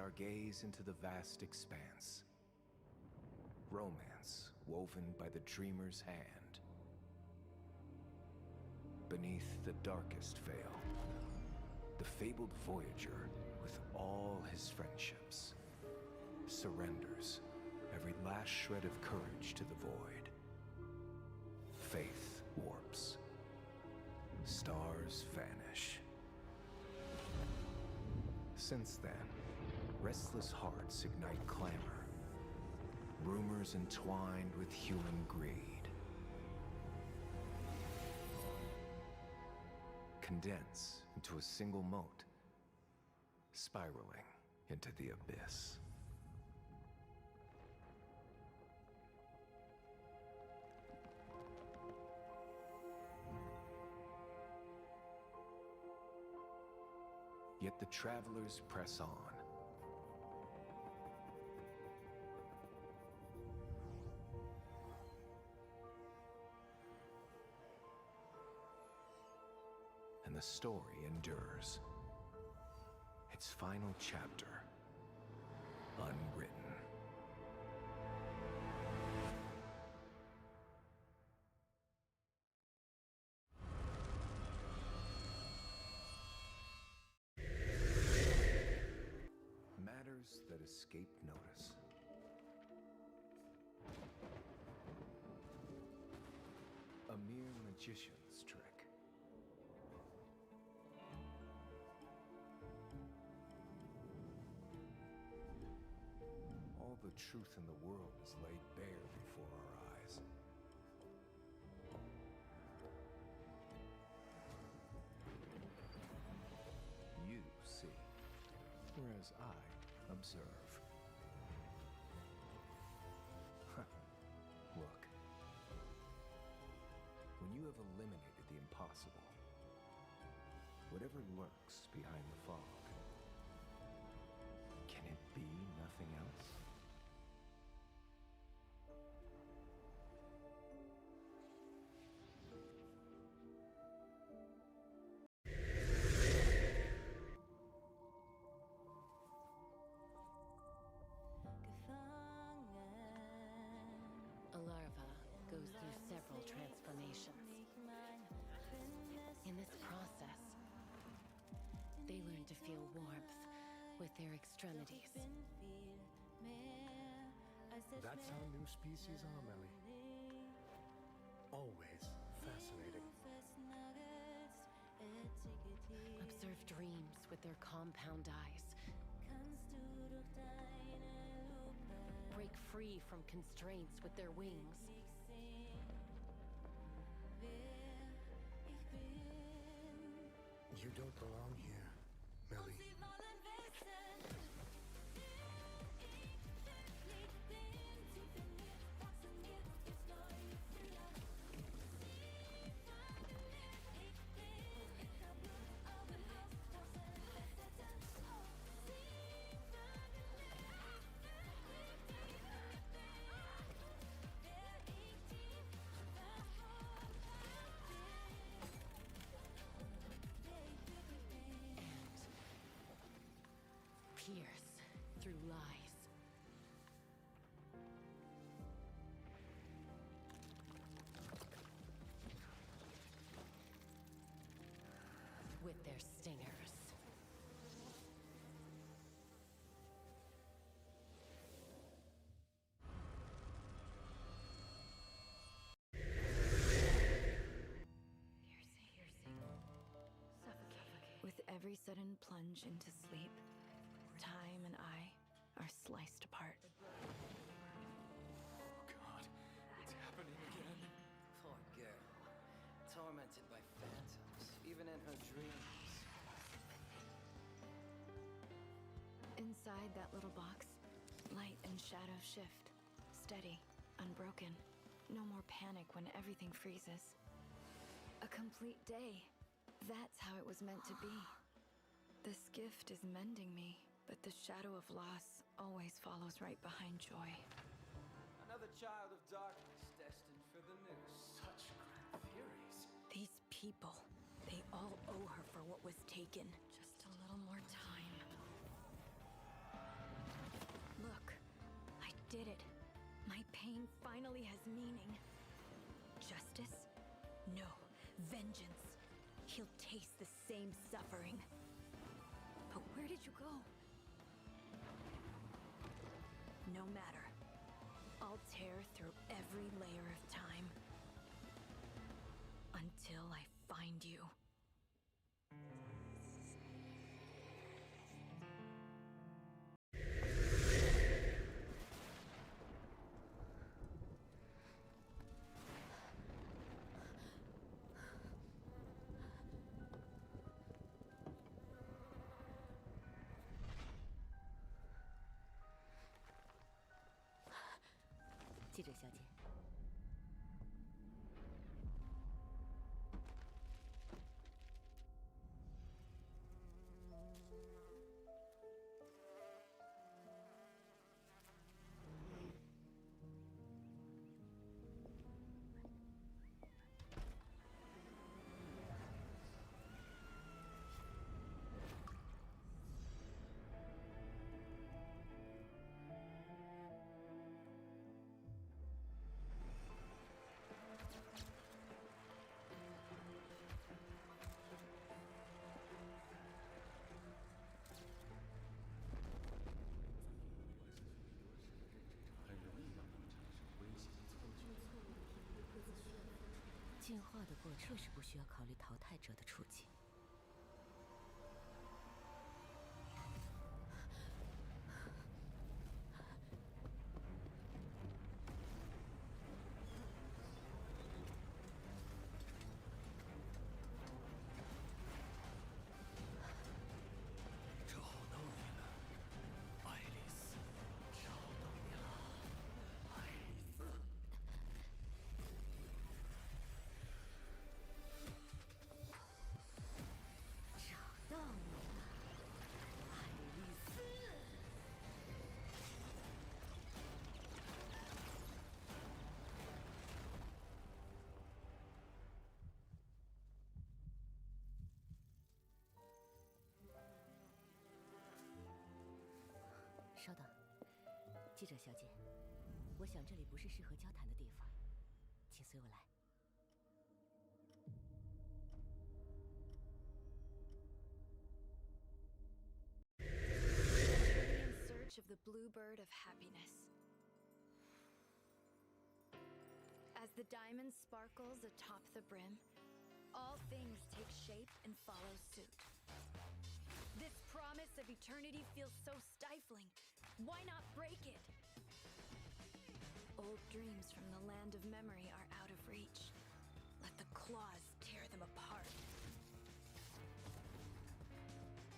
our gaze into the vast expanse. Romance woven by the dreamer's hand. Beneath the darkest veil, the fabled voyager, with all his friendships, surrenders every last shred of courage to the void. Faith warps. Stars vanish. Since then, restless hearts ignite clamor. Rumors entwined with human greed. Condense into a single mote, spiraling into the abyss. Yet the travelers press on. And the story endures. Its final chapter, unwritten. Matters that escape notice. A mere magician's trick. All the truth in the world is laid bare before our eyes. You see, whereas I observe. Look. When you have eliminated the impossible, whatever lurks behind the fog, can it be nothing else? A larva goes through several transformations. In this process, they learn to feel warmth with their extremities. That's how new species are, Melly. Always fascinating. Observe dreams with their compound eyes. Break free from constraints with their wings. You don't belong here, Melly. Pierce through lies. With their stingers. With every sudden plunge into sleep, time and I are sliced apart. Oh God, it's happening again. Poor girl, tormented by phantoms, even in her dreams. Inside that little box, light and shadow shift. Steady, unbroken. No more panic when everything freezes. A complete day. That's how it was meant to be. This gift is mending me, but the shadow of loss always follows right behind joy. Another child of darkness destined for the noose. Such grand theories. These people, they all owe her for what was taken. Just a little more time. did it. My pain finally has meaning. Justice? No. Vengeance. He'll taste the same suffering. But where did you go? No matter. I'll tear through every layer of time. Until I find you.记者小姐，进化的过程确实不需要考虑淘汰者的处境。找到你了，爱丽丝，找到你了，爱丽丝。找到你了，爱丽丝。稍等，记者小姐，我想这里不是适合交谈的地方，请随我来。In search of the bluebird of happiness. As the diamond sparkles atop the brim, all things take shape and follow suit. This promise of eternity feels so stifling. Why not break it? Old dreams from the land of memory are out of reach. Let the claws tear them apart.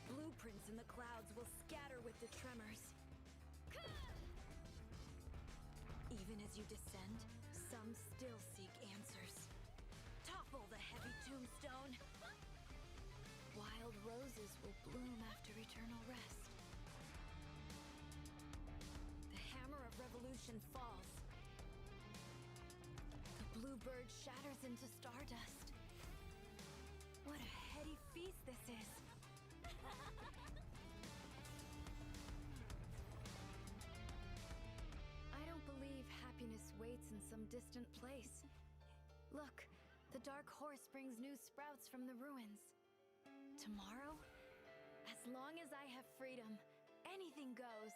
Blueprints in the clouds will scatter with the tremors. Even as you descend, some still seek answers. Topple the heavy tombstone. Wild roses will bloom after eternal rest. The hammer of revolution falls. The bluebird shatters into stardust. What a heady feast this is. I don't believe happiness waits in some distant place. Look, the dark horse brings new sprouts from the ruins. Tomorrow, as long as I have freedom, anything goes.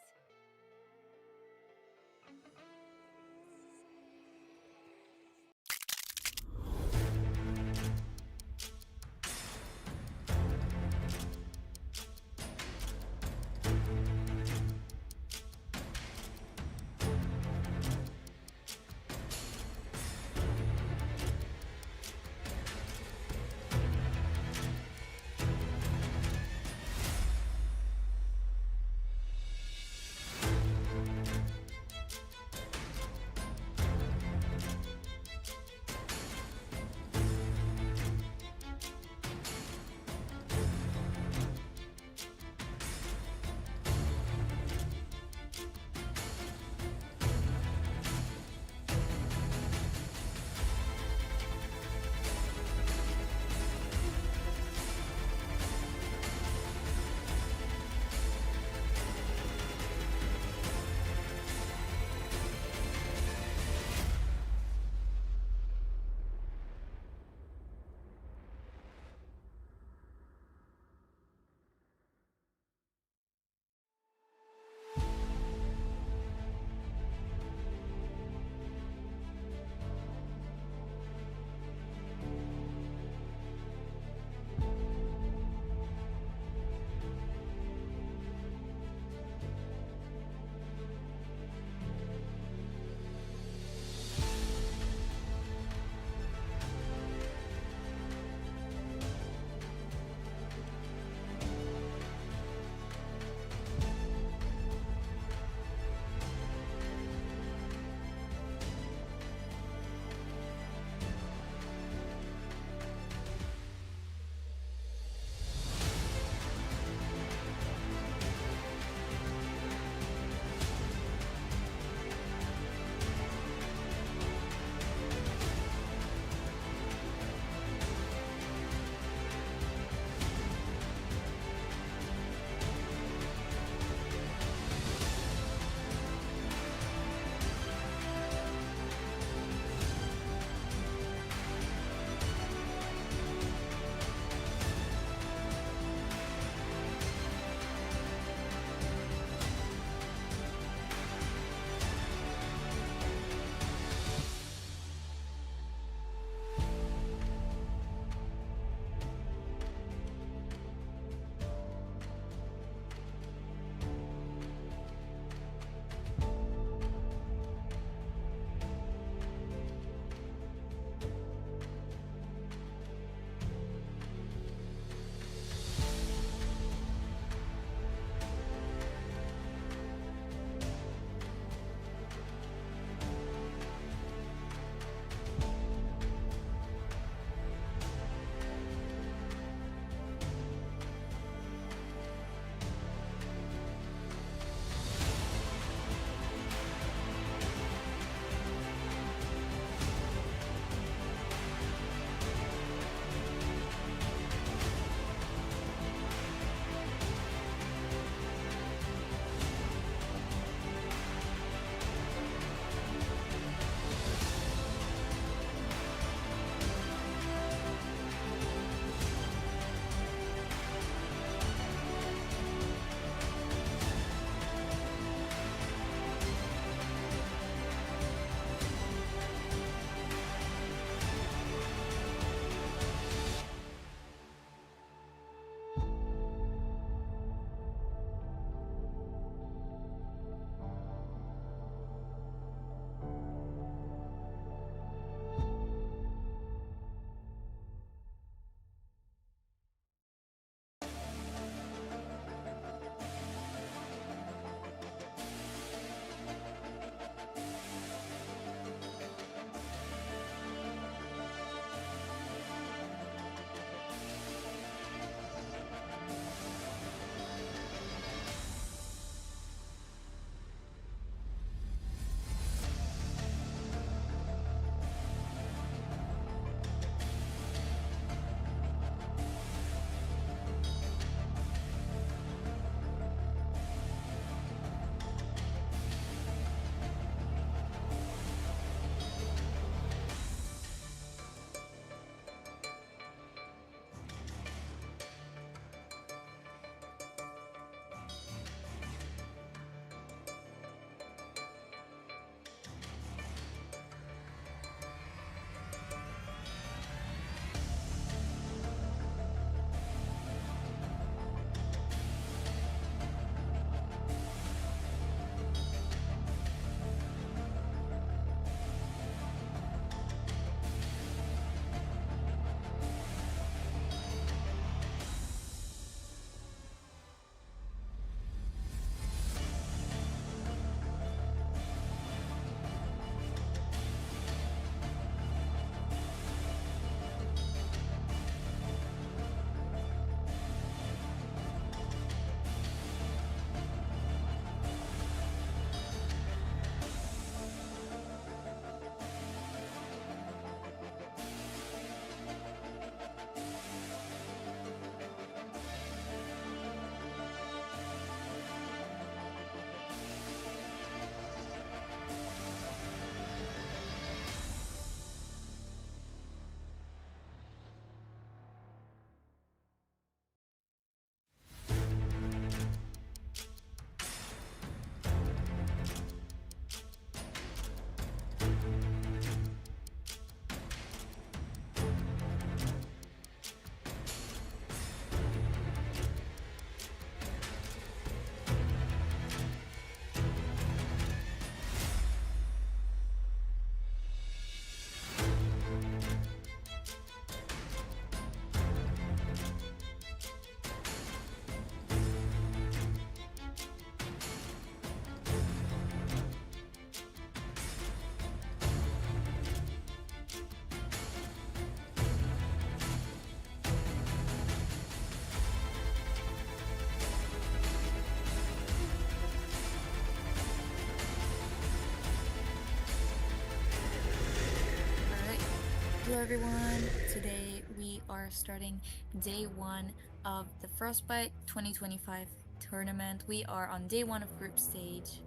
everyone. Today we are starting day 1 of the Frostbite 2025 tournament. We are on day 1 of group stage.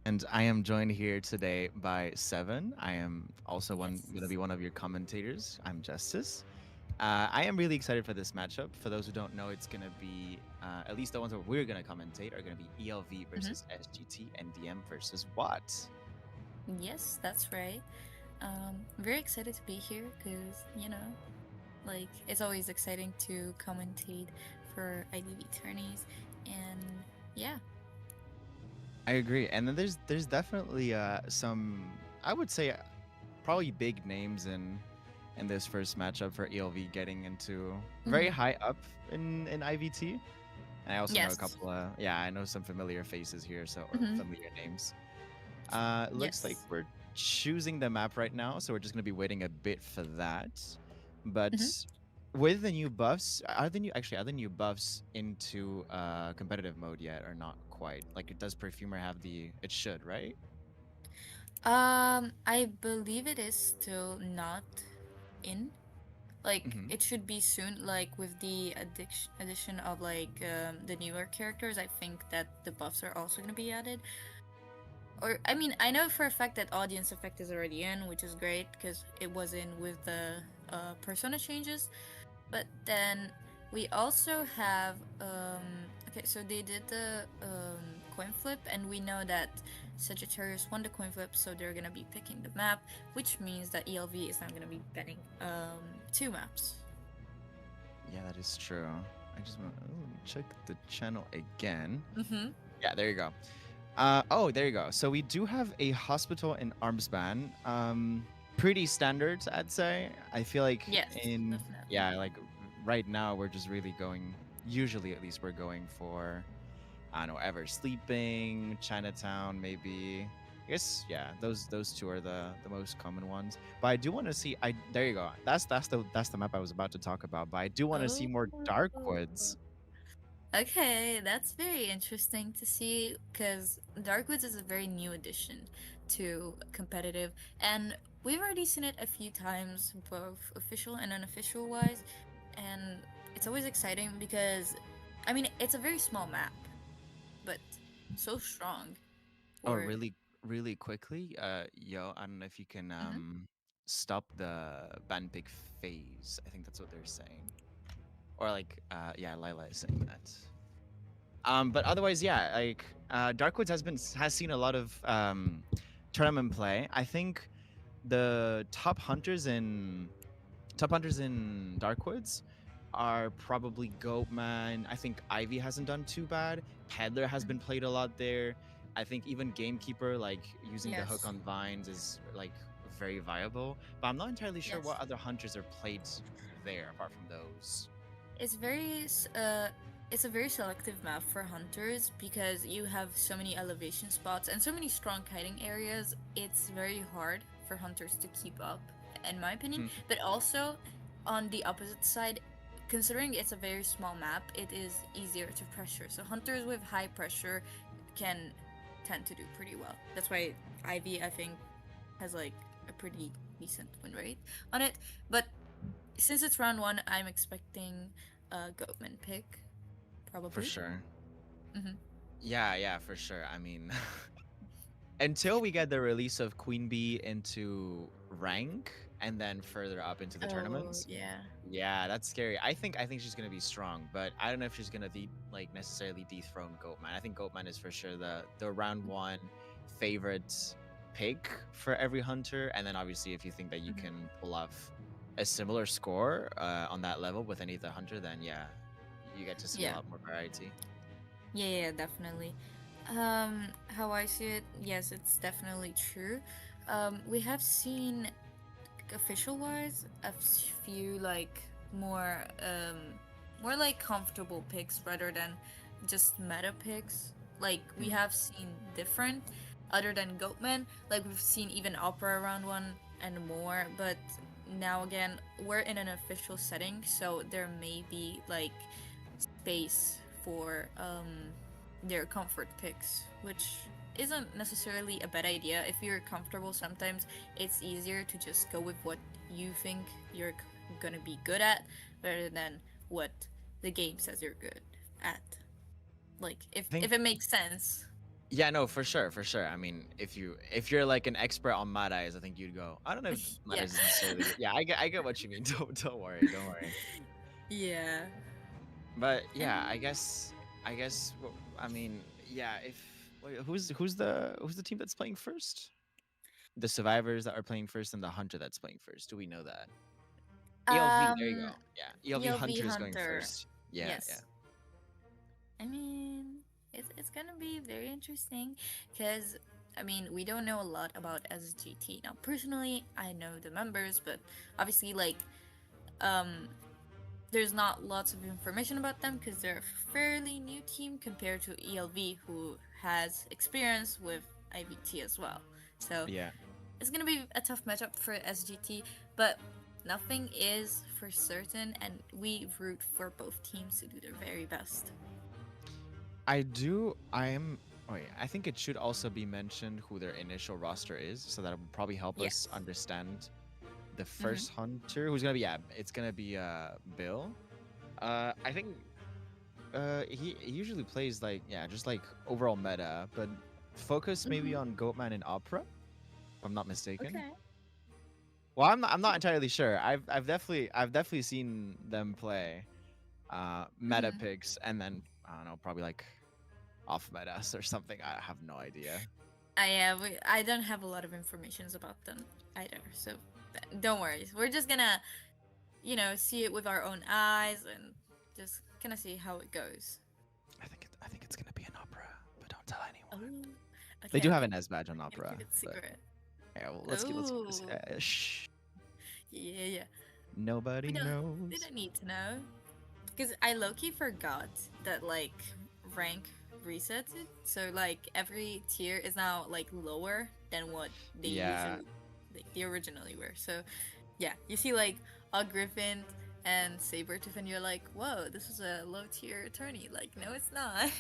And I am joined here today by Seven. I am also going to be one of your commentators. I'm Justice. I am really excited for this matchup. For those who don't know, it's going to be, at least the ones that we're going to commentate are going to be ELV versus SGT and DM versus Watt. Yes, that's right. Very excited to be here because, you know, like, it's always exciting to commentate for IDV tourneys. And yeah. I agree. And then there's definitely some, I would say, probably big names in this first matchup for ELV getting into very high up in IVT. And I also know a couple of, I know some familiar faces here, so familiar names. Looks like we're choosing the map right now, so we're just going to be waiting a bit for that. But with the new buffs, are the new buffs into competitive mode yet or not quite? Like, does Perfumer have the, it should, right? I believe it is still not in. Like, it should be soon, like, with the addition of, like, the newer characters. I think that the buffs are also going to be added. Or, I mean, I know for a fact that Audience Effect is already in, which is great, because it was in with the Persona changes. But then we also have, okay, so they did the coin flip, and we know that Sagittarius won the coin flip, so they're going to be picking the map, which means that ELV is now going to be betting 2 maps. Yeah, that is true. I just want to check the channel again. Yeah, there you go. Oh, there you go. So we do have a hospital in Armsban. Pretty standard, I'd say. I feel like like right now we're just really going, usually at least we're going for, I don't know, Ever Sleeping, Chinatown, maybe. I guess, yeah, those two are the most common ones. But I do want to see, there you go. That's the map I was about to talk about. But I do want to see more Darkwoods. Okay, that's very interesting to see, because Darkwoods is a very new addition to competitive, and we've already seen it a few times, both official and unofficial wise, and it's always exciting because, I mean, it's a very small map, but so strong. Oh, really quickly, yo, I don't know if you can stop the ban pick phase. I think that's what they're saying. Or like, yeah, Lila is saying that. But otherwise, yeah, like Darkwoods has seen a lot of tournament play. I think the top hunters in Darkwoods are probably Goatman. I think Ivy hasn't done too bad. Peddler has been played a lot there. I think even Gamekeeper, like using the hook on vines, is like very viable. But I'm not entirely sure what other hunters are played there apart from those. It's a very selective map for hunters because you have so many elevation spots and so many strong kiting areas. It's very hard for hunters to keep up, in my opinion. But also, on the opposite side, considering it's a very small map, it is easier to pressure. So hunters with high pressure can tend to do pretty well. That's why Ivy, I think, has like a pretty decent win rate on it. But since it's round 1, I'm expecting a Goatman pick, probably. For sure. Yeah, for sure. I mean, until we get the release of Queen Bee into rank and then further up into the tournaments. Yeah, that's scary. I think she's gonna be strong, but I don't know if she's gonna necessarily dethrone Goatman. I think Goatman is for sure the round 1 favorite pick for every hunter, and then obviously if you think that you can pull off a similar score on that level with any other hunter, then yeah, you get to see a lot more variety. Yeah, definitely. How I see it, yes, it's definitely true. We have seen, official wise, a few like more like comfortable picks rather than just meta picks. Like, we have seen different other than Goatman. Like, we've seen even Opera round 1 and more, but now again we're in an official setting, so there may be like space for their comfort picks, which isn't necessarily a bad idea. If you're comfortable, sometimes it's easier to just go with what you think you're gonna be good at rather than what the game says you're good at. Like if it makes sense. Yeah, no, for sure, for sure. I mean, if you're like an expert on Mad Eyes, I think you'd go. I don't know if Mad Yeah. Eyes is necessarily good. Yeah, I get what you mean. Don't worry, don't worry. Yeah. But yeah, And I mean, yeah. If wait, who's the team that's playing first? The survivors that are playing first and the hunter that's playing first. Do we know that? ELV. There you go. Yeah, ELV ELV hunter is going Hunter. first. Yeah, Yes. yeah. I mean, it's gonna be very interesting because I mean we don't know a lot about SGT now. Personally, I know the members, but obviously like um there's not lots of information about them because they're a fairly new team compared to ELV, who has experience with IVT as well. So Yeah. it's gonna be a tough matchup for SGT, but nothing is for certain, and we root for both teams to do their very best. I think it should also be mentioned who their initial roster is, so that will probably help Yes. us understand the first hunter, who's gonna be it's gonna be Bill. I think he usually plays like just like overall meta, but focus maybe on Goatman and Opera, if I'm not mistaken. Okay. Well, I'm not entirely sure. I've definitely seen them play meta picks and then I don't know, probably like off metas or something. I have no idea. I don't have a lot of information about them either, so don't worry. We're just gonna, see it with our own eyes and just gonna see how it goes. I think it's gonna be an Opera, but don't tell anyone. Oh, They do have okay. an S badge on Gonna Opera. keep it But, secret. yeah, well, let's keep this. Ooh. Shh. Yeah. Nobody We knows. don't need to know. Because I low-key forgot that, like, rank resets it. So, like, every tier is now, like, lower than what they they originally were. So, yeah. You see, like, a Griffin and Sabretooth, and you're like, whoa, this is a low-tier attorney. Like, no, it's not.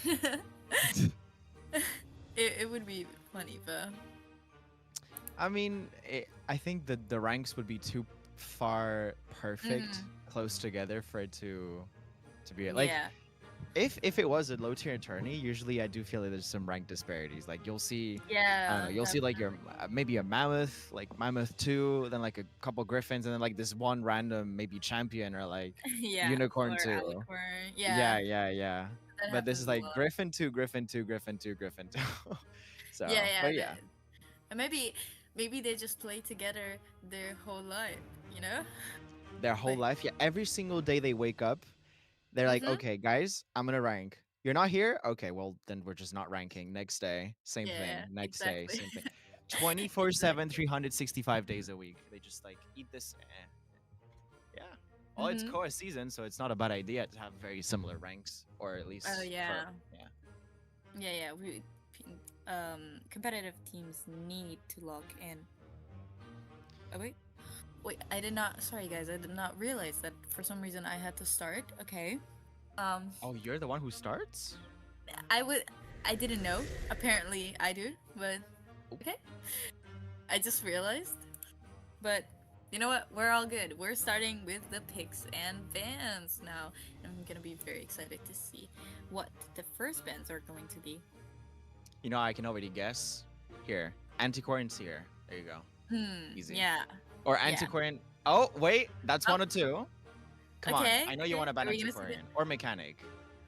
it would be funny, but... I mean, I think that the ranks would be too far perfect close together for it to be like if it was a low tier attorney, usually I do feel like there's some rank disparities. Like you'll see you'll see like your maybe a mammoth, like mammoth 2, then like a couple griffins, and then like this one random maybe champion or like unicorn 2. Alicorn. Yeah. That But this happens is a like lot. griffin 2, griffin 2, griffin 2, griffin 2. So but yeah. And maybe they just play together their whole life, Their whole life. Yeah, every single day they wake up, they're like, okay, guys, I'm gonna rank. You're not here? Okay, well then we're just not ranking. Next day, same thing. Next day, same thing. 24/7, 365 days a week. They just like eat this. Yeah. Well, it's core season, so it's not a bad idea to have very similar ranks, or at least. Oh yeah. Yeah. Competitive teams need to log in. Oh wait, I did not. Sorry guys, I did not realize that for some reason I had to start. Okay. Oh, you're the one who starts? I didn't know. Apparently I do, but okay. I just realized. But you know what? We're all good. We're starting with the picks and bans now. I'm gonna be very excited to see what the first bans are going to be. You know, I can already guess. Here, Antiquarian's here. There you go. Easy. Yeah. Or Antiquarian. Oh, wait, that's one or two. Come on, I know you want to ban Are we gonna Antiquarian or Mechanic.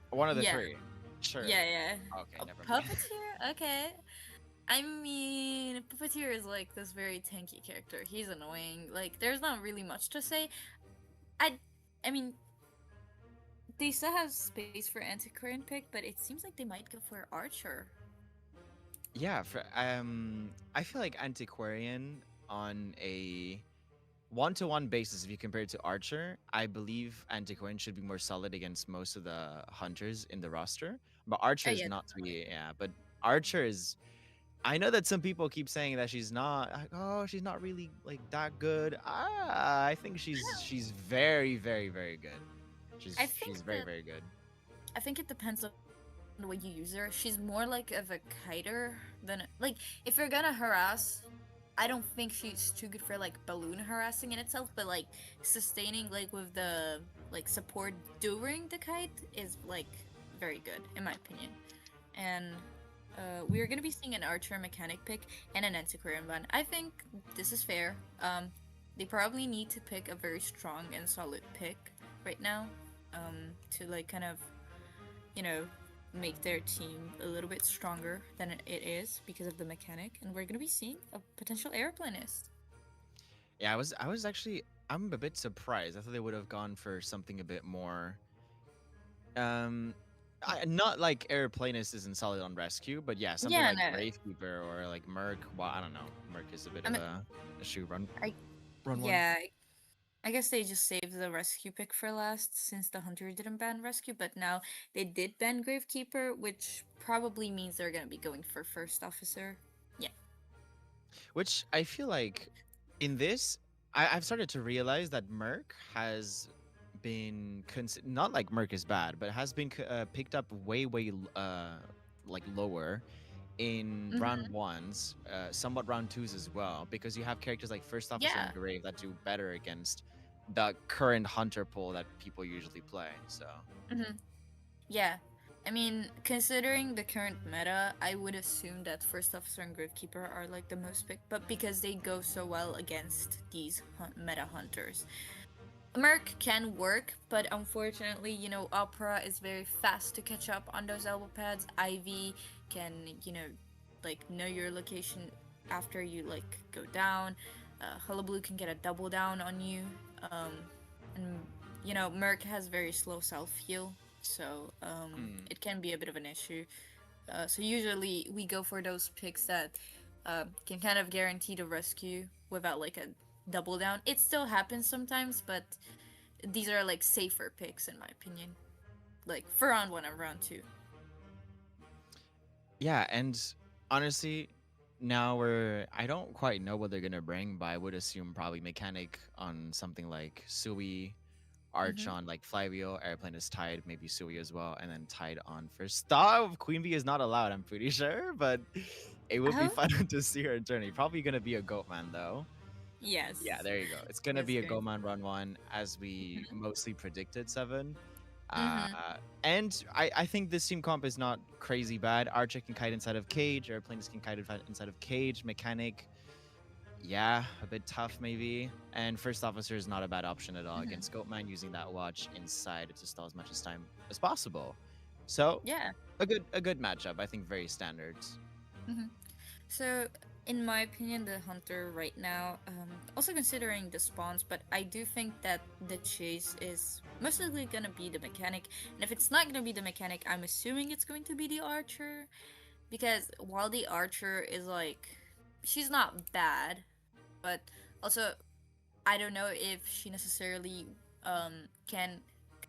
One of the three. Sure. Yeah. Okay, never mind. Puppeteer? Okay. I mean, Puppeteer is like this very tanky character. He's annoying. Like, there's not really much to say. I mean, they still have space for Antiquarian pick, but it seems like they might go for Archer. Yeah, I feel like Antiquarian on a one-to-one basis, if you compare it to Archer, I believe Antiquarian should be more solid against most of the hunters in the roster. But Archer is not to be, but Archer is. I know that some people keep saying that she's not. She's not really like that good. I think she's very, very, very good. She's very, very good. I think it depends on the way you use her. She's more like of a kiter than like if you're gonna harass. I don't think she's too good for like balloon harassing in itself, but like sustaining like with the like support during the kite is like very good in my opinion. And we are gonna be seeing an archer mechanic pick and an antiquarian ban. I think this is fair. They probably need to pick a very strong and solid pick right now, to like kind of, you know, make their team a little bit stronger than it is because of the mechanic. And we're gonna be seeing a potential airplanist. Yeah, I'm a bit surprised. I thought they would have gone for something a bit more. Not like airplanist isn't solid on rescue, but yeah, something Yeah, like no. Gravekeeper or like Merc. Well, I don't know. Merc is a bit of a shoe run. I Run one. yeah, I guess they just saved the rescue pick for last since the hunter didn't ban rescue, but now they did ban Gravekeeper, which probably means they're gonna be going for first officer. Yeah. Which I feel like in this, I've started to realize that Merc has been not like Merc is bad, but has been picked up way like lower in round ones, somewhat round twos as well, because you have characters like First Officer Yeah. and Grave that do better against the current hunter pool that people usually play. So Yeah. I mean, considering the current meta, I would assume that First Officer and Gravekeeper are like the most picked, but because they go so well against these meta hunters. Merc can work, but unfortunately, you know, Opera is very fast to catch up on those elbow pads. Ivy can, you know, like know your location after you like go down. Hullabaloo can get a double down on you. And you know, Merc has very slow self heal, so it can be a bit of an issue. So usually we go for those picks that can kind of guarantee the rescue without like a double down. It still happens sometimes, but these are like safer picks in my opinion, like for round 1 and round 2. yeah, and honestly, now I don't quite know what they're gonna bring, but I would assume probably mechanic on something like Sui, Arch on like Flywheel, Airplane is tied, maybe Sui as well, and then tied on first. Stop! Queen Bee is not allowed, I'm pretty sure, but it would be fun to see her in journey. Probably gonna be a Goatman though. Yes. Yeah, there you go. It's gonna be a going. Goatman run 1 as we mostly predicted 7. And I think this team comp is not crazy bad. Archer can kite inside of cage, Airplanes can kite inside of cage, mechanic. Yeah, a bit tough maybe. And First Officer is not a bad option at all against Goatman, using that watch inside to stall as much as time as possible. So Yeah. a good matchup. I think very standard. So in my opinion, the hunter right now, also considering the spawns, but I do think that the chase is mostly gonna be the mechanic. And if it's not gonna be the mechanic, I'm assuming it's going to be the archer, because while the archer is like, she's not bad, but also I don't know if she necessarily can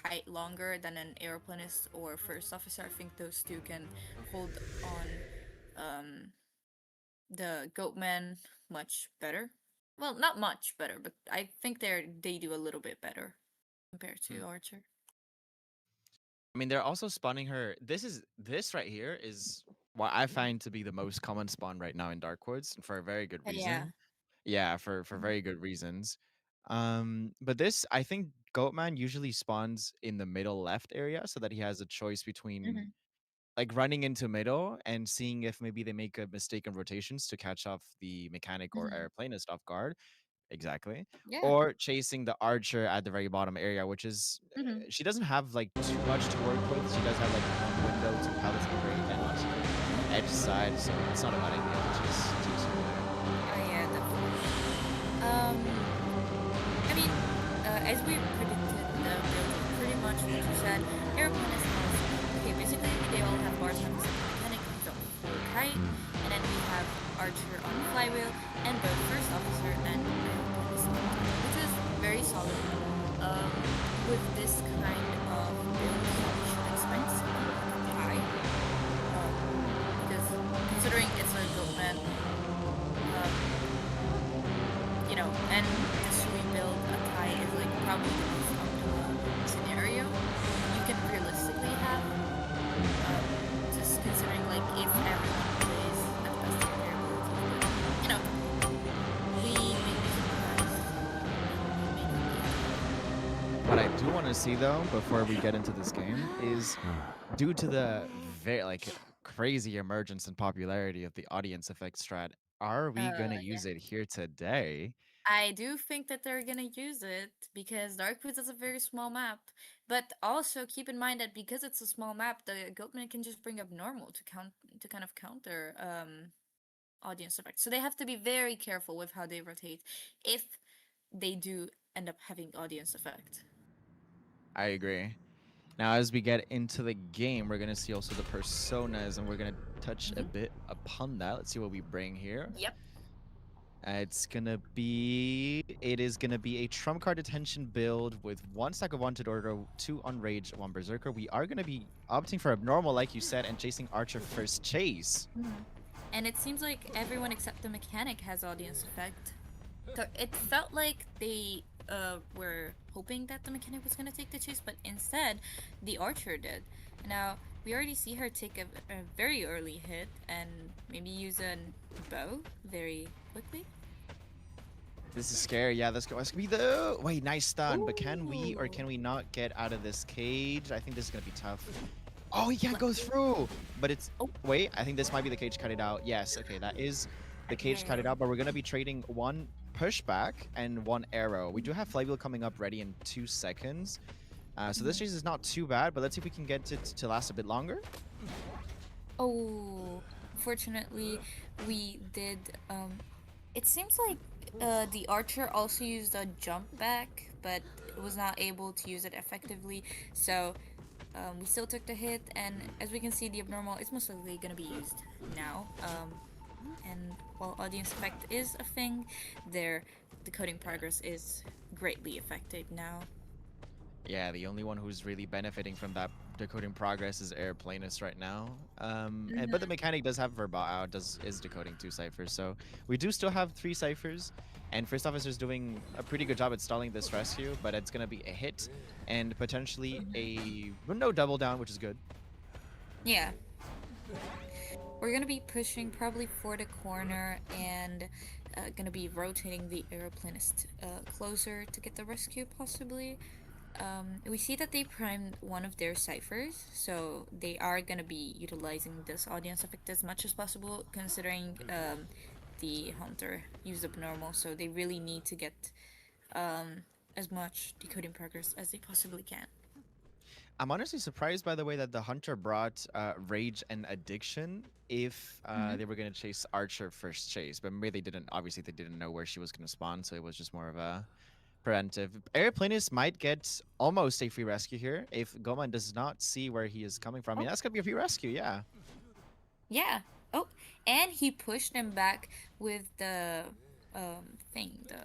kite longer than an aeroplanist or first officer. I think those two can hold on the Goatman much better. Well, not much better, but I think they do a little bit better compared to Archer. I mean, they're also spawning her. This right here is what I find to be the most common spawn right now in Dark Woods, for a very good reason. Yeah. Yeah, for very good reasons. But this, I think Goatman usually spawns in the middle left area so that he has a choice between like running into middle and seeing if maybe they make a mistake in rotations to catch off the mechanic or airplanist off guard. Exactly. Yeah. Or chasing the archer at the very bottom area, which is she doesn't have like too much to work with. She does have like one window to palace the great and edge side, so it's not a bad idea. Just Oh yeah, definitely. I mean, as we predicted, the build pretty much what you said. Airplane is okay. Basically, they all have bars on the mechanic, so kite, and then we have archer on flywheel, and both first officer and which is very solid. With this kind of build, you should expect something high, because considering it's a Goatman, you know, and the Sui build a Kai is like probably the most optimal scenario you can realistically have. to see though, before we get into this game, is due to the very crazy emergence and popularity of the audience effect strat. Are we gonna Yeah. use it here today? I do think that they're gonna use it because Darkwood is a very small map. But also keep in mind that because it's a small map, the Goatman can just bring up normal to kind of counter audience effect. So they have to be very careful with how they rotate if they do end up having audience effect. I agree. Now, as we get into the game, we're gonna see also the personas, and we're gonna touch a bit upon that. Let's see what we bring here. Yep. It is gonna be a trump card detention build with 1 stack of Wanted Order, 2 Unraged, 1 Berserker. We are gonna be opting for Abnormal, like you said, and chasing Archer first chase. And it seems like everyone except the mechanic has audience effect. So it felt like they were hoping that the mechanic was gonna take the chase, but instead the Archer did. Now we already see her take a very early hit and maybe use a bow very quickly. This is scary. Yeah, let's go. Let's be the wait. Nice stun, but can we or can we not get out of this cage? I think this is gonna be tough. Oh, he can't go through. But it's wait. I think this might be the cage cut it out. Yes. Okay, that is the cage cut it out. But we're gonna be trading 1 pushback and 1 arrow. We do have Flywheel coming up ready in 2 seconds. So this chase is not too bad. But let's see if we can get it to last a bit longer. Oh, fortunately, we did. It seems like the Archer also used a jump back, but was not able to use it effectively. So we still took the hit, and as we can see, the Abnormal is most likely going to be used now. And while audience effect is a thing, the coding progress is greatly affected now. Yeah, the only one who's really benefiting from that decoding progress is Airplanist right now. But the mechanic does have Verbal out, is decoding 2 ciphers. So we do still have 3 ciphers. And First Officer's doing a pretty good job at stalling this rescue, but it's gonna be a hit and potentially a no double down, which is good. Yeah. We're gonna be pushing probably for the corner and gonna be rotating the Aeroplanist closer to get the rescue possibly. We see that they primed one of their ciphers, so they are gonna be utilizing this audience effect as much as possible, considering the Hunter used Abnormal, so they really need to get as much decoding progress as they possibly can. I'm honestly surprised by the way that the Hunter brought Rage and Addiction if they were going to chase Archer first chase. But maybe they didn't. Obviously, they didn't know where she was going to spawn, so it was just more of a preventive. Airplanist might get almost a free rescue here if Goman does not see where he is coming from. I mean, that's going to be a free rescue, yeah. Yeah. Oh, and he pushed him back with the thing, the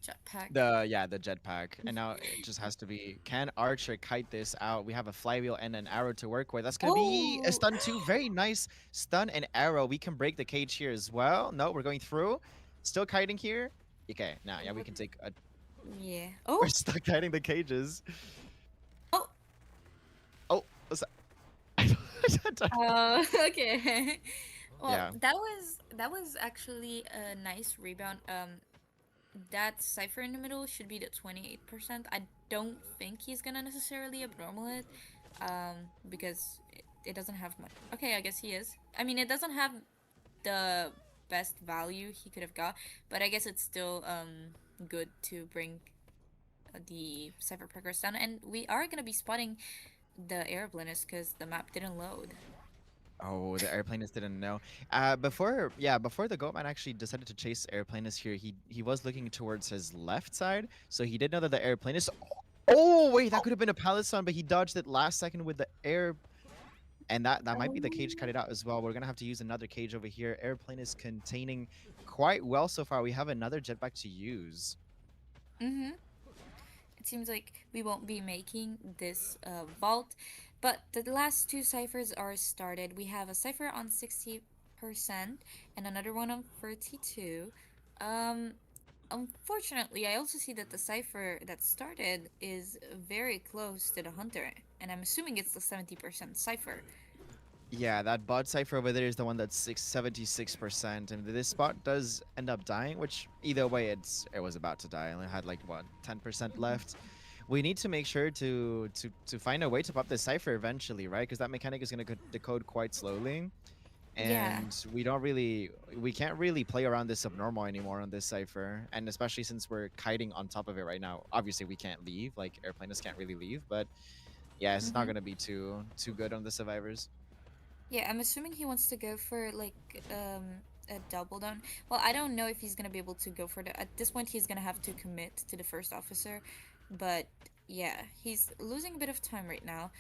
jetpack. The jetpack. And now it just has to be, can Archer kite this out? We have a flywheel and an arrow to work with. That's gonna be a stun too. Very nice stun and arrow. We can break the cage here as well. No, we're going through. Still kiting here. Okay, now yeah, we can take a Yeah. Oh, we're stuck kiting the cages. oh. What's that? Okay. Well, Yeah. that was actually a nice rebound. That cipher in the middle should be the 28%. I don't think he's gonna necessarily abnormal it, because it doesn't have much. Okay, I guess he is. I mean, it doesn't have the best value he could have got, but I guess it's still good to bring the cipher progress down. And we are gonna be spotting the airplanes because the map didn't load. Oh, the Airplanist didn't know. Before the Goatman actually decided to chase Airplanist here, he was looking towards his left side, so he did know that the Airplanist. Oh wait, that could have been a Palisson, but he dodged it last second with the air, and that might be the cage cut it out as well. We're gonna have to use another cage over here. Airplanist containing quite well so far. We have another jetpack to use. It seems like we won't be making this vault. But the last 2 ciphers are started. We have a cipher on 60% and another one on 32. Unfortunately, I also see that the cipher that started is very close to the Hunter, and I'm assuming it's the 70% cipher. Yeah, that bot cipher over there is the one that's 76%, and this bot does end up dying, which either way it was about to die. It only had like what 10% left. we need to make sure to find a way to pop this cipher eventually, right? Because that mechanic is going to decode quite slowly, Yeah. and we can't really play around this subnormal anymore on this cipher, and especially since we're kiting on top of it right now. Obviously, we can't leave. Like airplanes can't really leave, but yeah, it's not Mm-hmm. going to be too good on the survivors. Yeah, I'm assuming he wants to go for like a double down. Well, I don't know if he's gonna be able to go for the. At this point, he's gonna have to commit to the first officer, but yeah, he's losing a bit of time right now.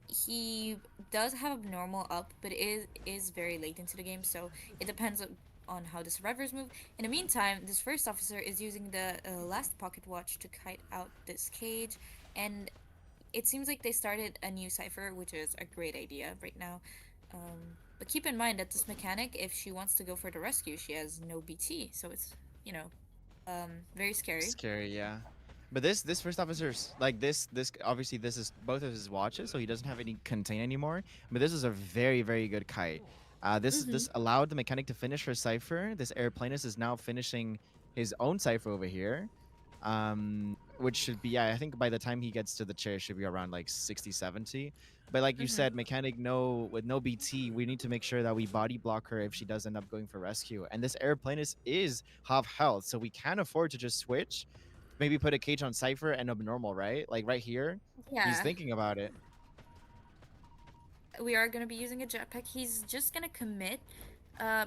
He does have normal up, but it is very late into the game, so it depends on how the survivors move. In the meantime, this first officer is using the last pocket watch to kite out this cage, and it seems like they started a new cipher, which is a great idea right now. But keep in mind that this mechanic, if she wants to go for the rescue, she has no BT, so it's you know, very scary. Scary, yeah. But this first officer's like this obviously this is both of his watches, so he doesn't have any contain anymore. But this is a very good kite. Mm-hmm. This allowed the mechanic to finish her cipher. This airplanist is now finishing his own cipher over here, which should be, yeah, I think by the time he gets to the chair, should be around like 60, 70. But like you Mm-hmm. said, mechanic no with no BT, we need to make sure that we body block her if she does end up going for rescue. And this airplanist is half health, so we can't afford to just switch. Maybe put a cage on Cypher and abnormal, right? Like right here, he's Yeah, thinking about it. we are gonna be using a jetpack. He's just gonna commit,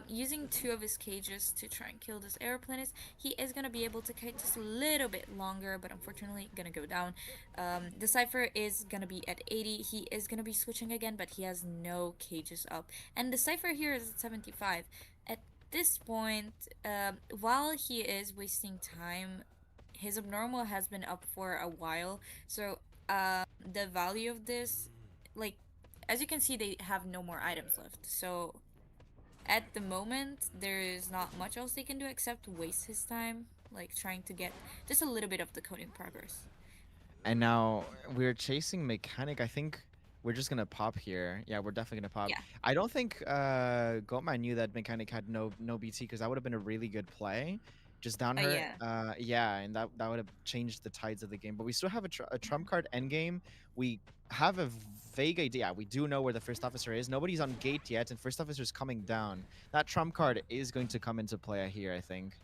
using two of his cages to try and kill this airplanist. He is gonna be able to kite just a little bit longer, but unfortunately gonna go down. The cipher is gonna be at 80. He is gonna be switching again, but he has no cages up, and the cipher here is at 75. At this point, while he is wasting time, his abnormal has been up for a while, so the value of this, like, as you can see, they have no more items left. So at the moment, there is not much else they can do except waste his time, like trying to get just a little bit of the coding progress. And now we're chasing mechanic. I think we're just gonna pop here. Yeah, we're definitely gonna pop. Yeah. I don't think Gotman knew that mechanic had no BT, because that would have been a really good play. Just down her. Yeah. Yeah, and that would have changed the tides of the game. But we still have a trump card end game. We have a vague idea. We do know where the first officer is. Nobody's on gate yet, and first officer's coming down. That trump card is going to come into play here, I think.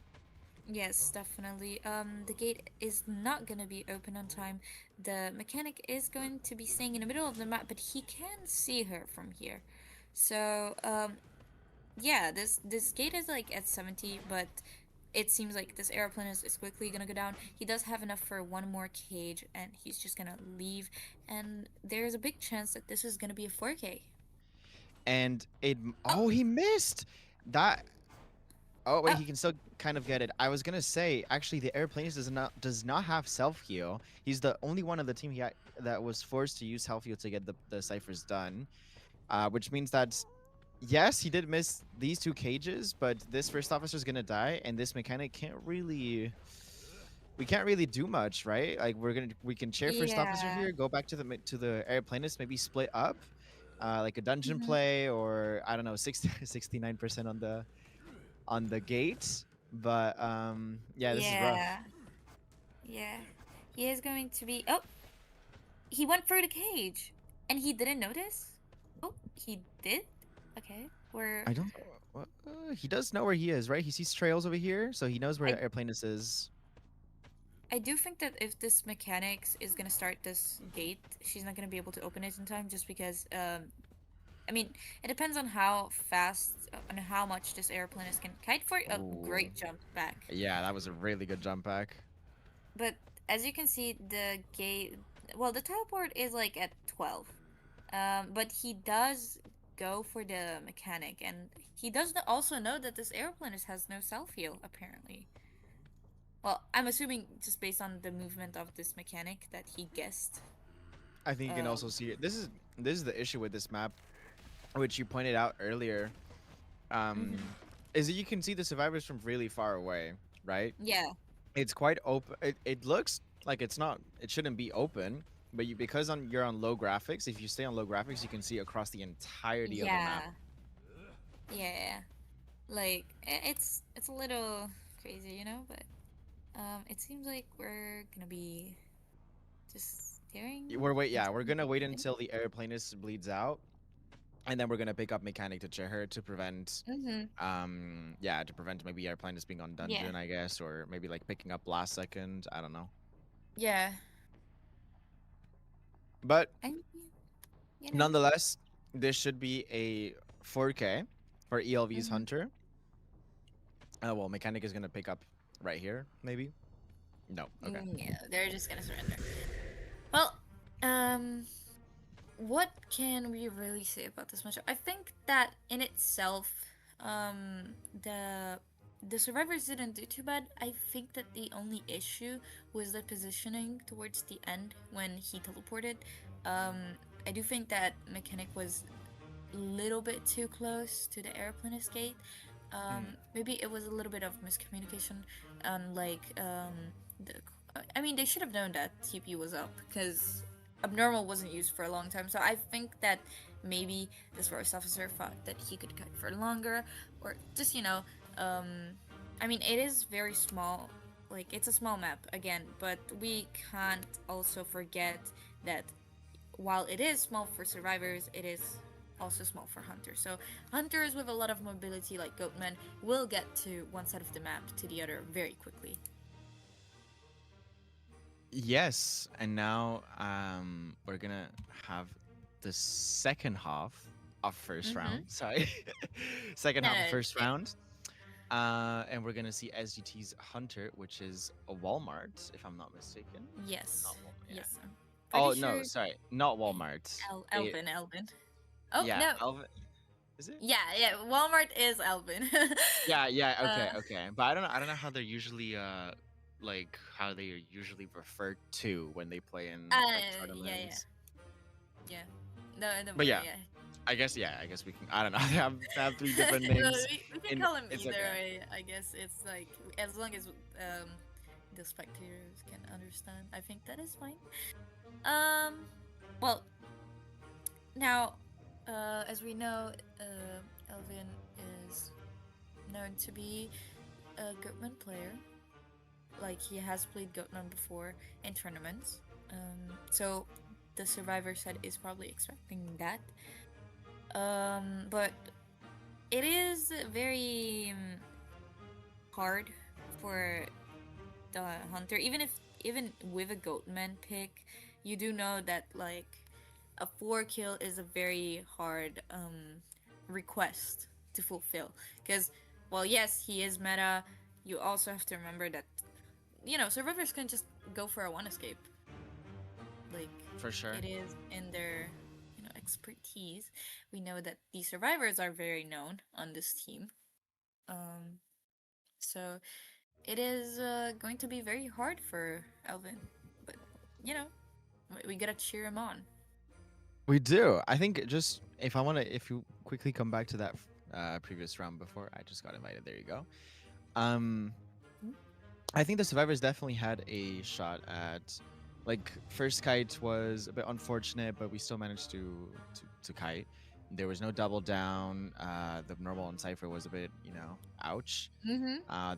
Yes, definitely. The gate is not gonna be open on time. The mechanic is going to be staying in the middle of the map, but he can see her from here. So, yeah, this gate is like at 70, but it seems like this airplane is quickly gonna go down. He does have enough for one more cage, and he's just gonna leave. And there's a big chance that this is gonna be a 4K. And it. Oh, Oh, he missed that. Oh wait, oh, he can still kind of get it. I was gonna say, actually, the airplane does not have self heal. He's the only one of the team that was forced to use self heal to get the ciphers done. Which means that yes, he did miss these two cages, but this first officer is gonna die, and this mechanic can't really. We can't really do much, right? Like we can chair first officer yeah. here, go back to the airplanist, maybe split up, like a dungeon Hmm. play, or I don't know, 69% on the gate. But yeah, this is rough. Yeah. Yeah. He is going to be. Oh, he went through the cage, and he didn't notice. Oh, he did. Okay, we're. I don't. He does know where he is, right? He sees trails over here, so he knows where I the airplanist is. I do think that if this mechanics is gonna start this gate, she's not gonna be able to open it in time, just because I mean, it depends on how fast and how much this airplane can kite for a Ooh. great jump back. Yeah, that was a really good jump back. But as you can see, the gate, well, the teleport is like at 12. But he does go for the mechanic, and he does also know that this airplane has no self heal apparently. Well, I'm assuming just based on the movement of this mechanic that he guessed. I think you can also Um, see it. This is the issue with this map, which you pointed out earlier. Um, mhm. is that you can see the survivors from really far away, right? Yeah, It's quite open. It looks like it's not. It shouldn't be open, but because you're on low graphics. If you stay on low graphics, you can see across the entirety of the map. yeah, yeah. Like it's a little crazy, you know, but it seems like we're gonna be Just staring. We're gonna wait Okay. until the airplanist bleeds out, and then we're gonna pick up mechanic to cheer her to prevent to prevent maybe airplanist being on Yeah. dungeon, I guess, or maybe like picking up last second. I don't know. Yeah. But I you know. nonetheless, this should be a 4K for ELV's Mhm. Hunter. Well, mechanic is gonna pick up right here, maybe. No, okay. Yeah, they're just gonna surrender. Well, what can we really say about this matchup? I think that in itself, um, the the survivors didn't do too bad. I think that the only issue was the positioning towards the end when he teleported. Um, I do think that mechanic was a little bit too close to the airplane escape. Maybe it was a little bit of miscommunication on the. I mean, they should have known that TP was up because abnormal wasn't used for a long time. So I think that maybe this first officer thought that he could kite for longer, or just I mean, it is very small. Like it's a small map again, but we can't also forget that while it is small for survivors, it is also small for hunters. So hunters with a lot of mobility like goatmen will get to one side of the map to the other very quickly. Yes, and now we're gonna have the second half of first round. Sorry, second half of first round. And we're gonna see SGT's Hunter, which is a Walmart, if I'm not mistaken. Yes. Not Walmart, yeah. Yes. Oh Pretty no, sure sorry, not Walmart. Elvin. Oh Yeah, no. Elvin. Is it? Yeah. Walmart is Elvin. Yeah. Uh, Okay. But I don't know how they're usually like how they are usually referred to when they play in like tournaments. Yeah. No. But Yeah. I guess we can. I don't know. They have three different No, names. we can call him It's either okay. way. I guess it's like as long as the spectators can understand. I think that is fine. Well, now, as we know, Elvin is known to be a Goatman player. Like he has played Goatman before in tournaments. So the survivor side is probably expecting that. But it is very hard for the hunter, even with a Goatman pick, you do know that like a 4 kill is a very hard request to fulfill because well yes he is meta, you also have to remember that survivors can just go for a one escape, like For sure. it is in their expertise. We know that the survivors are very known on this team, so it is going to be very hard for Elvin, but we gotta cheer him on. We do. I think just if you quickly come back to that previous round before I just got invited. There you go. I think the survivors definitely had a shot at, like, first kite was a bit unfortunate, but we still managed to kite. There was no double down. The normal on Cypher was a bit, ouch.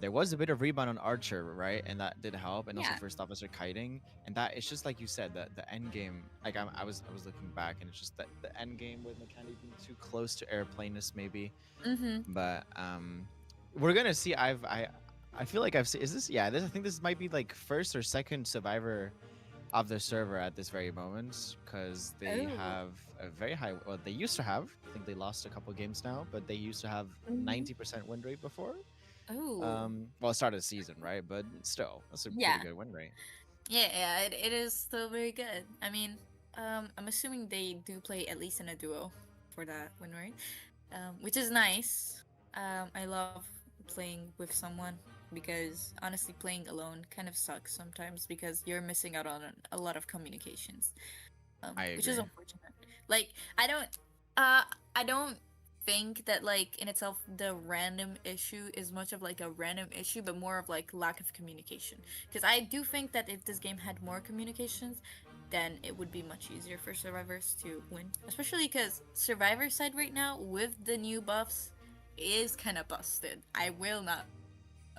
There was a bit of rebound on Archer, right? And that did help. And also Yeah. first officer kiting. And that it's just like you said, that the end game, like I was looking back, and it's just that the end game with mechanic being too close to airplaneness maybe. But we're gonna see. I feel like I've seen. Is this? Yeah. I think this might be like first or second survivor of the server at this very moment, because they have a very high. Well, they used to have. I think they lost a couple games now, but they used to have 90% win rate before. Oh. Well, start of the season, right? But still, that's a Yeah. pretty good win rate. Yeah, it is still very good. I mean, I'm assuming they do play at least in a duo for that win rate, which is nice. I love playing with someone because honestly, playing alone kind of sucks sometimes because you're missing out on a lot of communications, which is agree. unfortunate. Like, I don't think that like in itself the random issue is much of like a random issue, but more of like lack of communication. Because I do think that if this game had more communications, then it would be much easier for survivors to win. Especially because survivor side right now with the new buffs is kind of busted. I will not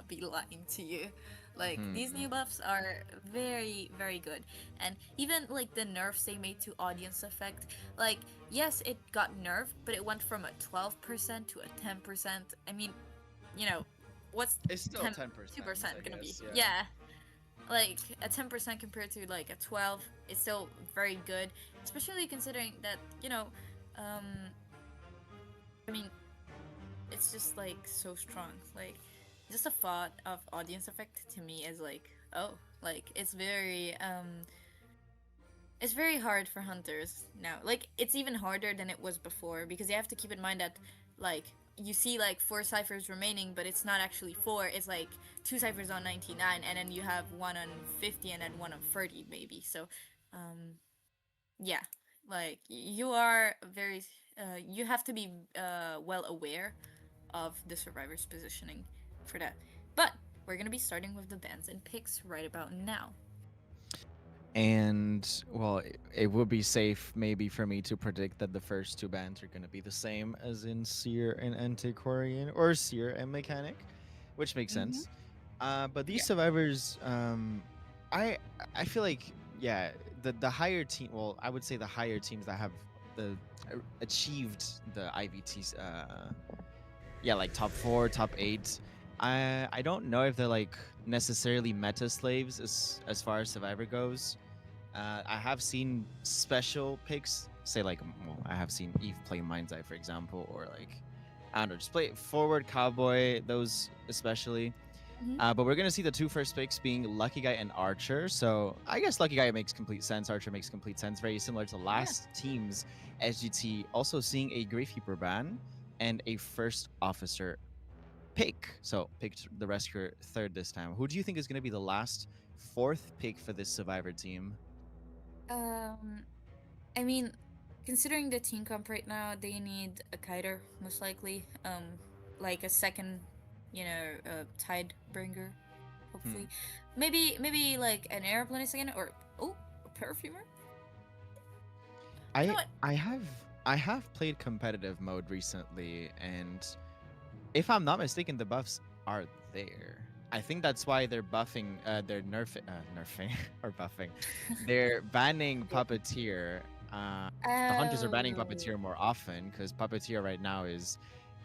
be lying to you. Like these new Hmm. buffs are very, very good. And even like the nerfs they made to audience effect, like yes, it got nerfed, but it went from a 12% to a 10%. I mean, you know, what's It's still 10 10%, 2% I gonna be? guess. Yeah. Yeah. Like a 10% compared to like a 12 is still very good, especially considering that, um I mean, it's just like so strong. Like just the thought of audience effect to me is like, oh, like it's very hard for hunters now. Like it's even harder than it was before because you have to keep in mind that like you see like four ciphers remaining, but it's not actually four. It's like two ciphers on 99, and then you have one on 50, and then one on 30 maybe. So, um, yeah, like you are very you have to be well aware of the survivor's positioning for that. But we're gonna be starting with the bans and picks right about now. And well, it would be safe maybe for me to predict that the first two bands are going to be the same as in Seer and Antiquarian, or Seer and Mechanic, which makes Mm-hmm. sense. But these Yeah. survivors, I I feel like, yeah, the higher team. Well, I would say the higher teams that have the achieved the IVTs, yeah, like top four, top eight. I don't know if they're like necessarily meta slaves as far as Survivor goes. I have seen special picks, say like, well, I have seen Eve play Mind's Eye, for example, or like, I don't know, just play forward cowboy, those especially. Mm-hmm. But we're gonna see the two first picks being Lucky Guy and Archer. So I guess Lucky Guy makes complete sense. Archer makes complete sense. Very similar to Yeah. last team's SGT. Also seeing a Gravekeeper ban and a first officer pick. So picked the Rescuer third this time. Who do you think is gonna be the last fourth pick for this Survivor team? Um, I mean, considering the team comp right now, they need a kiter most likely. Like a second, tide bringer, Hmm. hopefully. Maybe like an airplane again, or oh, a perfumer. You know I what? I have I have played competitive mode recently, and if I'm not mistaken, the buffs are there. I think that's why they're buffing, they're nerfing or buffing. They're banning Puppeteer. The hunters are banning Oh, Puppeteer more often because Puppeteer right now is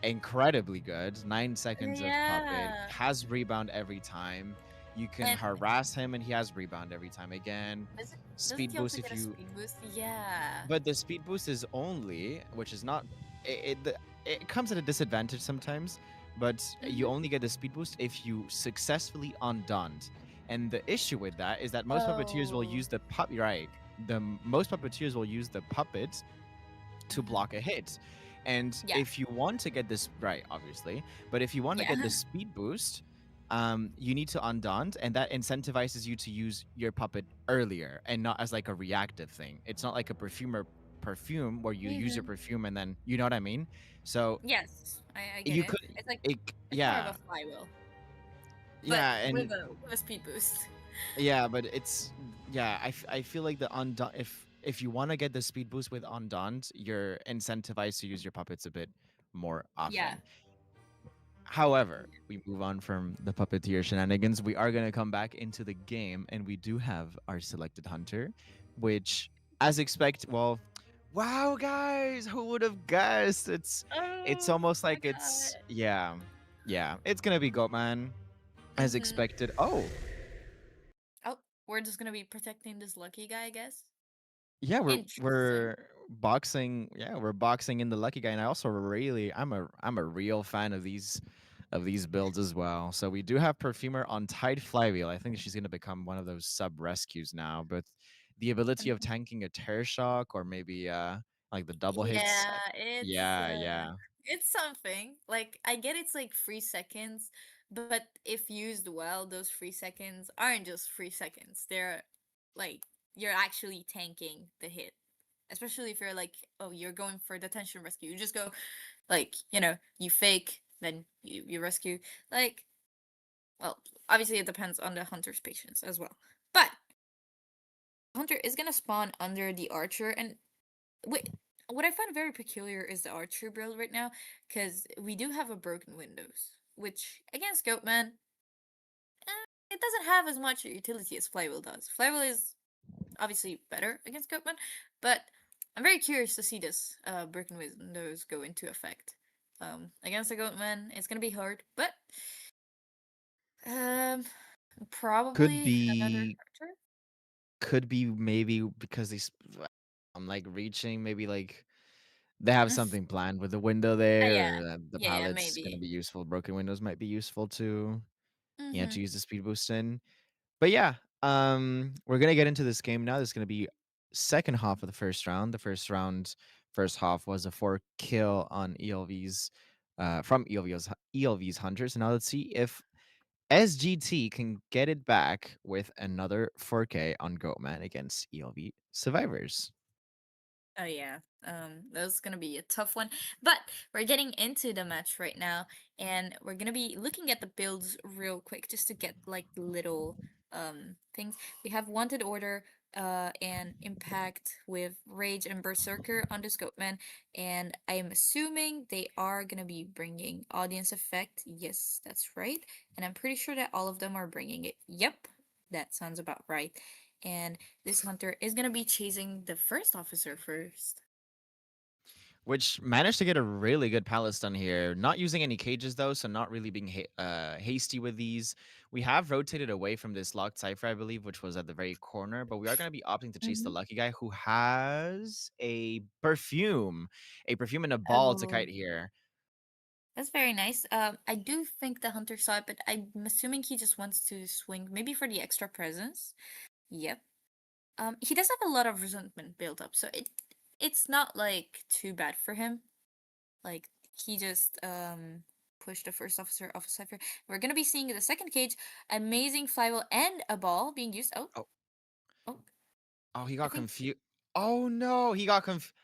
incredibly good. 9 seconds of Puppet, yeah. has rebound every time. You can And harass him and he has rebound every time again. doesn't Speed he also boost if get a you, speed boost? Yeah. but the speed boost is only, which is not, it comes at a disadvantage sometimes, but you Mm-hmm. only get the speed boost if you successfully undonned. And the issue with that is that most puppeteers will Oh, use the puppet, right? Most puppeteers will use the puppet to mm-hmm. block a hit. And Yeah. if you want to get this right, obviously, but if you want to Yeah. get the speed boost, you need to undaunt, and that incentivizes you to use your puppet earlier and not as like a reactive thing. It's not like a perfume where you use your Mm-hmm. perfume and then, you know what I mean. So Yes, I get you it. could, It's like it, it's more of a yeah, flywheel, but yeah, and with a speed boost. yeah, but it's, yeah, I feel like the undaunt, if you want to get the speed boost with undaunt, you're incentivized to use your puppets a bit more Yeah. often. However, we move on from the puppeteer shenanigans. We are going to come back into the game, and we do have our selected hunter, which, as expected, well, wow, guys, who would have guessed? It's Oh almost my like it's, god. yeah, it's gonna be Goatman, as Mm-hmm. expected. Oh, Oh, we're just gonna be protecting this lucky guy, I guess. yeah, Interesting. we're boxing. Yeah, we're boxing in the lucky guy, and I also really, I'm a real fan of these builds as well. So we do have Perfumer on Tide Flywheel. I think she's gonna become one of those sub rescues now, but the ability of Mhm. tanking a tear shock or maybe like the double hits. Yeah, Yeah, yeah. it's something. Like I get it's like 3 seconds, but if used well, those 3 seconds aren't just 3 seconds. They're like you're actually tanking the hit. Especially if you're like, oh, you're going for detention rescue. You just go like, you fake, then you rescue. Like, well, obviously it depends on the hunter's patience as well. But hunter is gonna spawn under the archer, and wait, what I find very peculiar is the archer build right now, because we do have a broken windows, which against Goatman, it doesn't have as much utility as Flywheel does. Flywheel is obviously better against Goatman, but I'm very curious to see this Broken Windows go into effect. Against the Goatman, it's gonna be hard, but um, Could probably another be character. could be maybe because I'm like reaching maybe like they have something planned with the window there, Yeah, or the yeah, palette's gonna maybe. be useful. Broken windows might be useful too. Yeah, Mm-hmm. to use the speed boost in. But yeah, we're gonna get into this game now. This is gonna be second half of the first round. The first half was a 4 kill on ELV's from ELV's hunters. And now let's see if SGT can get it back with another 4K on Goatman against ELV survivors. Oh yeah, that's gonna be a tough one. But we're getting into the match right now, and we're gonna be looking at the builds real quick just to get like little things. We have Wanted Order, and Impact with Rage and Berserker on the Scopeman, and I'm assuming they are gonna be bringing Audience Effect. Yes, that's right, and I'm pretty sure that all of them are bringing it. Yep, that sounds about right. And this hunter is gonna be chasing the first officer first. Which managed to get a really good palace done here. Not using any cages though, so not really being hasty with these. We have rotated away from this locked cipher, I believe, which was at the very corner, but we are going to be opting to chase the Mm-hmm. lucky guy who has a perfume and a ball to Oh, kite here. that's very nice. I do think the hunter saw it, but I'm assuming he just wants to swing, maybe for the extra presence. Yep. He does have a lot of resentment built up, so it's not like too bad for him. Like he just pushed the first officer off a cipher. We're gonna be seeing the second cage, amazing flywheel and a ball being used. Oh, Oh, oh, oh, he I got think. confused. Oh no, he got confused.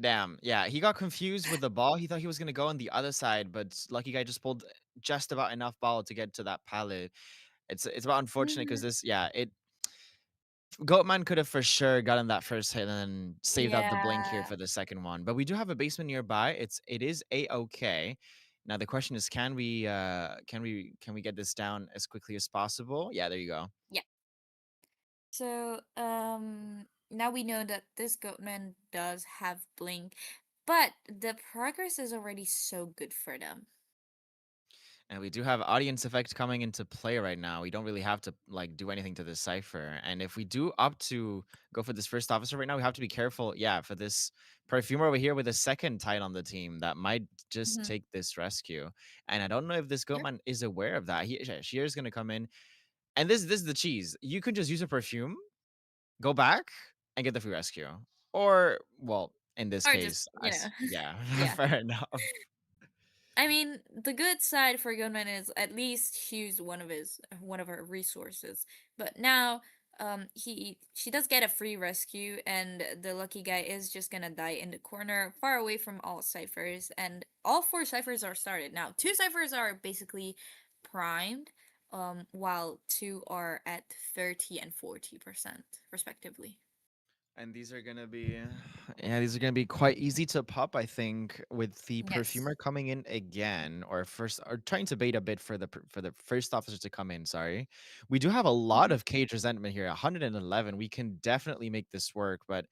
Damn, yeah, he got confused with the ball. He thought he was gonna go on the other side, but lucky guy just pulled just about enough ball to get to that pallet. It's about unfortunate because Mhm. this, yeah, it Goatman could have for sure gotten that first hit and then saved out the blink here Yeah. for the second one. But we do have a basement nearby. It is a-okay. Now the question is, can we get this down as quickly as possible? Yeah, there you go. Yeah. So, now we know that this Goatman does have Blink, but the progress is already so good for them. And we do have audience effect coming into play right now. We don't really have to like do anything to this cipher. And if we do opt to go for this first officer right now, we have to be careful. Yeah, for this perfumer over here with a second tight on the team that might just Hmm. take this rescue. And I don't know if this Yep. Goatman is aware of that. Shear's gonna come in, and this is the cheese. You could just use a perfume, go back, and get the free rescue. Or well, in this Or just, case, yeah, yeah. fair enough. I mean, the good side for Goatman is at least he used one of her resources. But now, she does get a free rescue, and the lucky guy is just gonna die in the corner, far away from all ciphers, and all four ciphers are started. Now, two ciphers are basically primed, while two are at 30 and 40% respectively. And these are gonna be, yeah, these are gonna be quite easy to pop, I think, with the Yes. perfumer coming in again, or trying to bait a bit for for the first officer to come in. Sorry, we do have a lot Mhm. of cage resentment here, 111. We can definitely make this work, but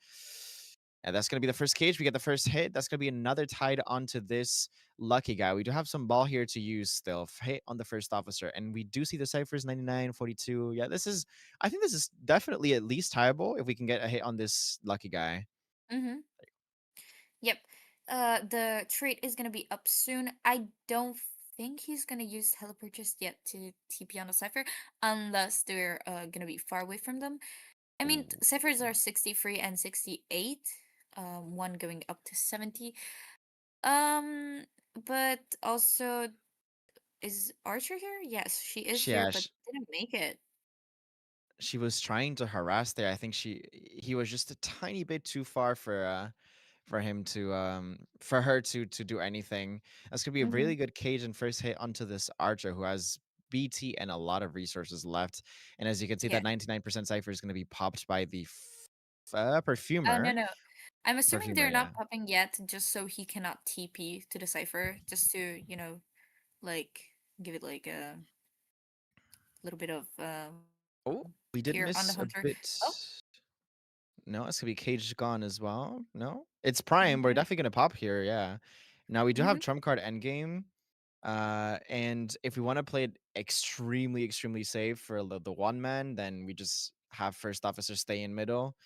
yeah, that's gonna be the first cage. We get the first hit. That's gonna be another tied onto this lucky guy. We do have some ball here to use still. Hit on the first officer, and we do see the ciphers 99, 42. Yeah, I think this is definitely at least tiable if we can get a hit on this lucky guy. Mhm. Yep. The trait is gonna be up soon. I don't think he's gonna use teleport just yet to TP on the cipher, unless they're gonna be far away from them. I mean, Ooh. ciphers are 63 and 68. One going up to 70. Um, but also, is Archer here? Yes, she is here, Yeah, but didn't make it. she was trying to harass there. I think he was just a tiny bit too far for him to for her to do anything. That's gonna be a Mm-hmm. really good cage and first hit onto this archer who has BT and a lot of resources left. And as you can see, Yeah. that 99% cipher is gonna be popped by the Oh, no, perfumer. no. I'm assuming Perfumer, they're yeah. not popping yet, just so he cannot TP to the cipher, just to, like, give it like a little bit of Oh, we did here on the miss a hunter. bit. Oh, No, it's gonna be Cage gone as well. No, it's Prime. We're okay. definitely gonna pop here. Yeah. Now we do have Mm-hmm. trump card endgame. And if we want to play it extremely, extremely safe for the one man, then we just have first officer stay in middle.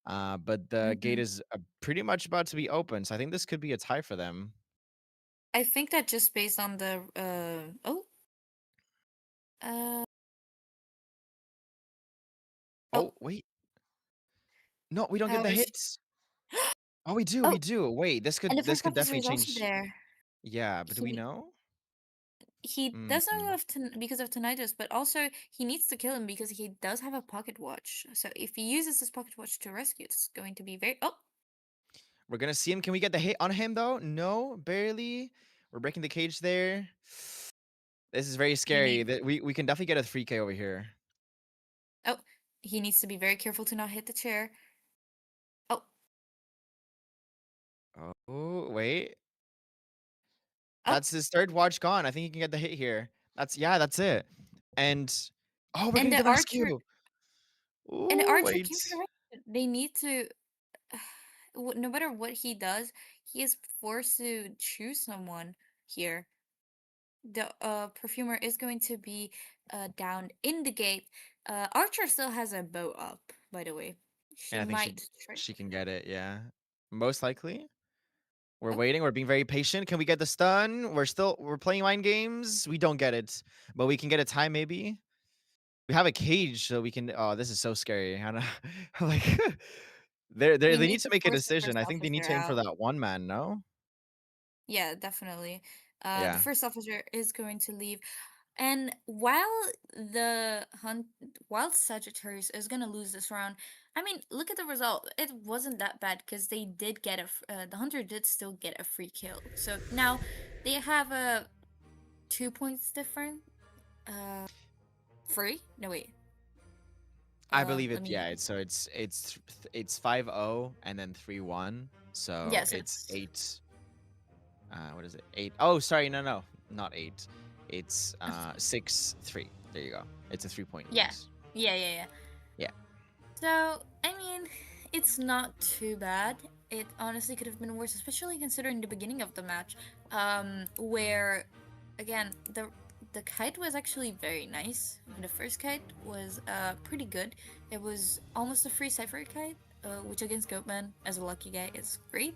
But the gate Mm-hmm. is pretty much about to be open, so I think this could be a tie for them. I think that just based on the uh oh Oh wait, no, we don't get the there's hits. Oh, we do, we oh, do. Wait, this and the could first officer definitely is also change. there. Yeah, but do we He know? he Mm. doesn't have because of tinnitus, but also he needs to kill him because he does have a pocket watch. So if he uses his pocket watch to rescue, it's going to be very We're gonna see him. Can we get the hit on him though? No, barely. We're breaking the cage there. This is very he scary. need That we can definitely get a 3K over here. oh he needs to be very careful to not hit the chair. Oh Oh, wait. oh, That's his third watch gone. I think he can get the hit here. That's it. And oh, we're and getting the the archer rescue. and the Ooh, archer wait. came for the rescue. They need to no matter what he does, he is forced to choose someone here. The perfumer is going to be down in the gate. Archer still has a bow up, by the way. And She I think might try. she can get it, yeah. Most likely. We're Oh, waiting. We're being very patient. Can we get the stun? We're playing mind games. We don't get it, but we can get a tie maybe. We have a cage, so we can. Oh, this is so scary. I don't like. we They need need to to make a force the decision. first I think they need officer to aim for out. that one man. No. Yeah, definitely. The Yeah. first officer is going to leave, and while Sagittarius is gonna lose this round, I mean, look at the result. It wasn't that bad because they did get the hunter did still get a free kill. So now they have a 2 points different. Uh, free? No wait. I believe Let it. me. Yeah. It's 5-0 and then 3-1. So Yes, it's it's 8. What is it? 8. Oh, sorry. No, not 8. It's 6-3. There you go. It's a 3-point yeah, lead. yeah. Yeah. So I mean, it's not too bad. It honestly could have been worse, especially considering the beginning of the match, where again the kite was actually very nice. The first kite was pretty good. It was almost a free cipher kite, which against Goatman as a lucky guy is great.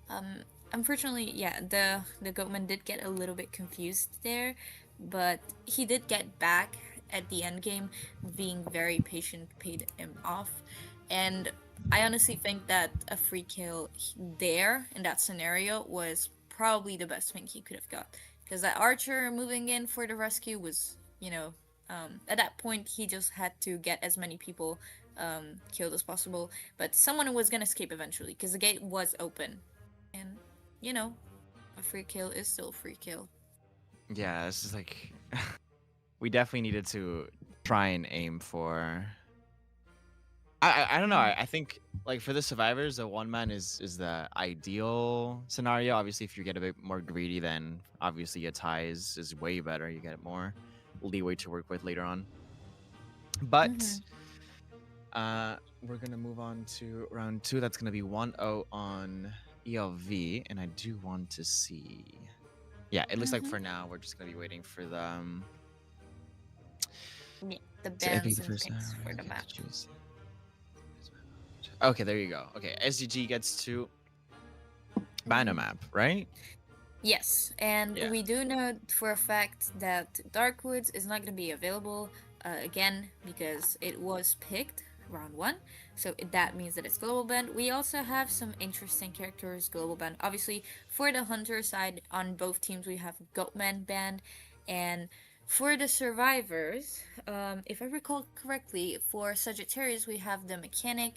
Um, Unfortunately, yeah, the Goatman did get a little bit confused there, but he did get back at the end game. Being very patient paid him off, and I honestly think that a free kill there in that scenario was probably the best thing he could have got, because that archer moving in for the rescue was, at that point he just had to get as many people killed as possible, but someone was gonna escape eventually because the gate was open, and you know, a free kill is still a free kill. Yeah. This is like we definitely needed to try and aim for. I don't know. Mhm. I think like for the survivors, the one man is the ideal scenario. Obviously, if you get a bit more greedy, then obviously a tie is way better. You get more leeway to work with later on. But Mhm. we're gonna move on to round 2. That's gonna be 1-0 on ELV, and I do want to see. Yeah, it looks like Mhm. for now we're just gonna be waiting for them Yeah, the to be bans the and first. things for the Okay, map. choose. Okay, there you go. Okay, SGG gets to ban a Mhm. map, right? Yes, and Yeah. we do know for a fact that Darkwoods is not going to be available again because it was picked round 1, so that means that it's global banned. We also have some interesting characters global banned. Obviously, for the hunter side, on both teams we have Goatman banned, and for the survivors, if I recall correctly, for Sagittarius we have the mechanic,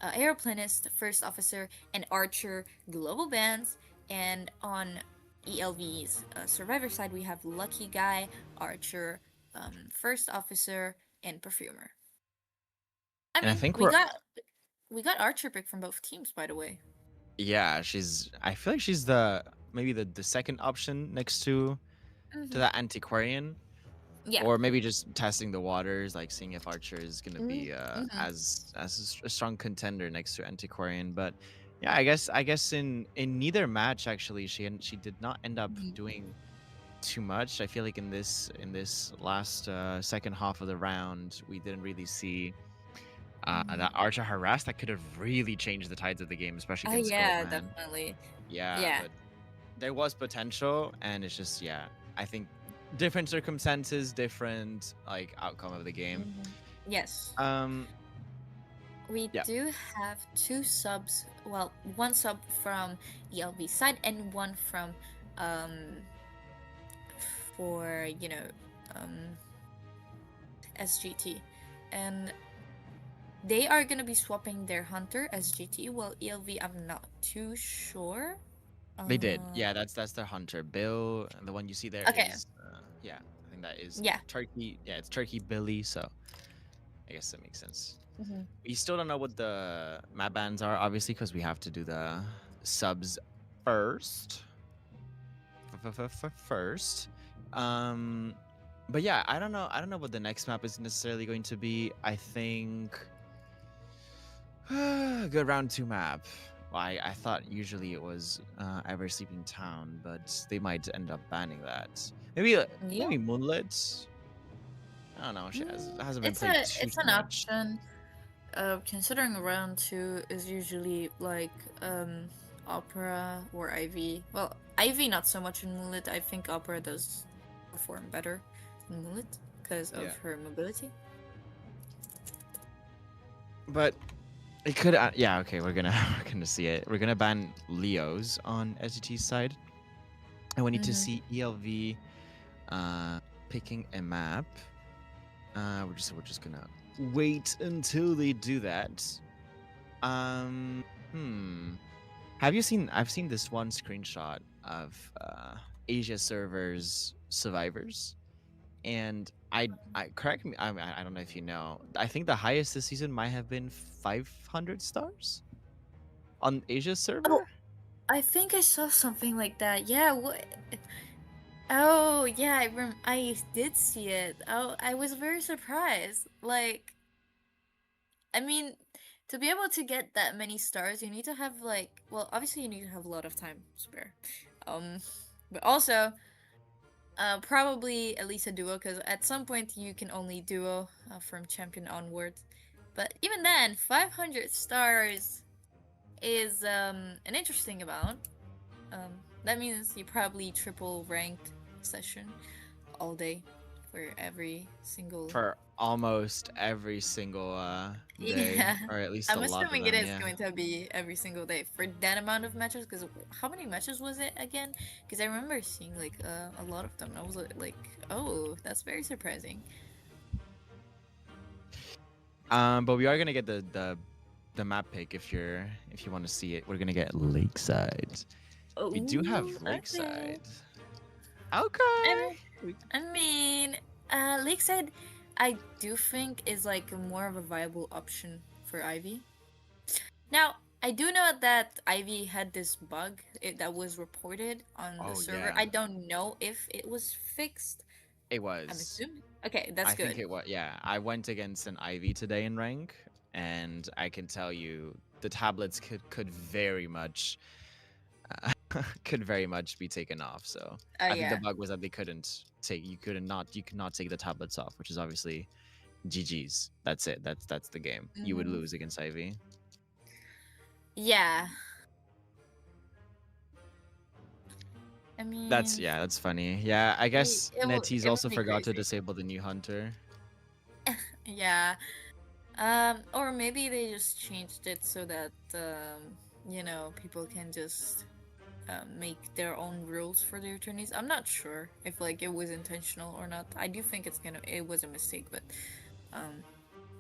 aeroplanist, first officer, and archer global bans, and on ELV's survivor side, we have Lucky Guy, Archer, First Officer, and Perfumer. I And I mean, think we got Archer pick from both teams, by the way. yeah, I feel like she's the maybe the second option next to Mm-hmm. that antiquarian. Yeah. or maybe just testing the waters, like seeing if Archer is gonna be Mm-hmm. as a strong contender next to Antiquarian. But yeah, I guess in neither match actually she did not end up Mm-hmm. doing too much. I feel like in this last second half of the round, we didn't really see that Archer harass that could have really changed the tides of the game, especially Oh against yeah, Goldman. definitely. Yeah, Yeah. but there was potential, and it's just I think different circumstances, different like outcome of the game. Yes. Um, We yeah, do have 2 subs. Well, 1 sub from ELV side and 1 from for SGT, and they are gonna be swapping their hunter SGT. Well, ELV, I'm not too sure. they did. Yeah, that's their hunter. Bill, the one you see there Okay. is yeah, I think that is Yeah. Turkey. Yeah, it's Turkey Billy. So I guess that makes sense. Mhm. We still don't know what the map bans are, obviously, because we have to do the subs first. First. But yeah, I don't know. I don't know what the next map is necessarily going to be. I think good round 2 map. Well, I thought usually it was Ever Sleeping Town, but they might end up banning that. Maybe Yeah. maybe Moonlit. I don't know. She hasn't been It's played it's too an much. option. Considering round 2 is usually like opera or IV. Well, IV not so much in Moonlit. I think opera does perform better in Moonlit because of Yeah. her mobility. But it could. Yeah. Okay. We're gonna see it. We're gonna ban Leos on SGT's side, and we need to see ELV picking a map. We're just gonna wait until they do that. Have you seen? I've seen this one screenshot of Asia servers survivors, and I correct me. I don't know if you know. I think the highest this season might have been 500 stars on Asia server. Oh, I think I saw something like that. Yeah. What? Oh, yeah. I did see it. Oh, I was very surprised. Like, I mean, to be able to get that many stars, you need to have like, well, obviously you need to have a lot of time spare. But also, probably at least a duo, because at some point you can only duo from champion onwards. But even then, 500 stars is an interesting amount. That means you probably triple ranked session all day for every single. For almost every single day, Yeah, or at least I'm a lot of assuming them. it is Yeah. going to be every single day for that amount of matches. Because how many matches was it again? Because I remember seeing like a lot of them. I was like, oh, that's very surprising. But we are gonna get the map pick if you want to see it. We're gonna get Lakeside. We do have Ooh, Lakeside. okay. Okay. I mean, Lakeside, I do think is like more of a viable option for Ivy. Now, I do know that Ivy had this bug that was reported on the server. Yeah. I don't know if it was fixed. It was. I'm assuming. Okay, that's good. I think it was. Yeah, I went against an Ivy today in rank, and I can tell you the tablets could very much be taken off. So I think the bug was that they couldn't take. You could not take the tablets off, which is obviously GG's. That's it. That's the game. You would lose against Ivy. Yeah. I mean, that's funny. Yeah, I guess NetEase also forgot to crazy. disable the new hunter. Yeah. Or maybe they just changed it so that people can just make their own rules for their attorneys. I'm not sure if like it was intentional or not. I do think it was a mistake, but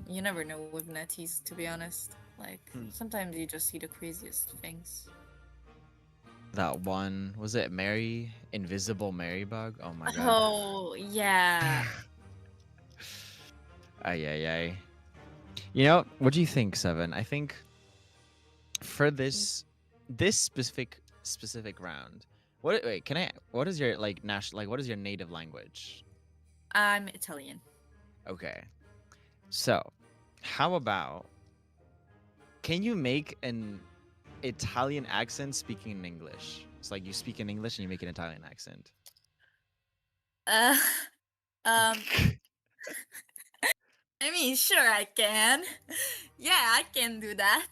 you never know with NetEase, to be honest. Like sometimes you just see the craziest things. That one, was it Invisible Mary bug? Oh my god. Oh yeah. Ay. You know, what do you think, Seven? I think for this specific round, what is your what is your native language? I'm Italian. Okay. So, how about can you make an Italian accent speaking in English? It's like you speak in English and you make an Italian accent. Uh, um, I mean, sure, I can. Yeah, I can do that.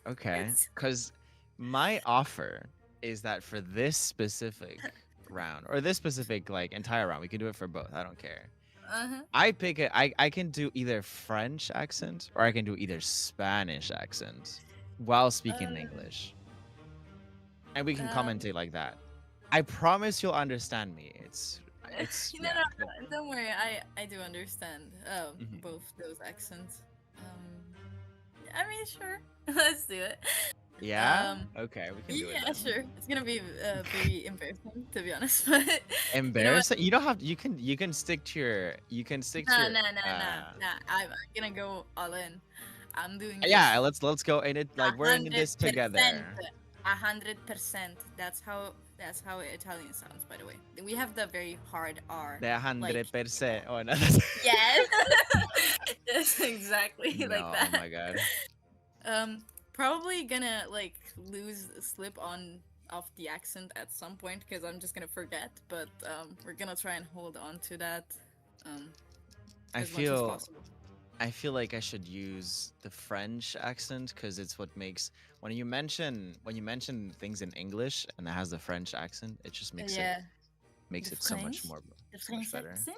Okay. It's Because my offer is that for this specific round or this specific like entire round, we can do it for both. I don't care. uh-huh. I pick it. I can do either French accent or I can do either Spanish accent while speaking English, and we can Um, commentate like that. I promise you'll understand me. It's no, yeah. no, But, no, don't worry. I do understand mhm. both those accents. I mean, sure, let's do it. Yeah. Okay, we can do it Yeah, then. sure. It's gonna be very embarrassing, to be honest. But you know what? Embarrassing. You don't have. You can stick to your. You can stick to Nah, your. nah, nah, nah, nah. I'm gonna go all in. I'm doing this. Yeah. Let's go in it. Like we're in this 100%. together. 100%. That's how Italian sounds, by the way. We have the very hard R. The Like 100%. Oh no. yes. Yes, exactly like No. Oh that. my god. Probably gonna like slip on off the accent at some point because I'm just gonna forget. But we're gonna try and hold on to that I as much as feel. possible. I feel like I should use the French accent because it's what makes when you mention things in English and it has the French accent, it just makes Yeah, makes the it so much French, more the so much French better. accent.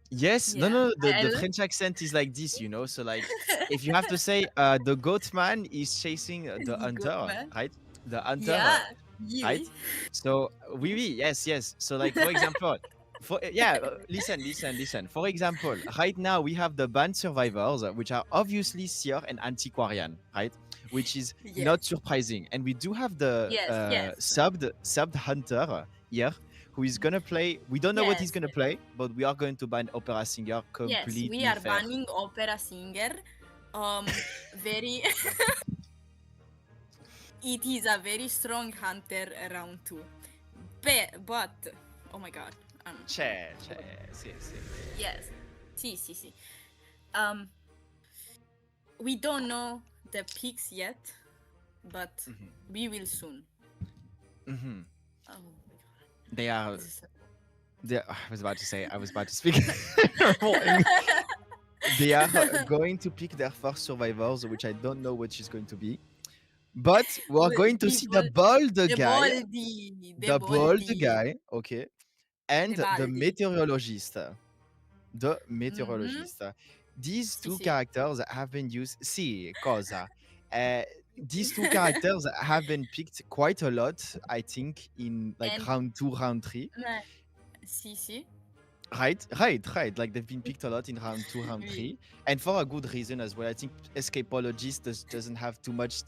Yes, no, Yeah, no, I the French accent is like this, you know. So like, if you have to say, the goat man is chasing the the good hunter, man. right? The hunter, Yeah, right? oui. So oui, yes, yes. So like, for example, listen. For example, right now we have the band survivors, which are obviously Sieur and Antiquarian, right? Which is Yes, not surprising, and we do have the yes, yes, subbed hunter here, who is gonna play. We don't know what he's yes, gonna play, but we are going to ban opera singer yes. We completely are fair. banning opera singer. Very. It is a very strong hunter round two, but oh my god. C'è, sì, sì. Yes. See. Um, we don't know the picks yet, but we will soon. Mm-hmm. Oh my god. They are. This is so- I was about to say. I was about to speak. Full English. They are going to pick their first survivors, which I don't know which is going to be. But we are going to see the bald guy, the bald guy, okay, and The the Baldi. meteorologist. The meteorologist. These two Sì. characters have been used. See, cosa? These two characters have been picked quite a lot, I think, in like And- round 2, round 3. Sì. Right. Like they've been picked a lot in round 2, round Oui. 3, and for a good reason as well. I think Escapologist doesn't have too much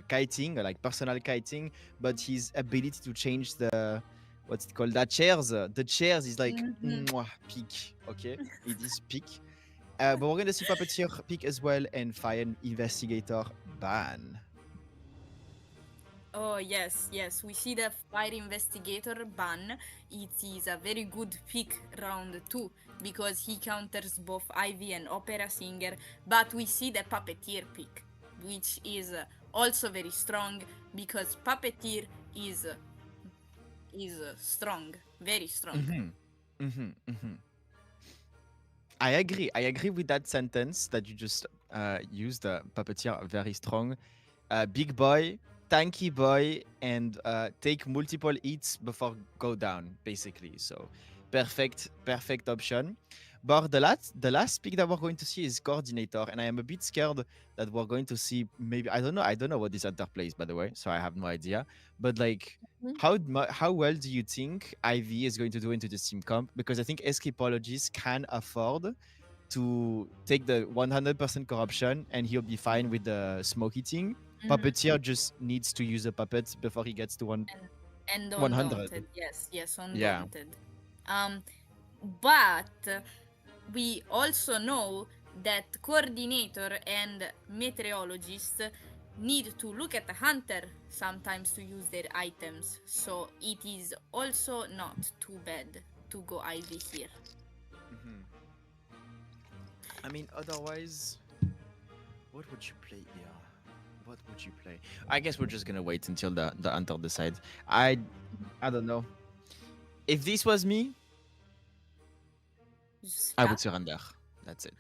kiting, like personal kiting, but his ability to change the what's it called? The chairs is like mwah, peak. Okay, it is peak. But we're gonna see Puppeteer pick as well and Fire Investigator ban. Oh yes. We see the Fire Investigator ban. It is a very good pick round 2 because he counters both Ivy and Opera Singer. But we see the Puppeteer pick, which is also very strong because Puppeteer is strong, very strong. I agree with that sentence that you just used. Puppeteer very strong, big boy, tanky boy, and take multiple hits before go down, basically. So perfect option. But the last pick that we're going to see is coordinator, and I am a bit scared that we're going to see maybe I don't know what this other plays, by the way, so I have no idea. But like, how well do you think Ivy is going to do into this team comp? Because I think Escapologist can afford to take the 100% corruption, and he'll be fine with the smoke eating. Puppeteer just needs to use a puppet before he gets to And 100. Undaunted. Yes, Yeah. Undaunted. But we also know that coordinator and meteorologist need to look at the hunter sometimes to use their items. So it is also not too bad to go Ivy here. mean, otherwise, what would you play here? What would you play? I guess we're just gonna wait until the hunter decides. I don't know. If this was me, I would surrender. That's it.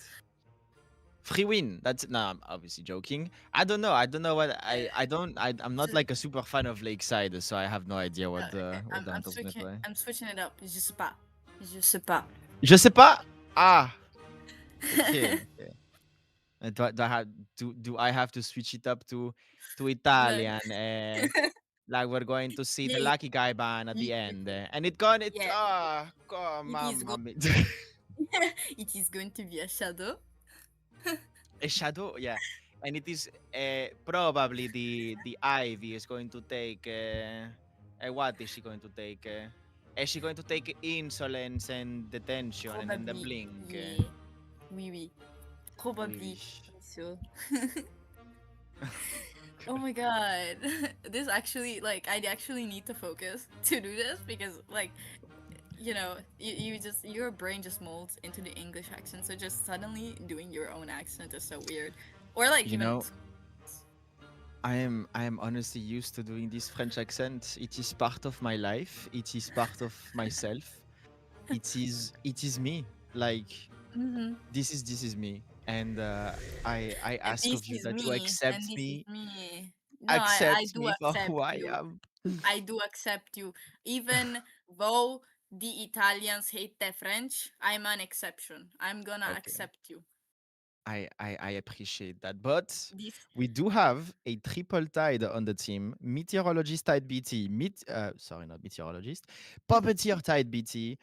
Free win. That's no. I'm obviously joking. I don't know. I don't know what I don't. I'm not like a super fan of Lakeside, so I have no idea what the hunter's gonna play. I'm switching it up. Je sais pas. Je sais pas. Je sais pas. Ah. Okay. Okay. Do I have to switch it up to Italian? Like we're going to see the Yeah, lucky guy ban at the yeah, end, and it gone it yeah. come It is mamma mia. it is going to be a shadow. A shadow, yeah, and it is probably the Ivy is going to take. What is she going to take? Is she going to take insolence and detention and then the Probably. blink? Yeah. Oui, oui. Probably. Oui. So. Oh my god. This actually, like, I actually need to focus to do this because, like, you know, you just, your brain just molds into the English accent, so just suddenly doing your own accent is so weird. Or, like, You know, I am honestly used to doing this French accent. It is part of my life. It is part of myself. It is me. Like this is me. And I ask this of you is that you me, and accept this me. is me. No, I Accept do me for accept who I you. am. I do accept you. Even though the Italians hate the French, I'm an exception. I'm gonna Okay. accept you. I appreciate that. But This we do have a triple tide on the team. Meteorologist tide BT. Sorry, not meteorologist. Puppeteer tide BT.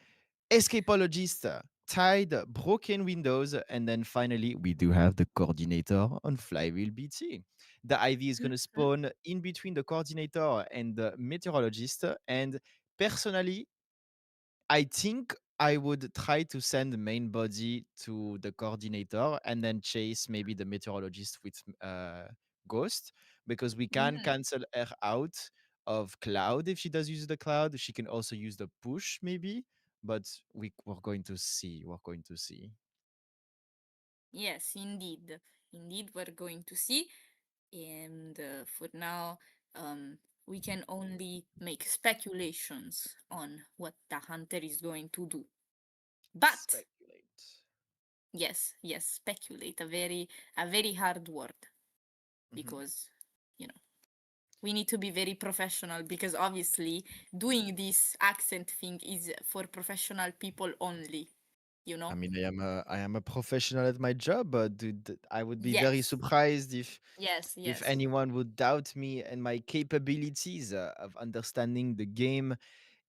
Escapologist tide broken windows. And then finally, we do have the coordinator on Flywheel BT. The IV is going to spawn in between the coordinator and the meteorologist. And personally, I think I would try to send the main body to the coordinator and then chase maybe the meteorologist with Ghost because we can cancel her out of Cloud if she does use the Cloud. She can also use the push maybe, but we're going to see. We're going to see. Yes, indeed. Indeed, we're going to see. And for now, we can only make speculations on what the hunter is going to do. But Speculate. yes, speculate. A very hard word because you know we need to be very professional because obviously doing this accent thing is for professional people only. You know. I mean, I am a professional at my job, but dude, I would be very Yes. surprised Yes. if Yes. anyone would doubt me and my capabilities of understanding the game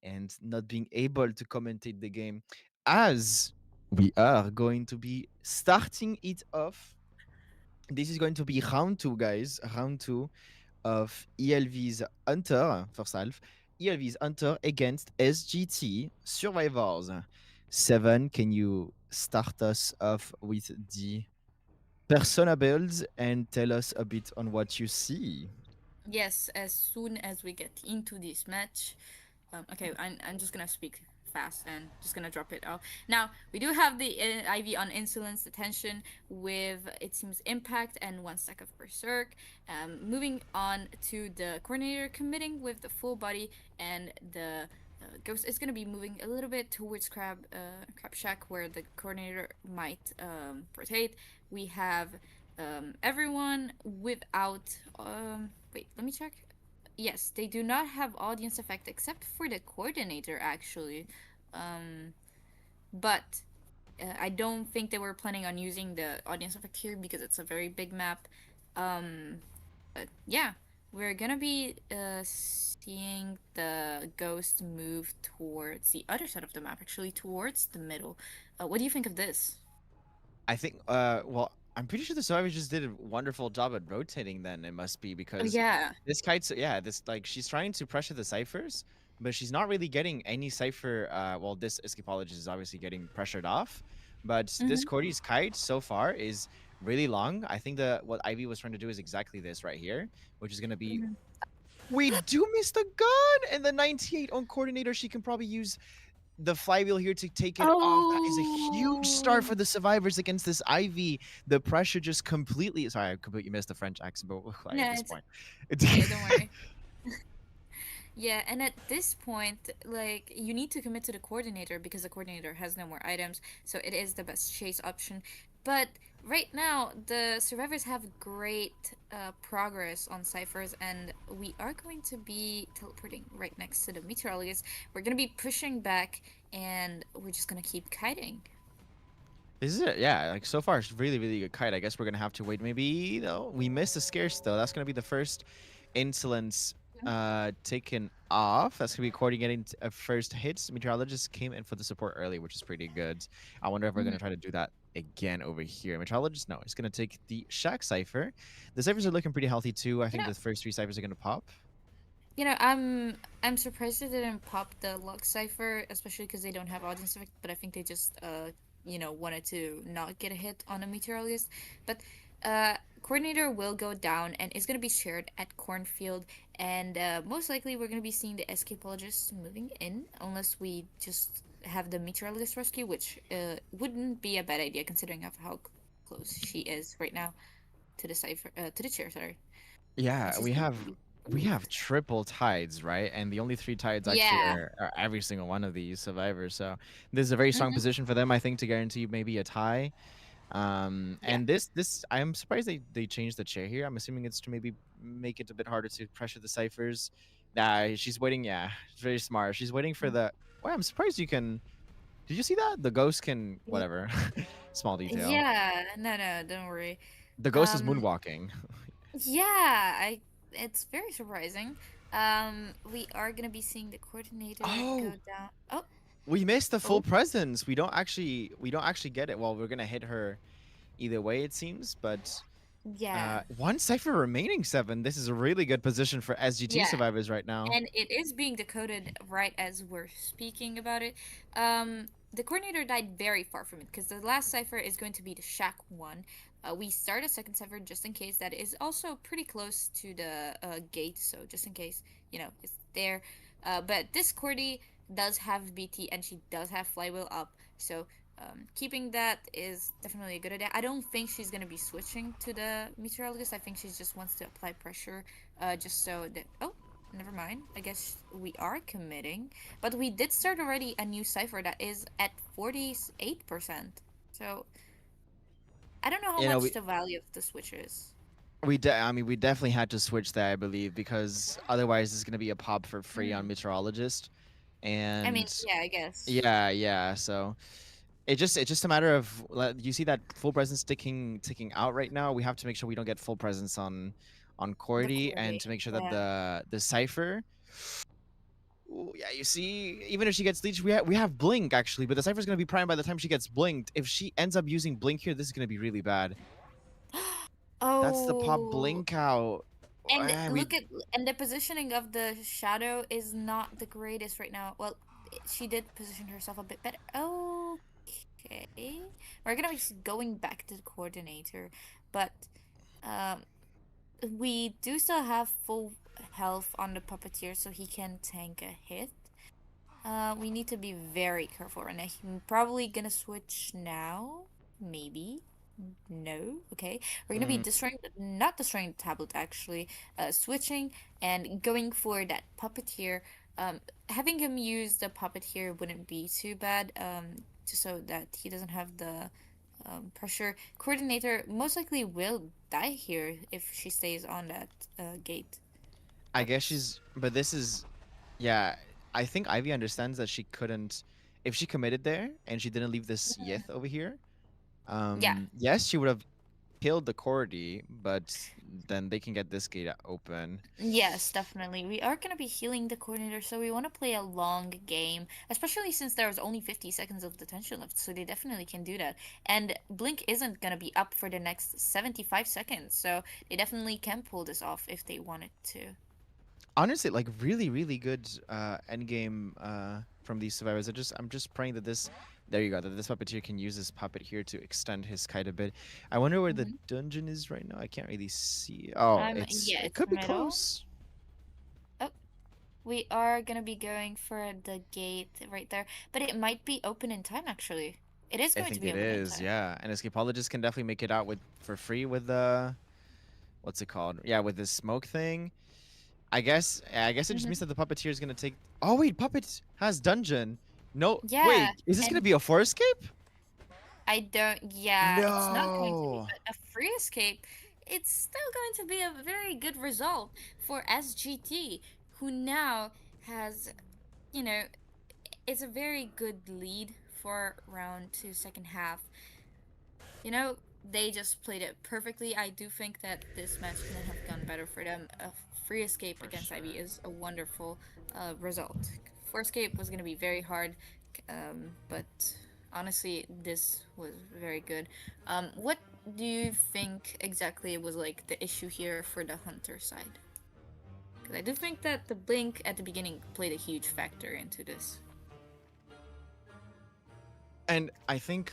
and not being able to commentate the game, as we are going to be starting it off. This is going to be round two, guys. Round two of ELV's Hunter, first half. ELV's Hunter against SGT Survivors. Seven, can you start us off with the persona builds and tell us a bit on what you see? Yes, as soon as we get into this match, okay, I'm just gonna speak fast and just gonna drop it off. Now, we do have the IV on insolence detention with, it seems, impact and 1 stack of berserk. Moving on to the coordinator committing with the full body, and the ghost is gonna be moving a little bit towards Crab Shack where the coordinator might rotate. We have everyone without wait, let me check. Yes, they do not have audience effect except for the coordinator actually. But I don't think they were planning on using the audience effect here because it's a very big map. But yeah, we're gonna be seeing the ghost move towards the other side of the map, actually towards the middle. What do you think of this? I think, well, I'm pretty sure the survivors just did a wonderful job at rotating then, it must be, Oh because yeah. this kite's, yeah, this, like, she's trying to pressure the ciphers, but she's not really getting any cipher. Well, this escapologist is obviously getting pressured off, but this Cody's kite so far is really long. I think what Ivy was trying to do is exactly this right here, which is going to be. We do miss the gun, and the 98 on coordinator. She can probably use the flywheel here to take it off. That is a huge start for Oh. the survivors against this Ivy. The pressure just completely. Sorry, I completely missed the French accent, but like, at No, this it's point, okay. Don't worry. Yeah, and at this point, like you need to commit to the coordinator because the coordinator has no more items, so it is the best chase option. But right now, the survivors have great progress on ciphers, and we are going to be teleporting right next to the meteorologist. We're gonna be pushing back, and we're just gonna keep kiting. this is it. Yeah, like so far, it's really, really good kite. I guess we're gonna have to wait. Maybe no, we missed the scarce though. That's gonna be the first insolence taken off. That's gonna be Cordy getting a first hit. Meteorologist came in for the support early, which is pretty good. I wonder if we're Mhm. gonna try to do that again over here. Meteorologist, no, he's gonna take the Shack cipher. The ciphers are looking pretty healthy too. I You think know, the first three ciphers are gonna pop. I'm surprised they didn't pop the Lux cipher, especially because they don't have audience effect. But I think they just wanted to not get a hit on a meteorologist. But coordinator will go down and is gonna be shared at Cornfield, and most likely we're gonna be seeing the escapologist moving in, unless we just have the meteorologist rescue, which wouldn't be a bad idea considering of how close she is right now to the cipher to the chair. Sorry, and Yeah, she's we gonna have be. we have triple tides, right? And the only three tides actually Yeah. are every single one of these survivors. So this is a very strong position for them, I think, to guarantee maybe a tie. Yeah. And this I'm surprised they changed the chair here. I'm assuming it's to maybe make it a bit harder to pressure the ciphers. She's waiting. Yeah, it's very smart. She's waiting for the. Well, I'm surprised you can. Did you see that? The ghost can Y- whatever. Small detail. Yeah, no, don't worry. The ghost is Um, moonwalking. yeah, it's very surprising. We are gonna be seeing the coordinator go Oh, down. Oh, we missed the full oh, presence. We don't actually get it. Well, we're gonna hit her either way, it seems. But yeah, one cipher remaining, Seven. This is a really good position for SGT yeah. survivors right now. And it is being decoded right as we're speaking about it. The coordinator died very far from it because the last cipher is going to be the shack one. We start a second cipher just in case that is also pretty close to the gate, so just in case it's there. But this Cordy does have BT and she does have flywheel up, so keeping that is definitely a good idea. I don't think she's gonna be switching to the meteorologist. I think she just wants to apply pressure, just so that. Oh, never mind. I guess we are committing. But we did start already a new cipher that is at 48%. So I don't know how You know, much we the value of the switch is. I mean, we definitely had to switch that, I believe, because otherwise it's gonna be a pop for free on Mm. meteorologist. I mean, And yeah, I guess. yeah. So it's just a matter of you see that full presence ticking out right now. We have to make sure we don't get full presence on The Cordy, and Cordy. to make sure that Yeah. the cipher. Ooh, yeah, you see, even if she gets leech, we have blink actually, but the cipher's gonna be primed by the time she gets blinked. If she ends up using blink here, this is gonna be really bad. That's the pop Oh. blink out. And We look at and the positioning of the shadow is not the greatest right now. Well, she did position herself a bit better. Okay. We're gonna be going back to the coordinator, but um we do still have full health on the puppeteer so he can tank a hit. We need to be very careful right now. He's probably gonna switch now. Maybe. No. Okay. We're gonna be mm, destroying, not destroying the tablet actually. Switching and going for that puppeteer. Having him use the puppeteer wouldn't be too bad. Just so that he doesn't have the pressure. Coordinator most likely will die here if she stays on that gate. I But guess but this is, yeah. I think Ivy understands that she couldn't, if she committed there and she didn't leave this Yith over here. yeah. Yes, she would have killed the Cordy, but then they can get this gate open. Yes, definitely. We are going to be healing the coordinator, so we want to play a long game, especially since there's only 50 seconds of detention left, so they definitely can do that. And Blink isn't going to be up for the next 75 seconds, so they definitely can pull this off if they wanted to. Honestly, like really, really good end game from these survivors. I'm just praying that this, there you go, that this puppeteer can use this puppet here to extend his kite a bit. I wonder where the Hmm. dungeon is right now. I can't really see. Oh, Yeah, it it's could be middle. close. Oh, We are gonna be going for the gate right there, but it might be open in time actually. It is I going to think be it open in is, time. yeah. And escapologists can definitely make it out with for free with the what's it called? Yeah, with this smoke thing. I guess it just Hmm. means that the puppeteer is gonna take. Oh wait, puppet has dungeon. No, Yeah, wait, is this gonna and be a four escape? I don't. Yeah, it's not going to be, No. but a free escape. It's still going to be a very good result for SGT, who now has, you know, it's a very good lead for round two, second half. You know, they just played it perfectly. I do think that this match couldn't have gone better for them. A free escape For against sure. IB is a wonderful result. Four escape was going to be very hard, but honestly, this was very good. What do you think exactly was like the issue here for the Hunter side? Because I do think that the blink at the beginning played a huge factor into this. And I think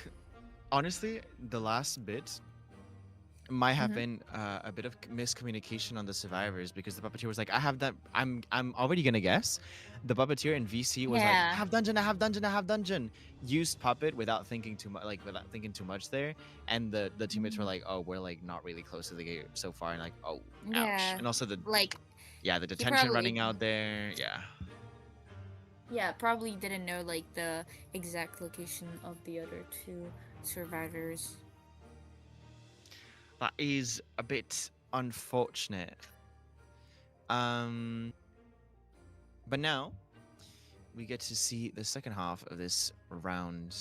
honestly, the last bit might have Mm-hmm. been a bit of miscommunication on the survivors because the puppeteer was like, "I have that. I'm already gonna guess." The puppeteer in VC was like, "I Yeah. have dungeon. I have dungeon. I have dungeon." Used puppet without thinking too much, like without thinking too much there, and the teammates were Mhm. like, "Oh, we're like not really close to the gate so far," and like, "Oh, ouch!" Yeah. And also the Like, yeah, the he detention probably running out there. Yeah, Yeah, probably didn't know like the exact location of the other two survivors. that is a bit unfortunate. Um, but now we get to see the second half of this round.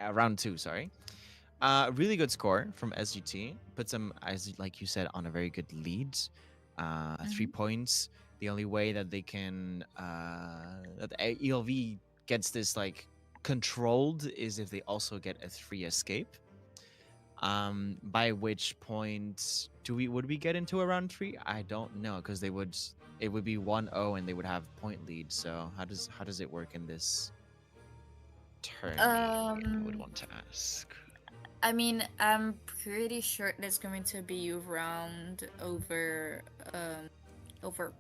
Round two, sorry. Really good score from SGT. Puts them, as like you said, on a very good lead. 3 points. The only way that they can that the ELV gets this like controlled is if they also get a 3 escape. By which point would we get into a round 3? I don't know because it would be 1-0 and they would have point lead. So how does it work in this tourney? I would Um, want to ask. I mean, I'm pretty sure there's going to be round over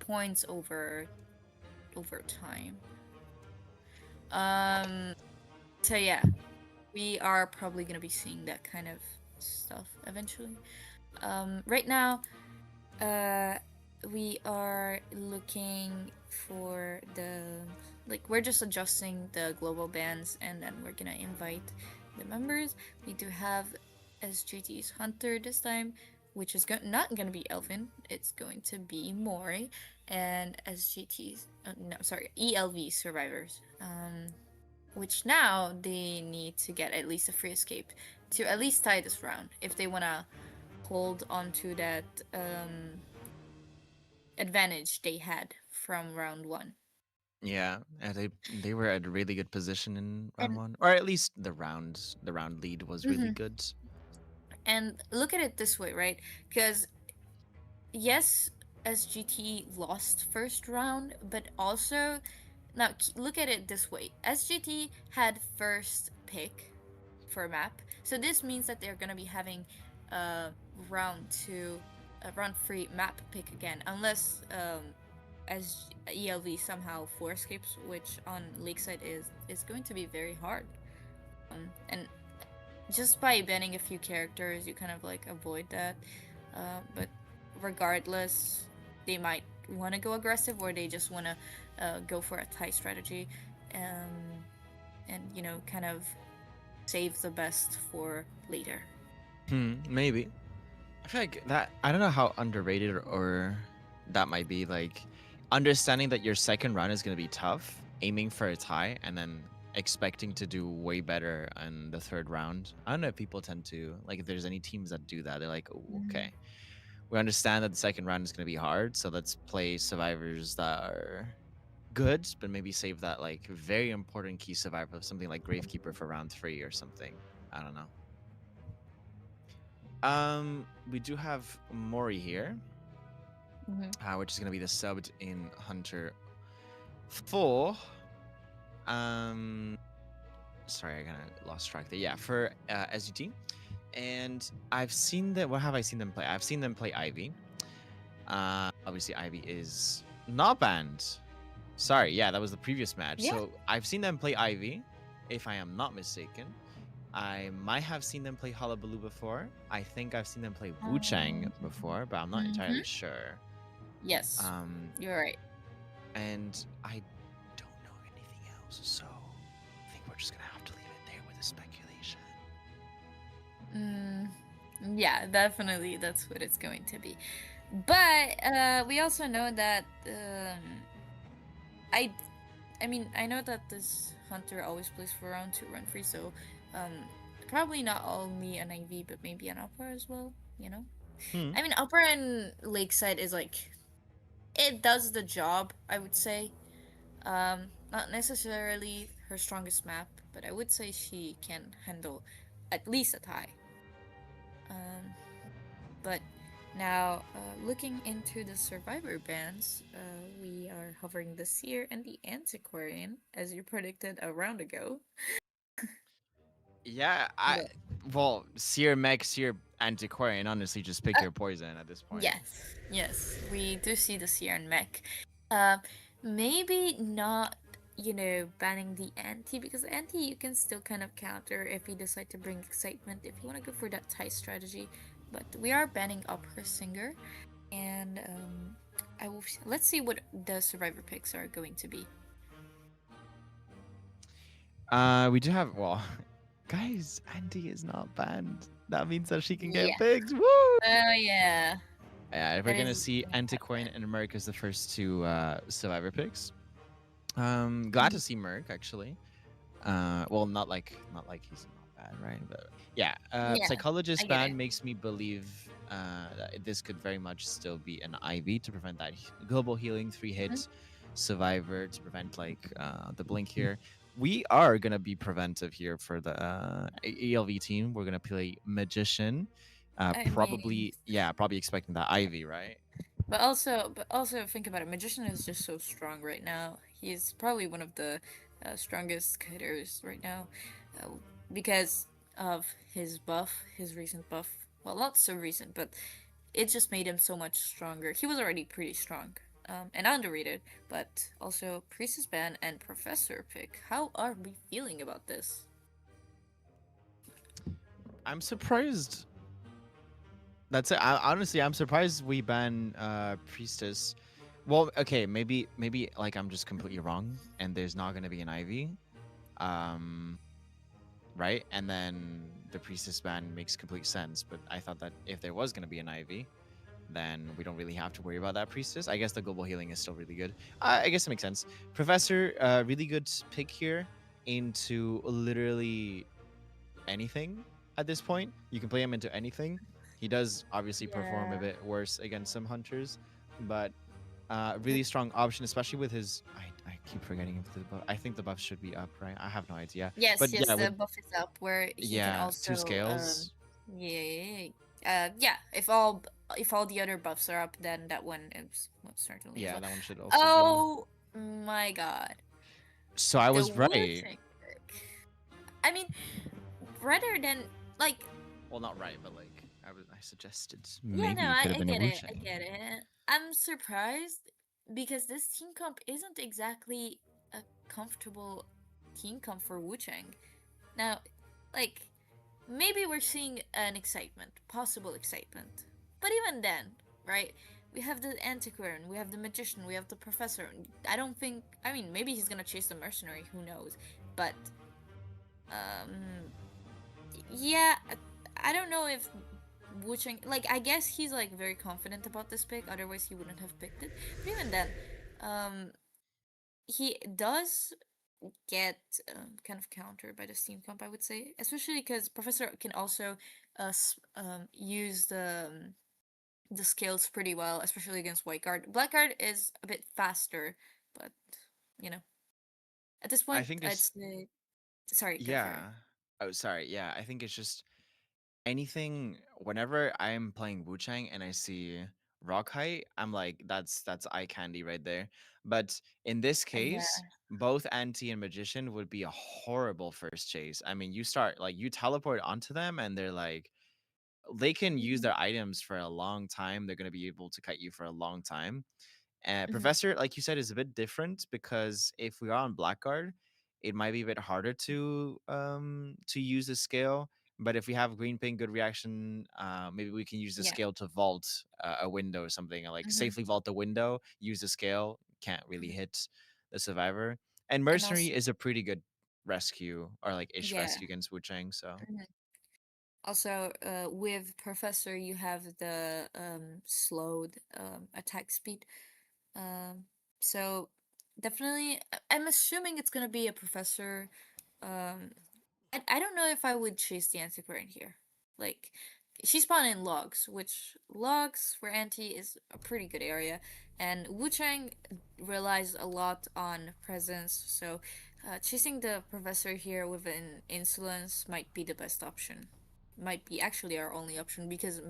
points over time. Um, so yeah, we are probably gonna be seeing that kind of stuff eventually. Right now, uh, we are looking for we're just adjusting the global bans and then we're gonna invite the members. We do have SGT's Hunter this time, which is not gonna be Elvin, it's going to be Mori, and SGT's no, sorry, ELV survivors. Which now they need to get at least a free escape to at least tie this round if they wanna hold on to that advantage they had from round one. Yeah, and they were at a really good position in round And one, or at least the round lead was really mhm. good. And look at it this way, right? Because yes, SGT lost first round, but also now look at it this way: SGT had first pick for a map, so this means that they're gonna be having uh, round two, round three map pick again, unless as ELV somehow four escapes, which on Lakeside is going to be very hard. And just by banning a few characters, you kind of like avoid that. But regardless, they might want to go aggressive or they just want to go for a tie strategy, and kind of save the best for later. Maybe. I feel like that. I don't know how underrated or that might be. Like understanding that your second round is gonna be tough, aiming for a tie, and then expecting to do way better in the third round. I don't know if people tend to like. If there's any teams that do that, they're like, oh, Mhm. okay, we understand that the second round is gonna be hard, so let's play survivors that are good, but maybe save that like very important key survivor of something like Gravekeeper for round 3 or something. I don't know. We do have Mori here, Mhm. which is gonna be the subbed in Hunter 4. Um, sorry, I kind of lost track there. Yeah, for SUT, and I've seen that. What have I seen them play? I've seen them play Ivy. obviously Ivy is not banned. Sorry, yeah, that was the previous match. Yeah. So I've seen them play Ivy, if I am not mistaken. I might have seen them play Hullabaloo before. I think I've seen them play Wu Chang before, but I'm not entirely sure. Yes, you're right. And I don't know anything else, so I think we're just gonna have to leave it there with the speculation. Yeah, definitely that's what it's going to be. But we also know that I mean, I know that this hunter always plays for round 2, run 3, so probably not only an IV, but maybe an upper as well, you know? I mean, upper and Lakeside is like, it does the job, I would say. Not necessarily her strongest map, but I would say she can handle at least a tie. But now, looking into the survivor bans, we are hovering the Seer and the Antiquarian, as you predicted a round ago. Yeah, Seer Mech, Seer Antiquarian, honestly, just pick your poison at this point. Yes, we do see the Seer and Mech. Maybe not, banning the anti, because the anti you can still kind of counter if you decide to bring excitement, if you want to go for that tie strategy. But we are banning up her Singer, and let's see what the survivor picks are going to be. We do have, guys, Anti is not banned. That means that she can get Yeah. picked. Woo! Oh yeah. Yeah, we're gonna see Antiquarian and Merc as the first two survivor picks. Glad to see Merc actually. Well, not like he's not bad, right? But yeah, Psychologist ban makes me believe that this could very much still be an IV to prevent that global healing 3-hit survivor to prevent like the blink here. We are gonna be preventive here for the ELV team. We're gonna play Magician. Probably expecting that Ivy, right? But also think about it. Magician is just so strong right now. He's probably one of the strongest kiders right now, because of his buff, his recent buff. Well, not so recent, but it just made him so much stronger. He was already pretty strong, and underrated. But also Priestess ban and Professor pick. How are we feeling about this? I'm surprised. That's it. Honestly, I'm surprised we ban Priestess. Well, okay, maybe like I'm just completely wrong, and there's not gonna be an Ivy, right? And then the Priestess ban makes complete sense. But I thought that if there was gonna be an Ivy, then we don't really have to worry about that Priestess. I guess the global healing is still really good. I guess it makes sense. Professor, really good pick here into literally anything at this point. You can play him into anything. He does obviously perform a bit worse against some hunters, but really strong option, especially with his. I keep forgetting if the buff. I think the buff should be up, right? I have no idea. Yes, but the buff is up where he can also 2 scales. If all the other buffs are up, then that one is most certainly. Yeah, that one should also. Oh my god! So I was right. I mean, rather than like. Well, not right, but like I suggested maybe it could have been a Wu Chang. I get it. I'm surprised because this team comp isn't exactly a comfortable team comp for Wu Chang. Now, like, maybe we're seeing an possible excitement. But even then, right? We have the Antiquarian, we have the Magician, we have the Professor. I mean, maybe he's gonna chase the Mercenary, who knows? But, yeah, I don't know if Wu Chang, like, I guess he's like very confident about this pick, otherwise he wouldn't have picked it. But even then, he does get kind of countered by the Steam comp, I would say, especially because Professor can also use the scales pretty well, especially against White Guard. Black Guard is a bit faster, but at this point, I think sorry. Yeah. Oh, sorry. Yeah, I think it's just anything. Whenever I'm playing Wu Chang and I see Rock Height, I'm like, that's eye candy right there. But in this case, both Anti and Magician would be a horrible first chase. I mean, you teleport onto them and they're like they can use their items for a long time. They're going to be able to kite you for a long time. Mhm. Professor, like you said, is a bit different because if we are on Blackguard, it might be a bit harder to use the scale. But if we have green ping, good reaction, maybe we can use the Yeah. scale to vault a window or something, like Mhm. safely vault the window. Use the scale, can't really Mhm. hit the survivor. And And mercenary also, is a pretty good rescue or like ish yeah. rescue against Wu Chang. So Mhm. Also, with Professor, you have the slowed attack speed. Um, so definitely, I'm assuming it's gonna be a Professor. Um, I don't know if I would chase the antiquarian here. Like, she spawned in logs, which logs for anti is a pretty good area, and Wu Chang relies a lot on presence. So, chasing the professor here with an insolence might be the best option. Might be actually our only option because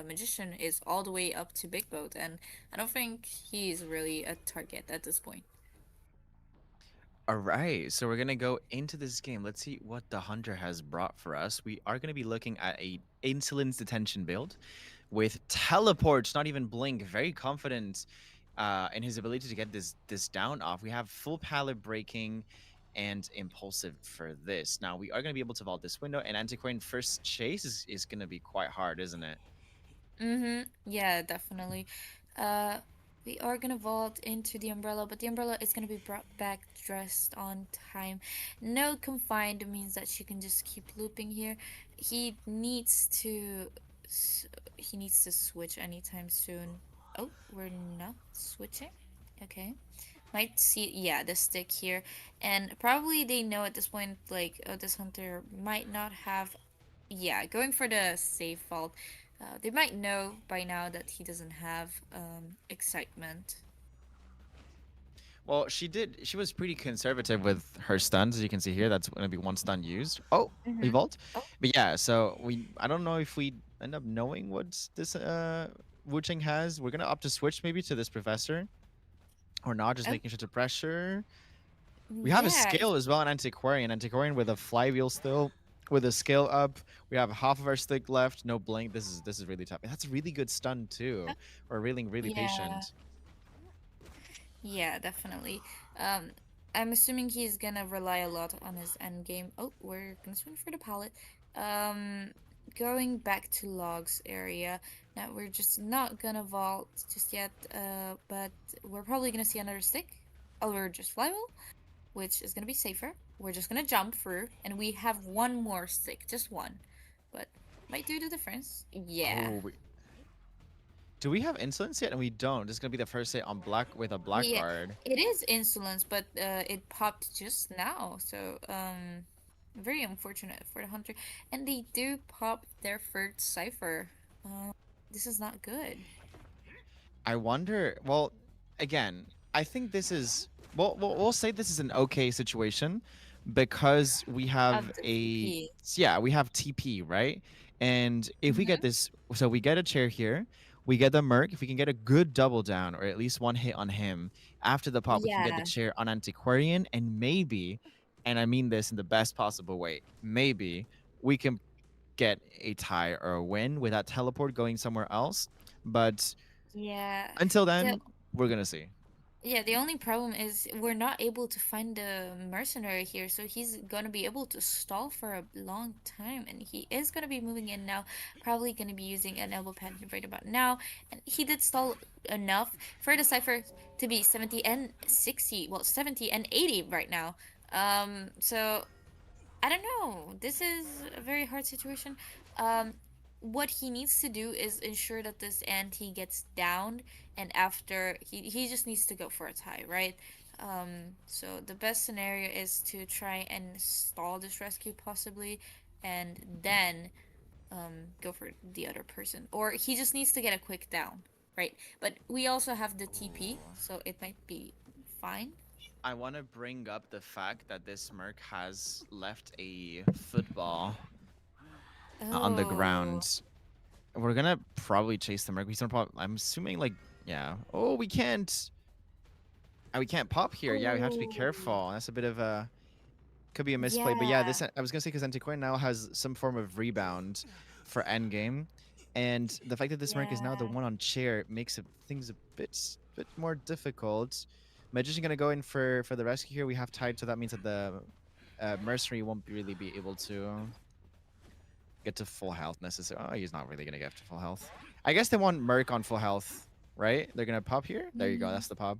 magician is all the way up to big boat, and I don't think he's really a target at this point. all right, so we're gonna go into this game. Let's see what the hunter has brought for us. We are gonna be looking at a insolence detention build with teleports, not even blink. Very confident in his ability to get this down off. We have full pallet breaking and impulsive for this. Now we are gonna be able to vault this window, and antiquarian first chase is gonna be quite hard, isn't it? Mm-hmm. Yeah, definitely. Uh, we are gonna vault into the umbrella, but the umbrella is gonna be brought back dressed on time. No confined means that she can just keep looping here. He needs to, he needs to switch anytime soon. Oh, we're not switching. Okay. Might see, yeah, the stick here, and probably they know at this point, like, oh, this hunter might not have, yeah, going for the safe vault. They might know by now that he doesn't have excitement. Well, she did. She was pretty conservative with her stuns, as you can see here. That's going to be one stun used. Oh, we Mm-hmm. vault. Oh, But yeah, so we. I don't know if we end up knowing what this Wu Ching has. We're gonna opt to switch maybe to this professor, or not. Just oh, making sure to pressure. We have a yeah, scale as well, an antiquarian. Antiquarian with a flywheel still, with a scale up. We have half of our stick left. No blink. This is really tough. That's a really good stun too. Or really yeah, patient. yeah, definitely. Um, I'm assuming he's gonna rely a lot on his end game. Oh, we're gonna swing for the pallet. Um, going back to logs area. Now we're just not gonna vault just yet. But we're probably gonna see another stick. Oh, we're just flywheel, which is gonna be safer. We're just gonna jump through, and we have one more stick, just one, but might do the difference. Yeah, Oh, do we have insolence yet? And we don't. This is gonna be the first hit on black with a yeah, blackguard. it is insolence, but it popped just now, so very unfortunate for the hunter. And they do pop their third cipher. This is not good. I wonder. Well, again, I think this is. Well, we'll say this is an okay situation because we have Of the a. TP. Yeah, we have TP, right? And if we get Mm-hmm. this, so we get a chair here, we get the merc. If we can get a good double down or at least one hit on him after the pop, we can get the Yeah, chair on antiquarian, and maybe, and I mean this in the best possible way, maybe we can get a tie or a win with that teleport going somewhere else. But yeah. until The then, we're gonna see. Yeah, the only problem is we're not able to find the mercenary here, so he's gonna be able to stall for a long time, and he is gonna be moving in now, probably gonna be using an elbow pad right about now, and he did stall enough for the cipher to be 70 and 60, well, 70 and 80 right now. So I don't know. This is a very hard situation. Um, what he needs to do is ensure that this ante gets down, and after he just needs to go for a tie, right? So the best scenario is to try and stall this rescue possibly, and then go for the other person, or he just needs to get a quick down, right? But we also have the TP, so it might be fine. I want to bring up the fact that this merc has left a football on the Oh, ground. We're gonna probably chase the merc. I'm assuming, like, yeah. Oh, we can't. We can't pop here. Yeah, we have to be oh, careful. That's a bit of a could be a misplay. But yeah, yeah. this I was gonna say because Antiquarian now has some form of rebound. for endgame, and the fact that this merc is now the Yeah. one on chair makes things a bit more difficult. Magician gonna go in for the rescue here. We have Tide, so that means that the mercenary won't really be able to get to full health necessarily. Oh, he's not really gonna get to full health. I guess they want merc on full health, right? They're gonna pop here. There you go. Mhm. That's the pop.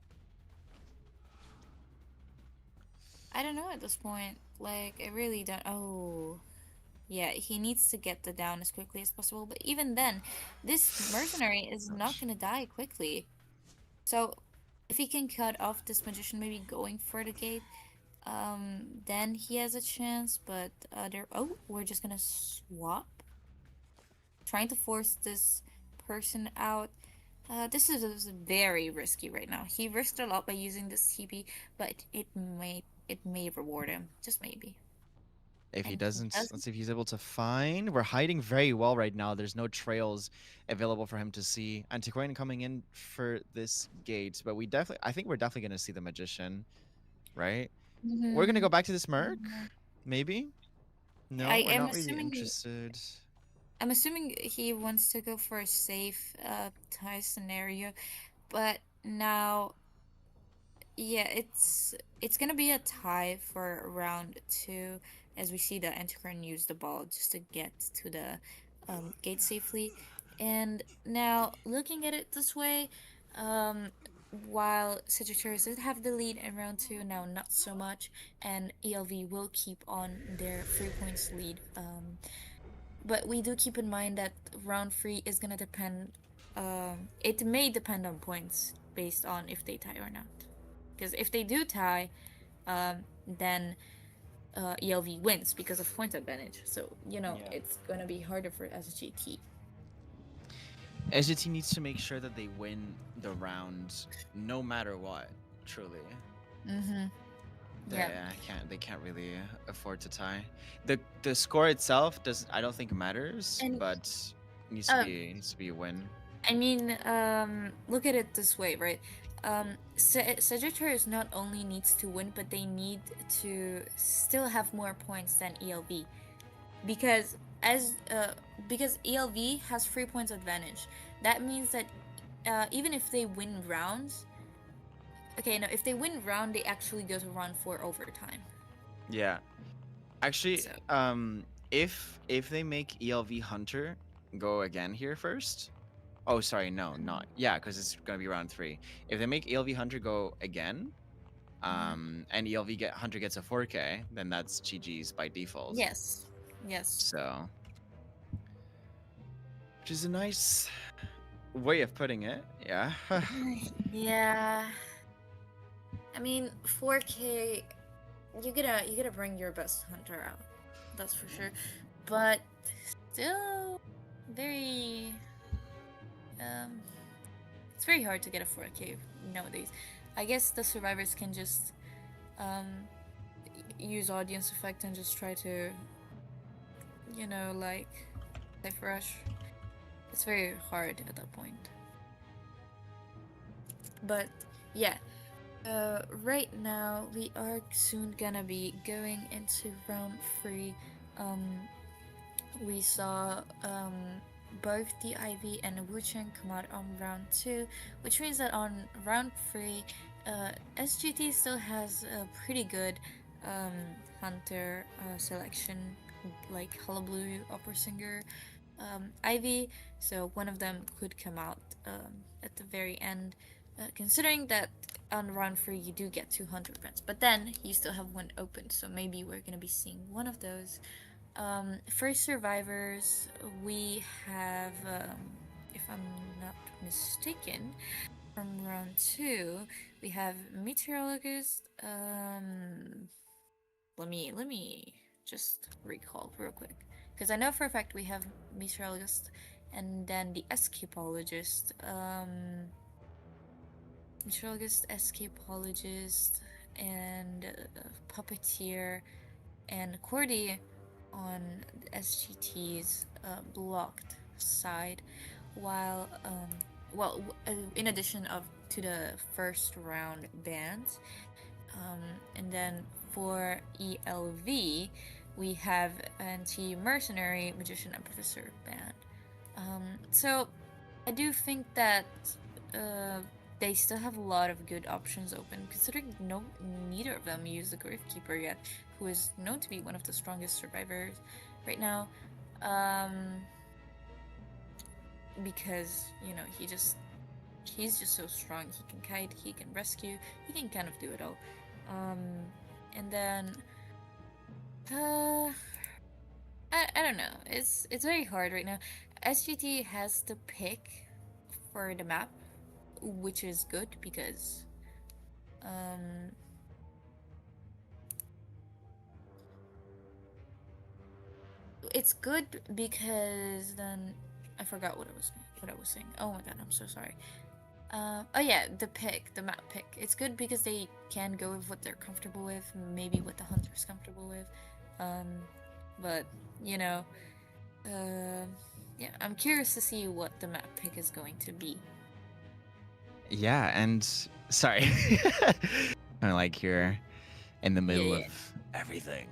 I don't know at this point. Like, I really don't. Oh, yeah, he needs to get the down as quickly as possible. But even then, this mercenary is not Ouch. gonna die quickly. So, if he can cut off this magician, maybe going for the gate, then he has a chance. But oh, we're just gonna swap, trying to force this person out. This is very risky right now. He risked a lot by using this TP, but it may reward him, just maybe. If he And he doesn't, doesn't. let's see if he's able to find. We're hiding very well right now. There's no trails available for him to see. Antiquarian coming in for this gate, but I think we're definitely gonna see the magician, right? We're gonna Mhm. go back to this merc, maybe. No, I we're am not really assuming interested. he wants to go for a safe tie scenario, but now, yeah, it's gonna be a tie for round two, as we see the Antiquarian use the ball just to get to the gate safely. And now, looking at it this way, um, while Sagittarius did have the lead in round two, now not so much, and ELV will keep on their 3 points lead. But we do keep in mind that round three is gonna depend. It may depend on points based on if they tie or not. Because if they do tie, then ELV wins because of point advantage. So, Yeah. it's gonna be harder for SGT. SGT needs to make sure that they win the round no matter what, truly. Mm-hmm. Yeah. They can't really afford to tie. The score itself I don't think matters, And but needs to be a win. I mean, look at it this way, right? Sagittarius not only needs to win, but they need to still have more points than ELV, because because ELV has 3 points advantage. That means that even if they win rounds, okay, no, if they win round, they actually go to round 4 overtime. Yeah. Actually, So. If they make ELV Hunter go again here first. Oh, sorry, no, not. Yeah, because it's gonna be round 3. If they make ELV Hunter go again, and Hunter gets a 4K, then that's GG's by default. Yes. So, which is a nice way of putting it. Yeah. Yeah. I mean, 4K, you gotta bring your best hunter out. That's for sure. But still very it's very hard to get a 4K nowadays. I guess the survivors can just use audience effect and just try to like safe rush. It's very hard at that point. But yeah, right now we are soon gonna be going into round 3. We saw both the Ivy and the Wucheng come out on round 2, which means that on round 3, SGT still has a pretty good hunter selection, like Hullabaloo, Opera Singer, Ivy, so one of them could come out at the very end, considering that on round 3 you do get 2 hunter events, but then you still have one open, so maybe we're gonna be seeing one of those. For survivors, we have, if I'm not mistaken, from round 2, we have Meteorologist. Let me just recall real quick, because I know for a fact we have Meteorologist, and then the Escapologist. Meteorologist, Escapologist, and Puppeteer, and Cordy on SGT's blocked side, while in addition to the first round bans, and then for ELV, we have Anti-Mercenary, Magician, and Professor banned. So I do think that they still have a lot of good options open, considering neither of them use the Gravekeeper yet, who is known to be one of the strongest survivors right now. Because he's just so strong. He can kite, he can rescue, he can kind of do it all. And then I don't know. It's very hard right now. SGT has the pick for the map, which is good because it's good because then I forgot what I was saying. Oh my god, I'm so sorry. Oh yeah, the map pick. It's good because they can go with what they're comfortable with, maybe what the hunter's comfortable with. But yeah, I'm curious to see what the map pick is going to be. Yeah, and sorry, kind of like you're in the middle of everything.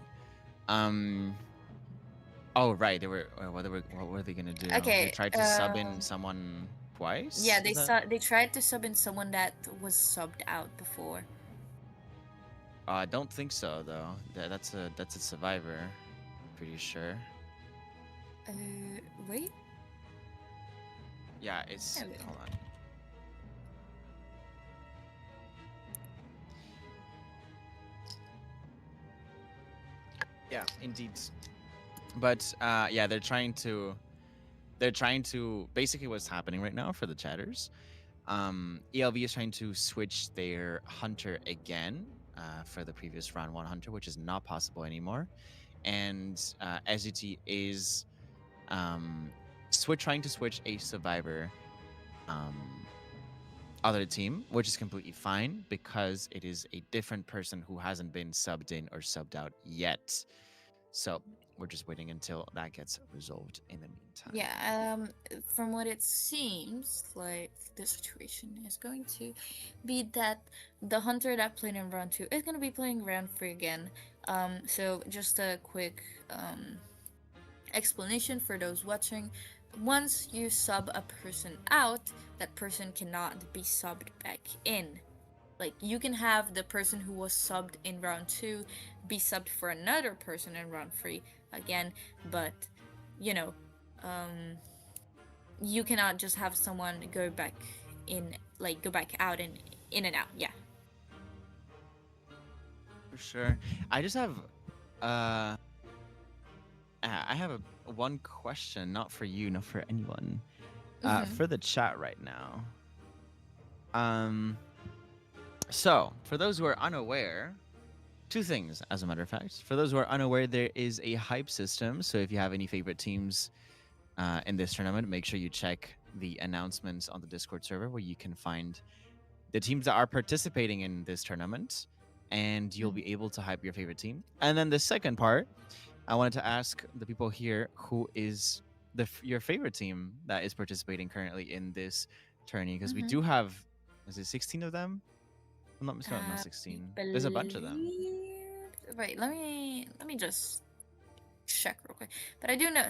Oh right, what were they gonna do? Okay. They tried to sub in someone twice. Yeah, they tried to sub in someone that was subbed out before. I don't think so though. That's a survivor. Pretty sure. Wait. Yeah, it's. Hold on. Yeah, indeed. But yeah, they're trying to basically what's happening right now for the chatters. ELV is trying to switch their hunter again for the previous round 1 hunter, which is not possible anymore. And SGT is trying to switch a survivor other team, which is completely fine because it is a different person who hasn't been subbed in or subbed out yet. So we're just waiting until that gets resolved in the meantime. Yeah, from what it seems like, the situation is going to be that the hunter that played in round 2 is going to be playing round 3 again. So just a quick explanation for those watching. Once you sub a person out, that person cannot be subbed back in. Like, you can have the person who was subbed in round 2 be subbed for another person in round 3 again, but you cannot just have someone go back in, like go back out and in and out. Yeah, for sure. I just have I have one question, not for you, not for anyone, for the chat right now. So for those who are unaware, two things, as a matter of fact. For those who are unaware, there is a hype system. So if you have any favorite teams in this tournament, make sure you check the announcements on the Discord server where you can find the teams that are participating in this tournament, and you'll be able to hype your favorite team. And then the second part, I wanted to ask the people here, who is your favorite team that is participating currently in this tourney? Because we do have, is it 16 of them? I'm not mistaken, not 16. There's a bunch of them. Wait, let me just check real quick. But I do know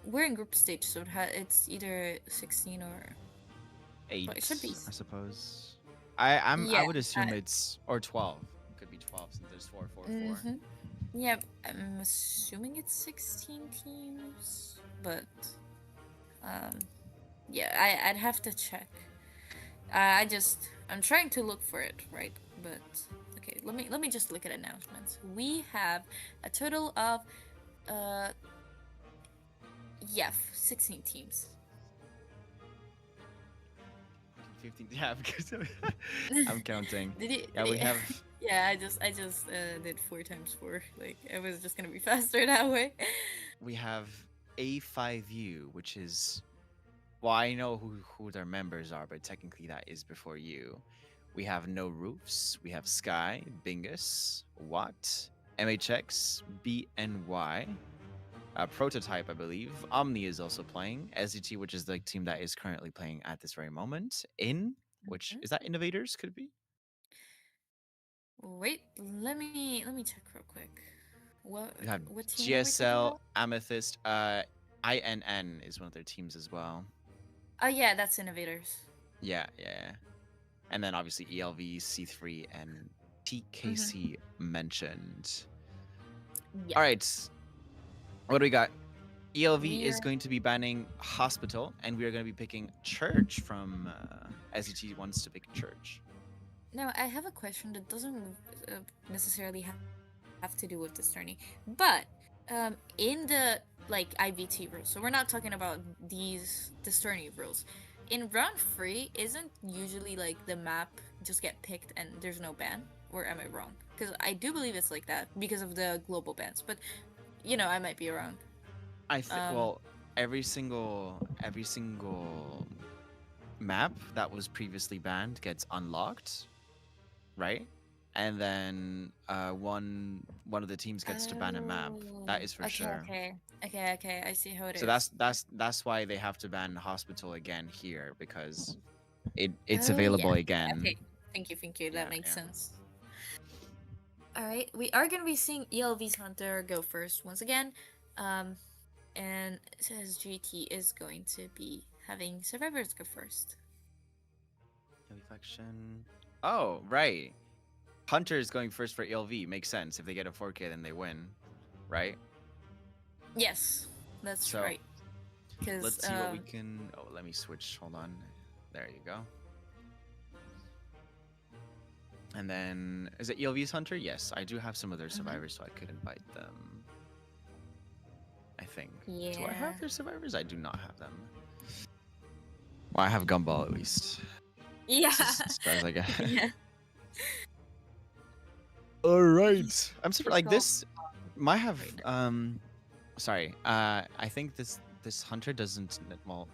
we're in group stage, so it's either 16 or 8. Well, it should be. I suppose. I would assume it's, or 12. It could be 12 since there's 4, 4, 4. Yeah, I'm assuming it's 16 teams, but yeah, I'd have to check. I'm trying to look for it, right? But okay, let me just look at announcements. We have a total of 16 teams. 15, yeah, because I'm counting. We have. Yeah, I just did 4 times 4. Like, it was just gonna be faster that way. We have A5U, which is, well, I know who their members are, but technically that is before you. We have No Roofs, we have Sky, Bingus, Watt, MHX, BNY, Prototype, I believe. OMMI is also playing. SDT, which is the team that is currently playing at this very moment. Which is that Innovators? Could it be? Wait, let me check real quick. We have what team are we talking GSL, about? Amethyst, INN is one of their teams as well. Oh yeah, that's Innovators. Yeah, yeah. And then obviously ELV, C3, and TKC mentioned. Yeah. All right. What do we got? ELV is We're- going to be banning Hospital, and we are going to be picking Church from SET wants to pick Church. Now I have a question that doesn't necessarily have to do with this tourney, but in the like IVT rules, so we're not talking about this tourney rules. In round 3, isn't usually like the map just get picked and there's no ban? Or am I wrong? Because I do believe it's like that because of the global bans, but you know I might be wrong. I think well, every single map that was previously banned gets unlocked, right? And then one of the teams gets to ban a map. That is for sure. Okay. I see how it is. So that's why they have to ban Hospital again here, because it's available again. Okay. Thank you. That Yeah, makes yeah. sense. All right, we are gonna be seeing ELV's Hunter go first once again, and it says GT is going to be having Survivors go first. Reflection. Oh, right. Hunter is going first for ELV. Makes sense. If they get a 4K, then they win, right? Yes, that's So, right. Because Let's see what we can. Oh, let me switch. Hold on. There you go. And then, is it ELV's Hunter? Yes, I do have some of their survivors, so I could invite them. I think. Do I Yeah. have their survivors? I do not have them. Well, I have Gumball at least. Yeah. As far as I get. Yeah. All right. I'm super like Cool. this. Might have. Sorry. I think this Hunter doesn't. Well,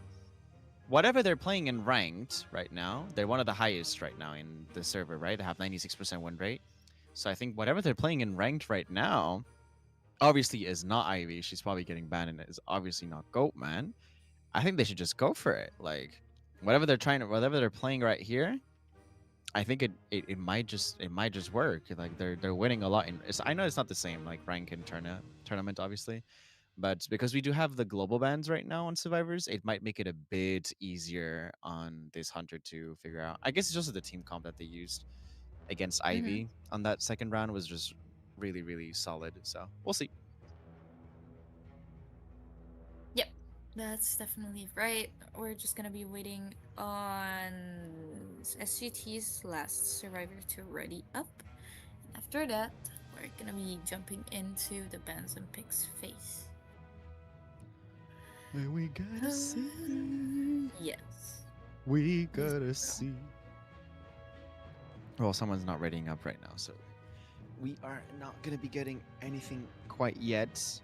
whatever they're playing in ranked right now, they're one of the highest right now in the server, right? They have 96% win rate. So I think whatever they're playing in ranked right now, obviously is not Ivy. She's probably getting banned, and is obviously not Goat Man. I think they should just go for it. Like whatever they're playing right here, I think it might just work. Like they're winning a lot. I know it's not the same like rank and tournament obviously, but because we do have the global bans right now on survivors, it might make it a bit easier on this Hunter to figure out. I guess it's just the team comp that they used against Ivy on that second round was just really, really solid. So we'll see. Yep, that's definitely right. We're just gonna be waiting on SGT's last survivor to ready up. After that, we're gonna be jumping into the bans and picks phase. We gotta see. Yes. We gotta see. Well, someone's not readying up right now, so we are not gonna be getting anything quite yet.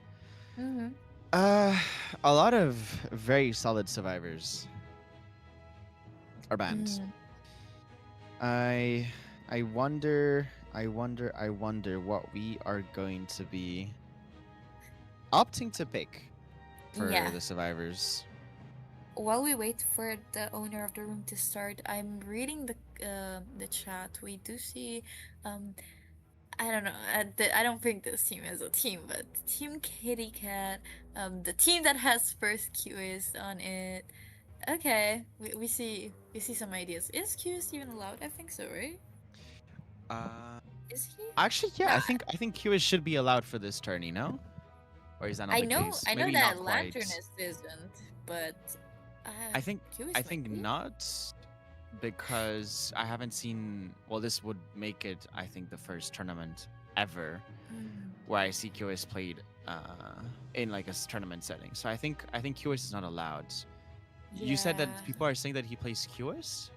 A lot of very solid survivors are banned. I wonder what we are going to be opting to pick for the survivors. While we wait for the owner of the room to start, I'm reading the chat. We do see, I don't know. I don't think this team is a team, but Team Kitty Cat, the team that has first QS on it. Okay, we see some ideas. Is QS even allowed? I think so, right? Is he? Actually, yeah, I think QS should be allowed for this tourney, no? Or is that not the case? I know Maybe that not quite. Lanternist isn't, but I think QS might be. not, because I haven't seen. Well, this would make it, I think, the first tournament ever where I see QS played in like a tournament setting. So I think QS is not allowed. You said that people are saying that he plays QS?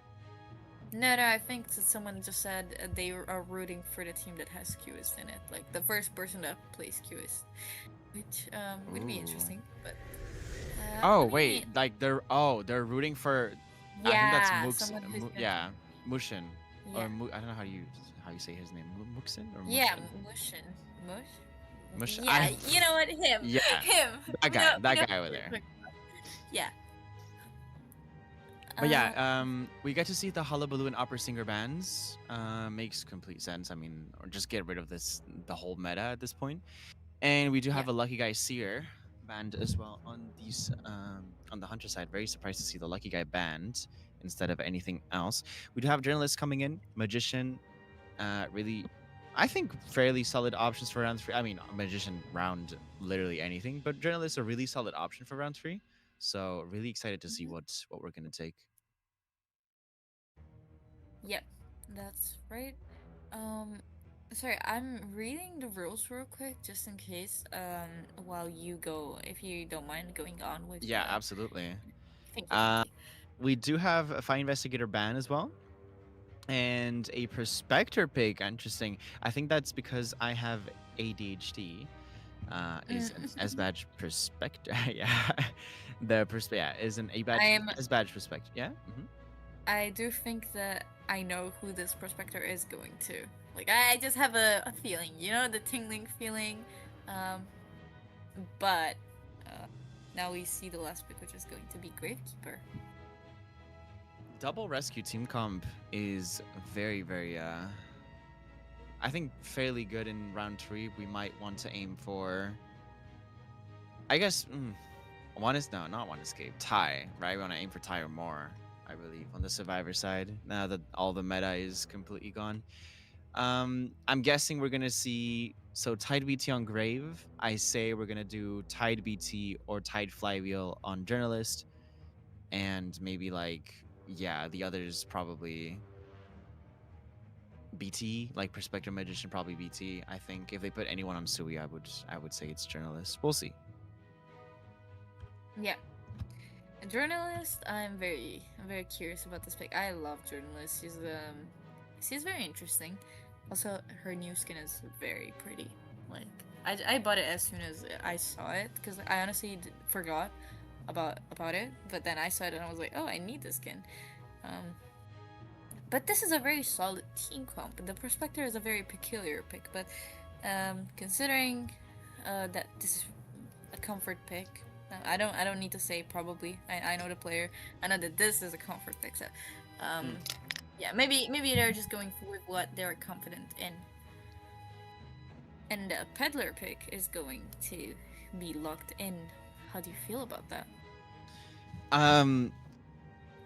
No, I think that someone just said they are rooting for the team that has QS in it, like the first person that plays QS, which would be interesting. But wait, like they're rooting for. Yeah, I think that's someone who's Mushin. Yeah. Or I don't know how you say his name. Muxin or Mushin? Yeah, Mush. Yeah, I- you know what? Him. Yeah, Him. that guy. That guy over there. Yeah. But yeah, we get to see the Hullabaloo and Opera Singer bands. Makes complete sense. I mean, or just get rid of the whole meta at this point. And we do Yeah. have a Lucky Guy Seer band as well on these on the Hunter side. Very surprised to see the Lucky Guy band instead of anything else. We do have journalists coming in, magician, really, I think fairly solid options for round three. I mean, magician round literally anything, but journalists a really solid option for round three. So really excited to see Mhm. what we're gonna take. Yep, that's right. Um, Sorry, I'm reading the rules real quick just in case. While you go, if you don't mind going on with Yeah, absolutely. Thank you, thank Uh, you. we do have a fine investigator ban as well, and a prospector pick. Interesting. I think that's because I have ADHD. Is an S Mm. badge prospector. Yeah, the yeah is an A badge I'm. S badge prospector. Yeah. I do think that I know who this prospector is going to. Like, I just have a feeling, the tingling feeling. Um, but uh, now we see the last pick, which is going to be Gravekeeper. Double rescue team comp is very I think fairly good in round three. We might want to aim for, I guess, one is no, not one escape, tie, right? We want to aim for tie or more, I believe, on the survivor side. Now that all the meta is completely gone, I'm guessing we're gonna see Tide BT on Grave. I say we're gonna do Tide BT or Tide Flywheel on Journalist, and maybe like yeah, the others probably BT, like Perspective Magician, probably BT. I think if they put anyone on Sui, I would say it's Journalist. We'll see. Yeah. A journalist, I'm very curious about this pick. I love journalists. She's very interesting. Also, her new skin is very pretty. Like, I bought it as soon as I saw it because I honestly forgot about it. But then I saw it and I was like, oh, I need this skin. Um, but this is a very solid team comp. The Prospector is a very peculiar pick, but considering that this is a comfort pick, I don't need to say probably. I know the player. I know that this is a comfort pick. So, um, yeah, maybe they're just going with what they're confident in. And the peddler pick is going to be locked in. How do you feel about that? Um,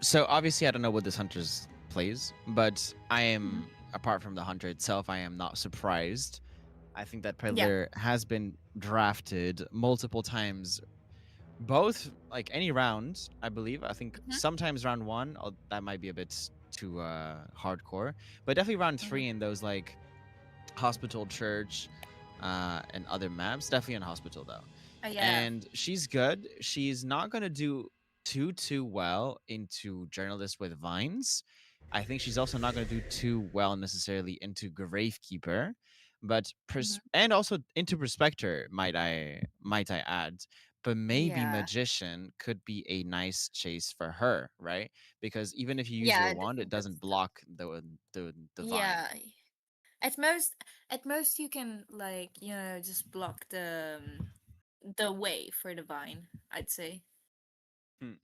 so obviously I don't know what this hunter's plays, but I am apart from the hunter itself, I am not surprised. I think that Yeah. Peddler has been drafted multiple times, both like any round, I believe. I think Mm-hmm. sometimes round one, that might be a bit too hardcore, but definitely round three in those like hospital, church, and other maps. Definitely in hospital though. Yeah. And she's good. She's not gonna do too well into journalist with vines. I think she's also not gonna do too well necessarily into gravekeeper, but Mm-hmm. and also into prospector. Might I add? But maybe Yeah. magician could be a nice chase for her, right? Because even if you use Yeah, your I do wand, it think that's doesn't block the vine. yeah. At most you can like just block the way for the vine. I'd say. Hmm.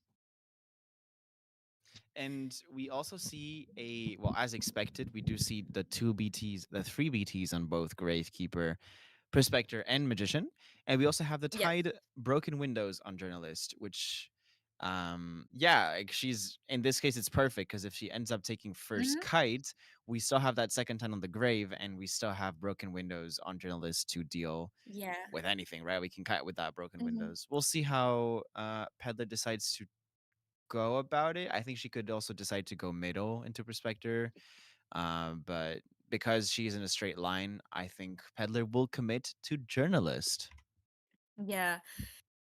And we also see well, as expected, we do see the two BTs, the three BTs on both Gravekeeper, Prospector, and Magician. And we also have the Yep. tied Broken Windows on Journalist, which, yeah, like she's, in this case, it's perfect because if she ends up taking first Mm-hmm. kite, we still have that second time on the grave, and we still have Broken Windows on Journalist to deal Yeah. with anything, right? We can kite with that Broken Mm-hmm. Windows. We'll see how Peddler decides to go about it. I think she could also decide to go middle into Prospector. But because she's in a straight line, I think Peddler will commit to Journalist. Yeah.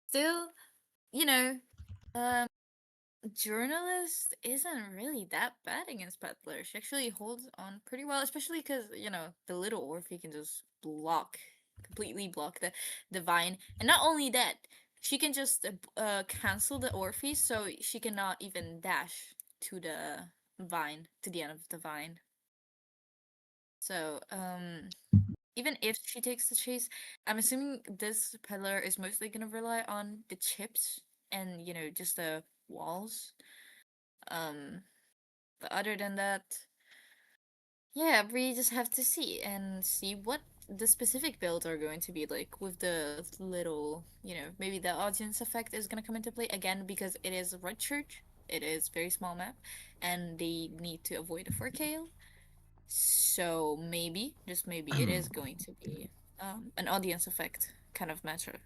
Still, you know, um, journalist isn't really that bad against Peddler. She actually holds on pretty well, especially because the little Orphe can just completely block the vine, and not only that, she can just cancel the Orphe, so she cannot even dash to the vine to the end of the vine. So even if she takes the chase, I'm assuming this peddler is mostly gonna rely on the chips and just the walls. Um, but other than that, yeah, we just have to see what the specific builds are going to be like with the little, maybe the audience effect is going to come into play again because it is a red church. It is very small map, and they need to avoid a 4K. So maybe, just maybe, it is going to be an audience effect kind of matter.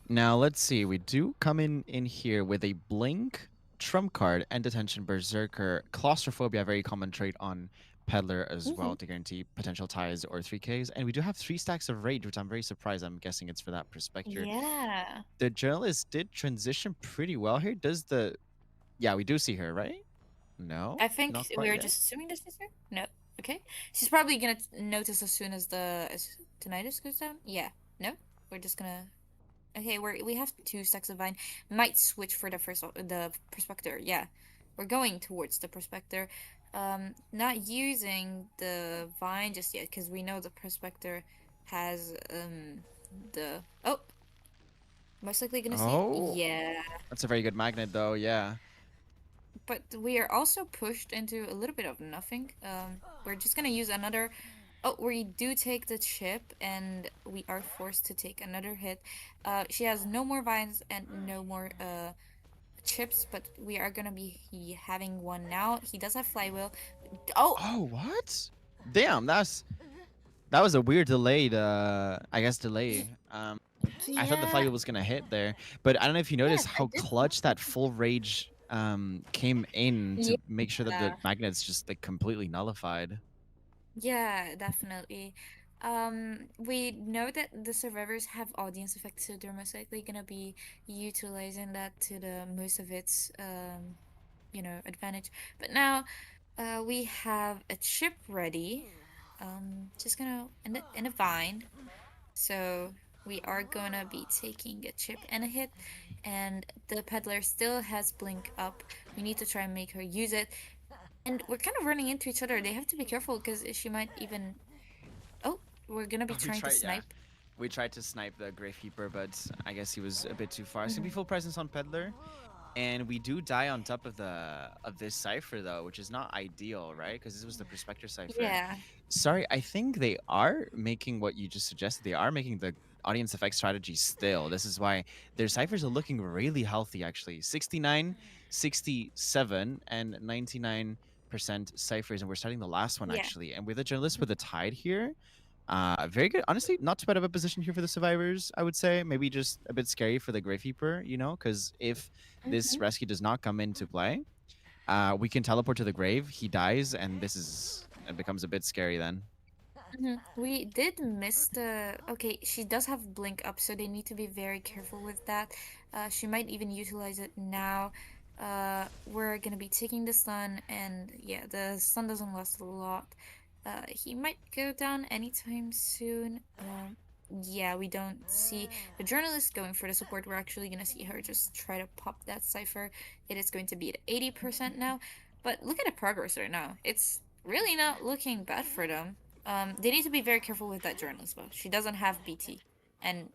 Now let's see. We do come in here with a blink, trump card, and detention berserker. Claustrophobia, very common trait on peddler as well to guarantee potential ties or 3Ks. And we do have 3 stacks of rage, which I'm very surprised. I'm guessing it's for that perspective. Yeah. The journalist did transition pretty well here. Yeah, we do see her, right? No, I think not quite we were yet. just assuming this is her. No. Okay. She's probably gonna notice as soon as the tinnitus goes down. Yeah. No. We're just gonna. Okay. We have 2 stacks of vine. Might switch for the prospector. Yeah. We're going towards the prospector. Not using the vine just yet because we know the prospector has the most likely gonna see it. Oh, Yeah. that's a very good magnet, though. Yeah. But we are also pushed into a little bit of nothing. We're just gonna use another. Oh, we do take the chip, and we are forced to take another hit. She has no more vines and no more chips, but we are gonna be having one now. He does have flywheel. Oh, Oh, what? Damn, that was a weird delayed, I guess delay. I thought the yeah. flywheel was gonna hit there, but I don't know if you Yes, noticed I how did. clutch that full rage came in to make sure that the Yeah. magnet's just like completely nullified. Yeah, definitely. We know that the survivors have audience effects, so they're most likely gonna be utilizing that to the most of its advantage. But now, we have a chip ready. Just gonna in a vine. So we are gonna be taking a chip and a hit, and the peddler still has blink up. We need to try and make her use it. And we're kind of running into each other. They have to be careful because she might even. Oh, we're gonna be trying to snipe. We tried to snipe the Gravekeeper, but I guess he was a bit too far. It's gonna be full presence on Peddler. And we do die on top of this cipher though, which is not ideal, right? Because this was the Prospector cipher. Yeah. Sorry, I think they are making what you just suggested. They are making the audience effect strategy still. This is why their ciphers are looking really healthy actually. 69, 67, and 99% ciphers, and we're starting the last one Yeah. actually. And with a journalist with a tide here, very good. Honestly, not too bad of a position here for the survivors, I would say. Maybe just a bit scary for the Gravekeeper, because if this rescue does not come into play, we can teleport to the grave. He dies, and it becomes a bit scary then. We did miss the. Okay, she does have blink up, so they need to be very careful with that. She might even utilize it now. We're gonna be taking the stun, and yeah, the stun doesn't last a lot. He might go down anytime soon. Yeah, we don't see the journalist going for the support. We're actually gonna see her just try to pop that cipher. It is going to be at 80% now. But look at the progress right now. It's really not looking bad for them. They need to be very careful with that journalist though. She doesn't have BT. And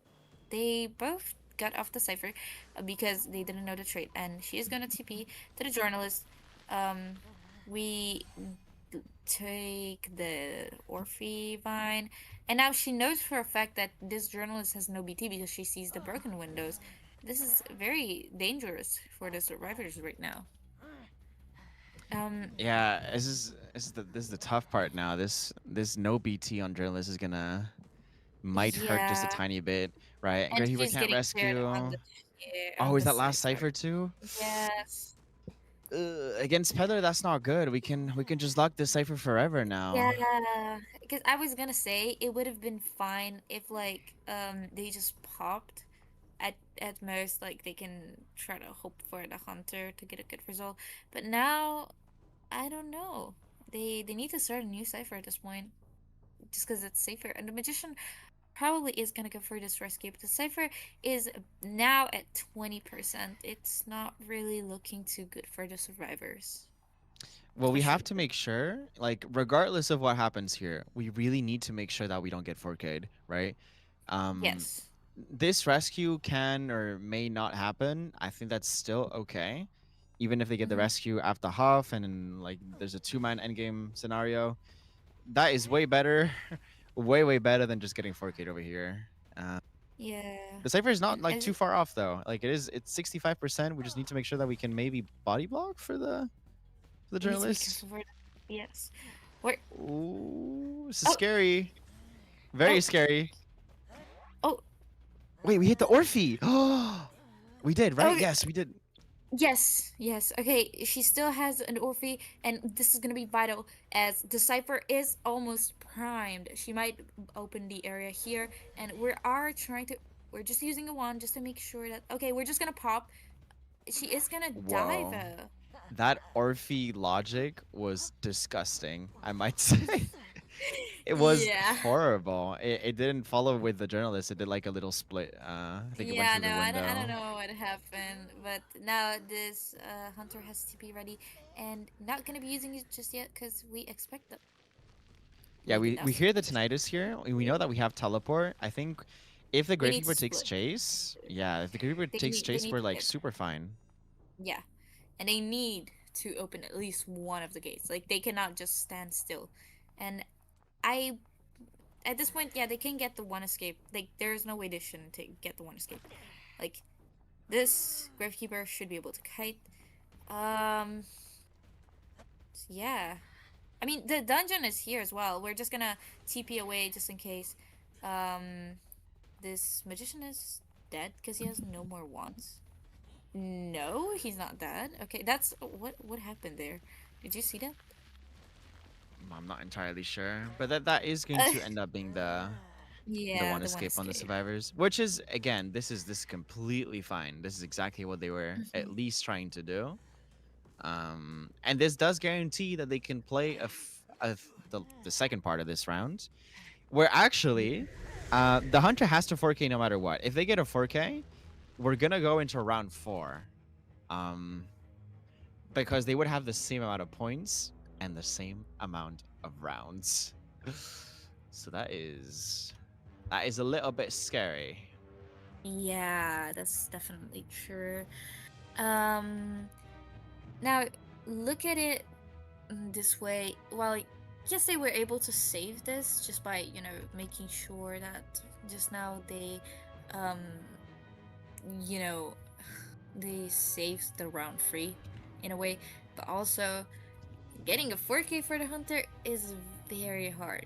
they both got off the cipher because they didn't know the trait. And she is gonna TP to the journalist. We take the Orphe vine, and now she knows for a fact that this journalist has no BT because she sees the broken windows. This is very dangerous for the survivors right now. Yeah, this is the tough part now. This no BT on journalist is gonna might hurt just a tiny bit, right? And Gravekeeper she's can't getting cleared rescue. on Oh, on is the that last cipher. cipher too? Yes. Against Peddler, that's not good. We can just lock this cipher forever now. Yeah, because I was gonna say it would have been fine if like they just popped. At most, like they can try to hope for the hunter to get a good result. But now, I don't know. They need to start a new cipher at this point, just because it's safer. And the magician probably is gonna go for this rescue, but the cipher is now at 20%. It's not really looking too good for the survivors. Well, we have to make sure, like, regardless of what happens here, we really need to make sure that we don't get 4K'd, right? Yes. This rescue can or may not happen. I think that's still okay. Even if they get the rescue after half and like there's a 2-man endgame scenario, that is way better way better than just getting 4K over here. Yeah. The cipher is not And like as too far off though. Like it's 65%. We just need to make sure that we can maybe body block for the we need to be journalist. careful for that. Yes. Where? Ooh, this is Oh. scary. Very Oh. scary. Oh. Wait, we hit the Orphe. Oh, we did, right? Oh. Yes, we did. Yes, yes. Okay, she still has an Orphe, and this is gonna be vital as the cipher is almost primed. She might open the area here, and we're just using a wand just to make sure that, okay, we're just gonna pop. She is gonna die Whoa. though. That Orphe logic was disgusting, I might say. It was Yeah. horrible. It didn't follow with the journalist. It did like a little split. I think it went Yeah, through no, the window. I don't know what happened, but now this hunter has to be ready, and not gonna be using it just yet because we expect that. Yeah, like, we enough hear the just- tinnitus here. We know that we have teleport. I think if the We need to Gravekeeper takes split. chase, yeah, if the Gravekeeper They takes need- they chase, need we're to like get- super fine. Yeah, and they need to open at least one of the gates. Like they cannot just stand still, and at this point, yeah, they can get the one escape. Like there's no way they shouldn't get the one escape. Like this Gravekeeper should be able to kite. Yeah. I mean, the dungeon is here as well. We're just gonna TP away just in case. This magician is dead because he has no more wands. No, he's not dead. Okay, that's what happened there. Did you see that? I'm not entirely sure, but that is going to end up being the Yeah, one escape on the survivors, which is again, this is completely fine. This is exactly what they were at least trying to do. And this does guarantee that they can play the second part of this round, where actually the hunter has to 4K no matter what. If they get a 4K, we're gonna go into round 4, because they would have the same amount of points and the same amount of rounds. So that is a little bit scary. Yeah, that's definitely true. Now look at it this way. Well, yes, they were able to save this just by, making sure that just now they, they saved the round free in a way, but also getting a 4K for the hunter is very hard.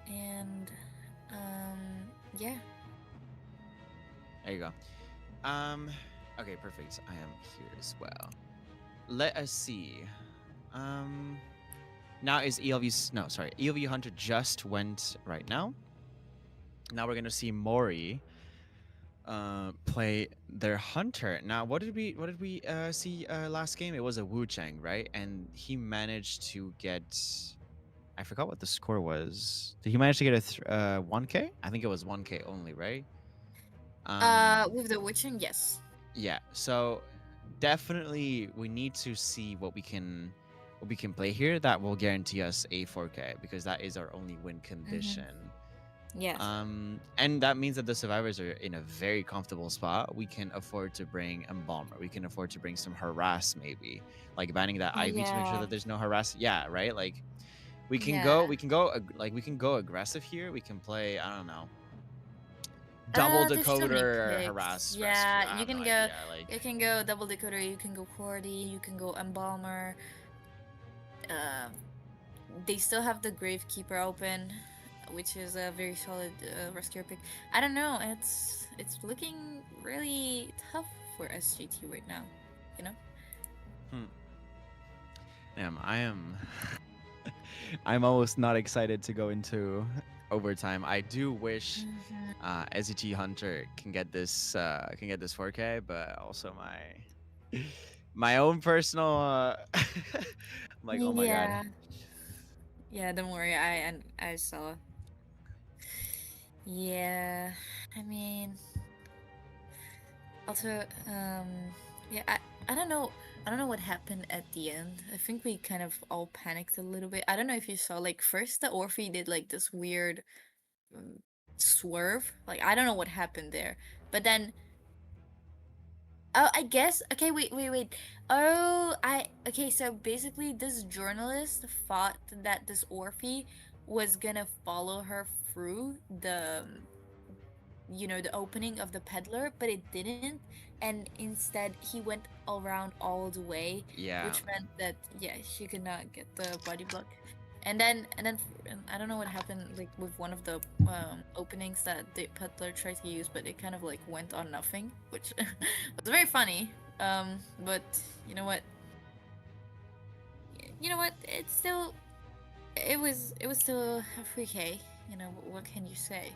And, yeah. There you go. Okay, perfect. I am here as well. Let us see. Now is ELV Hunter just went right now. Now we're gonna see Mori play their hunter. Now what did we see last game? It was a Wu Chang, right? And he managed to get, I forgot what the score was. Did he manage to get a 1K? I think it was 1K only, right? With the witching, yes. Yeah, so definitely we need to see what we can play here that will guarantee us a 4K, because that is our only win condition. Yes. And that means that the survivors are in a very comfortable spot. We can afford to bring Embalmer. We can afford to bring some harass, maybe like banning that Ivy to make sure that there's no harass. Yeah, right. Like we can go aggressive here. We can play, I don't know, double There's so many decoder picks. harass. Yeah, rescue. I you have can no go. idea, like... You can go double decoder. You can go Cordy. You can go Embalmer. They still have the Gravekeeper open, which is a very solid rescuer pick. I don't know. It's looking really tough for SGT right now. You know. Damn, I am. I'm almost not excited to go into overtime. I do wish SGT Hunter can get this 4K, but also my own personal I'm like, oh my god. Yeah, don't worry. I saw. Yeah, I mean, also, yeah, I don't know. I don't know what happened at the end. I think we kind of all panicked a little bit. I don't know if you saw, like, first the Orphe did like this weird swerve. Like, I don't know what happened there. But then, oh, I guess, okay, wait. Oh, okay, so basically this journalist thought that this Orphe was gonna follow her through the the opening of the peddler, but it didn't, and instead he went around all the way, Yeah. which meant that she could not get the body block. And then I don't know what happened like with one of the openings that the peddler tried to use, but it kind of like went on nothing, which was very funny. But you know what? It was still a free K. What can you say?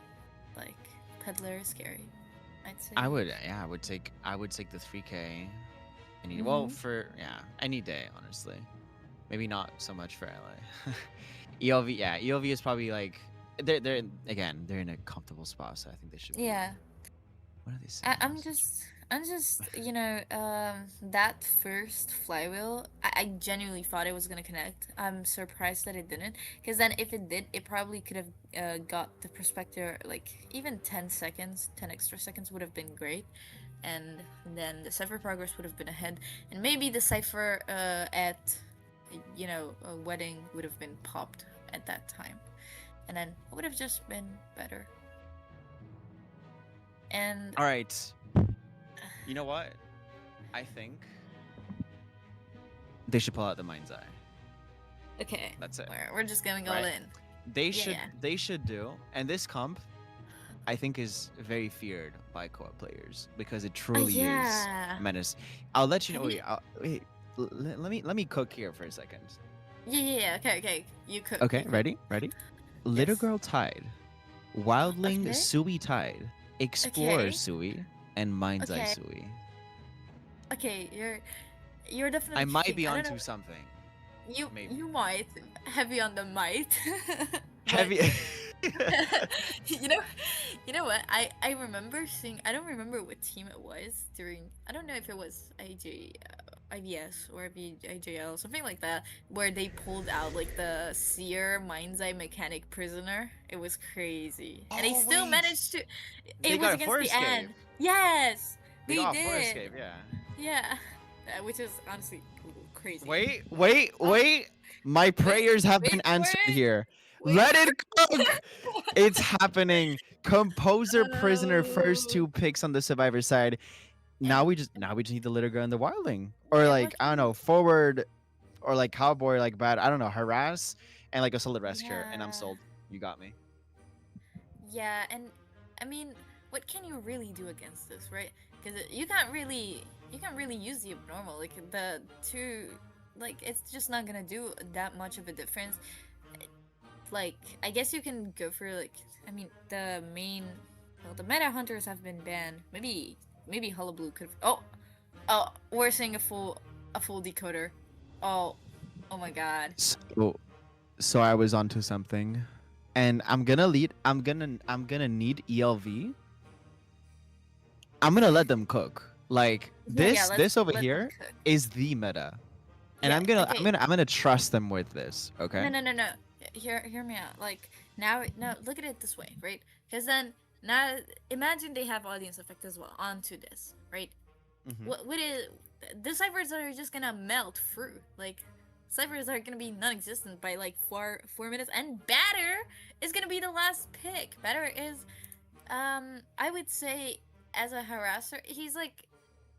Like, peddler is scary, I'd say. I would take the 3K any day, honestly. Maybe not so much for LA. ELV is probably like they're in a comfortable spot, so I think they should be. Yeah. What are they saying? I'm just that first flywheel, I genuinely thought it was gonna connect. I'm surprised that it didn't, because then if it did, it probably could have got the prospector like even 10 extra seconds would have been great, and then the cipher progress would have been ahead, and maybe the cipher at a wedding would have been popped at that time, and then it would have just been better. And all right. You know what? I think they should pull out the Mind's Eye. Okay. That's it. We're just going all in. They should do, and this comp, I think, is very feared by co-op players because it truly is menace. I'll let you know. Wait, let me cook here for a second. Yeah. Okay. You cook. Okay, ready? Little Girl Tide, Wildling Sui Tide, Explorer Sui, and Mind's Eye Sui. Okay, you're definitely. I might be onto something. You might heavy on the might. Heavy. You know what? I remember seeing. I don't remember what team it was during. I don't know if it was IVS or IJL, something like that, where they pulled out like the Seer Mind's Eye mechanic prisoner. It was crazy, and they still managed to. It was against the end. Yes, they got did. Forest Escape, Yeah, which is honestly crazy. Wait! My prayers have been answered here. Let it cook! It's happening. Composer, prisoner, first 2 picks on the survivor side. Now we just need the Little Girl and the Wildling, or like I don't know, forward, or like cowboy, like bad. I don't know, harass and like a solid rescuer, and I'm sold. You got me. Yeah, and I mean, what can you really do against this, right? Because you can't really use the abnormal. Like the two, like it's just not gonna do that much of a difference. Like I guess you can go for like, I mean, the meta hunters have been banned. Maybe Hullabaloo could. Oh, we're seeing a full decoder. Oh my god. So I was onto something, and I'm gonna need ELV. I'm gonna let them cook. Like this over here is the meta, and I'm gonna trust them with this. Okay. No. Hear me out. Like now, look at it this way, right? Because then now imagine they have audience effect as well onto this, right? What is the ciphers are just gonna melt through? Like ciphers are gonna be non-existent by like 4 minutes, and Batter is gonna be the last pick. Batter is, I would say, as a harasser, he's like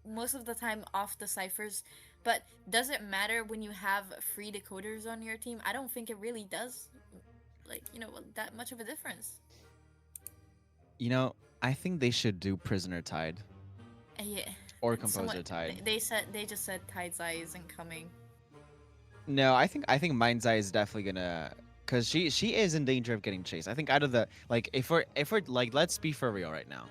most of the time off the ciphers. But does it matter when you have free decoders on your team? I don't think it really does, like, that much of a difference. I think they should do Prisoner Tide. Yeah. Or Composer Tide. They just said Tide's Eye isn't coming. No, I think Mind's Eye is definitely gonna, cause she is in danger of getting chased. I think out of the if we're like, let's be for real right now.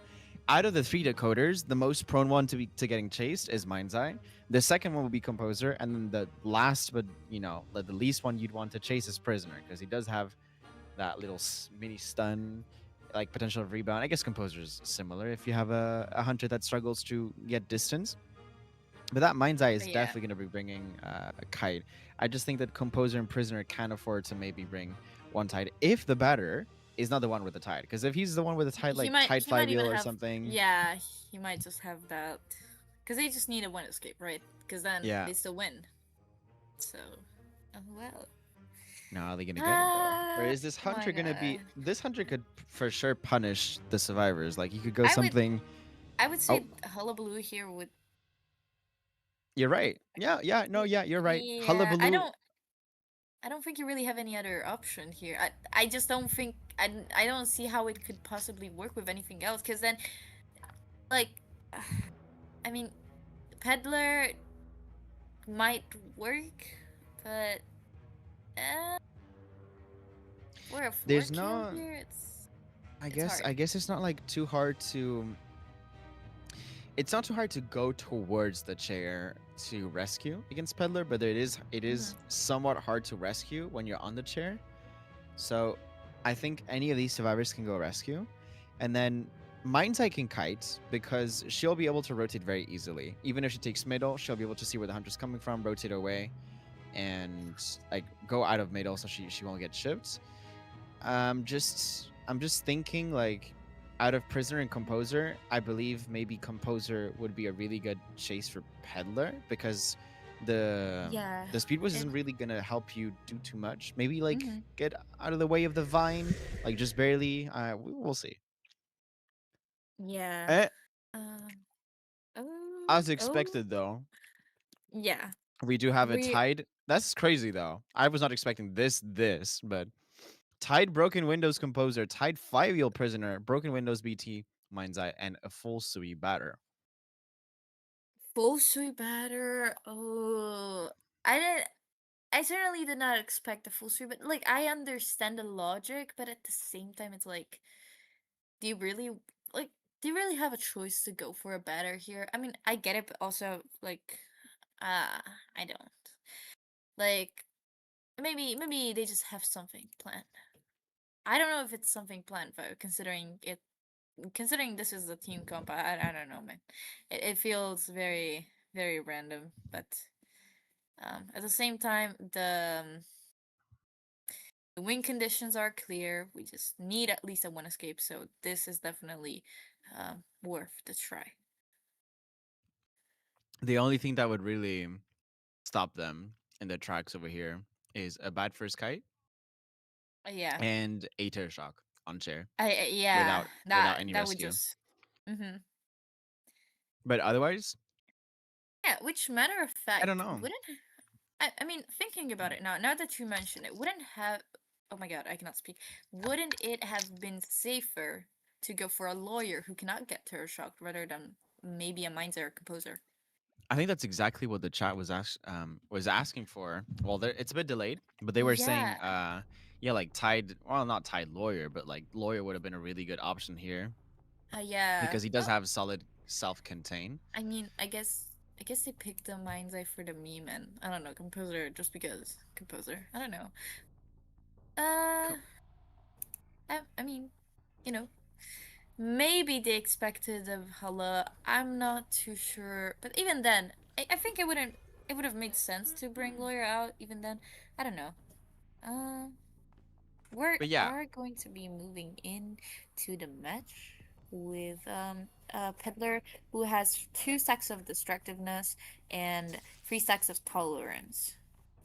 Out of the 3 decoders, the most prone one to getting chased is Mind's Eye. The second one will be Composer, and then the last, but the least one you'd want to chase is Prisoner, because he does have that little mini stun, like potential of rebound. I guess Composer is similar if you have a hunter that struggles to get distance. But that Mind's Eye is definitely going to be bringing a Kite. I just think that Composer and Prisoner can afford to maybe bring one Tide if the batter is not the one with the Tide. Because if he's the one with the Tide, like Tide Flywheel or something. Yeah, he might just have that. Because they just need a 1 escape, right? Because then they still win. So, well. No, are they gonna get it though? Or is this Why hunter gonna be? not? This hunter could for sure punish the survivors. Like he could go I something. would Oh, say Hullabaloo here would. you're right. Yeah, yeah, no, yeah, you're right. Yeah, Hullabaloo. I don't think you really have any other option here. I just don't think I don't see how it could possibly work with anything else. Because then, like, I mean, Peddler might work, but for a 4 There's kill no. here, it's I hard. guess it's not like too hard to. It's not too hard to go towards the chair to rescue against Peddler, but it is somewhat hard to rescue when you're on the chair. So, I think any of these survivors can go rescue, and then Mind's Eye can kite because she'll be able to rotate very easily. Even if she takes middle, she'll be able to see where the hunter's coming from, rotate away, and like go out of middle so she won't get chipped. I'm just thinking like out of prisoner and composer, I believe maybe composer would be a really good chase for Peddler because the Yeah. the speed boost isn't really gonna help you do too much. Maybe like get out of the way of the vine, like just barely. We'll see. Yeah. Eh, Oh, as expected though, yeah. we do have a We tied. That's crazy though. I was not expecting this, but tied broken windows composer, tied 5-year prisoner, broken windows BT, mind's eye, and a full sui batter. full sweep batter. Oh, I certainly did not expect a full sweep, but like I understand the logic, but at the same time, it's like, do you really like? Do you really have a choice to go for a batter here? I mean, I get it, but also like, I don't. Like, maybe they just have something planned. I don't know if it's something planned though, considering this is a team comp. I don't know, man. It feels very very random, but at the same time, the win conditions are clear. We just need at least a one escape, so this is definitely worth the try. The only thing that would really stop them in the tracks over here is a bad first kite Yeah, and a tear shock on chair yeah, without any that would rescue. just. Mm-hmm. But otherwise, Yeah, which matter of I don't fact, know. wouldn't I mean, thinking about it now that you mention it, wouldn't have. Oh my god, I cannot speak. Wouldn't it have been safer to go for a lawyer who cannot get terror shocked rather than maybe a mindset composer? I think that's exactly what the chat was asking for. Well, it's a bit delayed, but they were saying, Yeah, yeah, like tied. Well, not tied lawyer, but like lawyer would have been a really good option here yeah. because he does Well, have solid self-contain. I mean, I guess they picked the mindset for the meme and I don't know composer just because composer. I don't know. Uh, I mean, you know, maybe they expected of Hala. I'm not too sure. But even then, I think it would have made sense to bring Lawyer out even then. I don't know. Uh we But yeah, are going to be moving in to the match with Peddler who has 2 stacks of destructiveness and 3 stacks of tolerance.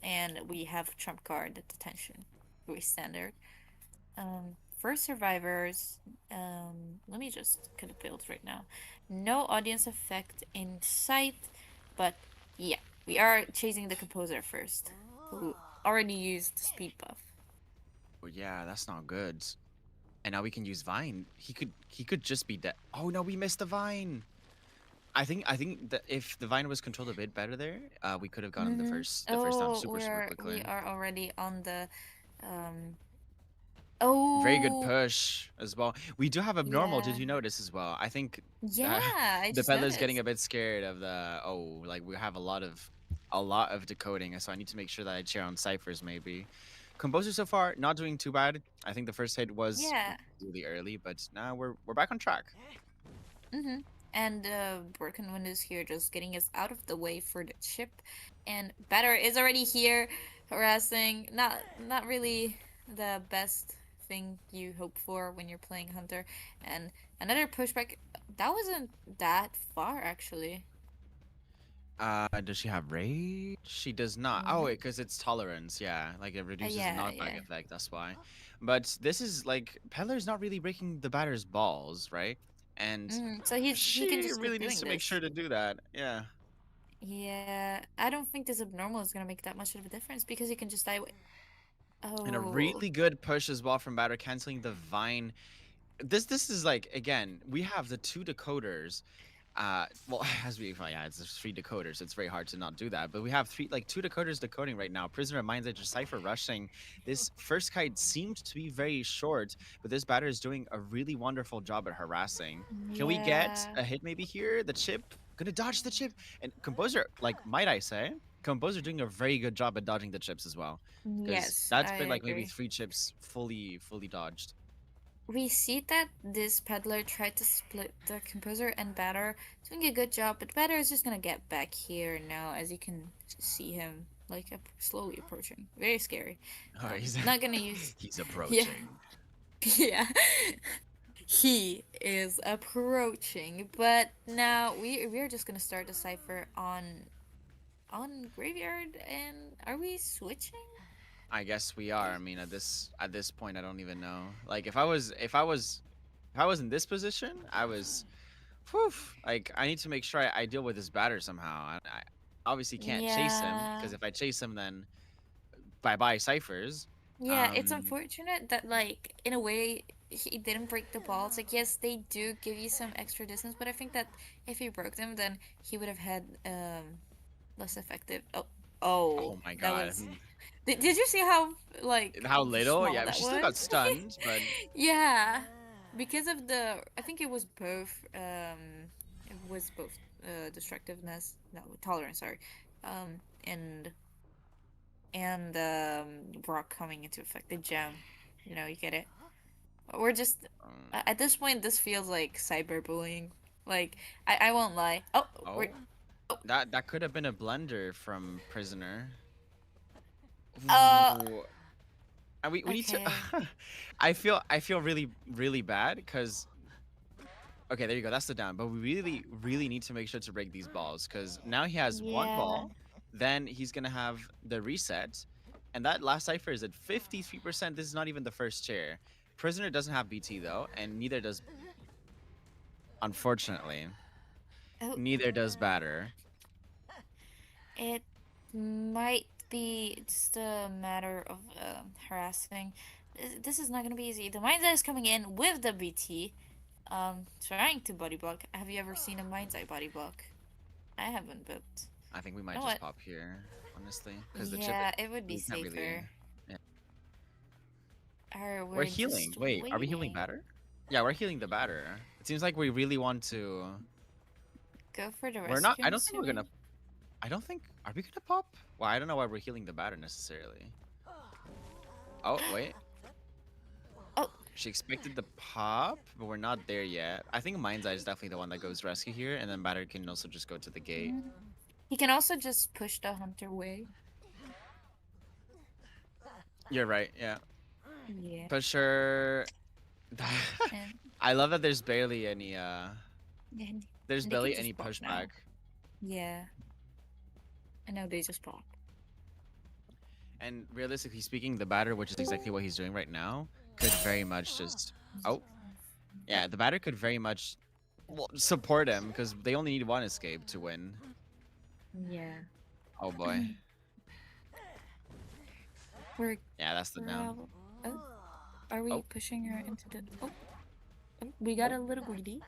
And we have trump card detention. Very standard. For survivors, let me just get a build right now. No audience effect in sight, but yeah, we are chasing the composer first, who already used the speed buff. well, yeah, that's not good. And now we can use vine. He could just be dead. Oh no, we missed the vine. I think that if the vine was controlled a bit better there, we could have gotten the first down super We quickly. are already on the um. Very good Oh push as well. We do have abnormal. Did yeah, you notice as well? I think yeah. uh, I the just peddler's getting noticed. a bit scared of the like we have a lot of decoding, so I need to make sure that I cheer on ciphers maybe. Composer so far not doing too bad. I think the first hit was Yeah. really early, but now we're back on track. Mm-hmm. And broken windows here, just getting us out of the way for the chip. And batter is already here, harassing. Not really the best thing you hope for when you're playing hunter. And another pushback. That wasn't that far actually. Does she have rage? She does not. Oh, because it's tolerance. Yeah, like it reduces the Yeah, knockback yeah. effect. That's why. But this is like Peddler's not really breaking the batter's balls, right? And So he can she just keep really needs doing to make this. sure to do that. Yeah. Yeah, I don't think this abnormal is gonna make that much of a difference because he can just die. And a Oh, really good push as well from batter, canceling the vine. This is like, again, we have the two decoders. Well, as we, well, yeah, it's just three decoders. It's very hard to not do that. But we have two decoders decoding right now. Prisoner, Mind's Edge, Cipher rushing. This first kite seemed to be very short, but this batter is doing a really wonderful job at harassing. Can we get yeah. a hit maybe here? The chip, gonna dodge the chip, and Composer, like, might I say, Composer doing a very good job at dodging the chips as well, because Yes, that's I been like maybe agree. three chips fully dodged. We see that this peddler tried to split the composer and batter, doing a good job, but batter is just gonna get back here now, as you can see him like slowly approaching. Very scary. Oh, he's Not gonna use. he's Yeah, approaching. yeah. He is approaching, but now we are just gonna start the cipher on graveyard, and are we switching? I guess we are. I mean, at this point, I don't even know. Like, if I was in this position, I was, whew, like, I need to make sure I deal with this batter somehow. I obviously can't chase him, Yeah. because if I chase him, then bye bye ciphers. Yeah, it's Um, unfortunate that, like, in a way, he didn't break the balls. Like, yes, they do give you some extra distance, but I think that if he broke them, then he would have had less effective. Oh, oh my that god, was. Did you see how, like, how little? small Yeah, but that she still got was? stunned. But Yeah, because of the, I think it was both destructiveness, no, tolerance, sorry, um, and rock coming into effect, the gem. You get it. We're just at this point, this feels like cyberbullying. Like, I won't lie. Oh, oh, we're oh, that could have been a blunder from Prisoner. uh Ooh. And we need to. okay. I feel really bad because. Okay, there you go. That's the down. But we really need to make sure to break these balls, because now he has one Yeah. ball. Then he's gonna have the reset, and that last cipher is at 53%. This is not even the first chair. Prisoner doesn't have BT though, and neither does, unfortunately, Oh, neither does batter. it might be just a matter of harassing. This is not gonna be easy. The mind's eye is coming in with the BT, trying to body block. Have you ever seen a mind's eye body block? I haven't, but I think we you might know just what? pop here, honestly, because the chip. Yeah, it would be We can't really. safer. Yeah. Or We're we're healing. just Wait, are we healing waiting. batter? Yeah, we're healing the batter. It seems like we really want to. Go for the We're not. rescue, I I'm don't think we're gonna. assuming. I don't think. Are we gonna pop? Well, I don't know why we're healing the batter necessarily. Oh wait, Oh, she expected the pop, but we're not there yet. I think Mind's Eye is definitely the one that goes rescue here, and then batter can also just go to the gate. he can also just push the hunter away. You're right. Yeah. Yeah. Pusher. And, I love that there's barely any. and There's and they can barely just any pop pushback. now. Yeah. I know they just pop. And realistically speaking, the batter, which is exactly what he's doing right now, could very much just. Oh, yeah, the batter could very much, well, support him, because they only need one escape to win. Yeah. Oh boy. We're Yeah, that's the down. oh, are we Oh. pushing her into the we got a little greedy.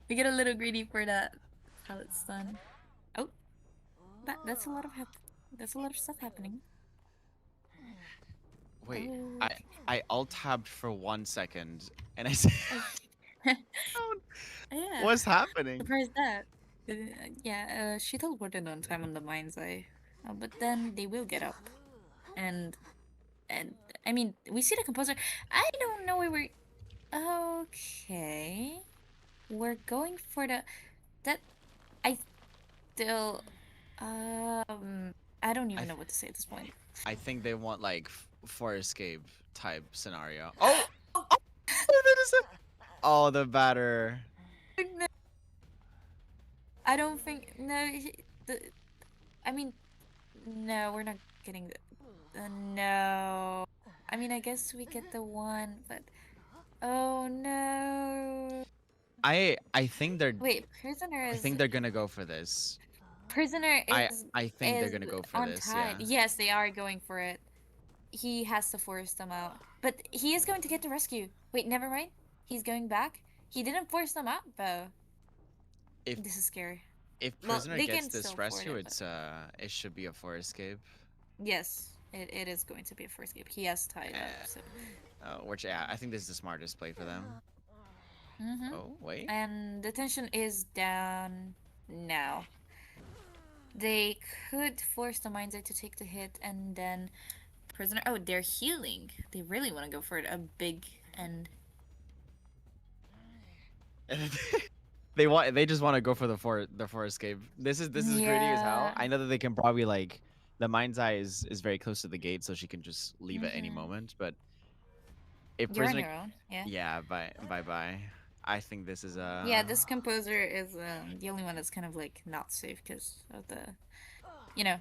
We get a little greedy for that pallet stun. Oh, that's a lot of that's a lot of stuff happening. Wait, Oh, I alt tabbed for 1 second, and I said, yeah. "What's happening?" Surprised that. Yeah, she teleported on time on the mind's eye, but then they will get up, and I mean we see the composer. I don't know where we're. Okay, we're going for the that. I still I don't even know what to say at this point. I think they want like for escape type scenario. Oh, that is it. Oh, the batter. I don't think no. I mean, no, we're not getting the no. I mean, I guess we get the one, but oh no. I think they're Wait, prisoner I is think they're gonna go for this. prisoner I think they're is gonna go for this. untied. Yeah. Yes, they are going for it. He has to force them out, but he is going to get the rescue. Wait, never mind. He's going back. He didn't force them out though. If This is scary. if Well, prisoner they gets can this still afford rescue, it, but it should be a for escape. yes, it is going to be a first game. He has tied up, Uh, so. which yeah, I think this is the smartest play for them. Mm-hmm. Oh wait. And the tension is down now. They could force the mindset to take the hit, and then prisoner. Oh, they're healing. They really want to go for it. A big end. They just want to go for the for escape. This is greedy as hell. Yeah. I know that they can probably like the mind's eye is very close to the gate, so she can just leave at any Mm-hmm. moment. But if You're on prisoner, your own. Yeah. yeah, bye. I think this is Yeah, this composer is the only one that's kind of like not safe because of the, you know,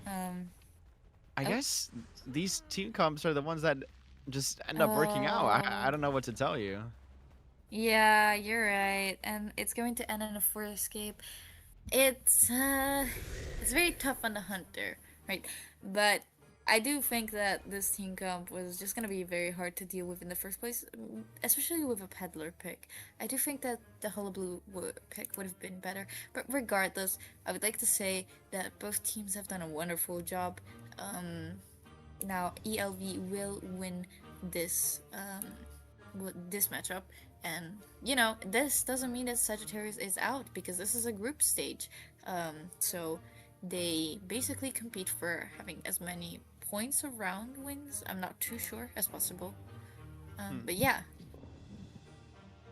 um. I Oh. guess these team comps are the ones that just end up working out. I Oh. don't know what to tell you. Yeah, you're right, and it's going to end in a for escape. It's very tough on the hunter, right? But I do think that this team comp was just gonna be very hard to deal with in the first place, especially with a peddler pick. I do think that the hullabaloo pick would have been better, but regardless, I would like to say that both teams have done a wonderful job. Now ELV will win this this matchup, and you know this doesn't mean that Sagittarius is out because this is a group stage. So they basically compete for having as many points of round wins. I'm not too sure as possible, but yeah.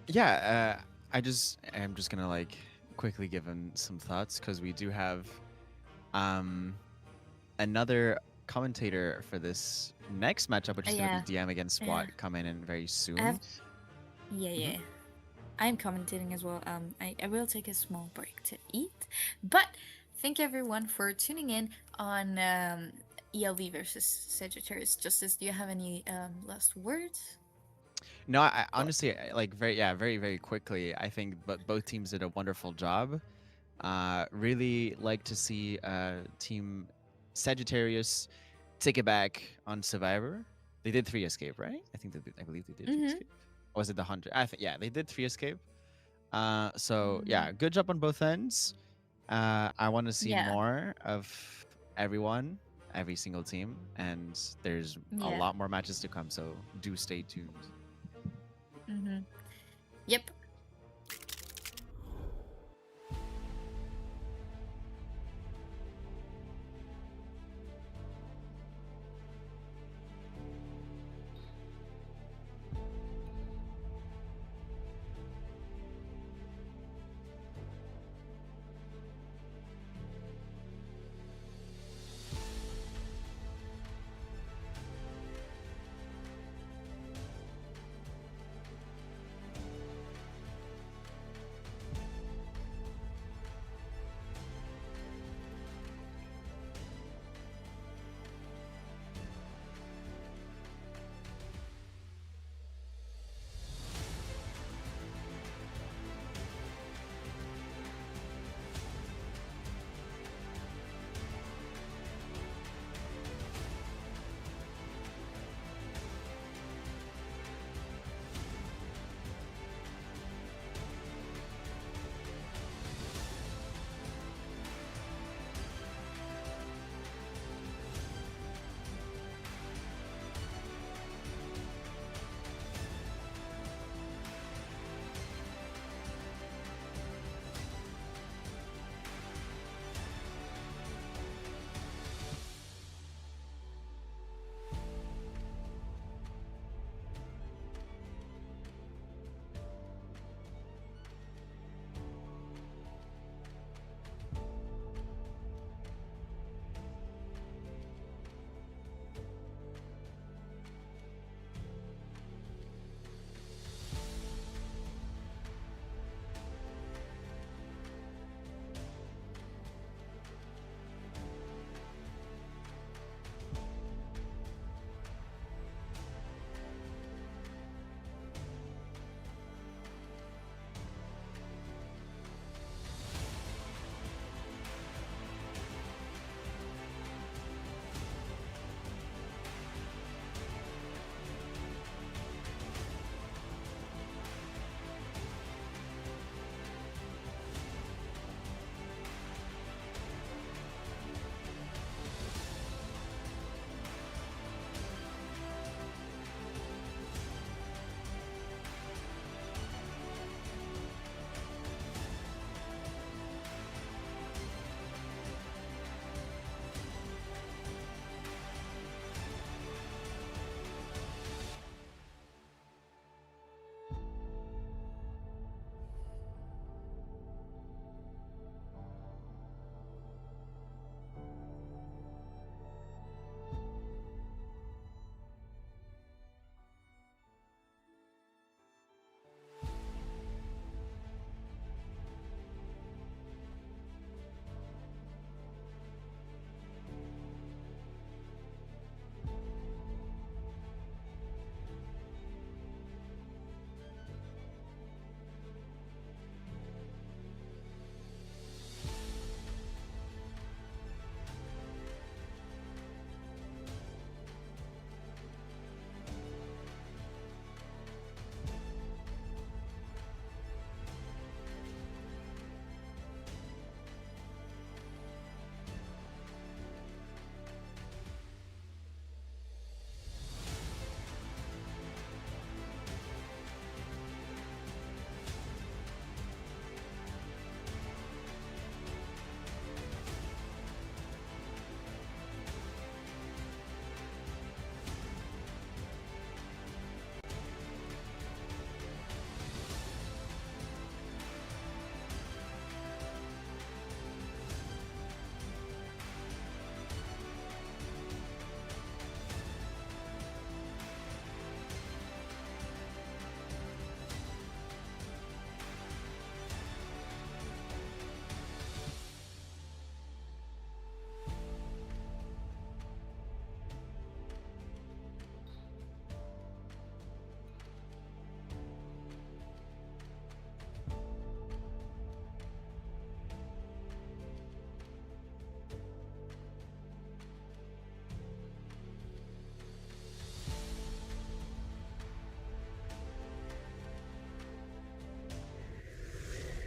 Yeah, I'm just gonna like quickly give him some thoughts because we do have another commentator for this next matchup, which is Yeah. gonna be DM against SWAT Yeah. coming in very soon. Yeah. I'm commentating as well. I will take a small break to eat, but thank everyone for tuning in on ELV versus Sagittarius. Justice, do you have any last words? No, I honestly like very quickly. I think but both teams did a wonderful job. Really like to see team Sagittarius take it back on Survivor. They did 3 escape, right? I believe they did 3 escape. Or was it the hunter? I think yeah, they did 3 escape. So yeah, good job on both ends. I want to see more of everyone, every single team, and there's a lot more matches to come. So do stay tuned. Yep.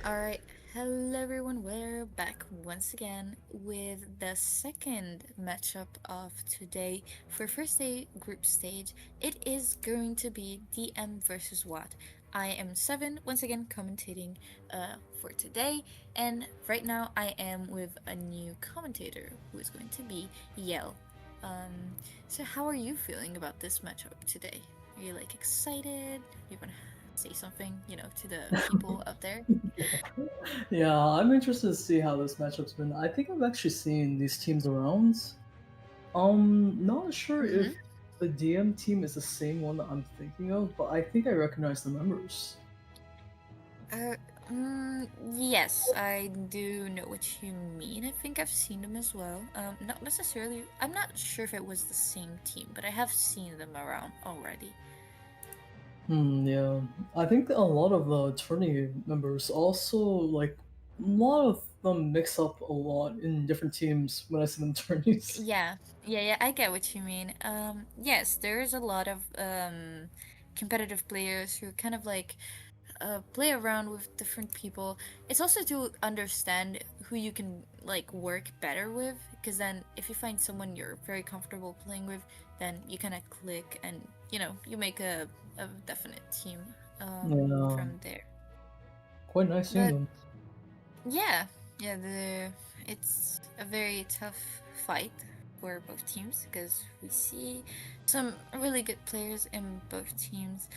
Alright, hello everyone, we're back once again with the second matchup of today. For first day group stage, it is going to be DM versus Watt. I am Seven, once again commentating for today, and right now I am with a new commentator who is going to be Yell. So how are you feeling about this matchup today? Are you like excited? You wanna say something, to the people out there? Yeah, I'm interested to see how this matchup's been. I think I've actually seen these teams around. Not sure if the DM team is the same one that I'm thinking of, but I think I recognize the members. Yes, I do know what you mean. I think I've seen them as well. Not necessarily. I'm not sure if it was the same team, but I have seen them around already. Yeah. I think a lot of the tourney members also, like, a lot of them mix up a lot in different teams when I see them tourneys. Yeah, I get what you mean. Yes, there's a lot of competitive players who kind of like play around with different people. It's also to understand who you can like work better with, because then if you find someone you're very comfortable playing with, then you kind of click and you make a definite team Yeah. from there. Quite nice seeing But them. yeah, it's a very tough fight for both teams because we see some really good players in both teams.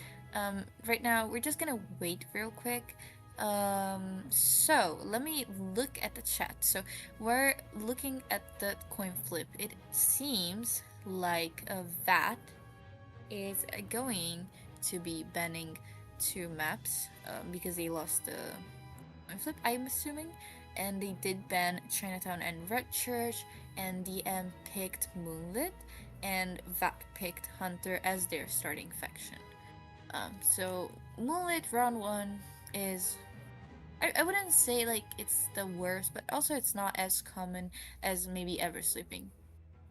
Right now, we're just gonna wait real quick. So let me look at the chat. So we're looking at the coin flip. It seems like that is going to be banning 2 maps because they lost the coin flip, I'm assuming. And they did ban Chinatown and Red Church, and DM picked Moonlit, and VAT picked Hunter as their starting faction. So Moonlit round 1 is, I wouldn't say like it's the worst, but also it's not as common as maybe Ever Sleeping.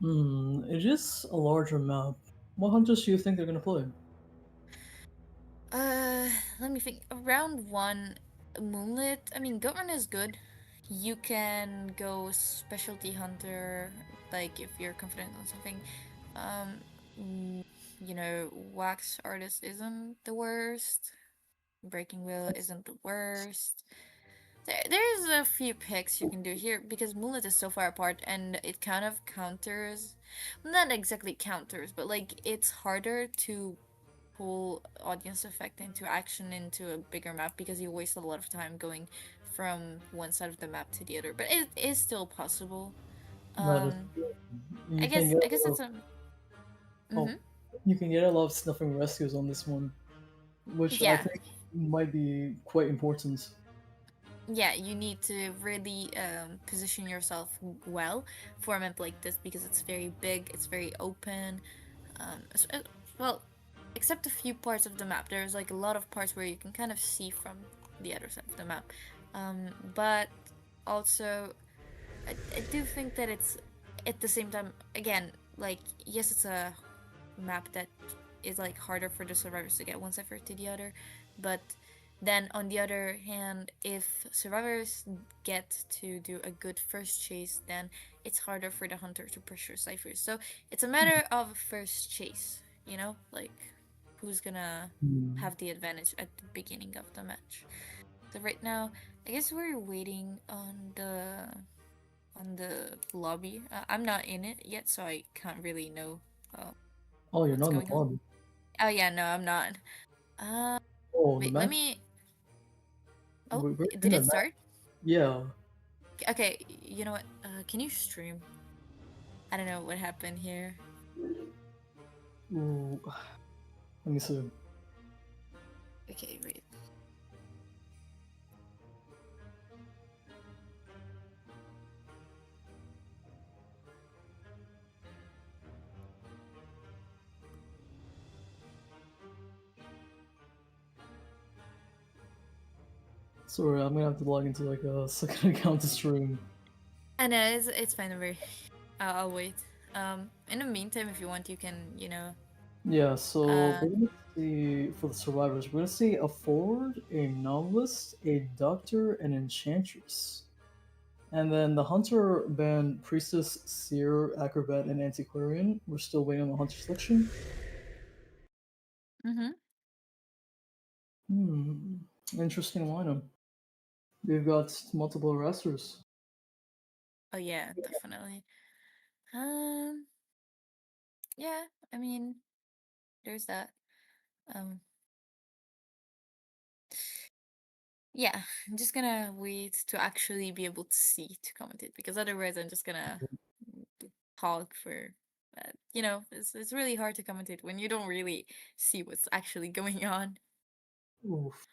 It is a larger map. What hunters do you think they're gonna play? Let me think. Round 1, Moonlit. I mean, Goat is good. You can go Specialty Hunter, like if you're confident on something. Wax Artist isn't the worst. Breaking Wheel isn't the worst. There's a few picks you can do here because Moonlit is so far apart and it kind of counters, not exactly counters, but like it's harder to pull audience effect into action into a bigger map because you waste a lot of time going from one side of the map to the other. But it is still possible. That is, you I can guess get I guess it's a. oh, you can get a lot of snuffing rescues on this one, which I Yeah. think might be quite important. Yeah, you need to really position yourself well for a map like this because it's very big, it's very open. Well, except a few parts of the map. There's like a lot of parts where you can kind of see from the other side of the map. But also, I do think that it's at the same time, again, like, yes, it's a map that is like harder for the survivors to get one cipher to the other, but then on the other hand, if survivors get to do a good first chase, then it's harder for the hunter to pressure ciphers. So it's a matter of first chase, like who's gonna have the advantage at the beginning of the match. So right now, I guess we're waiting on the lobby. I'm not in it yet, so I can't really know Oh, you're what's not in going the on. lobby. Oh yeah, no, I'm not. Oh, the Wait, match. let me. Oh, We're in did a it match. start? Yeah. Okay, you know what? Can you stream? I don't know what happened here. Ooh. Let me see. Okay, wait. Sorry, I'm gonna have to log into like a second account to stream. I know it's fine. Don't worry. I'll wait. In the meantime, if you want, you can Yeah, so Uh, we're gonna see for the survivors, we're gonna see a forward, a novelist, a doctor, and enchantress. And then the hunter band priestess, seer, acrobat, and antiquarian. We're still waiting on the hunter selection. mm-hmm. Hmm, interesting lineup. We've got multiple wrestlers. Oh yeah, definitely. Um, yeah, I mean, there's that. Um, yeah, I'm just gonna wait to actually be able to see to comment it because otherwise I'm just gonna talk for. It's really hard to commentate when you don't really see what's actually going on. Oof.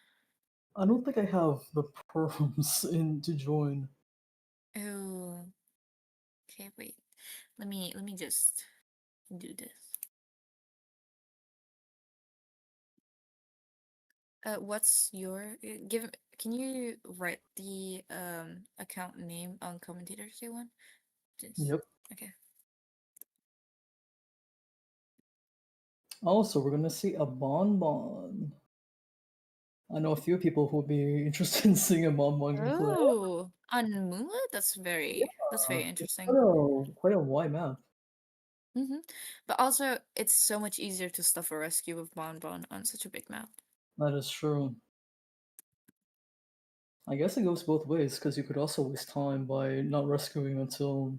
I don't think I have the perms in to join. Oh, okay, wait. Let me just do this. What's your give? Can you write the account name on commentator one? Just Yep. okay. Also, we're gonna see a bonbon. I know a few people who would be interested in seeing a bonbon gameplay. Oh, on Moonlit? That's very It's interesting. quite a wide map. Mm-hmm. But also, it's so much easier to stuff a rescue with Bonbon on such a big map. That is true. I guess it goes both ways because you could also waste time by not rescuing until,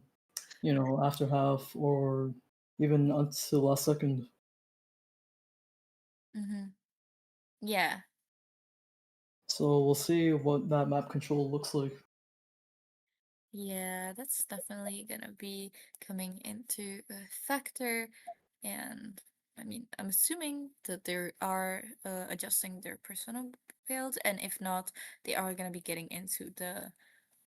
after half or even until last second. Mm-hmm. Yeah, So we'll see what that map control looks like. yeah, that's definitely gonna be coming into a factor. And I mean, I'm assuming that they are adjusting their personal build, and if not, they are gonna be getting into the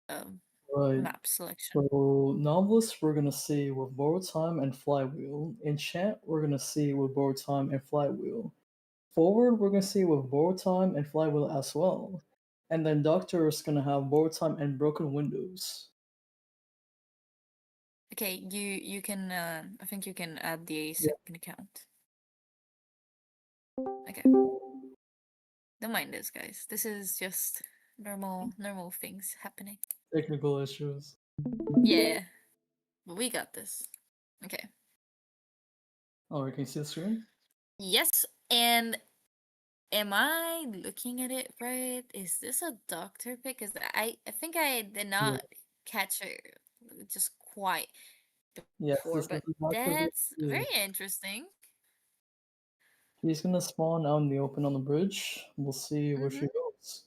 um, Right. map selection. So novelist we're gonna see with borrow time and flywheel. Enchant we're gonna see with borrow time and flywheel. Forward we're gonna see with borrow time and flywheel as well. And then doctor is gonna have borrow time and broken windows. Okay, you can. I think you can add the Yeah, second account. Okay, don't mind this, guys. This is just normal things happening. technical issues. Yeah, but we got this. Okay. Oh, can you see the screen? Yes, and am I looking at it right? Is this a doctor pick? Because I think I did Yeah. not catch it just quite Yes, before, this is but the doctor that's very here. interesting. He's gonna spawn out in the open on the bridge. We'll see where she Mm-hmm. goes.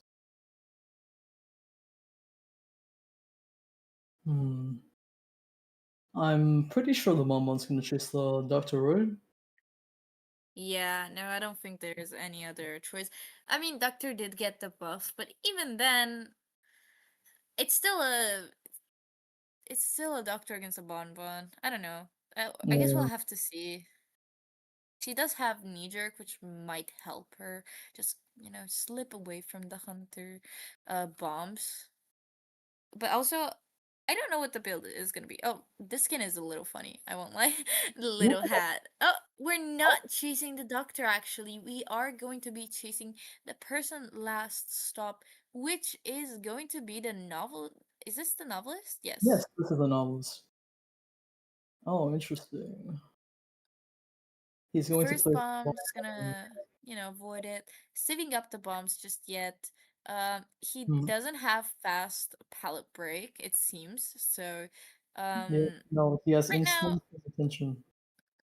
Hmm. I'm pretty sure the Bonbon's gonna chase the Doctor, right? Yeah, no, I don't think there's any other choice. I mean, Doctor did get the buff, but even then, it's still a it's still a Doctor against a Bonbon. I don't know. I guess we'll Yeah. have to see. She does have knee jerk, which might help her just slip away from the hunter bombs. But also, I don't know what the build is gonna be. Oh, this skin is a little funny. I won't lie. The Yeah. little hat. Oh, we're not chasing the doctor. Actually, we are going to be chasing the person last stop, which is going to be the novel. Is this the novelist? Yes, Yes. this is the novelist. Oh, interesting. He's going to First play. bomb, just gonna, avoid it. Saving up the bombs just yet. He Hmm. doesn't have fast pallet break, it seems. So, Yeah, no, he has right now, instant attention.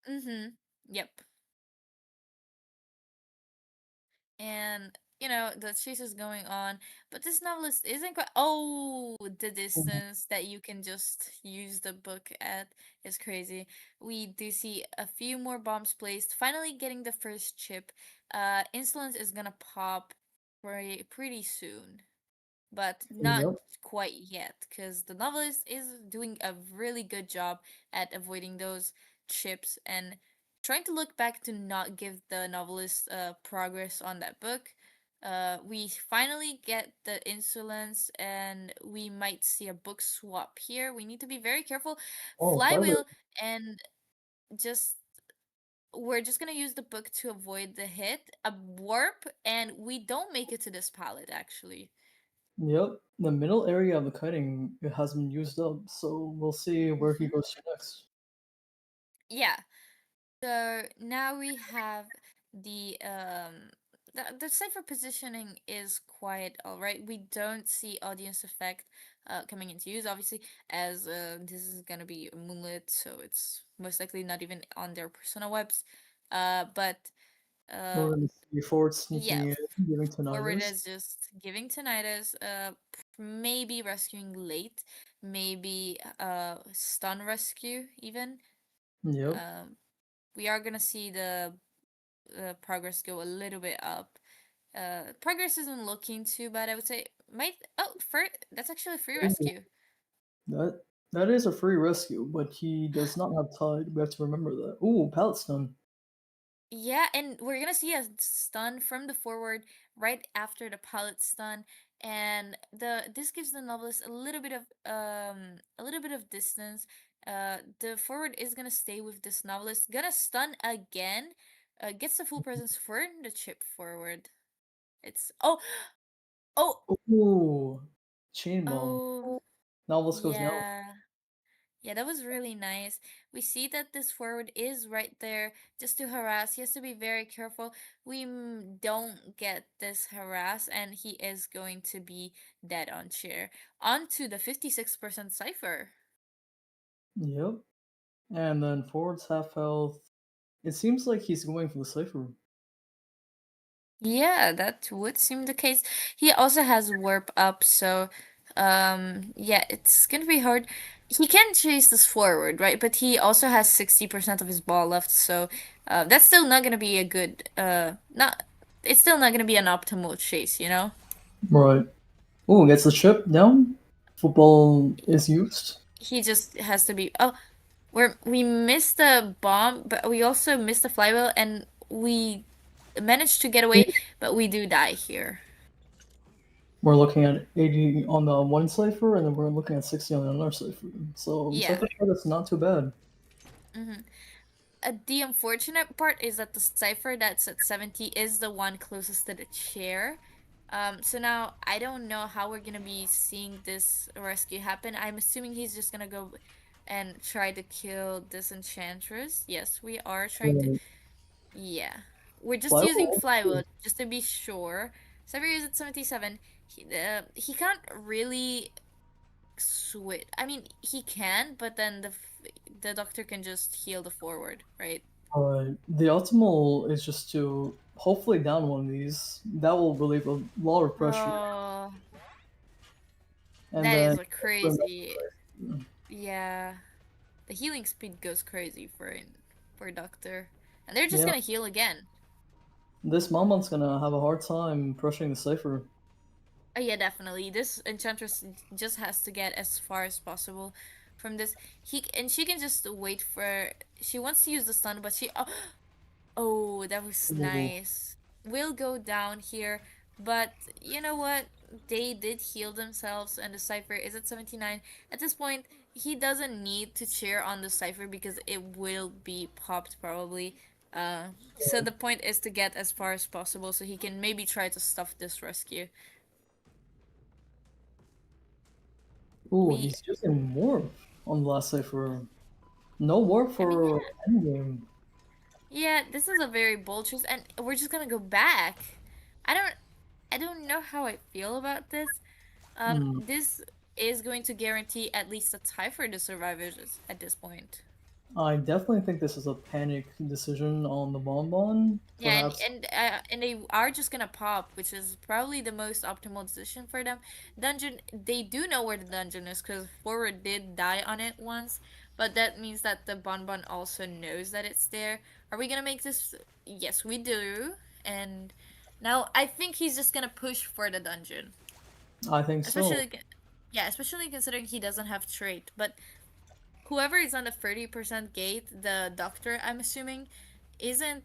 mm-hmm, yep. And, the chase is going on, but this novelist isn't quite. Oh, the Mhm. distance that you can just use the book at is crazy. We do see a few more bombs placed, finally getting the first chip. Insolence is gonna pop pretty soon, but not Yep. quite yet because the novelist is doing a really good job at avoiding those chips and trying to look back to not give the novelist progress on that book. We finally get the insolence and we might see a book swap here. We need to be very careful. Oh, Flywheel. Flywheel and just we're just gonna use the book to avoid the hit, a warp, and we don't make it to this pallet actually. Yep, the middle area of the cutting it has been used up, so we'll see where he Hmm. goes to next. Yeah. So now we have the the cipher positioning is quite alright. We don't see audience effect coming into use, obviously, as this is gonna be moonlit, so it's most likely not even on their personal webs. But We're gonna see Ford yeah, sneaking in, giving forward tinnitus. is just giving tinnitus, maybe rescuing late, maybe stun rescue even. Yep. Um, we are gonna see the progress go a little bit up. Progress isn't looking too bad, I would say. Might that's actually a free Ooh, rescue. that is a free rescue, but he does not have tide. We have to remember that. Ooh, pallet stun. Yeah, and we're gonna see a stun from the forward right after the pallet stun, and this gives the novelist a little bit of distance. The forward is gonna stay with this novelist, gonna stun again, gets the full presence for the chip forward. It's oh Ooh, chain bomb. oh Novelist goes down. yeah. Yeah, that was really nice. We see that this forward is right there just to harass. He has to be very careful. We don't get this harass, and he is going to be dead on chair. On to the 56% cipher. Yep. And then forward's half health. It seems like he's going for the cipher. Yeah, that would seem the case. He also has warp up, so yeah, it's gonna be hard. He can chase this forward, right? But he also has 60% of his ball left, so that's still not gonna be a good not it's still not gonna be an optimal chase, you know? Right. Ooh, gets the chip down. Football is used. He just has to be we missed the bomb, but we also missed the flywheel, and we managed to get away, but we do die here. We're looking at 80 on the one cipher, and then we're looking at 60 on the other cipher. So Yeah. cipher is not too bad. Mm-hmm. The unfortunate part is that the cipher that's at 70 is the one closest to the chair. So now I don't know how we're gonna be seeing this rescue happen. I'm assuming he's just gonna go and try to kill this enchantress. Yes, we are trying to. Right. Yeah, we're just using Flywheel. flywheel just to be sure. Cypher is at 77. He can't really switch. I mean, he can, but then the doctor can just heal the forward, right? The optimal is just to hopefully down one of these. That will relieve a lot of pressure. Oh, And that is then a crazy. Yeah, the healing speed goes crazy for Doctor, and they're just yeah, gonna heal again. this Mamon's gonna have a hard time crushing the cipher. Oh yeah, definitely. This enchantress just has to get as far as possible from this. She can just wait for. She wants to use the stun, but oh, that was Ooh. nice. We'll go down here, but you know what? They did heal themselves, and the cipher is at 79. At this point, he doesn't need to cheer on the cipher because it will be popped probably. So the point is to get as far as possible so he can maybe try to stuff this rescue. Ooh, We, he's using warp on the last cipher. No warp I mean, for endgame. yeah, this is a very bold choice, and we're just gonna go back. I don't, I don't know how I feel about this. Hmm. This is going to guarantee at least a tie for the survivors at this point. I definitely think this is a panic decision on the Bonbon. Yeah, Perhaps. and they are just gonna pop, which is probably the most optimal decision for them. Dungeon, they do know where the dungeon is because Forward did die on it once, but that means that the Bonbon also knows that it's there. Are we gonna make this? Yes, we do. And now I think he's just gonna push for the dungeon, I think so. especially, yeah, especially considering he doesn't have trait, but whoever is on the 30% gate, the doctor, I'm assuming, isn't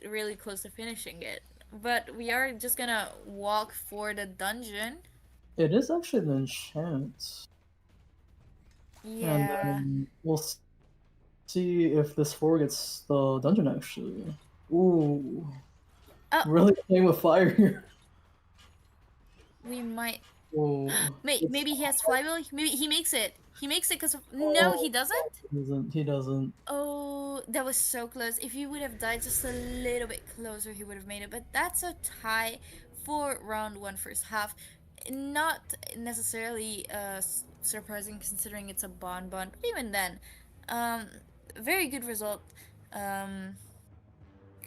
really close to finishing it. But we are just gonna walk for the dungeon. It is actually an enchant. And Yeah. then we'll see see if this forward gets the dungeon actually. Ooh, Oh, really playing with fire here. we might. Whoa. Maybe he has flywheel. Maybe he makes it. He makes it because no, he doesn't. He doesn't. Oh, that was so close. If he would have died just a little bit closer, he would have made it. But that's a tie for round 1 first half. Not necessarily surprising considering it's a bonbon, but even then, very good result.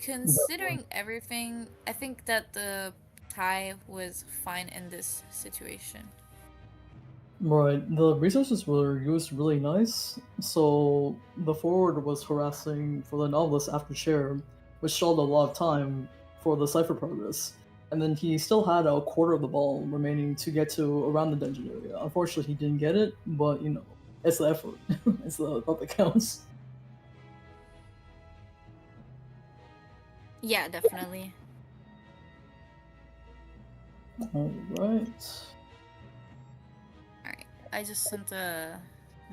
Considering everything, I think that the tie was fine in this situation. Right, the resources were used really nice. So the forward was harassing for the novelist after share, which stalled a lot of time for the cipher progress. And then he still had a quarter of the ball remaining to get to around the dungeon area. Unfortunately, he didn't get it, but you know, it's the effort. It's the part that counts. Yeah, definitely. All right. Alright, I just sent a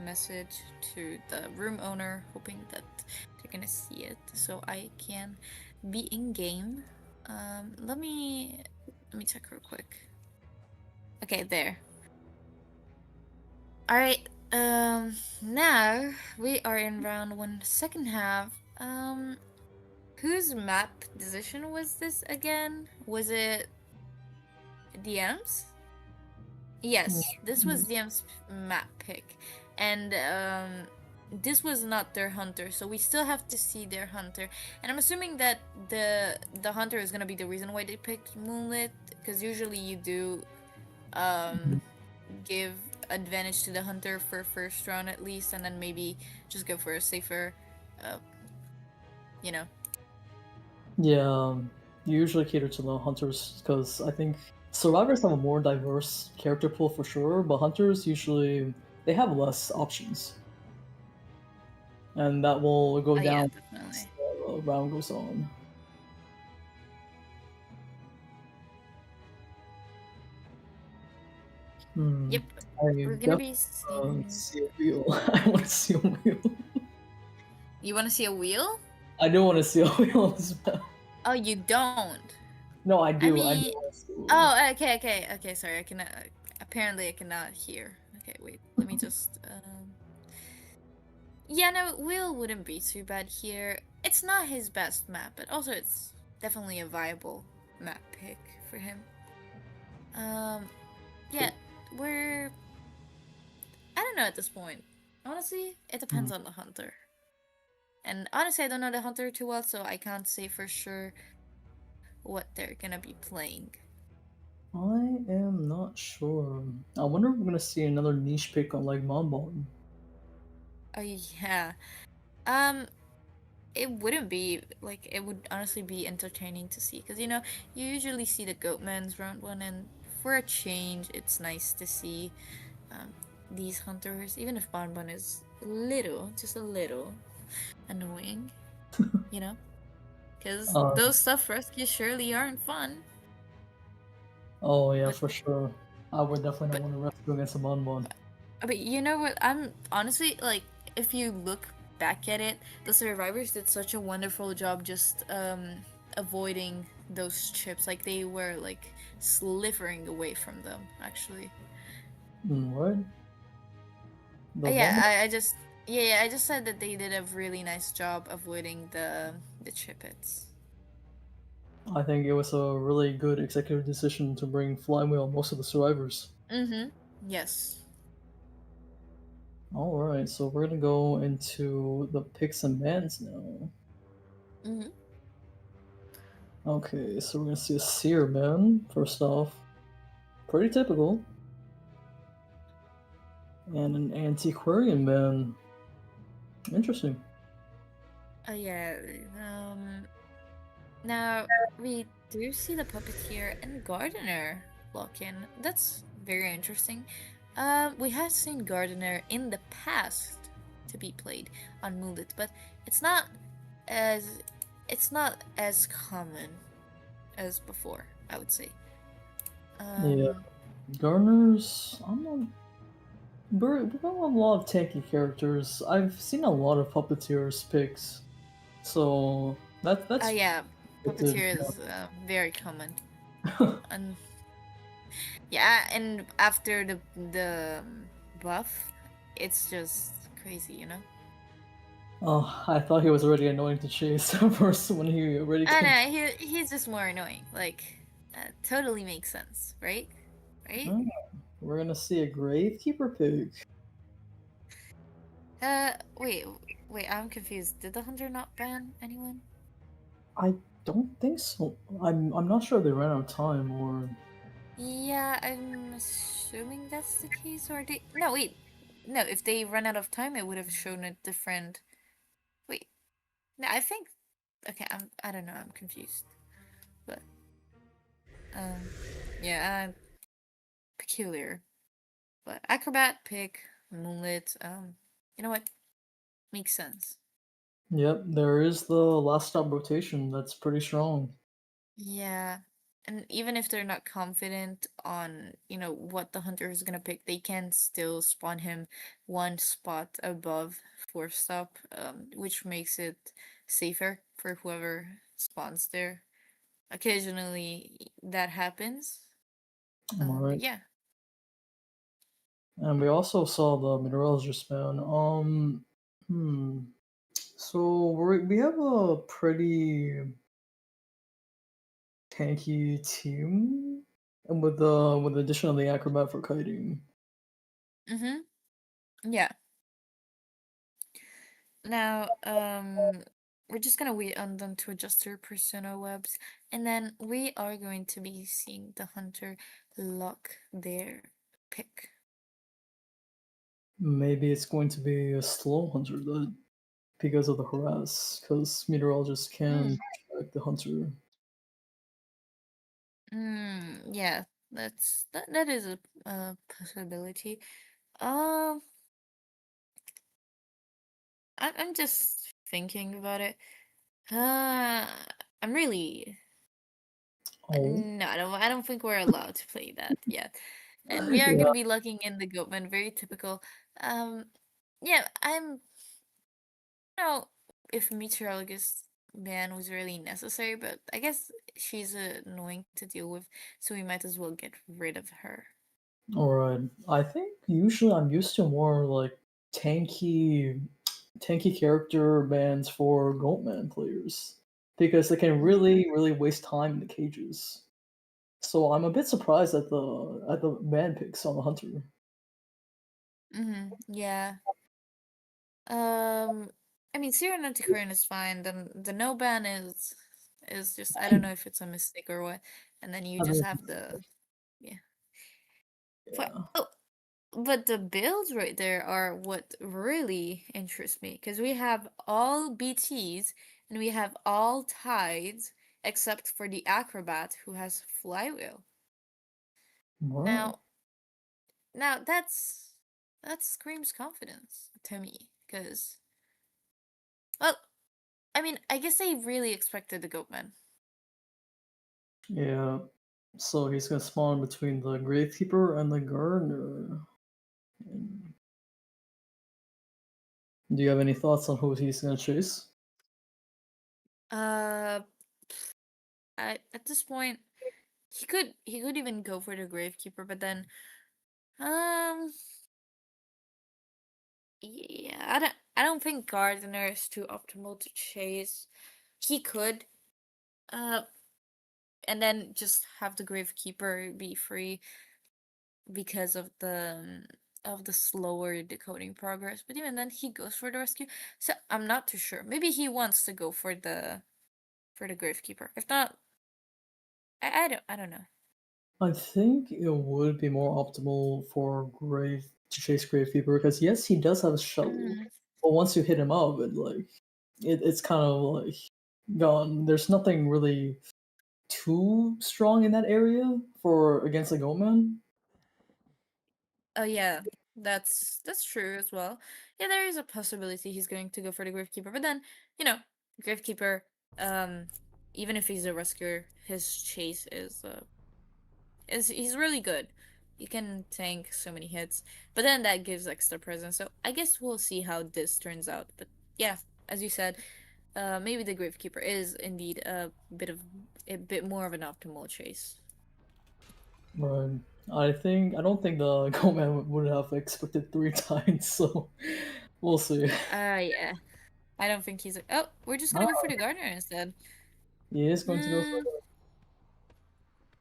message to the room owner, hoping that they're gonna see it, so I can be in game. Let me check real quick. Okay, there. Alright, now we are in round 1, second half. Whose map decision was this again? Was it DM's? Yes, this was DM's map pick, and this was not their hunter, so we still have to see their hunter. And I'm assuming that the hunter is gonna be the reason why they picked Moonlit, because usually you do give advantage to the hunter for first round at least, and then maybe just go for a safer, you know. Yeah, you usually cater to the hunters because I think survivors have a more diverse character pool for sure, but hunters usually they have less options, and that will go down as the round goes on. Yep, we're gonna be seeing... see a wheel. I want to see a wheel. You want to see a wheel? I do want to see a wheel on this map. Oh, you don't? No, I do. I mean... Oh, okay. Sorry, I cannot. Apparently, I cannot hear. Okay, wait. Let me just. Yeah, no, wheel wouldn't be too bad here. It's not his best map, but also it's definitely a viable map pick for him. Yeah, we're... I don't know at this point. Honestly, it depends on the hunter. And honestly, I don't know the hunter too well, so I can't say for sure what they're gonna be playing. I am not sure. I wonder if we're gonna see another niche pick on like Monbon. Oh yeah. It wouldn't be like, it would honestly be entertaining to see, because you know you usually see the Goatmans round 1, and for a change, it's nice to see these hunters, even if Bonbon is just a little annoying, you know, because those stuff rescues surely aren't fun. Oh yeah, for sure. I would definitely not want to rescue against a Monbon. But you know what? I'm honestly like, if you look back at it, the survivors did such a wonderful job just avoiding those chips. Like they were like slithering away from them, actually. What? Yeah, I just said that they did a really nice job avoiding the chip hits. I think it was a really good executive decision to bring Flywheel on most of the survivors. Yes. Alright, so we're gonna go into the picks and bans now. Okay, so we're gonna see a Seer man, first off. Pretty typical. And an Antiquarian man. Interesting. Yeah, now we do see the Puppeteer and Gardener lock in. That's very interesting. We have seen Gardener in the past to be played on Moonlit, but it's not as common as before, I would say. Yeah, Gardeners. I'm not. we got a lot of tanky characters. I've seen a lot of puppeteers picks, so that's Yeah, good. puppeteer is very common. And yeah, and after the buff, it's just crazy, you know. Oh, I thought he was already annoying to chase first when he already I came. know he's just more annoying. Like, totally makes sense, right? Right? Oh, we're gonna see a Gravekeeper pick. Wait, wait. I'm confused. Did the hunter not ban anyone? I don't think so. I'm not sure they ran out of time or. Yeah, I'm assuming that's the case. Or they? No, wait. No, if they run out of time, it would have shown a different. Wait. No, I think. Okay, I don't know. I'm confused. But yeah, peculiar. But acrobat pick moonlit. You know what? Makes sense. Yep, there is the last stop rotation. That's pretty strong. Yeah. And even if they're not confident on, you know, what the hunter is gonna pick, they can still spawn him one spot above four stop, which makes it safer for whoever spawns there. Occasionally that happens. But Alright. yeah. And we also saw the meteorologist man. So we have a pretty tanky team, and with the addition of the acrobat for kiting. Mm-hmm. Yeah. Now, we're just gonna wait on them to adjust their persona webs, and then we are going to be seeing the hunter lock their pick. Maybe it's going to be a slow hunter that because of the harass, because meteorologists can track the hunter. Yeah, that is a possibility. Um, I'm just thinking about it. Uh, I'm really Oh, no, I don't think we're allowed to play that yet. And we are yeah. gonna be locking in the Goatman, very typical. Um, yeah, I'm know if meteorologist ban was really necessary, but I guess she's annoying to deal with, so we might as well get rid of her. Alright. I think usually I'm used to more like tanky tanky character bans for Goatman players because they can really waste time in the cages. So I'm a bit surprised at the ban picks on the hunter. Yeah. Um, I mean, Syrian anti-Korean is fine. The no ban is just I don't know if it's a mistake or what, and then you I just mean, have the yeah. yeah. Oh, but the builds right there are what really interests me because we have all BTs and we have all tides except for the acrobat who has flywheel. Right. Now, now that screams confidence to me because well, I mean, I guess they really expected the Goatman. Yeah. So he's gonna spawn between the Gravekeeper and the Gardener. And do you have any thoughts on who he's gonna chase? Uh, at this point, he could even go for the Gravekeeper, but then um yeah, I don't think Gardener is too optimal to chase. He could, uh, and then just have the Gravekeeper be free because of the slower decoding progress. But even then, he goes for the rescue. So I'm not too sure. Maybe he wants to go for the Gravekeeper. If not, I don't know. I think it would be more optimal for Grave to chase Gravekeeper because yes, he does have a shuttle, Mm, but once you hit him up, it's kind of like gone. There's nothing really too strong in that area for against the Goatman. oh yeah, that's true as well. Yeah, there is a possibility he's going to go for the Gravekeeper, but then you know, Gravekeeper, um, even if he's a rescuer, his chase is he's really good. he can tank so many hits, but then that gives extra presence. So I guess we'll see how this turns out. But yeah, as you said, maybe the Gravekeeper is indeed a bit more of an optimal chase. Right. I don't think the Goatman would have expected 3 times, so we'll see. Yeah. I don't think he's. Oh, we're just gonna Ah, go for the Gardener instead. he is going to go for Hmm.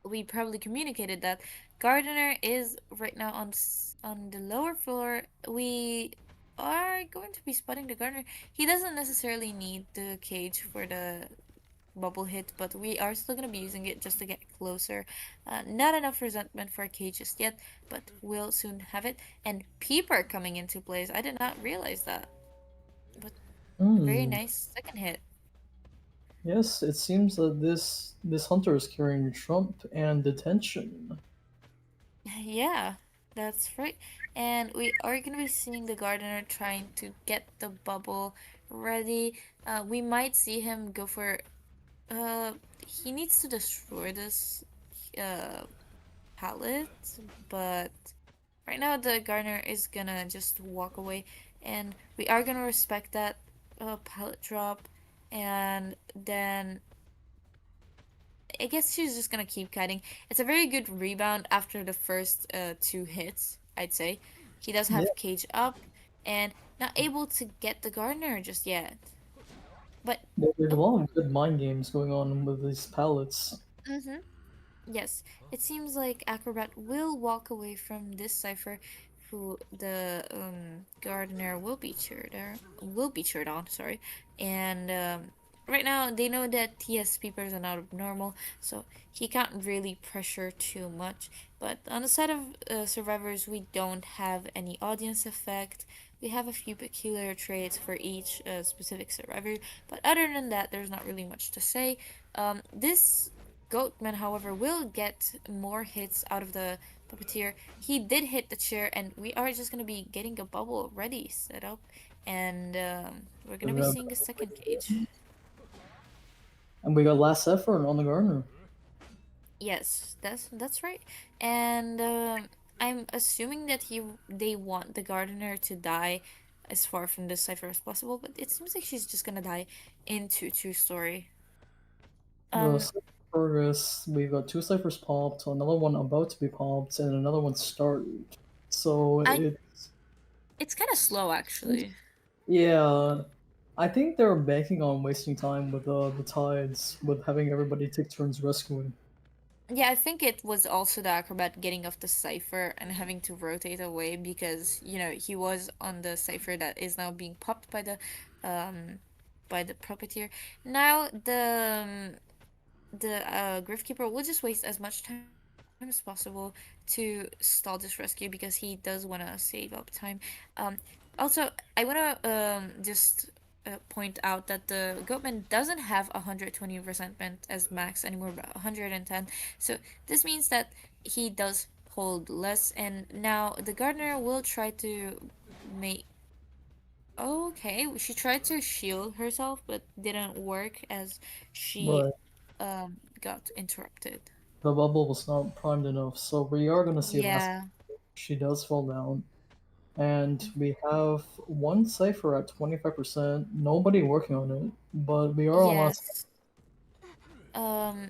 We probably communicated that Gardener is right now on the lower floor. We are going to be spotting the Gardener. He doesn't necessarily need the cage for the bubble hit, but we are still going to be using it just to get closer. Not enough resentment for a cage just yet, but we'll soon have it. And Peeper coming into place. I did not realize that, but very Hmm. nice second hit. Yes, it seems that this hunter is carrying Trump and detention. Yeah, that's right. And we are going to be seeing the gardener trying to get the bubble ready. We might see him go for uh he needs to destroy this uh pallet, but right now the gardener is gonna just walk away, and we are gonna respect that pallet drop, and then I guess she's just gonna keep cutting. It's a very good rebound after the first 2 hits, I'd say. He does Yeah, have cage up and not able to get the gardener just yet. But there's a oh, lot of good mind games going on with these pallets. mm-hmm. Yes, it seems like Acrobat will walk away from this cipher, who the gardener will be cheered on, sorry. And right now they know that TS peepers are not abnormal, so he can't really pressure too much. But on the side of survivors, we don't have any audience effect. We have a few peculiar traits for each specific survivor, but other than that, there's not really much to say. This Goatman, however, will get more hits out of the puppeteer. He did hit the chair, and we are just gonna be getting a bubble ready set up, and we're gonna be seeing a second cage. And we got last effort on the gardener. Yes, that's right. And I'm assuming that they want the gardener to die as far from this cipher as possible, but it seems like she's just gonna die into true story. The Um, cipher progress, we got 2 ciphers popped, another one about to be popped, and another one started. So I it's kind of slow actually. yeah, I think they're banking on wasting time with the tides, with having everybody take turns rescuing. Yeah, I think it was also the acrobat getting off the cipher and having to rotate away because, he was on the cipher that is now being popped um by the puppeteer. Now the Griffkeeper will just waste as much time as possible to stall this rescue because he does want to save up time. Um, Also, I want to just point out that the Goatman doesn't have 120 resentment as max anymore, but 110. So this means that he does hold less, and now the Gardener will try to make. Okay, she tried to shield herself, but didn't work as she But got interrupted. the bubble was not primed enough, so we are gonna see last. Yeah. She does fall down. And we have 1 cipher at 25%. Nobody working on it, but we are on last. Yes. Um,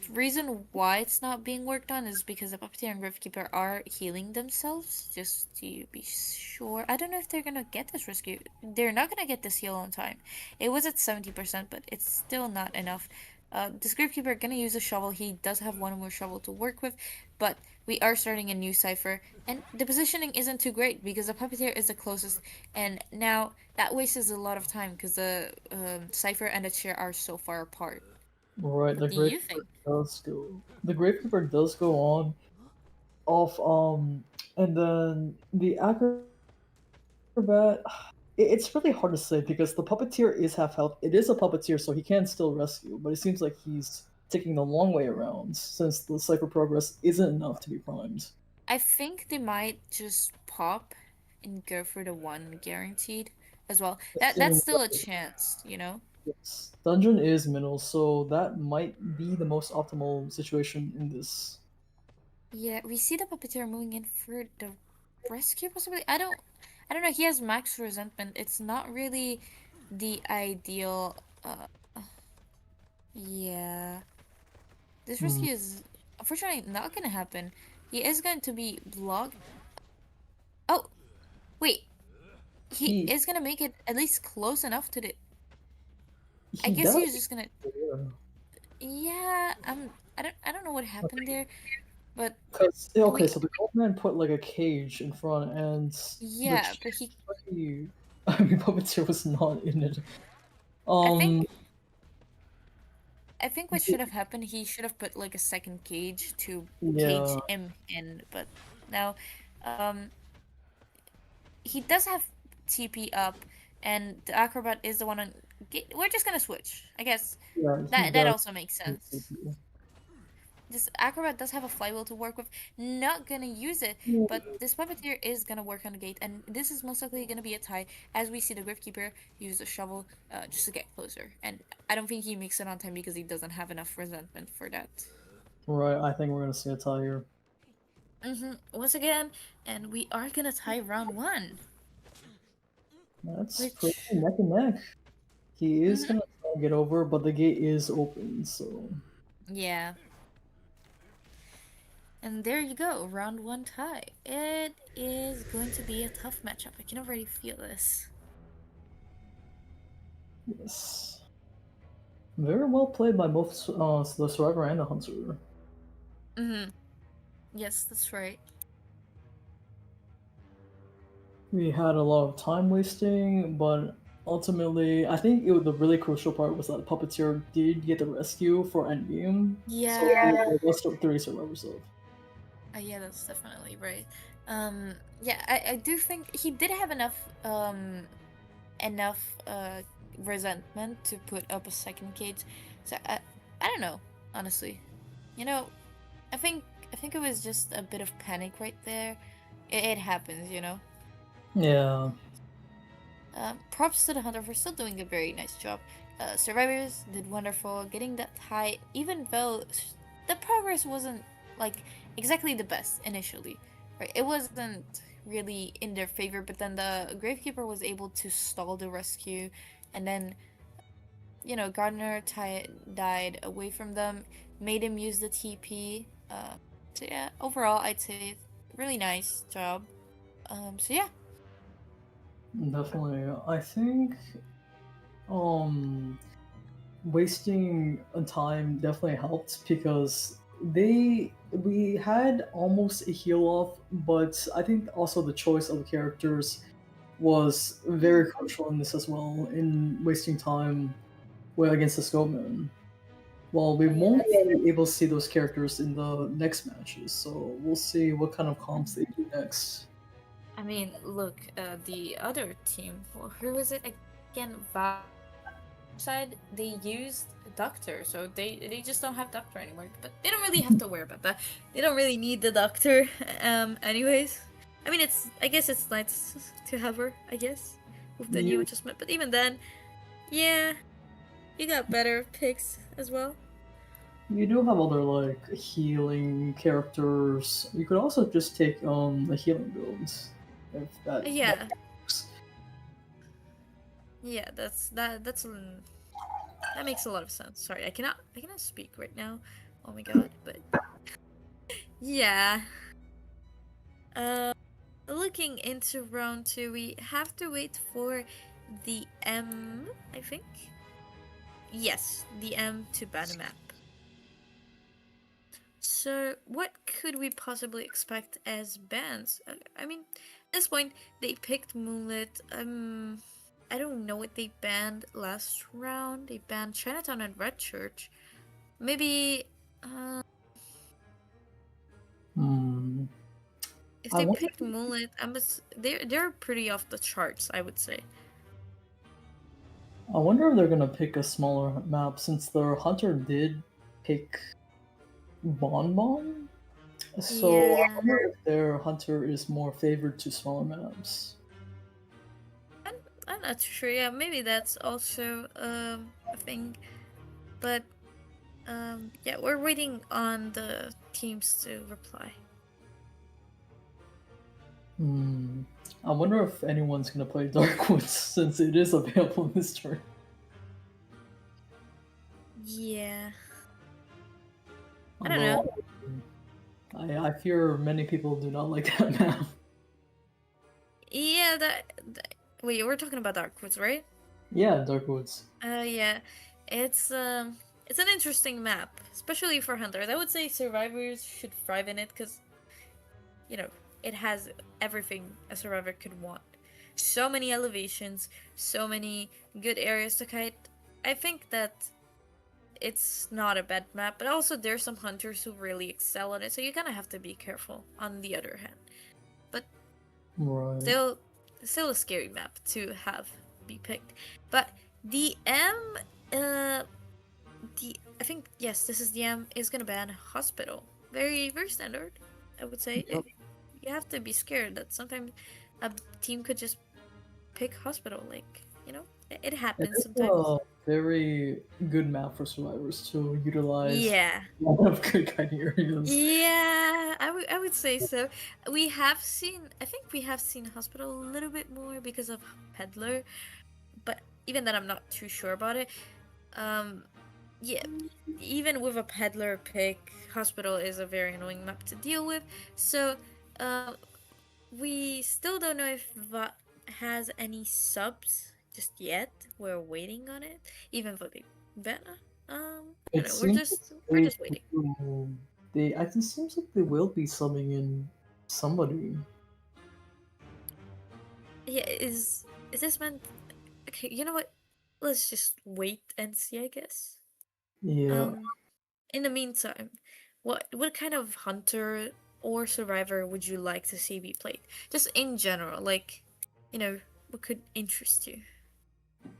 Reason why it's not being worked on is because the Puppeteer and Gravekeeper are healing themselves, just to be sure. I don't know if they're gonna get this rescue. They're not gonna get this heal on time. It was at 70%, but it's still not enough. This Gravekeeper gonna use a shovel. He does have one more shovel to work with, but we are starting a new cipher, and the positioning isn't too great because the Puppeteer is the closest, and now that wastes a lot of time because the cipher and the chair are so far apart. Right, What the do you Gravekeeper think? does go. The Gravekeeper does go on off, and then the acrobat. It's really hard to say because the puppeteer is half health. It is a puppeteer, so he can still rescue, but it seems like he's taking the long way around since the cipher progress isn't enough to be primed. I think they might just pop and go for the one guaranteed as well. It That's seems still a chance. yes. Dungeon is middle, so that might be the most optimal situation in this. Yeah, we see the puppeteer moving in for the rescue possibly. I don't know. He has max resentment. It's not really the ideal. Yeah. This Hmm. rescue is unfortunately not gonna happen. He is going to be blocked. Oh, wait. He He is gonna make it at least close enough to the. I he guess he does. was just gonna. Yeah, I don't know what happened there, but Cause okay, we. so the Goldman put like a cage in front, and the Yeah, but he. I mean, puppeteer was not in it. I Um, think. I think what should have happened, he should have put like a second cage to cage yeah, him in, but now, um, he does have TP up, and the acrobat is the one on. We're just gonna switch, I guess. yeah, he That does. also makes sense. This acrobat does have a flywheel to work with. Not gonna use it, but this puppeteer is gonna work on the gate, and this is most likely gonna be a tie, as we see the Gryfkeeper use the shovel just to get closer. And I don't think he makes it on time because he doesn't have enough resentment for that. Right, I think we're gonna see a tie here. Once again, and we are gonna tie round one. That's pretty Which, neck and neck. He is mhm, gonna try and get over, but the gate is open, so yeah. And there you go, round one tie. It is going to be a tough matchup. I can already feel this. yes. Very well played by both the survivor and the hunter. Yes, that's right. We had a lot of time wasting, but ultimately, I think the really crucial part was that the puppeteer did get the rescue for endgame. So Yeah. it was 3 survivors of. Yeah, that's definitely right. Yeah, I do think he did have enough resentment to put up a second cage. So I don't know, honestly. You know, I think it was just a bit of panic right there. It happens, you know. Yeah. Props to the hunter for still doing a very nice job. Survivors did wonderful, getting that high, even though the progress wasn't like exactly the best initially. Right, it wasn't really in their favor, but then the Gravekeeper was able to stall the rescue, and then Gardner died away from them, made him use the TP. So yeah, overall I'd say really nice job. So yeah. Definitely. I think um wasting time definitely helped because we had almost a heal off, but I think also the choice of the characters was very crucial in this as well, in wasting time against the Scopeman. Well, we Oh yeah, won't that's. be able to see those characters in the next matches, so we'll see what kind of comps they do next. I mean, look, the other team, who was it again? Side, they used Doctor, so they just don't have Doctor anymore. But they don't really have to worry about that. They don't really need the Doctor, anyways. I mean, I guess it's nice to have her, I guess, with the new You adjustment. But even then, yeah, you got better picks as well. you do have other like healing characters. You could also just take the healing builds if that Yeah, works. yeah, that makes a lot of sense. Sorry, I cannot speak right now. Oh my god, but yeah. Looking into round two, we have to wait for the M, I think. Yes, the M to ban a map. So, what could we possibly expect as bans? I mean, at this point, they picked Moonlit. I don't know what they banned last round. They banned Chinatown and Red Church. Maybe, Hmm. if I they wonder. picked Moonlit, they're pretty off the charts, I would say. I wonder if they're gonna pick a smaller map since their hunter did pick Bonbon. So I Yeah. wonder if their hunter is more favored to smaller maps. I'm not too sure. Yeah, maybe that's also a thing. But yeah, we're waiting on the teams to reply. I wonder if anyone's gonna play Darkwoods since it is available this turn. Yeah. I don't know. I fear many people do not like that map. Yeah, wait, we're talking about Darkwoods, right? Yeah, Darkwoods. Yeah. It's an interesting map, especially for hunters. I would say survivors should thrive in it because, you know, it has everything a survivor could want. So many elevations, so many good areas to kite. I think that it's not a bad map, but also there's some hunters who really excel at it, so you kind of have to be careful on the other hand. But Right. still a scary map to have be picked. But the I think, yes, this is the is gonna ban hospital. Very, very standard, I would say. Yep. You have to be scared that sometimes a team could just pick hospital. Like, you know, it happens It's sometimes. a very good map for survivors to utilize. Yeah. A lot of good kind of areas. Yeah, I would say so. I think we have seen hospital a little bit more because of peddler, but even then I'm not too sure about it. Yeah, even with a peddler pick, hospital is a very annoying map to deal with. So, we still don't know if VOT has any subs just yet. We're waiting on it, even for the beta. It We're seems just waiting. It seems like they will be subbing in somebody. Yeah, is this meant? Okay, you know what? Let's just wait and see, I guess. Yeah. In the meantime, what kind of hunter or survivor would you like to see be played? Just in general, like, you know, what could interest you?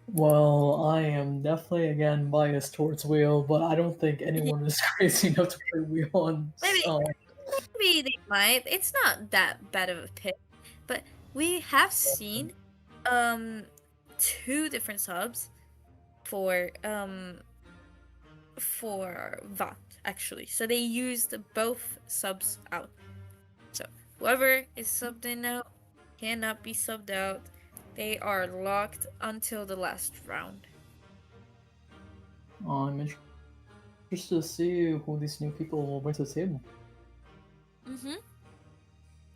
Well, I am definitely again biased towards Wheel, but I don't think anyone is crazy enough to play Wheel on. Maybe they might. It's not that bad of a pick, but we have seen two different subs for VOT actually. So they used both subs out. So whoever is subbed in now cannot be subbed out. They are locked until the last round. I'm interested to see who these new people will bring to the table.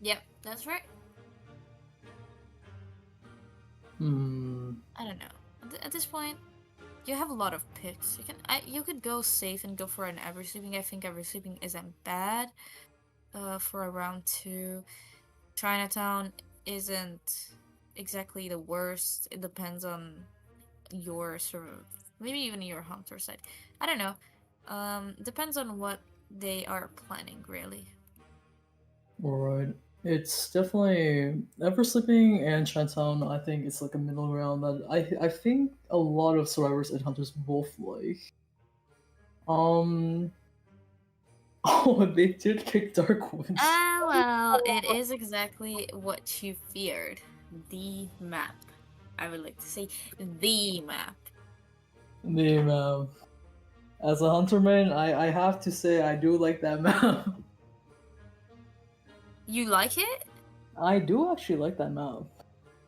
Yep, that's right. I don't know. At this point, you have a lot of picks. You could go safe and go for an ever sleeping. I think ever sleeping isn't bad. For a round 2, Chinatown isn't exactly the worst. It depends on your sort of, maybe even your hunter side. I don't know. Depends on what they are planning, really. Alright. It's definitely Ever Sleeping and Chinatown. I think it's like a middle ground that I think a lot of survivors and hunters both like. Oh, they did pick Darkwoods. Well, it is exactly what you feared. The map. I would like to say the map. The map. As a hunterman, I have to say I do like that map. You like it? I do actually like that map.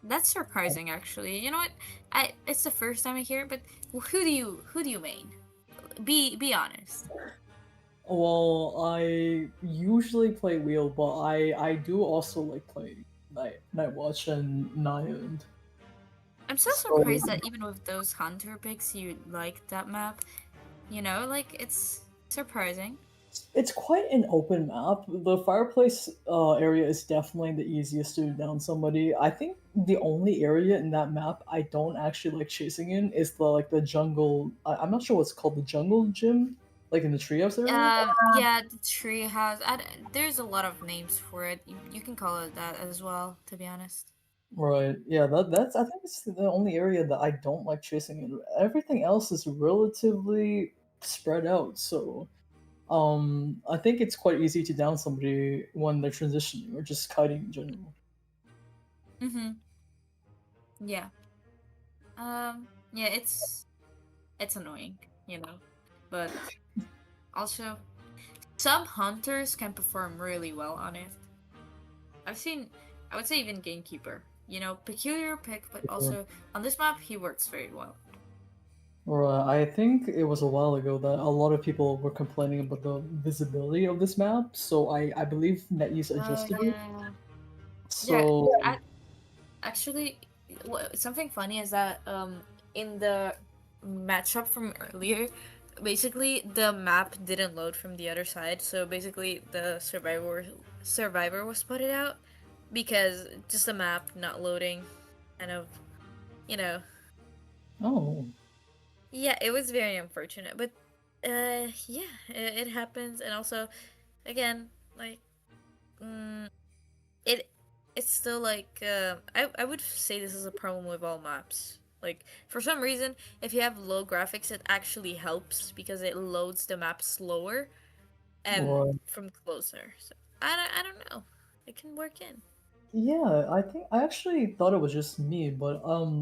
That's surprising, actually. You know what? It's the first time I hear it, but who do you main? Be honest. Well, I usually play Wheel, but I do also like playing Night Watch and Nyan. I'm so surprised that even with those hunter picks, you like that map. You know, like, it's surprising. It's quite an open map. The fireplace area is definitely the easiest to down somebody. I think the only area in that map I don't actually like chasing in is the jungle. I'm not sure what's called, the jungle gym, like in the treehouse area. Yeah, the treehouse. There's a lot of names for it. You can call it that as well, to be honest. Right. Yeah. That's. I think it's the only area that I don't like chasing in. Everything else is relatively spread out. So, I think it's quite easy to down somebody when they're transitioning or just kiting in general. Yeah. Yeah, it's annoying, you know, but also some hunters can perform really well on it. I've seen I would say even Gamekeeper. You know, peculiar pick, but also on this map he works very well. Right, I think it was a while ago that a lot of people were complaining about the visibility of this map, so I believe NetEase adjusted it. Yeah. So Actually, something funny is that in the matchup from earlier, basically the map didn't load from the other side, so basically the survivor was putted out because just the map not loading, kind of, you know. oh, Yeah, it was very unfortunate, but yeah, it happens, and also, again, like, it it's still like I would say this is a problem with all maps. Like for some reason, if you have low graphics, it actually helps because it loads the map slower right. from closer. So I don't know. It can work in. Yeah, I think I actually thought it was just me, but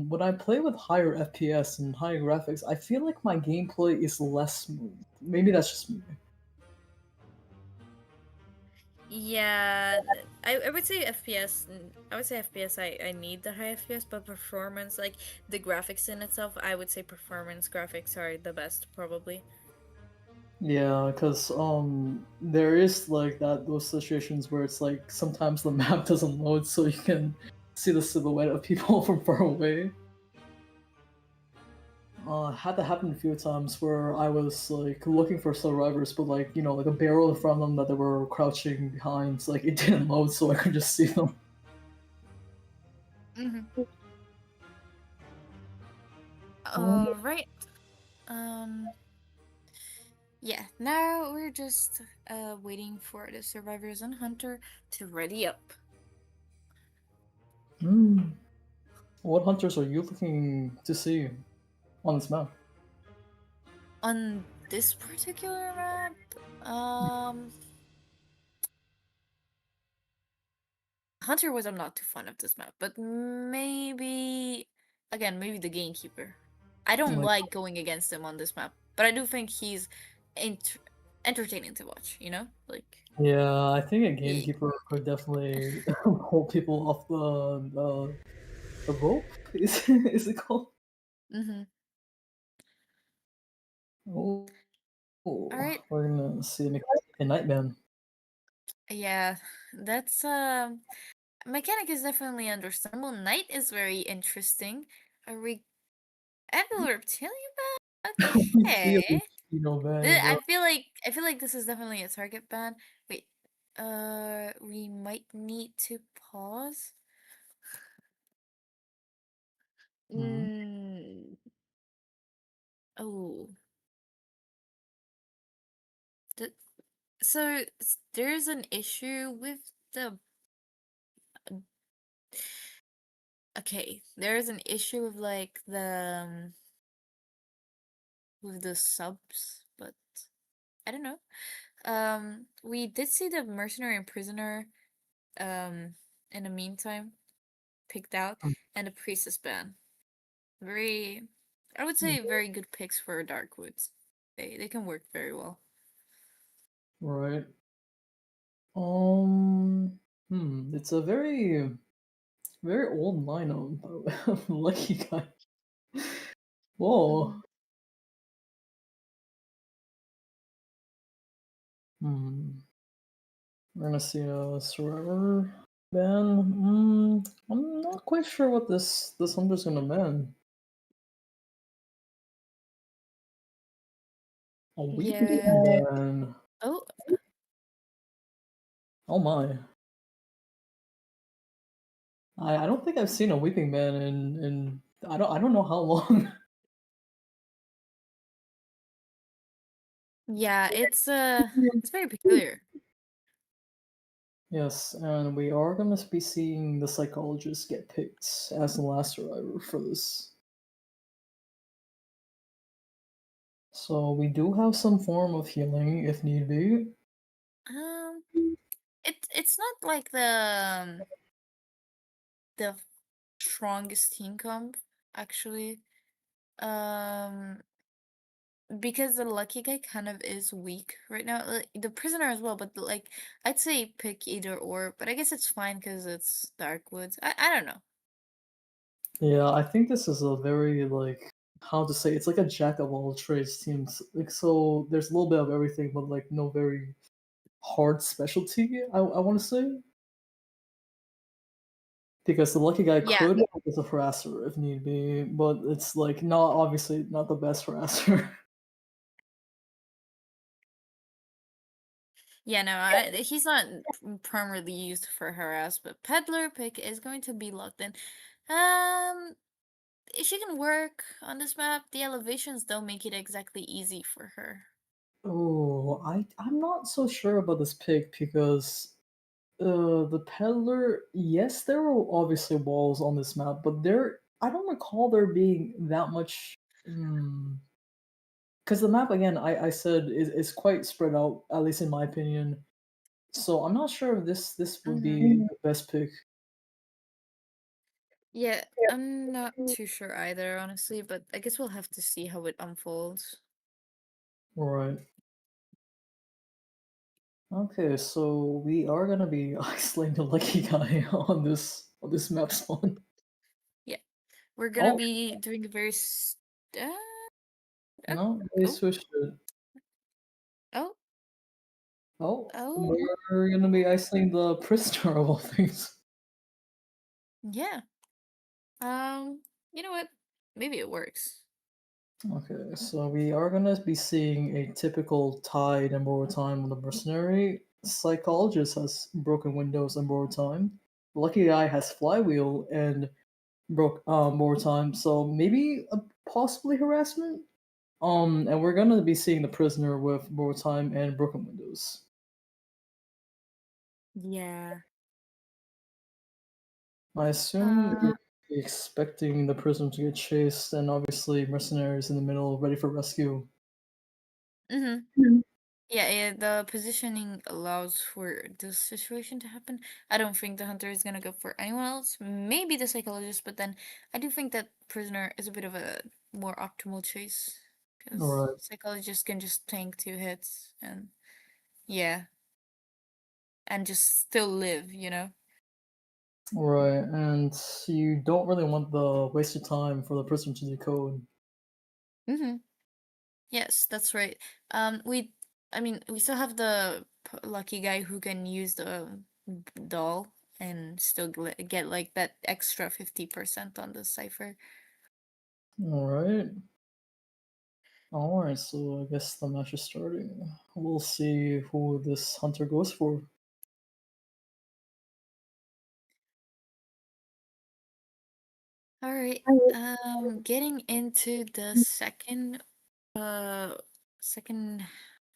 when I play with higher FPS and higher graphics, I feel like my gameplay is less smooth. Maybe that's just me. Yeah, I would say FPS. I would say FPS. I need the high FPS, but performance, like the graphics in itself, I would say performance graphics are the best probably. Yeah, because there is like those situations where it's like sometimes the map doesn't load, so you can see the silhouette of people from far away. Had that happen a few times where I was like looking for survivors, but like like a barrel in front of them that they were crouching behind, so, like it didn't load, so I could just see them. Mm-hmm. Um, All right. Um. Yeah, now we're just waiting for the survivors and Hunter to ready up. hmm. What hunters are you looking to see on this map? On this particular map, Hunter was I'm not too fond of this map, but maybe maybe the Gamekeeper. I don't Like, like going against him on this map, but I do think he's ent- entertaining to watch. You know, like yeah, I think a yeah. gamekeeper could definitely hold people off the rope. Is it called? Mm-hmm. Oh, All right. we're gonna see a Nightman. Yeah, that's mechanic is definitely understandable. Knight is very interesting. Are we Epic Reptilian ban? You feel Okay. ban, bro. I feel like this is definitely a target ban. Wait. We might need to pause. Mhm. Mm, oh. The, so there's an issue with the okay, there's an issue with like the with the subs, but I don't know. We did see the mercenary and prisoner in the meantime picked out and the priestess ban. Very I would say very good picks for Darkwoods. They can work very well. Right. It's a very old lineup. Lucky guy. Whoa. Mhm. Hmm. We're gonna see a survivor ban. I'm not quite sure what this hunter's gonna ban. A weeping Yeah. ban. Oh, Oh my. I don't think I've seen a weeping ban in I don't know how long. yeah, it's very peculiar. Yes, and we are gonna be seeing the psychologist get picked as the last survivor for this. So we do have some form of healing if need be. Um, it's not like the strongest team comp actually. Um, because the lucky guy kind of is weak right now. The prisoner as well, but like I'd say pick either or. But I guess it's fine because it's Darkwoods. I don't know. Yeah, I think this is a very like how to say it's like a jack of all trades team. Like so, there's a little bit of everything, but like no very hard specialty. I want to say because the lucky guy Yeah. could act as a harasser if need be, but it's like not obviously not the best harasser. Yeah, no, he's not primarily used for harass, but peddler pick is going to be locked in. She can work on this map. The elevations don't make it exactly easy for her. Oh, I'm not so sure about this pick because the peddler, yes, there are obviously walls on this map, but there I don't recall there being that much. Because the map again, I said is quite spread out, at least in my opinion. So I'm not sure if this would be the best pick. Yeah, I'm not too sure either, honestly, but I guess we'll have to see how it unfolds. Right. Okay, so we are gonna be isolating the lucky guy on this map spawn. Yeah, we're gonna Oh be doing a very uh, no, they oh switched it. oh Oh, oh we're gonna be isolating the prisoner of all things. yeah. You know what? Maybe it works. Okay, so we are gonna be seeing a typical tide and borrowed time on the mercenary. Psychologist has broken windows and borrowed time. Lucky guy has flywheel and broke borrowed time. So maybe a possibly harassment. And we're gonna be seeing the prisoner with borrowed time and broken windows. Yeah. I assume Uh, you're expecting the prisoner to get chased, and obviously mercenaries in the middle, ready for rescue. mm-hmm. Yeah, the positioning allows for this situation to happen. I don't think the hunter is gonna go for anyone else. Maybe the psychologist, but then I do think that prisoner is a bit of a more optimal choice because Right. psychologist can just tank 2 hits and yeah, and just still live, you know. Right, and you don't really want the wasted time for the prisoner to decode. Mm-hmm. Yes, that's right. I mean, we still have the lucky guy who can use the doll and still get like that extra 50% on the cipher. Alright. Alright, so I guess the match is starting. We'll see who this hunter goes for. All right. Getting into the uh second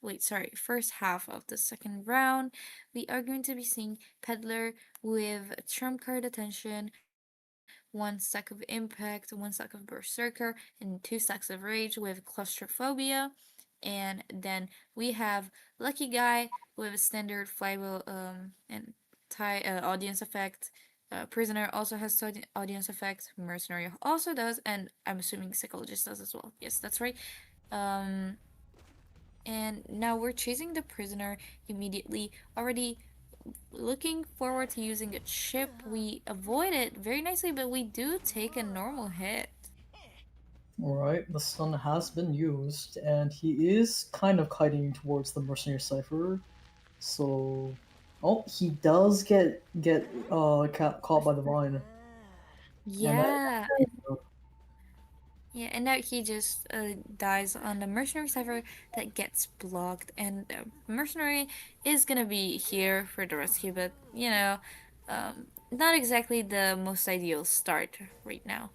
wait, sorry, first half of the second round, we are going to be seeing Peddler with trump card attention, 1 stack of impact, 1 stack of berserker, and 2 stacks of rage with claustrophobia. And then we have Lucky Guy with a standard flywheel and audience effect. Prisoner also has audience effect. Mercenary also does, and I'm assuming Psychologist does as well. Yes, that's right. Um, and now we're chasing the prisoner immediately, already looking forward to using a chip. We avoid it very nicely, but we do take a normal hit. Alright, the stun has been used, and he is kind of kiting towards the mercenary cipher. So, oh, he does get caught by the vine, and that Yeah, yeah, and now he just dies on the mercenary cipher that gets blocked, and the mercenary is gonna be here for the rescue, but you know, not exactly the most ideal start right now.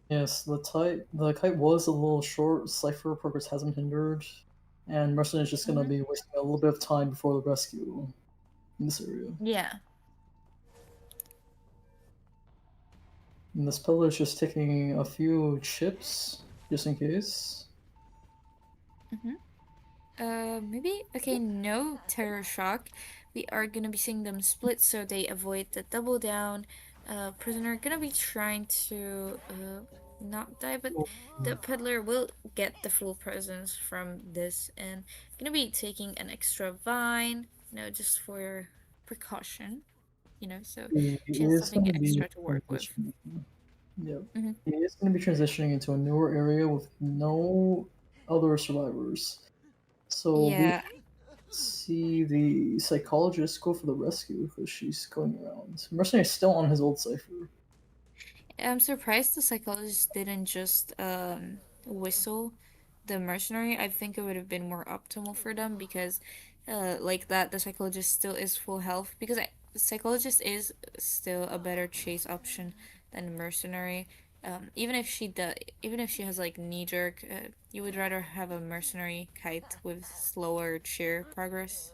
yes, the kite was a little short. Cipher progress has been hindered, and mercenary is just gonna Mm-hmm. be wasting a little bit of time before the rescue in this area. Yeah. And this pillar is just taking a few chips just in case. Mm-hmm. Maybe okay. No terror shock. We are gonna be seeing them split so they avoid the double down. Prisoner gonna be trying to not die, but the peddler will get the full presence from this and gonna be taking an extra vine, just for precaution, so He she has is something going to be extra to work with. transitioning. Yep. Hmm. He is going to be transitioning into a newer area with no other survivors. So we Yeah, see the psychologist go for the rescue because she's going around. Mercenary is still on his old cipher. I'm surprised the psychologist didn't just whistle the mercenary. I think it would have been more optimal for them because, like that, the psychologist still is full health because the psychologist is still a better chase option than mercenary. Even if she has like knee jerk, you would rather have a mercenary kite with slower sheer progress.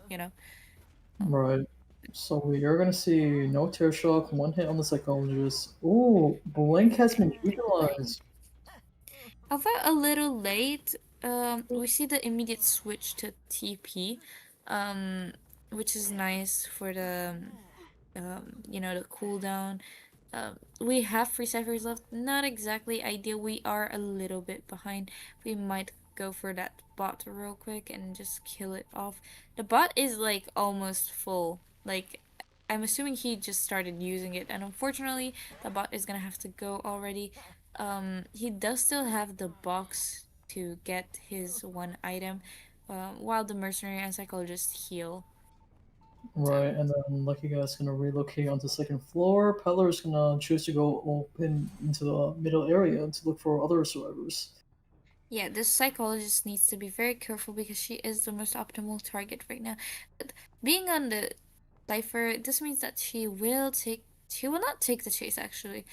Um, Right. So we are gonna see no tear shock, one hit on the psychologist. Ooh, Blink has been utilized. Although a little late, we see the immediate switch to TP, um, which is nice for the cooldown. We have 3 ciphers left. Not exactly ideal. We are a little bit behind. We might go for that bot real quick and just kill it off. The bot is like almost full. Like, I'm assuming he just started using it, and unfortunately, the bot is gonna have to go already. He does still have the box to get his one item, while the mercenary and psychologist heal. So. Right, and then Lucky Guy's gonna relocate onto second floor. Peller's gonna choose to go open into the middle area to look for other survivors. Yeah, this psychologist needs to be very careful because she is the most optimal target right now. But being on the cipher, this means that she will not take the chase actually.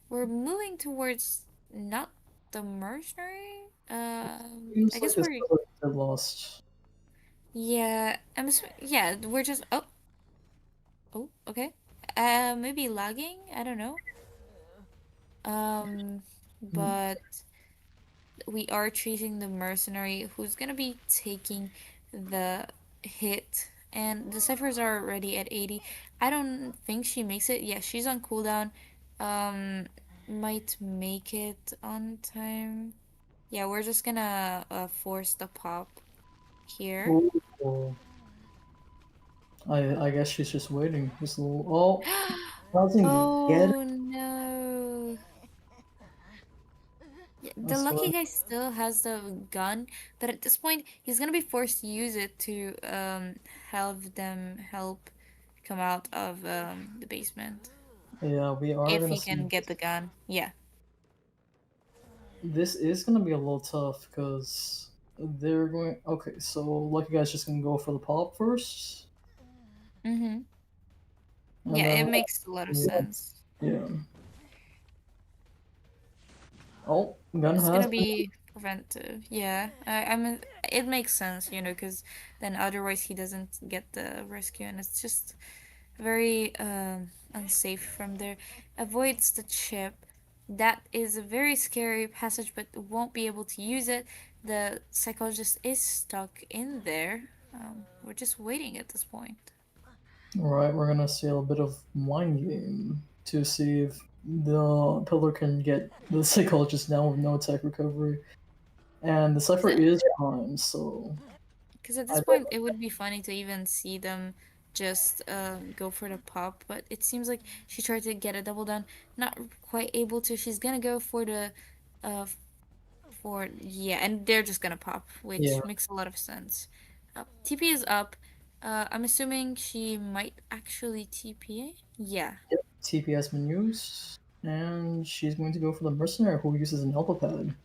We're moving towards not the mercenary. Seems I like guess this we're Peller is lost. yeah, yeah, we're just oh, okay. Maybe lagging, I don't know. But we are chasing the mercenary who's gonna be taking the hit, and the ciphers are already at 80. I don't think she makes it. Yeah, she's on cooldown. um might make it on time. Yeah, we're just gonna force the pop here. Ooh. I guess she's just waiting. Just a little. Oh, doesn't get it. Oh no. Yeah, the That's lucky fine. guy still has the gun, but at this point, he's gonna be forced to use it to help come out of the basement Yeah, we are if gonna he see. can get the gun. Yeah. This is gonna be a little tough because they're going. Okay, so Lucky Guy's just gonna go for the pop first, Mm-hmm. and Yeah, it then makes a lot of sense. yeah. Oh, gun It's has gonna been. be preventive. Yeah, it makes sense, because then otherwise he doesn't get the rescue, and it's just very unsafe from there. Avoids the chip. That is a very scary passage, but won't be able to use it. The psychologist is stuck in there. We're just waiting at this point. Right, we're gonna see a bit of mind game to see if the pillar can get the psychologist down with no attack recovery, and the cipher is prime, so Because at I this don't. point, it would be funny to even see them just go for the pop, but it seems like she tried to get a double down, not quite able to. She's gonna go for the, uh, yeah, and they're just gonna pop, Yeah, which makes a lot of sense. TP is up. I'm assuming she might actually TP. Yeah. TP has been used, and she's going to go for the mercenary who uses an elbow pad.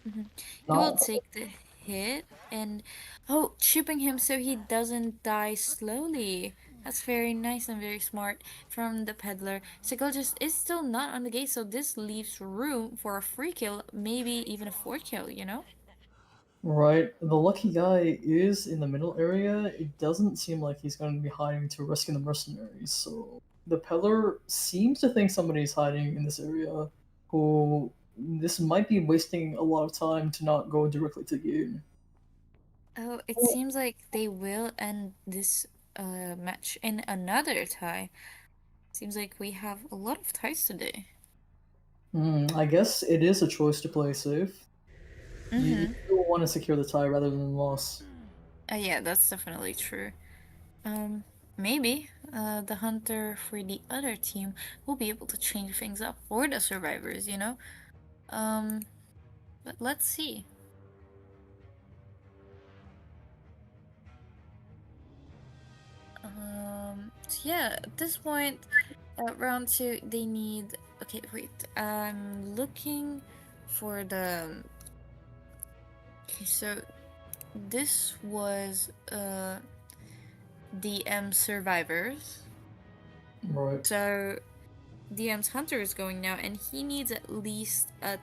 He will Not take the hit and chipping him so he doesn't die slowly. That's very nice and very smart from the peddler. Psychologist is still not on the gate, so this leaves room for a free kill, maybe even a fourth kill. right. The lucky guy is in the middle area. It doesn't seem like he's going to be hiding to rescue the mercenaries. So the peddler seems to think somebody's hiding in this area. Who this might be wasting a lot of time to not go directly to the gate. Oh, it seems like they will end this match in another tie. Seems like we have a lot of ties today. I guess it is a choice to play safe. You still want to secure the tie rather than loss. Yeah, that's definitely true. Maybe the hunter for the other team will be able to change things up for the survivors, you know? But let's see. So yeah, at this point, round 2, they need. Okay, wait. I'm looking for the. Okay, so this was DM survivors. Right. So DM's hunter is going now, and he needs at least a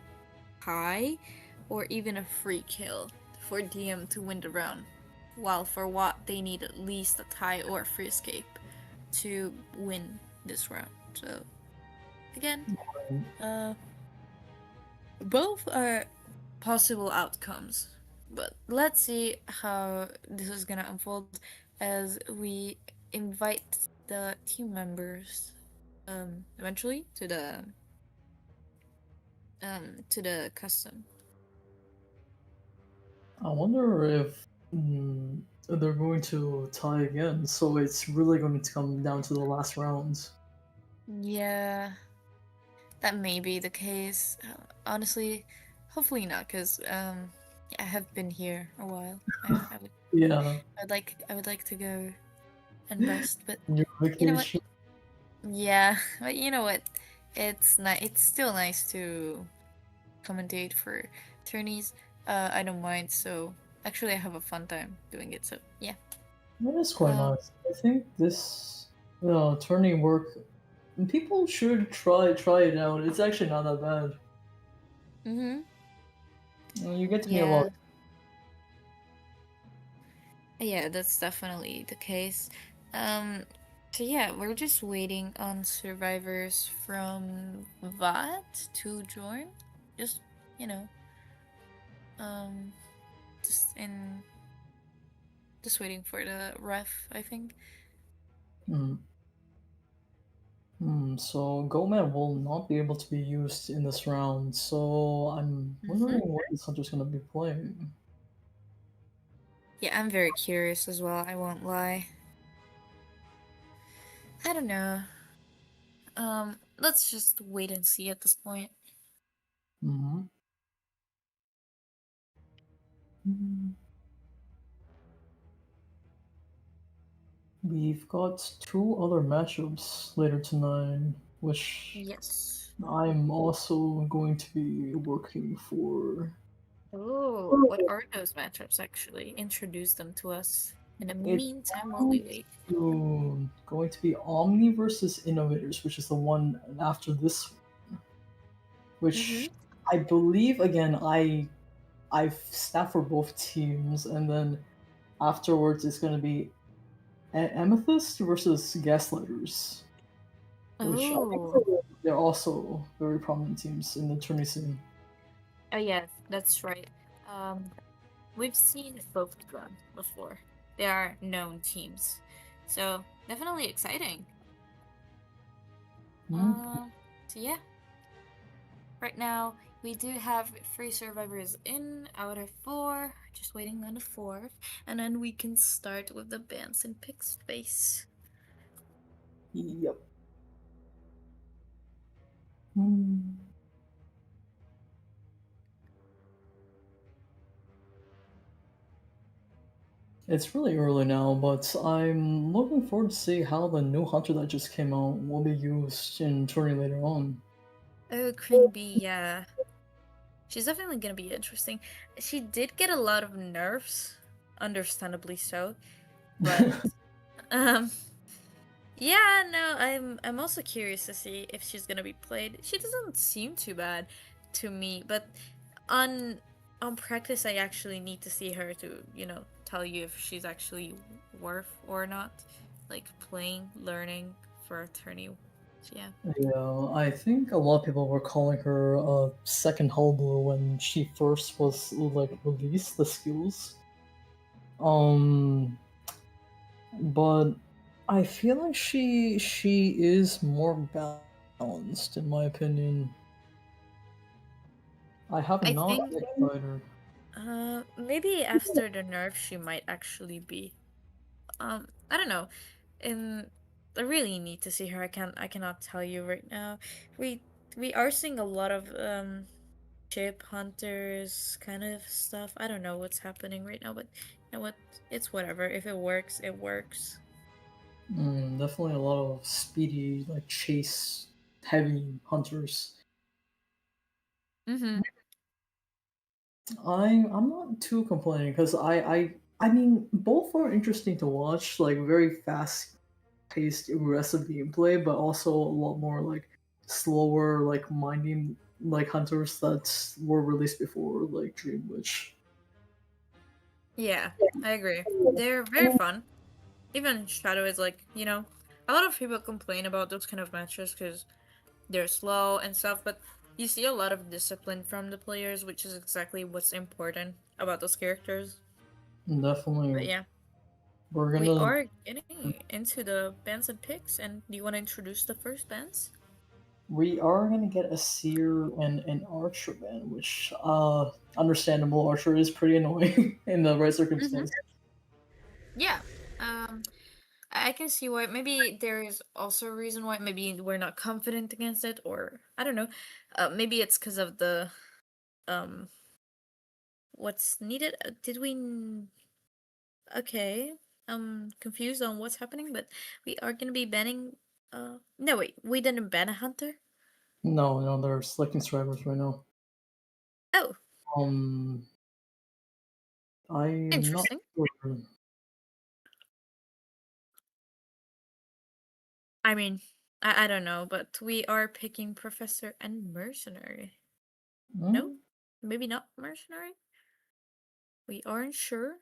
tie or even a free kill for DM to win the round. While for what they need at least a tie or a free escape to win this round. So again, both are possible outcomes, but let's see how this is gonna unfold as we invite the team members eventually to the custom. I wonder if they're going to tie again, so it's really going to come down to the last rounds. Yeah, that may be the case. Honestly, hopefully not, because I have been here a while. I would, Yeah, I would like to go and rest, but your you know what? vacation. Yeah, but you know what? It's It's still nice to commentate for tourneys. I don't mind. So actually, I have a fun time doing it. So yeah. That is quite Um. nice. I think this turning work. People should try it out. It's actually not that bad. Mhm. You get to meet a Yeah. lot. Yeah, that's definitely the case. Um. So yeah, we're just waiting on survivors from VAT to join. Just you know, um, just in just waiting for the ref, I think. Mm. So Goman will not be able to be used in this round, so I'm wondering Mhm. what this hunter's gonna be playing. Yeah, I'm very curious as well, I won't lie. I don't know. Let's just wait and see at this point. Mm-hmm. Mm. We've got two other matchups later tonight, which Yes. I'm also going to be working for. Oh, what are those matchups actually? Introduce them to us. In the It's meantime, while we wait. going to be OMMI versus Innovators, which is the one after this one, which Mm-hmm. I believe again I've staffed for both teams, and then afterwards it's going to be Amethyst versus Gaslighters, which I think Oh. they're also very prominent teams in the tourney scene. Oh yes, that's right. Um, we've seen both of them before. They are known teams. So definitely exciting. Mm. So yeah. Right now, we do have 3 survivors in out of 4. Just waiting on the 4th. And then we can start with the bands and pick space. Yep. Mm. It's really early now, but I'm looking forward to see how the new hunter that just came out will be used in tourney later on. Oh, Kringby, yeah. She's definitely gonna be interesting. She did get a lot of nerfs, understandably so. But um yeah, no, I'm also curious to see if she's gonna be played. She doesn't seem too bad to me, but on on practice I actually need to see her to, tell you if she's actually worth or not. Like playing, learning for attorney. So yeah. Yeah, I think a lot of people were calling her a second Hullblue when she first was like released the skills. Um, but I feel like she is more balanced in my opinion. I have I not think tried her. maybe after the nerf she might actually be. I don't know. And I really need to see her. I cannot tell you right now. We we are seeing a lot of chip hunters kind of stuff. I don't know what's happening right now, but you know what? It's whatever. If it works, it works. Definitely a lot of speedy, like chase heavy hunters. Mm-hmm. I'm not too complaining because I mean both are interesting to watch, like very fast paced, aggressive gameplay, but also a lot more like slower, like minding like hunters that were released before, like Dream Witch. Yeah, I agree. They're very fun. Even Shadow is like, a lot of people complain about those kind of matches because they're slow and stuff, but you see a lot of discipline from the players, which is exactly what's important about those characters. But Definitely, yeah, we're we gonna are getting into the bands and picks, and do you want to introduce the first bands? we are gonna get a seer and an archer ban, which understandable. Archer is pretty annoying in the right Mm-hmm. circumstances. Yeah. I can see why. Maybe there is also a reason why. Maybe we're not confident against it, or I don't know. Maybe it's because of the um what's needed. Did we? Okay. I'm confused on what's happening, but we are gonna be banning. No wait, we didn't ban a hunter. No, no, they're selecting survivors right now. Oh, Um, I'm not interesting. sure. I mean, I don't know, but we are picking professor and mercenary. No, Hmm? maybe not mercenary. We aren't sure.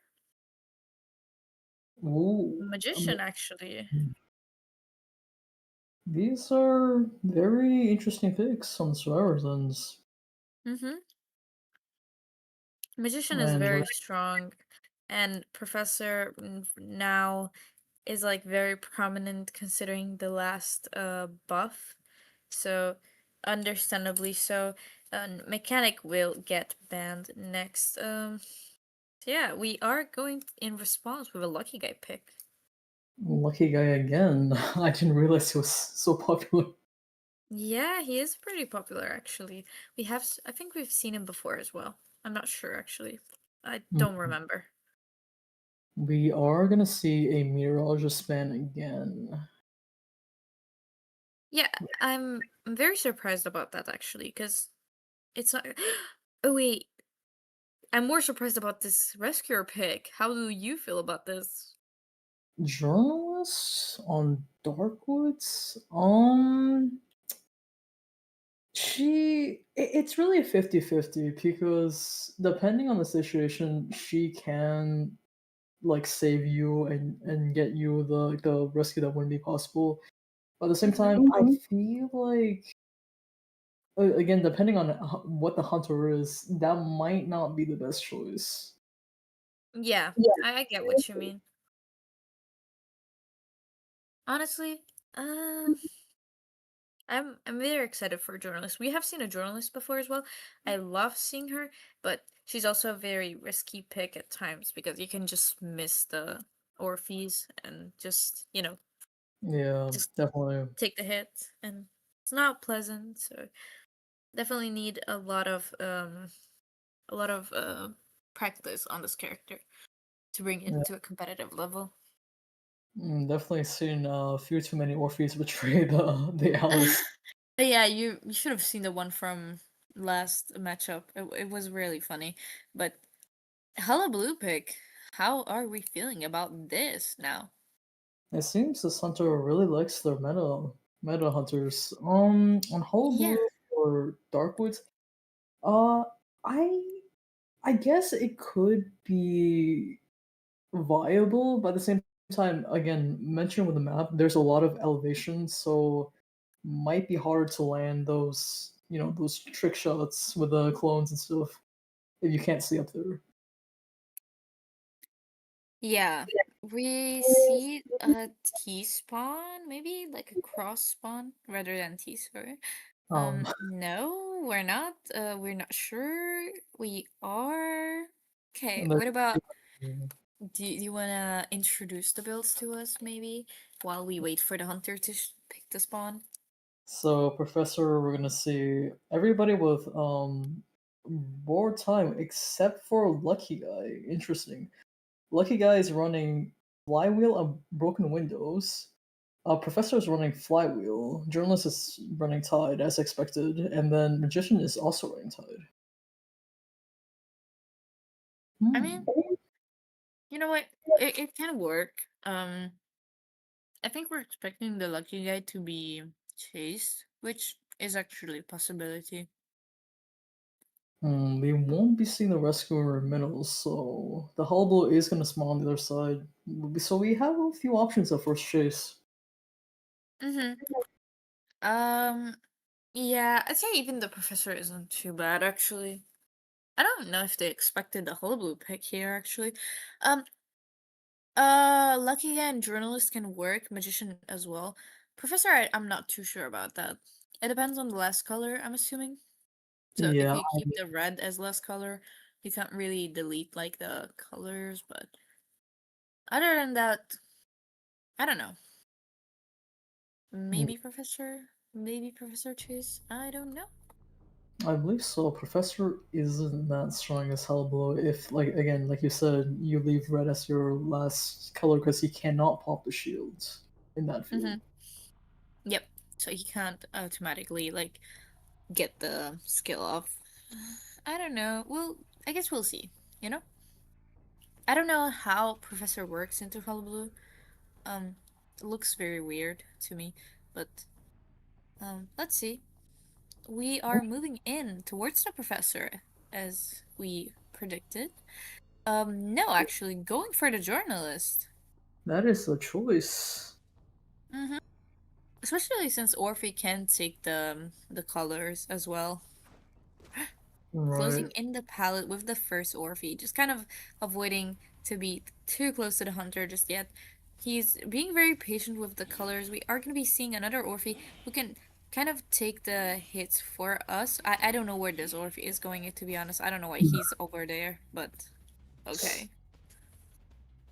Ooh, Magician, actually. these are very interesting picks on the survivors ends. Mm-hmm. Magician is And very strong, and Professor now is like very prominent considering the last buff. So, understandably so. Mechanic will get banned next. So yeah, we are going in response with a lucky guy pick. lucky guy again. I didn't realize he was so popular. Yeah, he is pretty popular actually. I think we've seen him before as well. I'm not sure actually. I don't Mm. remember. We are gonna see a meteorologist ban again. Yeah, I'm very surprised about that actually because it's not. Oh wait, I'm more surprised about this rescuer pick. How do you feel about this? Journalists on Darkwoods? It's really 50-50 because depending on the situation, she can like save you and get you the rescue that wouldn't be possible. But at the same Hmm. time, I feel like again, depending on what the hunter is, that might not be the best choice. Yeah, I get what you mean. Honestly, um, I'm very excited for a journalist. We have seen a journalist before as well. I love seeing her, but she's also a very risky pick at times because you can just miss the Orpheus and Yeah, just definitely. take the hit, and it's not pleasant. So definitely need a lot of practice on this character to bring it Yeah, to a competitive level. definitely seen a few too many Orpheus betray the Alice. Yeah, you should have seen the one from last matchup. It was really funny. But Hello Blue pick. How are we feeling about this now? It seems this hunter really likes their meta hunters. On Hollow Yeah. Blue or Darkwoods, uh, I I guess it could be viable, but at the same time, again, mentioning with the map, there's a lot of elevation, so might be hard to land those those trick shots with the clones and stuff if you can't see up there. Yeah. We see a T spawn, maybe like a cross spawn rather than T, sorry. Um, No, No, we're not. We're not sure. We are. Okay, And what about then- do you wanna introduce the builds to us maybe while we wait for the hunter to pick the spawn? So, Professor, we're gonna see everybody with more time except for Lucky Guy. Interesting. Lucky Guy is running Flywheel and Broken Windows. Professor is running Flywheel. Journalist is running Tide, as expected, and then Magician is also running Tide. I mean, you know what? It can work. I think we're expecting the lucky guy to be chased, which is actually a possibility. We won't be seeing the rescuer in middles, so the Hullable is going to spawn on the other side. So we have a few options at first chase. Mm-hmm. Um, yeah, I'd say even the professor isn't too bad actually. I don't know if they expected the whole blue pick here actually. Um, lucky guy and journalist can work, magician as well. Professor, I'm not too sure about that. It depends on the last color, I'm assuming. So if Yeah, you keep the red as last color, you can't really delete like the colors, but other than that, I don't know. Maybe Professor Chase. I don't know. I believe so. Professor isn't that strong as Hullable. If, like, again, like you said, you leave red as your last color because he cannot pop the shields in that field. Mm-hmm. Yep. So he can't automatically like get the skill off. I don't know. Well, I guess we'll see. You know. I don't know how Professor works into Hullabaloo. It looks very weird to me, but let's see. We are moving in towards the Professor as we predicted. No, actually, going for the journalist. That is a choice. Mm-hmm. Especially since Orphe can take the colors as well. Right. Closing in the palette with the first Orphe, just kind of avoiding to be too close to the hunter just yet. He's being very patient with the colors. We are going to be seeing another Orphe who can kind of take the hits for us. I don't know where this Orphe is going, to be honest. I don't know why he's over there, but okay.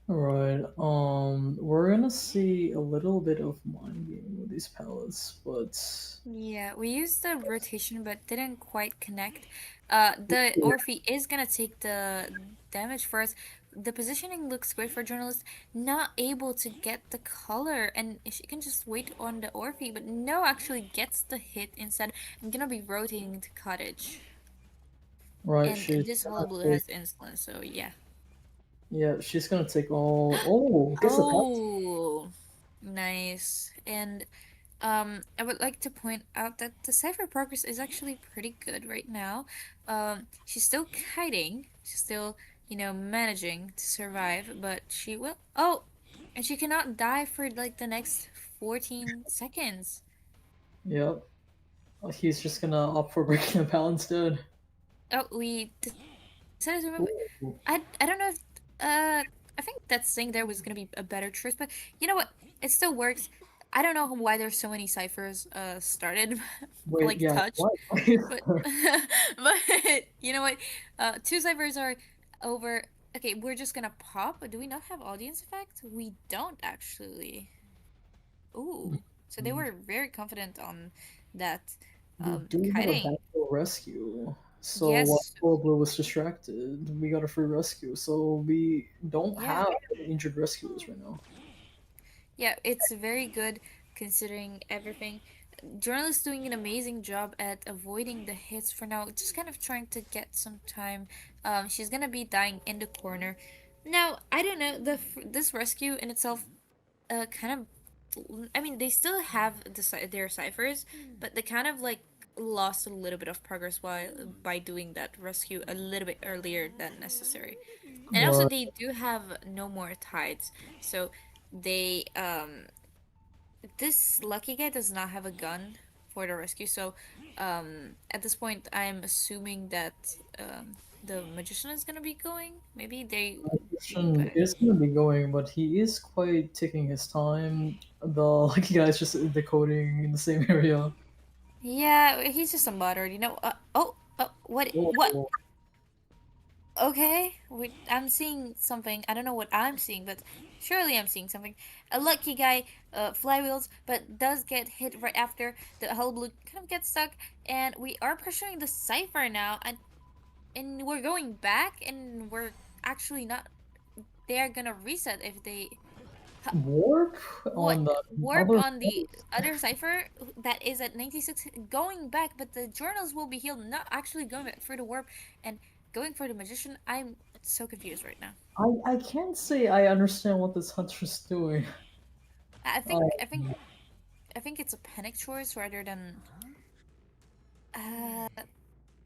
Right. We're gonna see a little bit of mind game with these palettes, but Yeah, we used the rotation but didn't quite connect. The Orphe is gonna take the damage for us. The positioning looks great for journalist, not able to get the color, and she can just wait on the Orphe, but no, actually gets the hit instead. I'm gonna be rotating to cottage. right, And she's this gonna Hullabaloo take, has insulin, so yeah. yeah, she's gonna take all. Oh, gets the pass. Oh, nice. And I would like to point out that the cipher progress is actually pretty good right now. She's still kiting. She's still, managing to survive, but she will. Oh, and she cannot die for like the next 14 seconds. Yep. He's just gonna opt for breaking the pal instead. Oh, we decided to remove. Ooh. I don't know if I think that thing there was gonna be a better choice, but you know what? It still works. I don't know why there's so many ciphers started Wait, like yeah, touched, what? but but you know what? Two ciphers are over. Okay, we're just gonna pop. Do we not have audience effect? We don't actually. Ooh, so they were very confident on that. We do have a Kiting. backdoor rescue. So while Yes. Coral Blue was distracted, we got a free rescue. So we don't Yeah. have any injured rescuers right now. Yeah, it's very good considering everything. Journalist doing an amazing job at avoiding the hits for now, just kind of trying to get some time. She's gonna be dying in the corner. Now, I don't know, this rescue in itself, kind of, I mean, they still have their ciphers, but they kind of like lost a little bit of progress while by doing that rescue a little bit earlier than necessary. And also, Right. they do have no more tides, so they this lucky guy does not have a gun for the rescue, so at this point I'm assuming that the magician is gonna be going. Maybe they Christian is going to be going, but he is quite taking his time. The lucky guy is just decoding in the same area. Yeah, he's just a moderate, you know. What? What? Oh, Okay, I'm seeing something. I don't know what I'm seeing, but surely I'm seeing something. A lucky guy, flywheels, but does get hit right after the hull blue kind of gets stuck, and we are pressuring the cipher now, and we're going back, and we're actually not. They are gonna reset if they warp what on the warp other on the other cipher that is at 96 going back, but the journals will be healed, not actually going back for the warp and going for the magician. I'm so confused right now. I can't say I understand what this hunter's doing. I Uh, think I think I think it's a panic choice rather than uh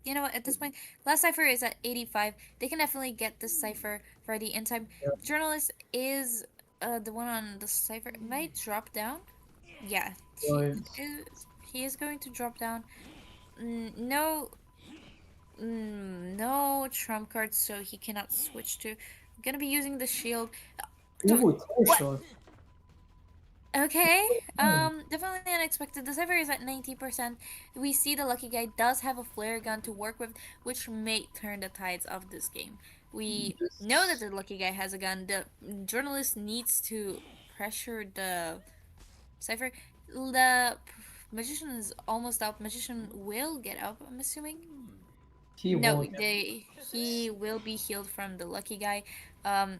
you know what, at this point last cipher is at 85. They can definitely get this cipher ready in time. Journalist is the one on the cipher might drop down. Yeah, right. he is going to drop down. No, no trump cards, so he cannot switch to. I'm gonna be using the shield. Ooh, tower What? shot. Okay, definitely unexpected. The server is at 90%. We see the lucky guy does have a flare gun to work with, which may turn the tides of this game. We know that the lucky guy has a gun. The journalist needs to pressure the cipher. The magician is almost up. Magician will get up, I'm assuming. He No, won't. he will be healed from the lucky guy. Um,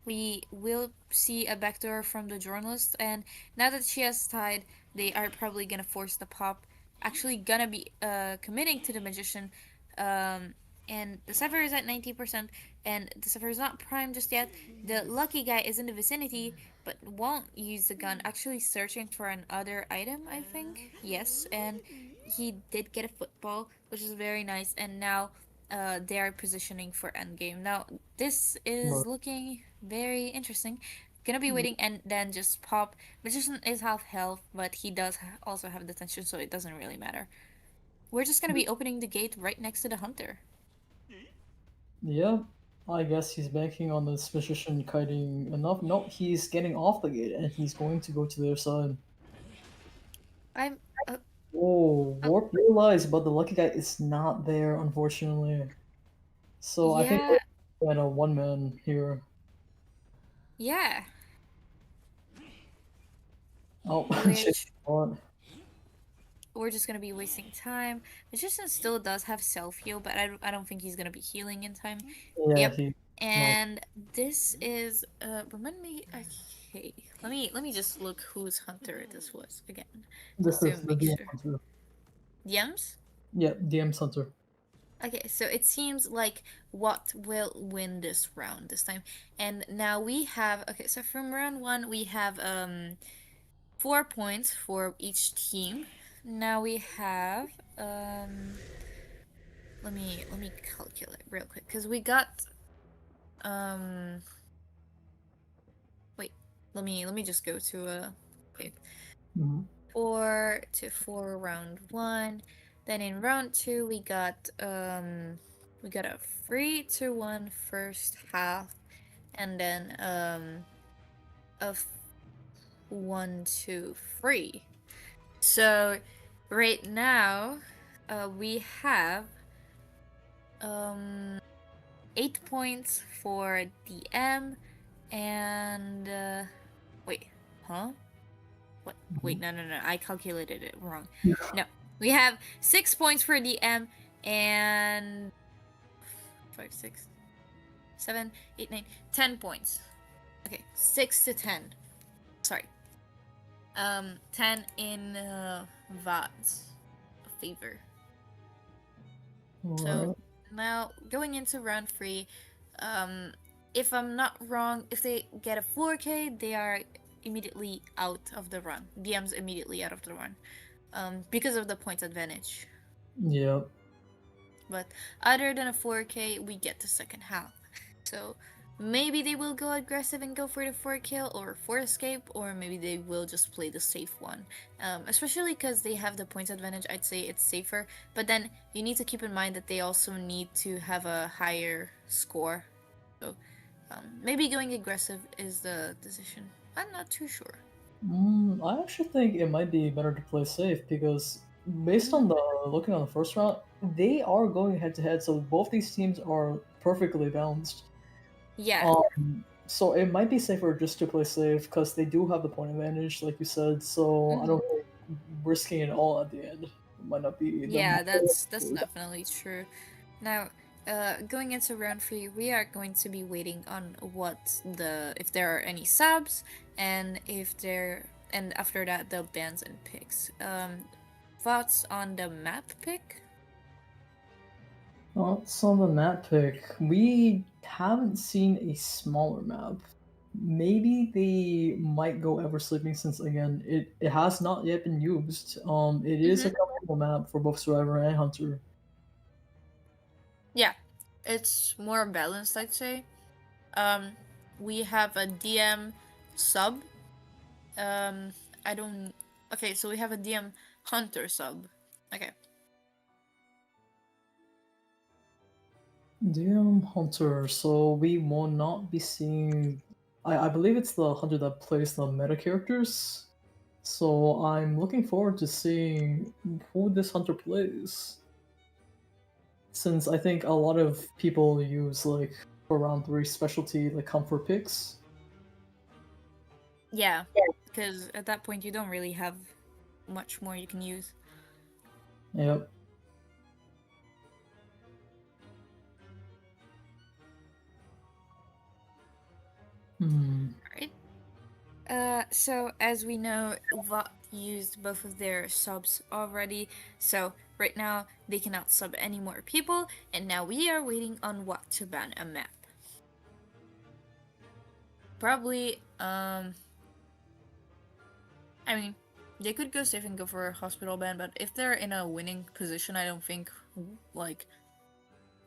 we will see a backdoor from the journalist, and now that she has tied, they are probably gonna force the pop. Actually, gonna be committing to the magician, um, and the cipher is at 90%, and the cipher is not primed just yet. The lucky guy is in the vicinity, but won't use the gun. Actually, searching for another item, I think. Yes, and he did get a football, which is very nice, and now they are positioning for endgame. Now, this is looking very interesting. Gonna be waiting and then just pop. Magician is half health, but he does also have detention, so it doesn't really matter. We're just gonna be opening the gate right next to the hunter. Yeah, I guess he's banking on this magician kiting enough. No, he's getting off the gate and he's going to go to their side. I'm. Oh, Warp realized, but the lucky guy is not there, unfortunately. So I think Yeah, we're at a one man here. yeah. Oh, shit. Which we're just gonna be wasting time. Magician still does have self heal, but I don't think he's gonna be healing in time. Yeah, Yep. he. No, And this is remind me. Okay, let me just look whose hunter this was again, this just to is the make DM sure. hunter. DMs. Yeah, DM hunter. Okay, so it seems like what will win this round this time. And now we have, okay, so from round one we have 4 points for each team. Now we have let me calculate real quick because we got um wait, let me just go to okay. Mm-hmm. 4 to 4 round one. Then in round two we got a 3-1 first half, and then a 1-3. So right now we have um 8 points for DM and wait, huh? What? Wait, no. I calculated it wrong. No, we have 6 points for DM and 5, 6, 7, 8, 9, 10 points. Okay, 6 to 10. Sorry. 10 in Vad's favor. So Alright. now going into round three, if I'm not wrong, if they get a 4K, they are immediately out of the run. DM's immediately out of the run, because of the points advantage. Yep. But other than a 4K, we get the second half. So maybe they will go aggressive and go for the 4 kill or 4 escape, or maybe they will just play the safe one. Especially because they have the points advantage, I'd say it's safer. But then you need to keep in mind that they also need to have a higher score. So maybe going aggressive is the decision. I'm not too sure. I actually think it might be better to play safe because based on the looking on the first round, they are going head to head, so both these teams are perfectly balanced. Yeah. So it might be safer just to play safe because they do have the point advantage, like you said. So I don't think risking it all at the end might not be the Yeah, that's most- definitely true. Now, going into round 3, we are going to be waiting on if there are any subs, and after that the bans and picks. Thoughts on the map pick? So on the map pick, we haven't seen a smaller map. Maybe they might go Ever Sleeping since again it has not yet been used. It is a comfortable map for both Survivor and Hunter. Yeah, it's more balanced, I'd say. We have a DM sub. I don't. Okay, so we have a DM Hunter sub. Okay. DM Hunter, so we will not be seeing. I believe it's the Hunter that plays the meta characters. So I'm looking forward to seeing who this Hunter plays. Since I think a lot of people use like for round 3 specialty like comfort picks. Yeah, because at that point you don't really have much more you can use. Yep. Right. So as we know, VOT used both of their subs already, so right now they cannot sub any more people, and now we are waiting on VOT to ban a map. Probably, I mean, they could go safe and go for a hospital ban, but if they're in a winning position, I don't think, like,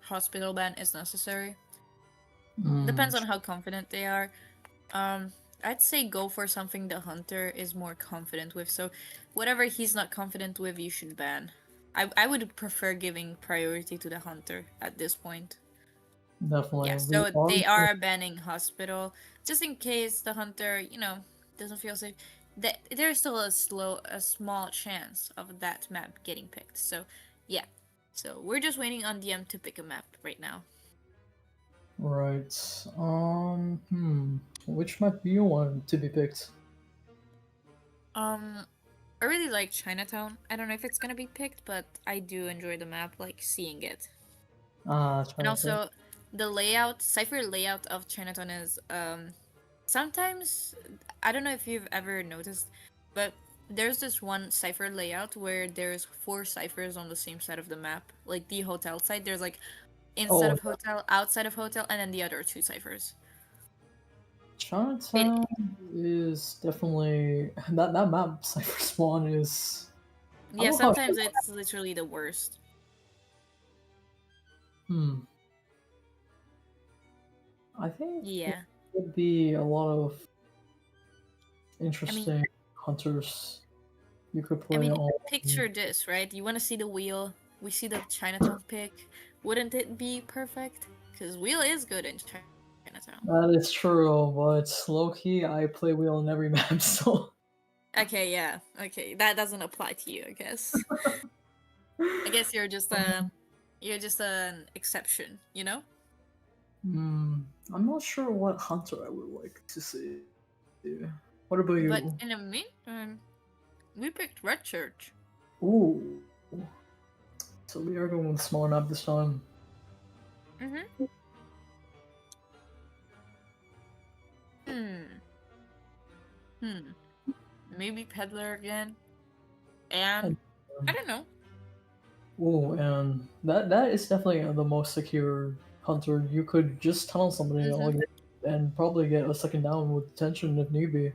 hospital ban is necessary. Depends on how confident they are. I'd say go for something the Hunter is more confident with. So whatever he's not confident with, you should ban. I would prefer giving priority to the Hunter at this point. Definitely. Yeah, so they are banning hospital just in case the Hunter, doesn't feel safe. There's still a small chance of that map getting picked. So yeah, so we're just waiting on DM to pick a map right now. Right. Which map do you want to be picked? I really like Chinatown. I don't know if it's gonna be picked, but I do enjoy the map, like seeing it. And also, the cipher layout of Chinatown is sometimes, I don't know if you've ever noticed, but there's this one cipher layout where there's 4 ciphers on the same side of the map. Like the hotel side, there's like inside of hotel, outside of hotel, and then the other 2 ciphers. Chinatown is definitely that map Cypher Spawn is. Yeah, sometimes it's literally the worst. I think yeah, would be a lot of interesting hunters you could play on. Picture this, right? You want to see the wheel? We see the Chinatown pick. Wouldn't it be perfect? Because wheel is good in Chinatown. That is true, but low key, I play wheel in every map, so. Okay, yeah. Okay, that doesn't apply to you, I guess. I guess you're just an exception, you know? I'm not sure what hunter I would like to see. What about you? But in the meantime, we picked Red Church. Ooh. So we are going with smaller map this time. Maybe Peddler again. And I don't know. Ooh, and that is definitely the most secure hunter. You could just tunnel somebody and probably get a second down with detention if need be.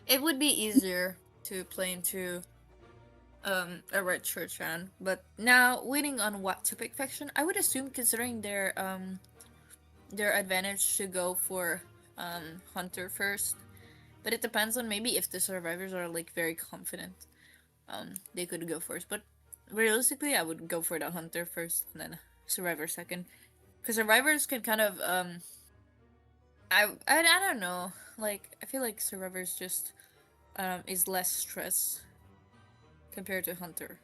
It would be easier to play into a Red Church fan, but now waiting on what to pick faction, I would assume considering their advantage to go for Hunter first. But it depends on maybe if the survivors are like very confident. They could go first, but realistically I would go for the Hunter first and then Survivor second. Because survivors can kind of I don't know. Like I feel like survivors just is less stress compared to Hunter.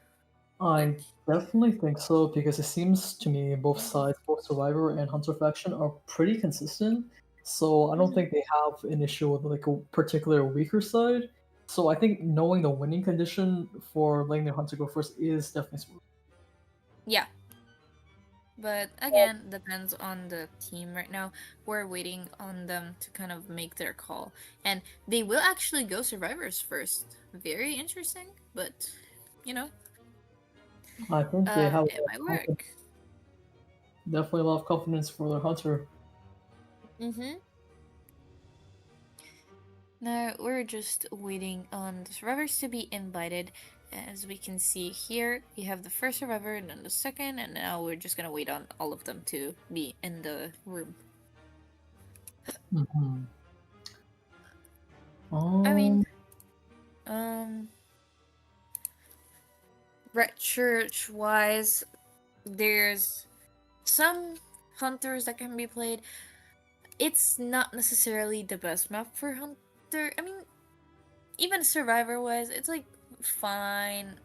I definitely think so because it seems to me both sides, both Survivor and Hunter faction, are pretty consistent. So I don't think they have an issue with like a particular weaker side. So I think knowing the winning condition for letting the Hunter go first is definitely smart. Yeah. But again, depends on the team right now. We're waiting on them to kind of make their call. And they will actually go Survivors first. Very interesting, but you know, I think they have it might work. definitely a lot of confidence for their Hunter. Mm-hmm. Now we're just waiting on the survivors to be invited. As we can see here, we have the first survivor and then the second, and now we're just gonna wait on all of them to be in the room. Mm-hmm. I mean, Red Church wise, there's some hunters that can be played. It's not necessarily the best map for hunter. I mean, even survivor wise, it's like fine.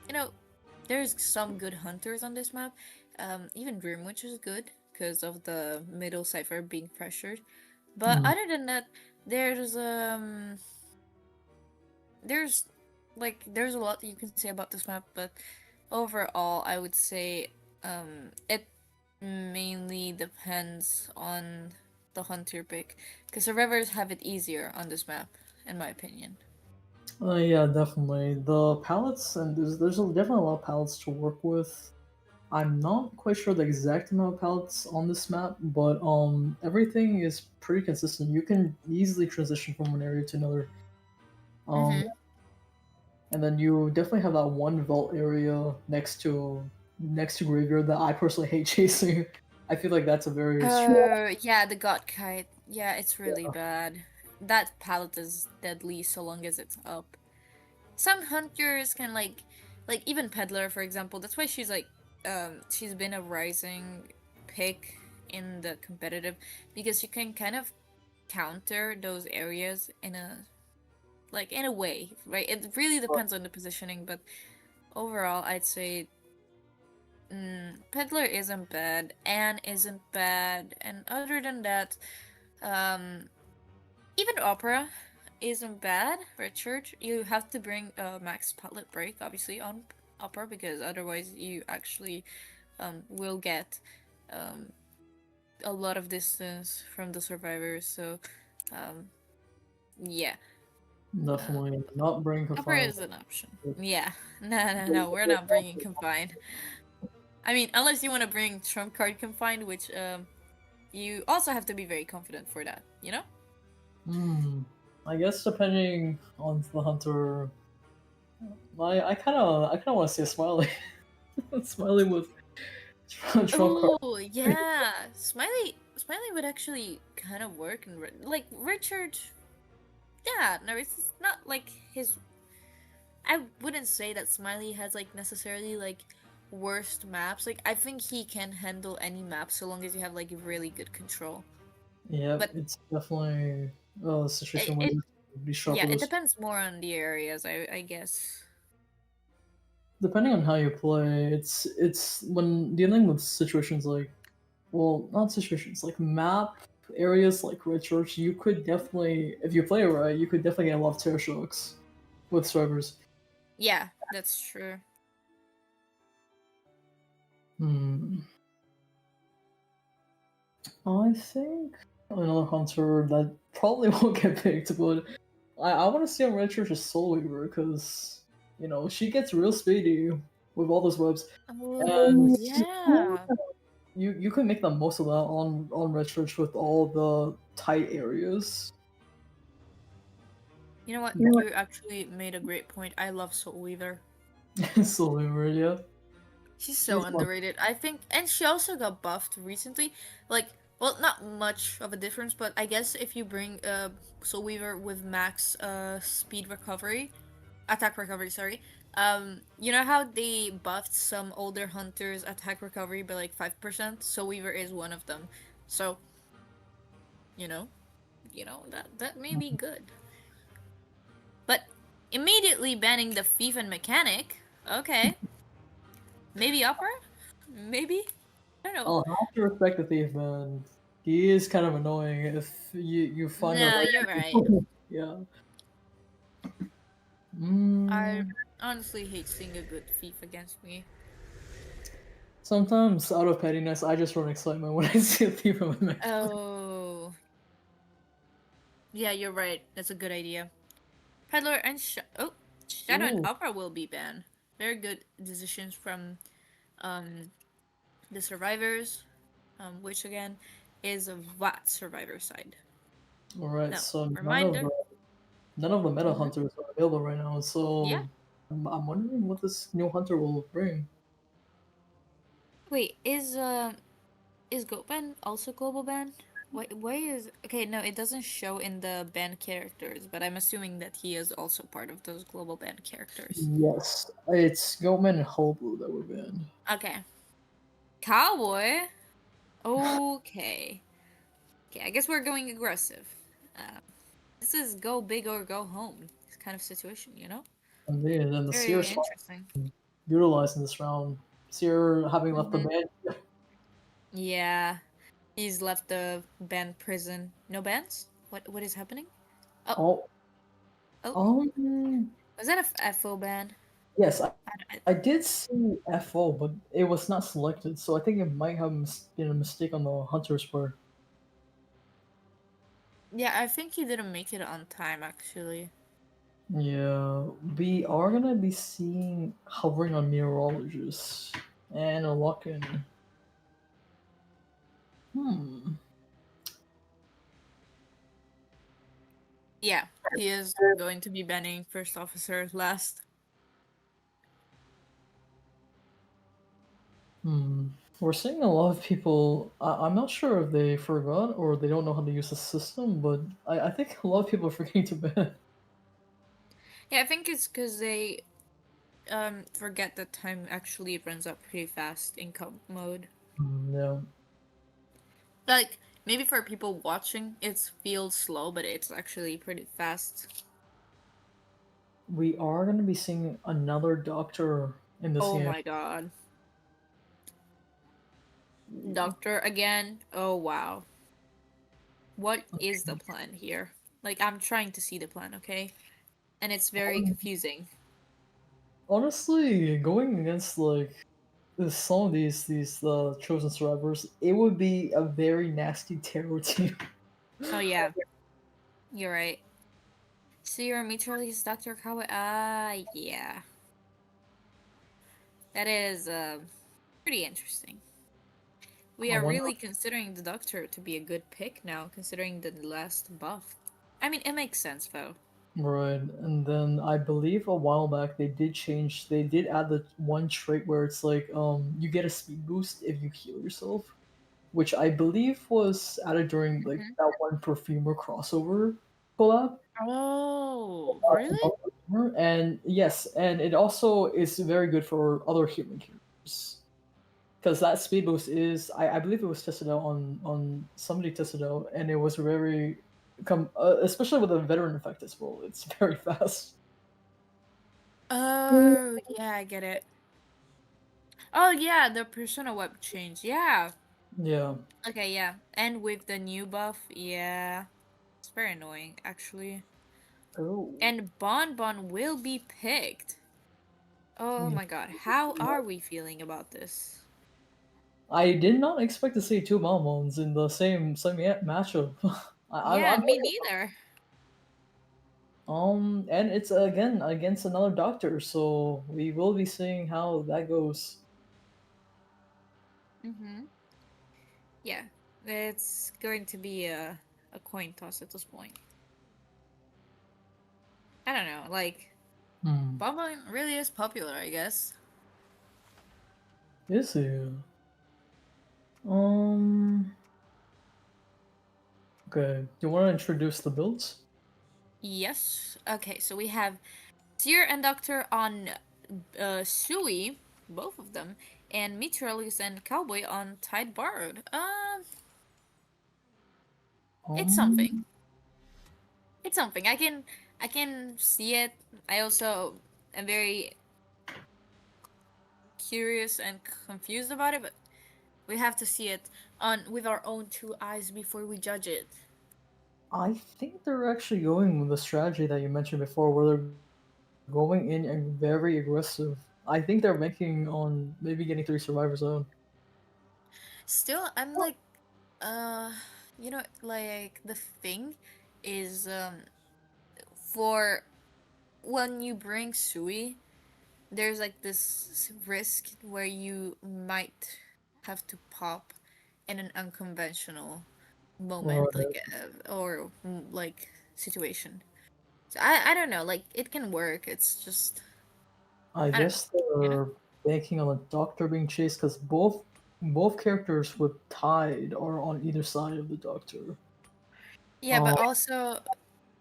You know, there's some good hunters on this map. Even Dream, which is good because of the middle cipher being pressured. But other than that, there's there's a lot that you can say about this map, but overall, I would say it mainly depends on the hunter pick, because survivors have it easier on this map, in my opinion. Yeah, definitely. The palettes, and there's definitely a lot of palettes to work with. I'm not quite sure the exact amount of palettes on this map, but everything is pretty consistent. You can easily transition from one area to another. And then you definitely have that one vault area next to graveyard that I personally hate chasing. I feel like that's a very Yeah, the God Kite. Yeah, it's really bad. That palette is deadly so long as it's up. Some hunters can like even Peddler, for example. That's why she's been a rising pick in the competitive, because you can kind of counter those areas in a way, right? It really depends on the positioning, but overall, I'd say Peddler isn't bad, Anne isn't bad, and other than that, even Opera isn't bad. Richard, you have to bring max palette break, obviously, on Opera, because otherwise you actually will get a lot of distance from the survivors. So, yeah. definitely not bring Opera confined. is an option. Yeah. No, we're not bringing confined. I mean, unless you want to bring trump card confined, which you also have to be very confident for that, you know? I guess depending on the hunter, I kind of want to see a Smiley, Smiley with trump card. Oh yeah, Smiley would actually kind of work, and like Richard. Yeah, no, it's not like his. I wouldn't say that Smiley has like necessarily like worst maps. Like I think he can handle any map so long as you have like really good control. Yeah, But it's definitely a situation where it you be sharp yeah, with it those. depends more on the areas, I guess. Depending on how you play, it's when dealing with situations like, well, not situations like map areas like Red Church, you could definitely, if you play it right, you could definitely get a lot of tear shocks with servers. Yeah, that's true. I think another hunter that probably won't get picked, but I want to see on Red Church's Soul Weaver because she gets real speedy with all those webs, Oh and yeah. you can make the most of that on Red Church with all the tight areas. You know what? You actually made a great point. I love Soul Weaver. Soul Weaver, yeah. She's so underrated, I think, and she also got buffed recently. Like, well, not much of a difference, but I guess if you bring Soul Weaver with max speed recovery, attack recovery, sorry. You know how they buffed some older hunters attack recovery by like 5%? Soul Weaver is one of them. So, you know that may be good. But Immediately banning the thief and mechanic. Okay. Maybe opera? Maybe? I don't know. I'll have to respect the thief, man. He is kind of annoying if you find a No, way. you're right. Yeah. I Mm, honestly hate seeing a good thief against me. sometimes, out of pettiness, I just run excitement when I see a thief in my match. Oh. Yeah, you're right. That's a good idea. Peddler and Shadow and Ooh. Opera will be banned. Very good decisions from the survivors, which again is a VAT survivor side. Alright, Now, so reminder. none of the meta Mhm. hunters are available right now, so Yeah. I'm wondering what this new hunter will bring. Wait, is Goatman also global ban? Why is okay? No, it doesn't show in the banned characters, but I'm assuming that he is also part of those global banned characters. Yes, it's Goatman and Hullblue that were banned. Okay. Cowboy. Okay. Okay, I guess we're going aggressive. This is go big or go home. This kind of situation, you know? Indeed, and the Seer Very slot interesting. utilized in this round. Seer having left the Mhm. band. Yeah. He's left the banned prison. No bans? What is happening? Oh, Oh, oh. um, Was that a FO ban? yes, I- I did see FO, but it was not selected, so I think it might have been a mistake on the hunter's part. Yeah, I think he didn't make it on time actually. Yeah, we are gonna be seeing hovering on meteorologists and a lock-in. Hmm. Yeah, he is going to be banning first officer last. Hmm. We're seeing a lot of people. I'm not sure if they forgot or they don't know how to use the system, but I think a lot of people are forgetting to ban. Yeah, I think it's because they forget that time actually runs up pretty fast in comp mode. Yeah. Like maybe for people watching, it feels slow, but it's actually pretty fast. We are going to be seeing another doctor in this Oh game. my god. Doctor again? Oh wow. What is the plan here? Like, I'm trying to see the plan, okay? And it's very confusing. Honestly, going against like some of these chosen survivors, it would be a very nasty terror team. Oh yeah, you're right. So your meteorologist Dr. Kawa? Yeah. That is, pretty interesting. We I are wonder. really considering the Doctor to be a good pick now, considering the last buff. I mean, it makes sense, though. Right, and then I believe a while back they did change. They did add the one trait where it's like you get a speed boost if you heal yourself, which I believe was added during like Mhm. that one perfumer crossover collab. Oh, really? And yes, and it also is very good for other human characters because that speed boost is I believe it was tested out on somebody tested out and it was very especially with a veteran effect as well. It's very fast. Oh, yeah, I get it. Oh, yeah, the Persona web change. Yeah. Yeah. Okay, yeah. And with the new buff, yeah. It's very annoying, actually. Oh. And Bon will be picked. Oh Yeah. my god, how are we feeling about this? I did not expect to see two Malmons in the same matchup. Yeah, I'm me neither. and it's again against another doctor, so we will be seeing how that goes. Mm-hmm. Yeah, it's going to be a coin toss at this point. I don't know, like, Hmm. Bon really is popular, I guess. Is he? Um. Okay. Do you want to introduce the builds? Yes. Okay, so we have Seer and Doctor on Sui, both of them, and Meteorologist and Cowboy on Tide Bard. It's something. Um. It's something. I can I can see it. I also am very curious and confused about it, but we have to see it on with our own two eyes before we judge it. I think they're actually going with the strategy that you mentioned before, where they're going in and very aggressive. I think they're banking on maybe getting 3 survivor zone. Still, I'm like, uh, like the thing is, for when you bring Sui, there's like this risk where you might have to pop in an unconventional moment, Right. like like situation. So I don't know, like it can work. It's just I I don't know, guess you know. they're banking on the doctor being chased because both characters with Tide are on either side of the doctor. Yeah, Um, but also,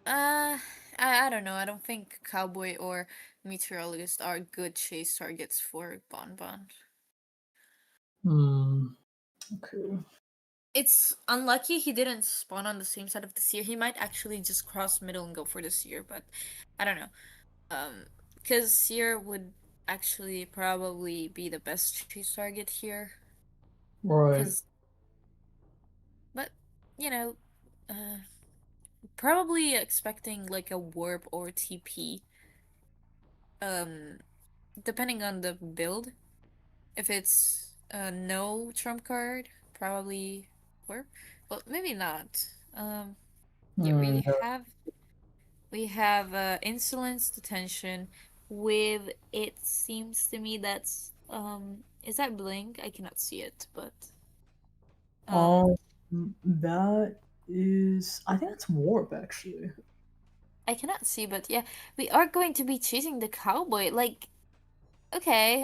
uh, I don't know. I don't think Cowboy or Meteorologist are good chase targets for Bonbon. hmm. Okay. It's unlucky he didn't spawn on the same side of the seer. He might actually just cross middle and go for the seer, but I don't know. Because seer would actually probably be the best chase target here. Right. Because, but you know, probably expecting like a warp or TP. Um, depending on the build. If it's no trump card, probably warp. Well, maybe not. Yeah, Hmm. we have insolence detention with it seems to me that's is that blink? I cannot see it, but um Um, that is. I think that's warp actually. I cannot see, but yeah, we are going to be chasing the cowboy. Like, okay,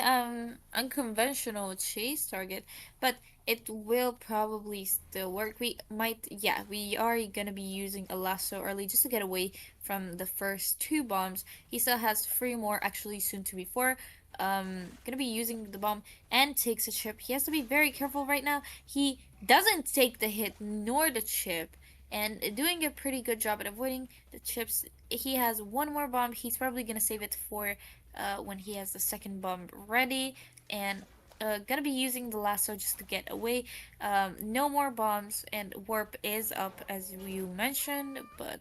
unconventional chase target, but it will probably still work. We might, yeah, we are gonna be using a lasso early just to get away from the first two bombs. He still has three more, actually, soon to be four. Gonna be using the bomb and takes a chip. He has to be very careful right now. He doesn't take the hit nor the chip, and doing a pretty good job at avoiding the chips. He has one more bomb. He's probably gonna save it for when he has the second bomb ready, and gonna be using the lasso just to get away. No more bombs, and warp is up as you mentioned, but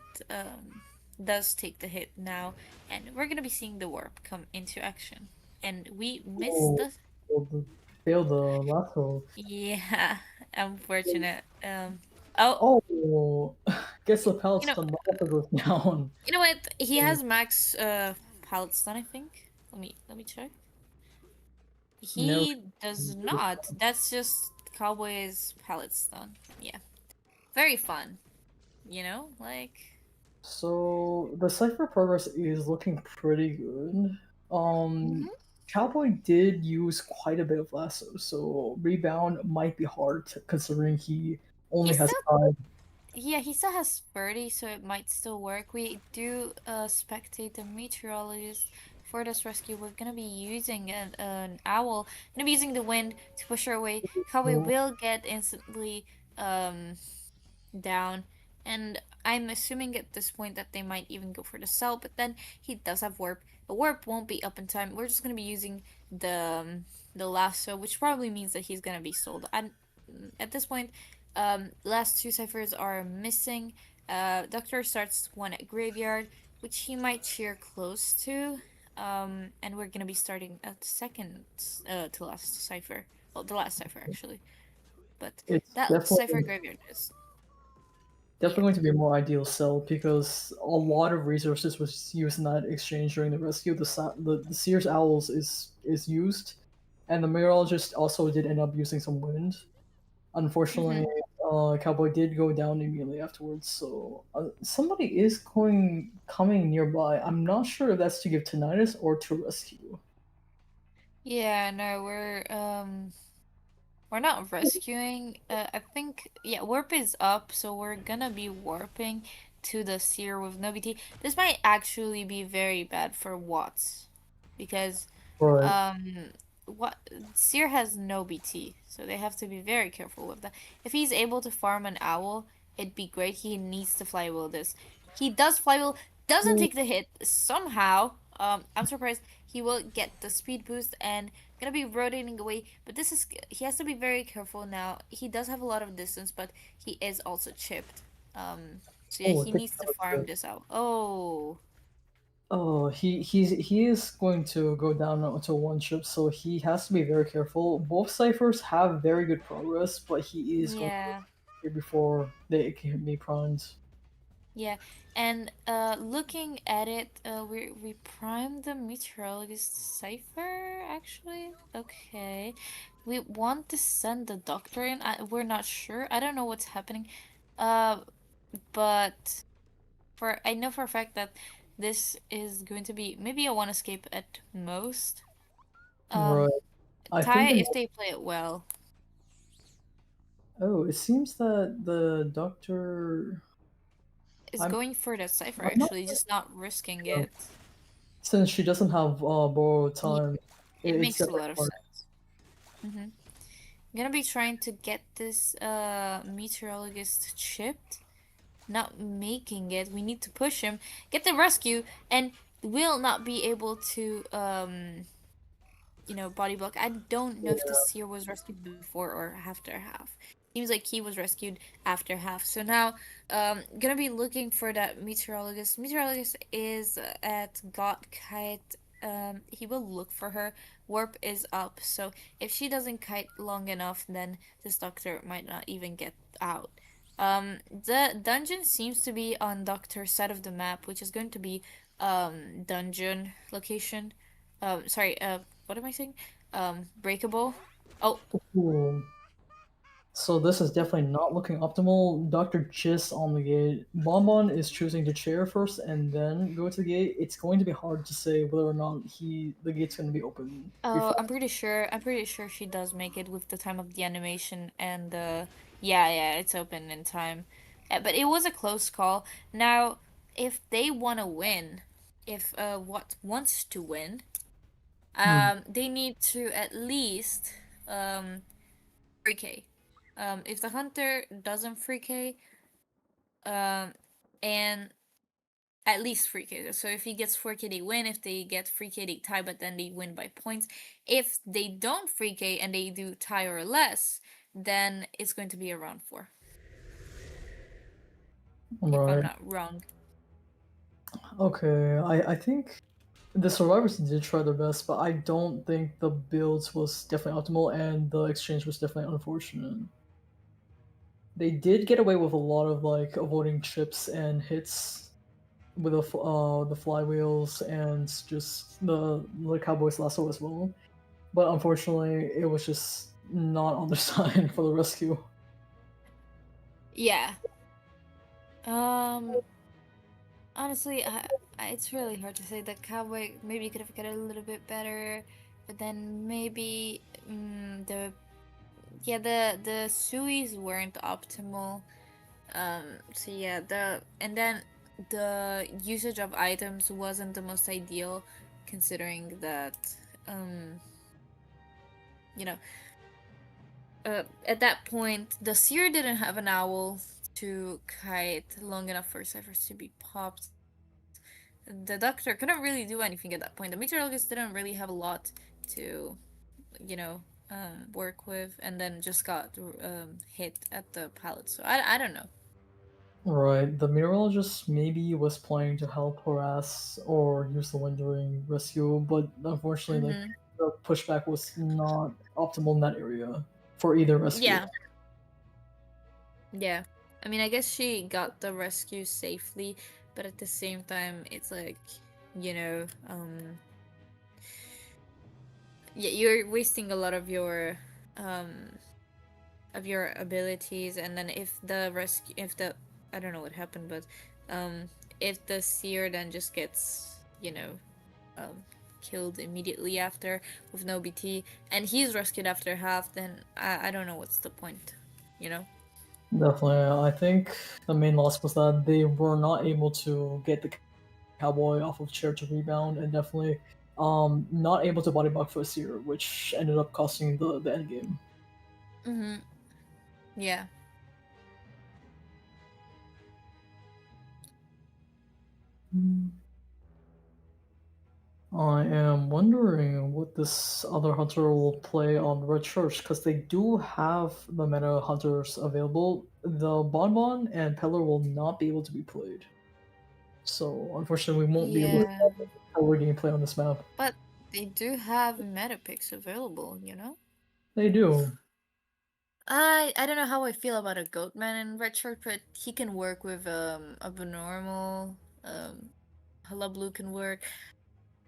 does take the hit now, and we're gonna be seeing the warp come into action. And we missed Oh, the well, failed the lasso. yeah, unfortunate. Oh, Oh, guess the you pallet's know, done not goes down. you know what? He has max pallet stun, I think. Let me check. No. He does not. That's just Cowboy's palette stun. Yeah. Very fun. Like. So the cipher progress is looking pretty good. Um, Mhm. Cowboy did use quite a bit of lasso, so rebound might be hard considering he He only has still, five. yeah, he still has 30, so it might still work. We do spectate the meteorologist for this rescue. We're gonna be using an owl. Gonna be using the wind to push her away. Cowboy will get instantly um down. And I'm assuming at this point that they might even go for the cell, but then he does have warp. The warp won't be up in time. We're just gonna be using the lasso, which probably means that he's gonna be sold. And at this point, last two ciphers are missing. Doctor starts one at graveyard, which he might cheer close to. And we're gonna be starting at the second to last cipher. Well, the last cipher actually, but It's that cipher definitely graveyard is definitely yeah. going to be a more ideal sell because a lot of resources was used in that exchange during the rescue. The Sears Owls is used, and the meteorologist also did end up using some wind. Unfortunately, Mm-hmm. Cowboy did go down immediately afterwards. So somebody is coming nearby. I'm not sure if that's to give tinnitus or to rescue. Yeah, no, we're not rescuing. I think yeah, warp is up, so we're gonna be warping to the seer with no BT. This might actually be very bad for Watts because Right. um what seer has no BT, so they have to be very careful with that. If he's able to farm an owl, it'd be great. He needs to fly will this. He does fly will. doesn't take the hit somehow. I'm surprised he will get the speed boost and gonna be rotating away. But he has to be very careful now. He does have a lot of distance, but he is also chipped. So yeah, Oh, I he think needs that to was farm good. this out. Oh, Oh, he is going to go down to one chip, so he has to be very careful. Both ciphers have very good progress, but he is going to yeah. here before they can be primed. Yeah, and looking at it, we primed the meteorologist cipher actually. Okay, we want to send the doctor in. We're not sure. I don't know what's happening. Uh, but I know for a fact that this is going to be maybe a one escape at most. Right. I think Tie the if they play it well. oh, it seems that the doctor. Is I'm going for the cipher I'm not actually, just not risking sure. it. Since she doesn't have borrowed Yeah, time, it it's makes a definitely lot of hard. sense. Mm-hmm. I'm gonna be trying to get this meteorologist chipped, not making it. We need to push him, get the rescue, and will not be able to body block. I don't know if the seer was rescued before or after half. Seems like he was rescued after half. So now, gonna be looking for that meteorologist. Meteorologist is at God Kite. He will look for her. Warp is up. So if she doesn't kite long enough, then this doctor might not even get out. The dungeon seems to be on Doctor's side of the map, which is going to be dungeon location. Sorry, what am I saying? Breakable. Oh, Ooh. So this is definitely not looking optimal. Dr. Jis on the gate. Bonbon is choosing to chair first and then go to the gate. It's going to be hard to say whether or not the gate's going to be open oh, before. I'm pretty sure. I'm pretty sure she does make it with the time of the animation and yeah, it's open in time. But it was a close call. Now, if they want to win, if what wants to win, Hmm. they need to at least 3K. If the hunter doesn't 3K, and at least 3K. So if he gets 4K, they win. If they get 3K, they tie, but then they win by points. If they don't 3K and they do tie or less, then it's going to be a round 4. If I'm Right. not wrong. Okay. I think the survivors did try their best, but I don't think the builds was definitely optimal and the exchange was definitely unfortunate. They did get away with a lot of like avoiding chips and hits with the flywheels and just the Cowboys lasso as well. But unfortunately, it was just not on their side for the rescue. Yeah. Um. Honestly, it's really hard to say. The cowboy maybe could have got a little bit better, but then maybe the suis weren't optimal. So yeah, the usage of items wasn't the most ideal, considering that um you know at that point the seer didn't have an owl to kite long enough for ciphers to be popped. The doctor couldn't really do anything at that point. The meteorologist didn't really have a lot to you know work with, and then just got hit at the pallet. So I don't know. Right, the meteorologist maybe was planning to help harass or use the wind during rescue, but unfortunately, like Mm-hmm. the pushback was not optimal in that area for either rescue. Yeah. Yeah. I mean, I guess she got the rescue safely, but at the same time, it's like, you know, yeah, you're wasting a lot of your abilities, and then if the, I don't know what happened, but, if the seer then just gets, um, killed immediately after with no BT, and he's rescued after half, then I don't know what's the point, you know? Definitely, I think the main loss was that they were not able to get the cowboy off of chair to rebound, and definitely not able to body block for a seer, which ended up costing the end game. Mm-hmm. Yeah. Mm, I am wondering what this other hunter will play on Red Church because they do have the meta hunters available. The Bonbon and Peller will not be able to be played. So unfortunately, we won't be able to Yeah, Peller gameplay on this map. but they do have meta picks available, you know? They do. I don't know how I feel about a Goatman in Red Shirt, but he can work with abnormal, Hullabaloo can work.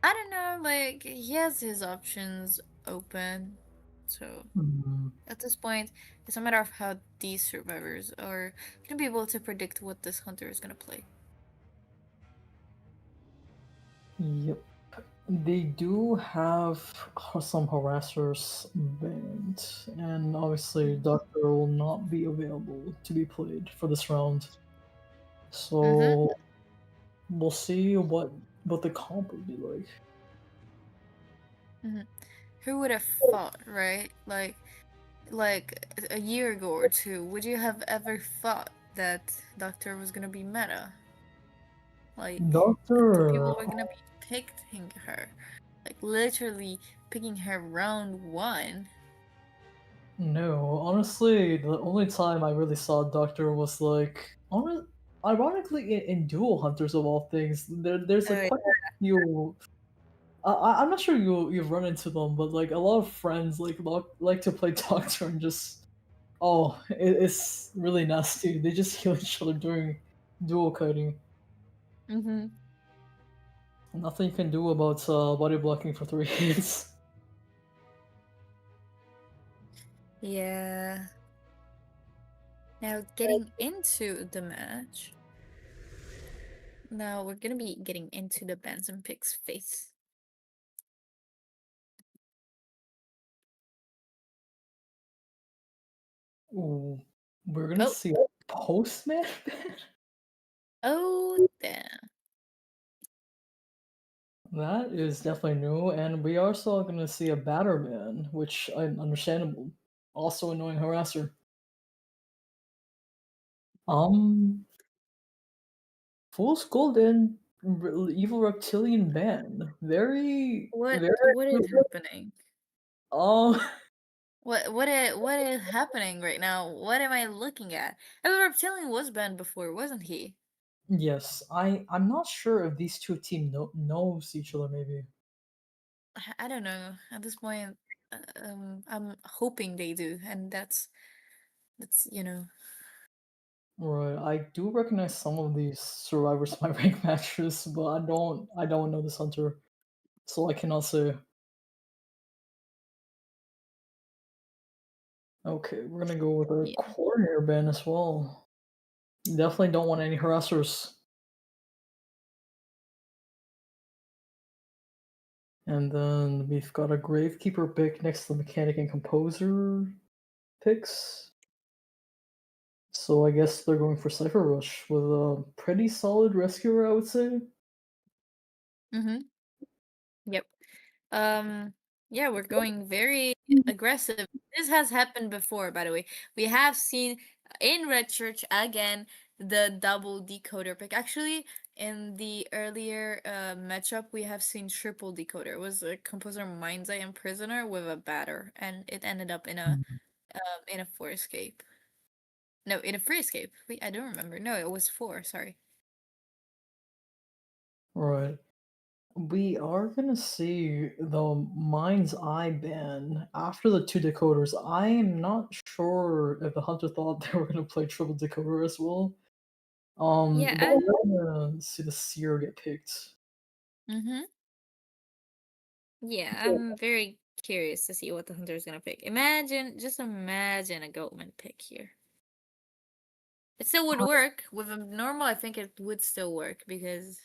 I don't know, like he has his options open. So Mm, at this point, it's a matter of how these survivors are gonna be able to predict what this hunter is gonna play. yep. They do have some harassers banned, and obviously Doctor will not be available to be played for this round. Mm-hmm. So we'll see what the comp would be like. Mm-hmm. Who would have thought, right? Like a year ago or two, would you have ever thought that Doctor was gonna be meta? Like that Doctor, people were gonna be picking her, like literally picking her round one. no, honestly, the only time I really saw Doctor was ironically in Duel Hunters of all things. There's like Oh, quite a few. I'm not sure you've run into them, but like a lot of friends like to play Doctor and just it's really nasty. They just heal each other during dual coding. mm-hmm. Nothing you can do about body blocking for 3 hits. Yeah. Now getting into the match. Now we're gonna be getting into the Benson picks face. Ooh, we're gonna Oh, see a postman. oh, damn. That is definitely new, and we are still gonna see a Batterman, which I'm understandable. Also annoying harasser. Um, Fool's Gold and Evil Reptilian Ban. Very, What very. what is happening? Oh, What is happening right now? What am I looking at? Evil Reptilian was banned before, wasn't he? yes. I'm not sure if these two teams knows each other. Maybe. I don't know. At this point, I'm hoping they do, and that's Right. I do recognize some of these survivors in my rank matches, but I don't know this hunter, so I cannot say. Okay, we're gonna go with a yeah. coordinator ban as well. Definitely don't want any harassers. And then we've got a Gravekeeper pick next to the Mechanic and Composer picks. So I guess they're going for Cypher Rush with a pretty solid rescuer, I would say. Mm-hmm. Yep. Yeah, we're going very aggressive. This has happened before, by the way. We have seen in Red Church again the double decoder pick. Actually, in the earlier matchup, we have seen triple decoder. It was a composer Mind's Eye and Prisoner with a batter, and it ended up in a four escape. No, in a free escape. Wait, I don't remember. No, it was four. Sorry. Right. We are gonna see the Mind's Eye ban after the two decoders. I am not sure if the hunter thought they were gonna play triple decoder as well. Yeah. But we're gonna see the Seer get picked. Mm-hmm. Yeah, I'm very curious to see what the hunter is gonna pick. Just imagine a Goatman pick here. It still would work with a normal. I think it would still work because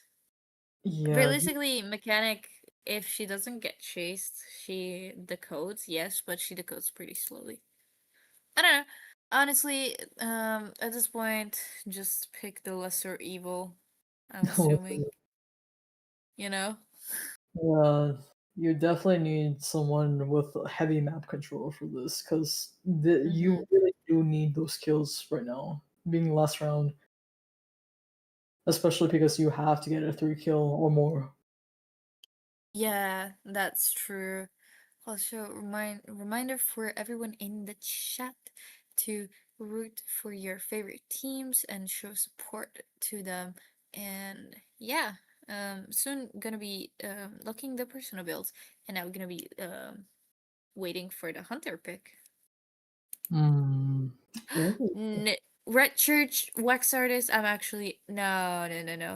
Yeah, realistically, mechanic, if she doesn't get chased, she decodes. Yes, but she decodes pretty slowly. I don't know. Honestly, at this point, just pick the lesser evil. I'm assuming, you know. yeah, you definitely need someone with heavy map control for this because Mm-hmm. you really do need those kills right now. Being last round. especially because you have to get a 3 kill or more. Yeah, that's true. Also, reminder for everyone in the chat to root for your favorite teams and show support to them. And yeah, soon gonna be looking the personal builds, and I'm gonna be waiting for the hunter pick. Hmm. Red Church Wax Artist. I'm actually no.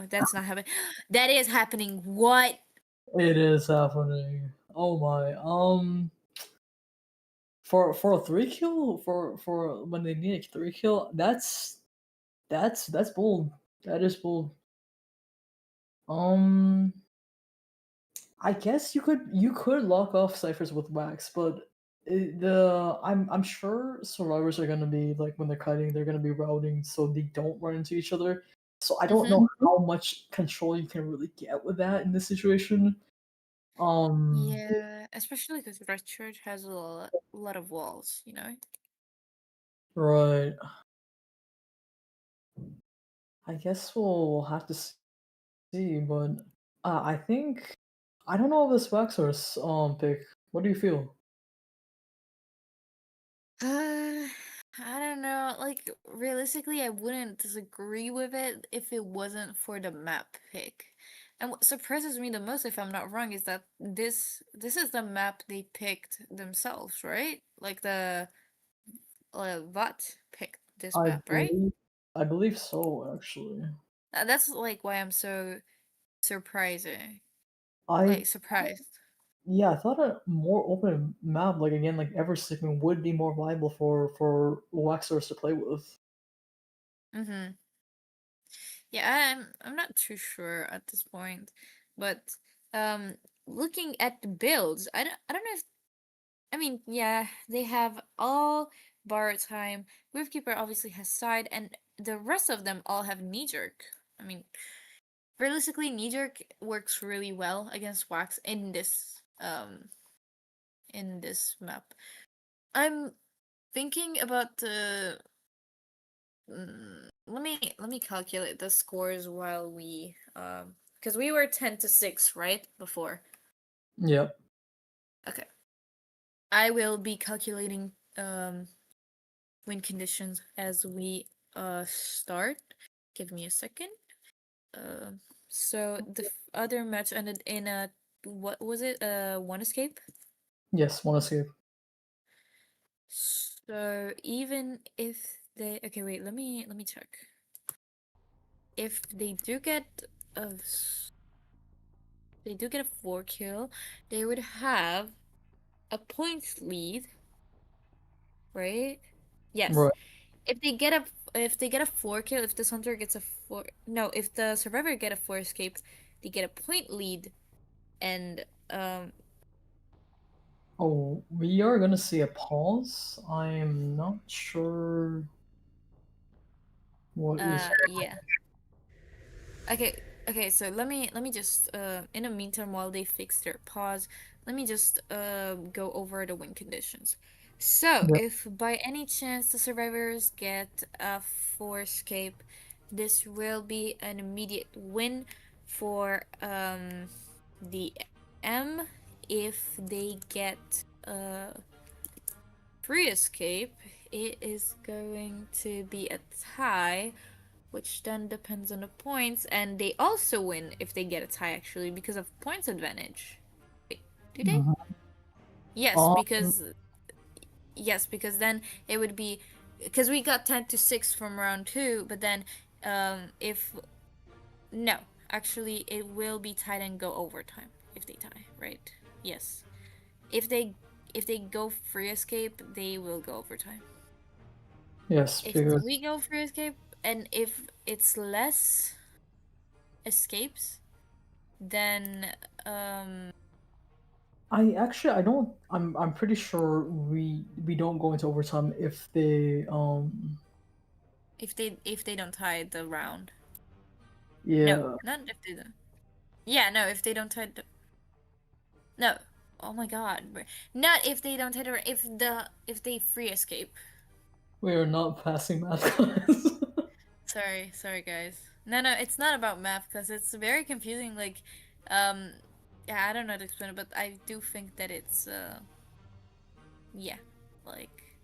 That's not happening. That is happening. What? It is happening. Oh my. For a 3 kill for when they need a 3 kill, that's bold. That is bold. Um, I guess you could lock off ciphers with wax, but I'm sure survivors are gonna be like when they're kiting, they're gonna be routing so they don't run into each other. So I don't know how much control you can really get with that in this situation. Yeah, especially because Red Church has a lot of walls, you know? Right. I guess we'll have to see, but I think I don't know this Waxor's pick. What do you feel? I don't know. Like, realistically, I wouldn't disagree with it if it wasn't for the map pick. And what surprises me the most, if I'm not wrong, is that this is the map they picked themselves, right? Like the Vat picked this I map, right? believe I believe so, actually. That's like why I'm so surprising. I Like surprised. Yeah, I thought a more open map, like again, like Eversleeping would be more viable for Waxers to play with. Mm-hmm. Yeah, I'm not too sure at this point, but um, looking at the builds, I don't know if I mean yeah they have all borrowed time. Grovekeeper obviously has side, and the rest of them all have knee jerk. I mean, realistically, knee jerk works really well against Wax in this map. I'm thinking about the let me calculate the scores while we because we were 10-6 right before. Yep. Okay, I will be calculating win conditions as we start. Give me a second. So the other match ended in a what was it, one escape. Yes, one escape. So even if they okay wait let me check. If they do get a they do get a 4 kill, they would have a points lead, right? Yes. Right. If they get a 4 kill, if this hunter gets a four no, if the survivor get a 4 escape, they get a point lead, and Oh, we are gonna see a pause. I'm not sure what is. yeah. Okay, so let me just in the meantime while they fix their pause, let me just go over the win conditions. So, Yep. if by any chance the survivors get a 4 escape, this will be an immediate win for the M. If they get a 3 escape, it is going to be a tie, which then depends on the points, and they also win if they get a tie actually because of points advantage. Wait, do they? Mhm. Yes, Um, because then it would be because we got 10-6 from round 2, but then if no, actually it will be tied and go overtime if they tie, right? Yes. If they go free escape, they will go overtime. yes, If because we go free escape and if it's less escapes, then I don't. I'm pretty sure we don't go into overtime if they don't tie the round. No, yeah. not if they don't. Yeah, no, if they don't tie the no. Oh my god, not if they don't tie the if they free escape. We are not passing math class. Sorry guys. No, it's not about math because it's very confusing. Like, yeah, I don't know how to explain it, but I do think that it's, yeah, like,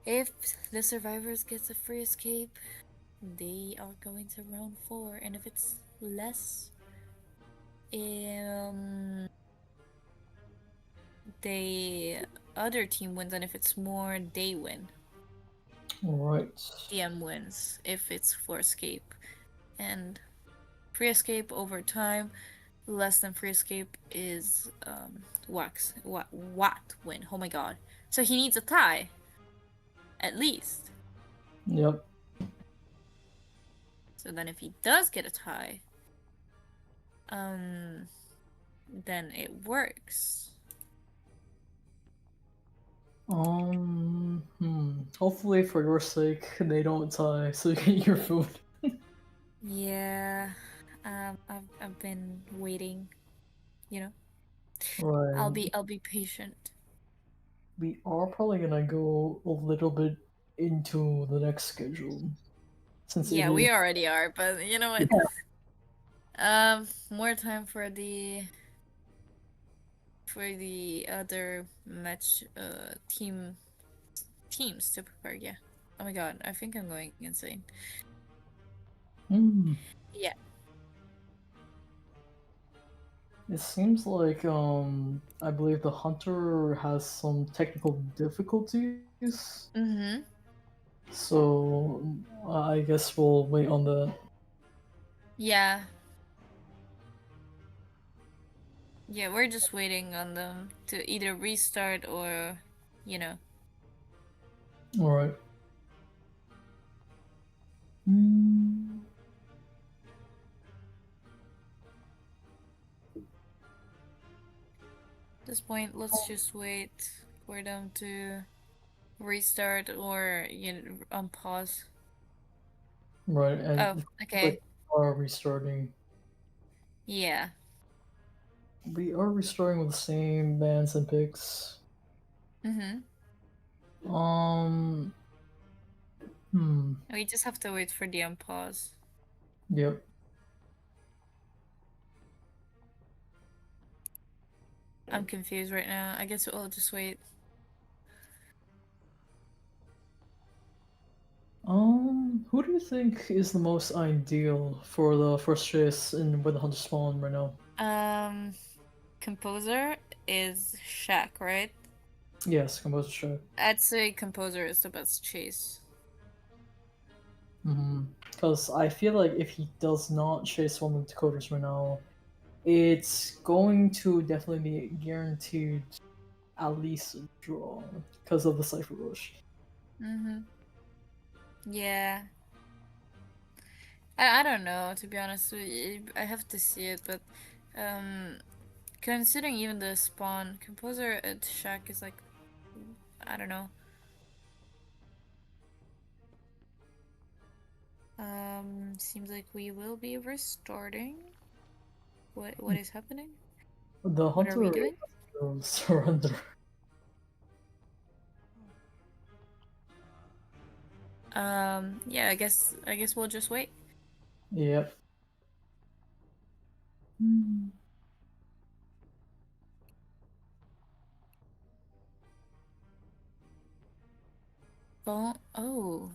if the survivors gets a free escape, they are going to round 4, and if it's less, the other team wins, and if it's more, they win. Right. DM wins if it's for escape, and free escape over time. Less than free escape is what win. Oh my god! So he needs a tie, at least. Yep. So then, if he does get a tie, then it works. Hopefully, for your sake, they don't tie, so you can eat your food. Yeah. I've been waiting. You know. Right. I'll be patient. We are probably gonna go a little bit into the next schedule, since Yeah, it we is. already are, but you know what? More time for the other match teams to prepare. Yeah. Oh my god, I think I'm going insane. Yeah. It seems like I believe the hunter has some technical difficulties. So I guess we'll wait on that. Yeah. Yeah, we're just waiting on them to either restart or, you know. All right. At this point, let's just wait for them to restart or on pause. Right, and Oh, okay. we are restarting. Yeah. We are restarting with the same bans and picks. We just have to wait for the unpause. Yep. I'm confused right now. I guess we'll just wait. Who do you think is the most ideal for the first chase in where the hunter spawn right now? Composer is Shaq, right? Yes, composer Shaq. I'd say Composer is the best chase. Because I feel like if he does not chase one of the decoders right now, it's going to definitely be guaranteed at least a draw because of the Cypher Rush. Yeah. I don't know, to be honest. I have to see it, but considering even the spawn, Composer at Shaq is like, I don't know. Seems like we will be restarting. What is happening? The What are we hunter doing? will surrender. Yeah, I guess we'll just wait. Yep. Oh.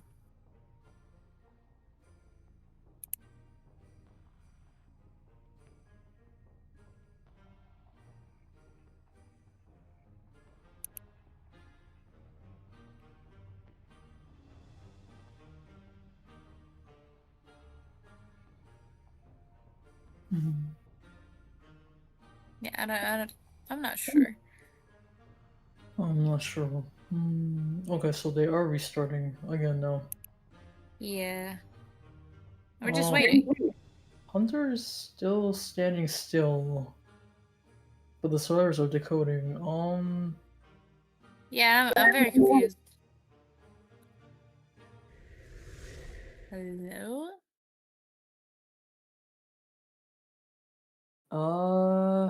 Yeah, I'm not sure. I'm not sure. Okay, so they are restarting again now. Yeah. We're just waiting. Hunter is still standing still, but the survivors are decoding. Yeah, I'm very confused. Hello? I'm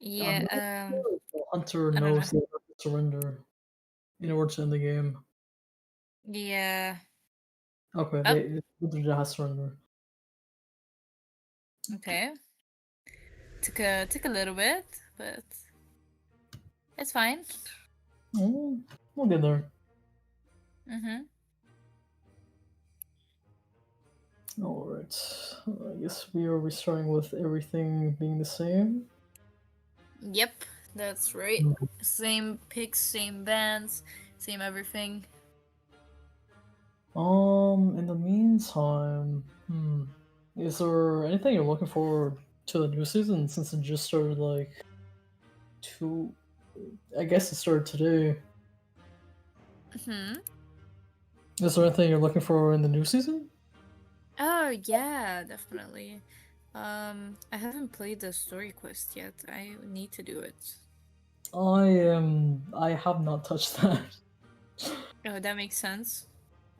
not sure if the hunter knows they have to surrender in order to end the game. Yeah. Okay, Oh, they did not surrender. okay. Took a little bit, but it's fine. Oh, we'll get there. Mm-hmm. Alright. I guess we are restarting with everything being the same. Yep, that's right. Same picks, same bands, same everything. In the meantime, is there anything you're looking forward to the new season since it just started like two? I guess it started today. Hmm. Is there anything you're looking for in the new season? Oh yeah, definitely. I haven't played the story quest yet. I need to do it. I have not touched that. Oh, that makes sense.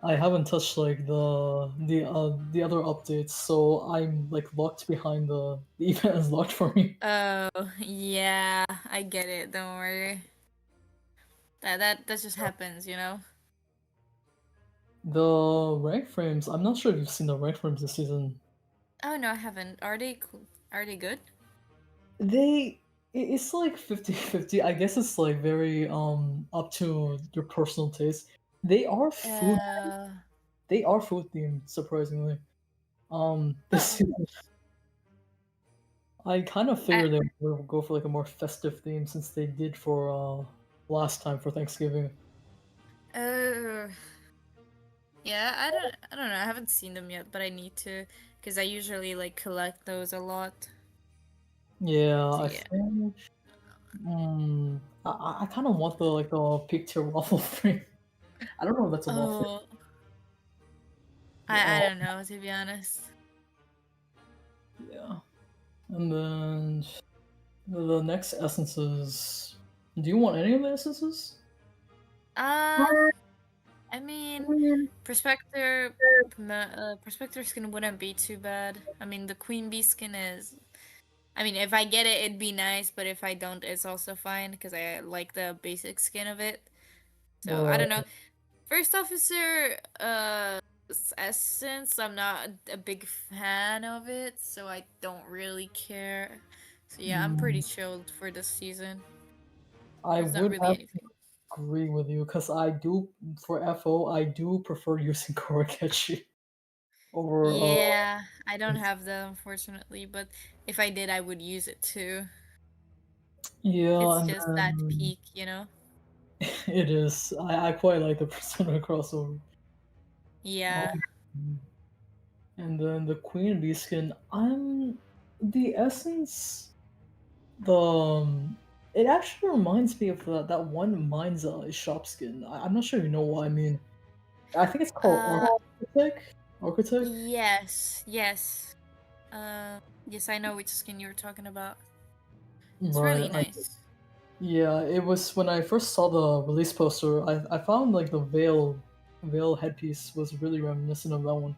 I haven't touched like the other updates, so I'm like locked behind the event is locked for me. Oh yeah, I get it. Don't worry. That just happens, you know. The rank frames, I'm not sure if you've seen the rank frames this season. Oh no, I haven't. Are they cool? Are they good? It's like 50-50. I guess it's like very up to your personal taste. They are food Uh. they are food themed, surprisingly. This Oh. season, I kind of I, figured they would go for like a more festive theme since they did for last time for Thanksgiving. uh. Yeah, I don't know. I haven't seen them yet, but I need to because I usually like collect those a lot. Yeah, So I yeah. think I kind of want the pig waffle frame. I don't know if that's a waffle. Oh, I Uh, don't know to be honest. yeah, and then the next essences. Do you want any of the essences? Uh, I mean, Prospector, Prospector skin wouldn't be too bad. I mean, the Queen Bee skin is. I mean, if I get it, it'd be nice, but if I don't, it's also fine because I like the basic skin of it. So I Right. don't know. First officer, essence, I'm not a big fan of it, so I don't really care. So yeah, I'm pretty Mm, chilled for this season. I There's not would really have to anything. agree with you because I do for FO I do prefer using Korakechi over Yeah, I don't have that unfortunately, but if I did, I would use it too. yeah, It's and just that then peak, you know? it is I quite like the Persona crossover. Yeah. Um, and then the Queen Bee skin, the essence. The it actually reminds me of that one Mind's shop skin. I'm not sure you know what I mean. I think it's called Uh, Architect. Architect. yes, yes. Yes, I know which skin you're talking about. It's Right. really nice. Yeah, it was when I first saw the release poster. I found like the veil headpiece was really reminiscent of that one.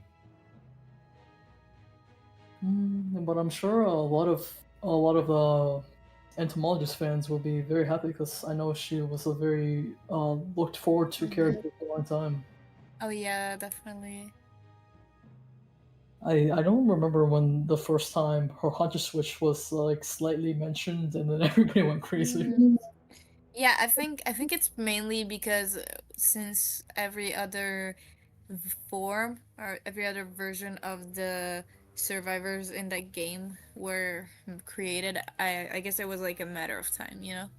But I'm sure a lot of entomologist fans will be very happy because I know she was a very looked forward to Mhm. character for a long time. Oh yeah, definitely. I don't remember when the first time her hunter switch was like slightly mentioned and then everybody went crazy. Mm. Yeah, I think it's mainly because since every other form or every other version of the survivors in that game were created, I guess it was like a matter of time, you know?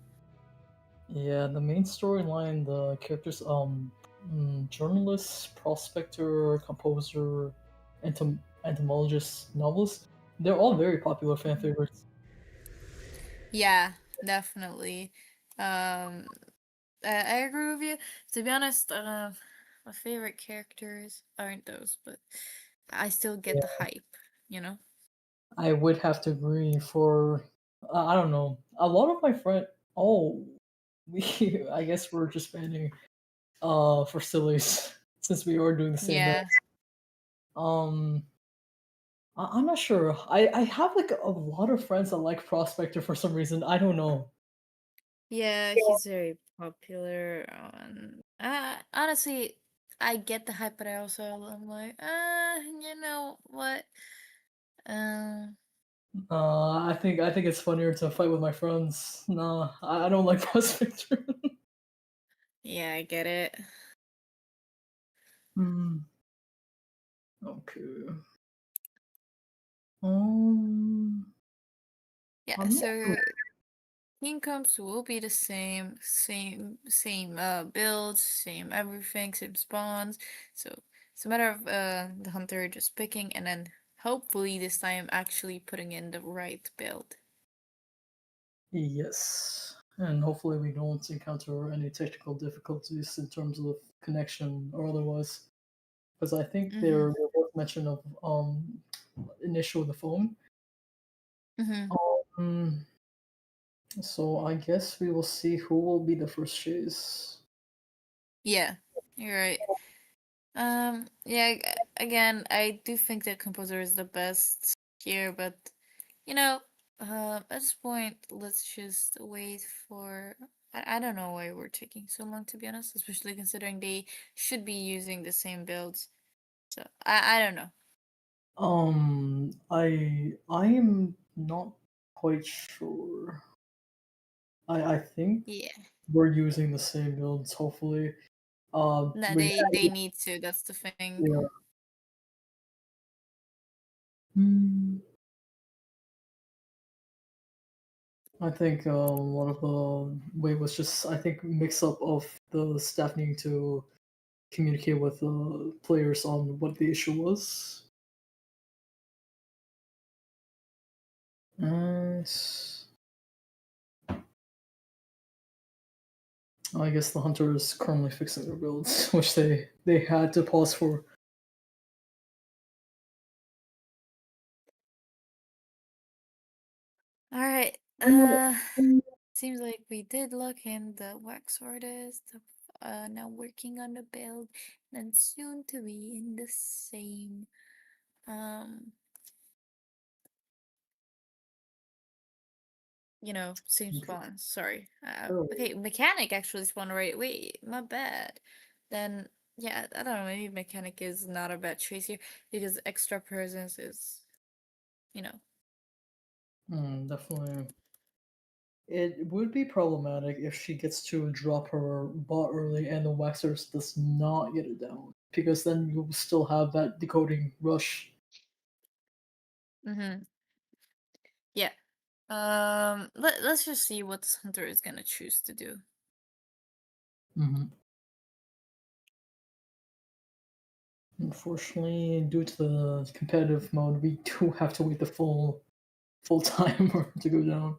Yeah, the main storyline, the characters, journalist, prospector, composer, entomologist, novelist, they're all very popular fan favorites. Yeah, definitely. Um, I agree with you. To be honest, my favorite characters aren't those, but I still get the Yeah, hype, you know? I would have to agree for, I don't know, a lot of my friend, oh, we, I guess we're just banning, for sillies, since we are doing the same match. Yeah. Um, I'm not sure. I have like a lot of friends that like Prospector for some reason. I don't know. Yeah, he's very popular. Honestly, I get the hype, but I also I'm like, you know what? Um, I think it's funnier to fight with my friends. Nah, I don't like boss victory. yeah, I get it. Hmm. Okay. Um, Yeah, I'm not so incomes will be the same builds, same everything, same spawns. So it's a matter of the hunter just picking and then hopefully this time actually putting in the right build. Yes, and hopefully we don't encounter any technical difficulties in terms of connection or otherwise, because I think Mm-hmm. there was mention of an issue with the phone. Mm-hmm. Um, so I guess we will see who will be the first chase. Yeah, you're right. Yeah, again, I do think that composer is the best here, but you know, at this point, let's just wait for. I don't know why we're taking so long, to be honest, especially considering they should be using the same builds. So I don't know. I am not quite sure. I think Yeah, we're using the same builds. Hopefully, no, we they need to. That's the thing. yeah. Hmm. I think a lot of the way was just I think mix up of the staff needing to communicate with the players on what the issue was. Nice. I guess the hunter is currently fixing their builds, which they had to pause for. All right. Seems like we did lock in the wax artist. Now working on the build, and soon to be in the same um same spawn. Sorry. Oh. Okay, mechanic actually spawned right. Wait, my bad. Then yeah, I don't know. Maybe mechanic is not a bad choice here because extra presence is, you know. Definitely. It would be problematic if she gets to drop her bot early and the Waxers does not get it down, because then you will still have that decoding rush. Mm-hmm. Yeah. Let's just see what this hunter is gonna choose to do. Mhm. Unfortunately, due to the competitive mode, we do have to wait the full timer to go down.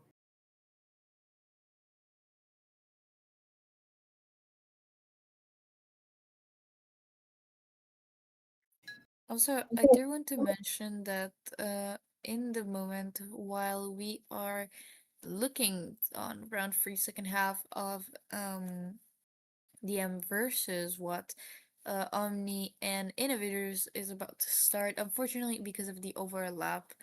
Also, I do want to mention that in the moment while we are looking on round three, second half of DM versus what Omni and Innovators is about to start. Unfortunately, because of the overlap,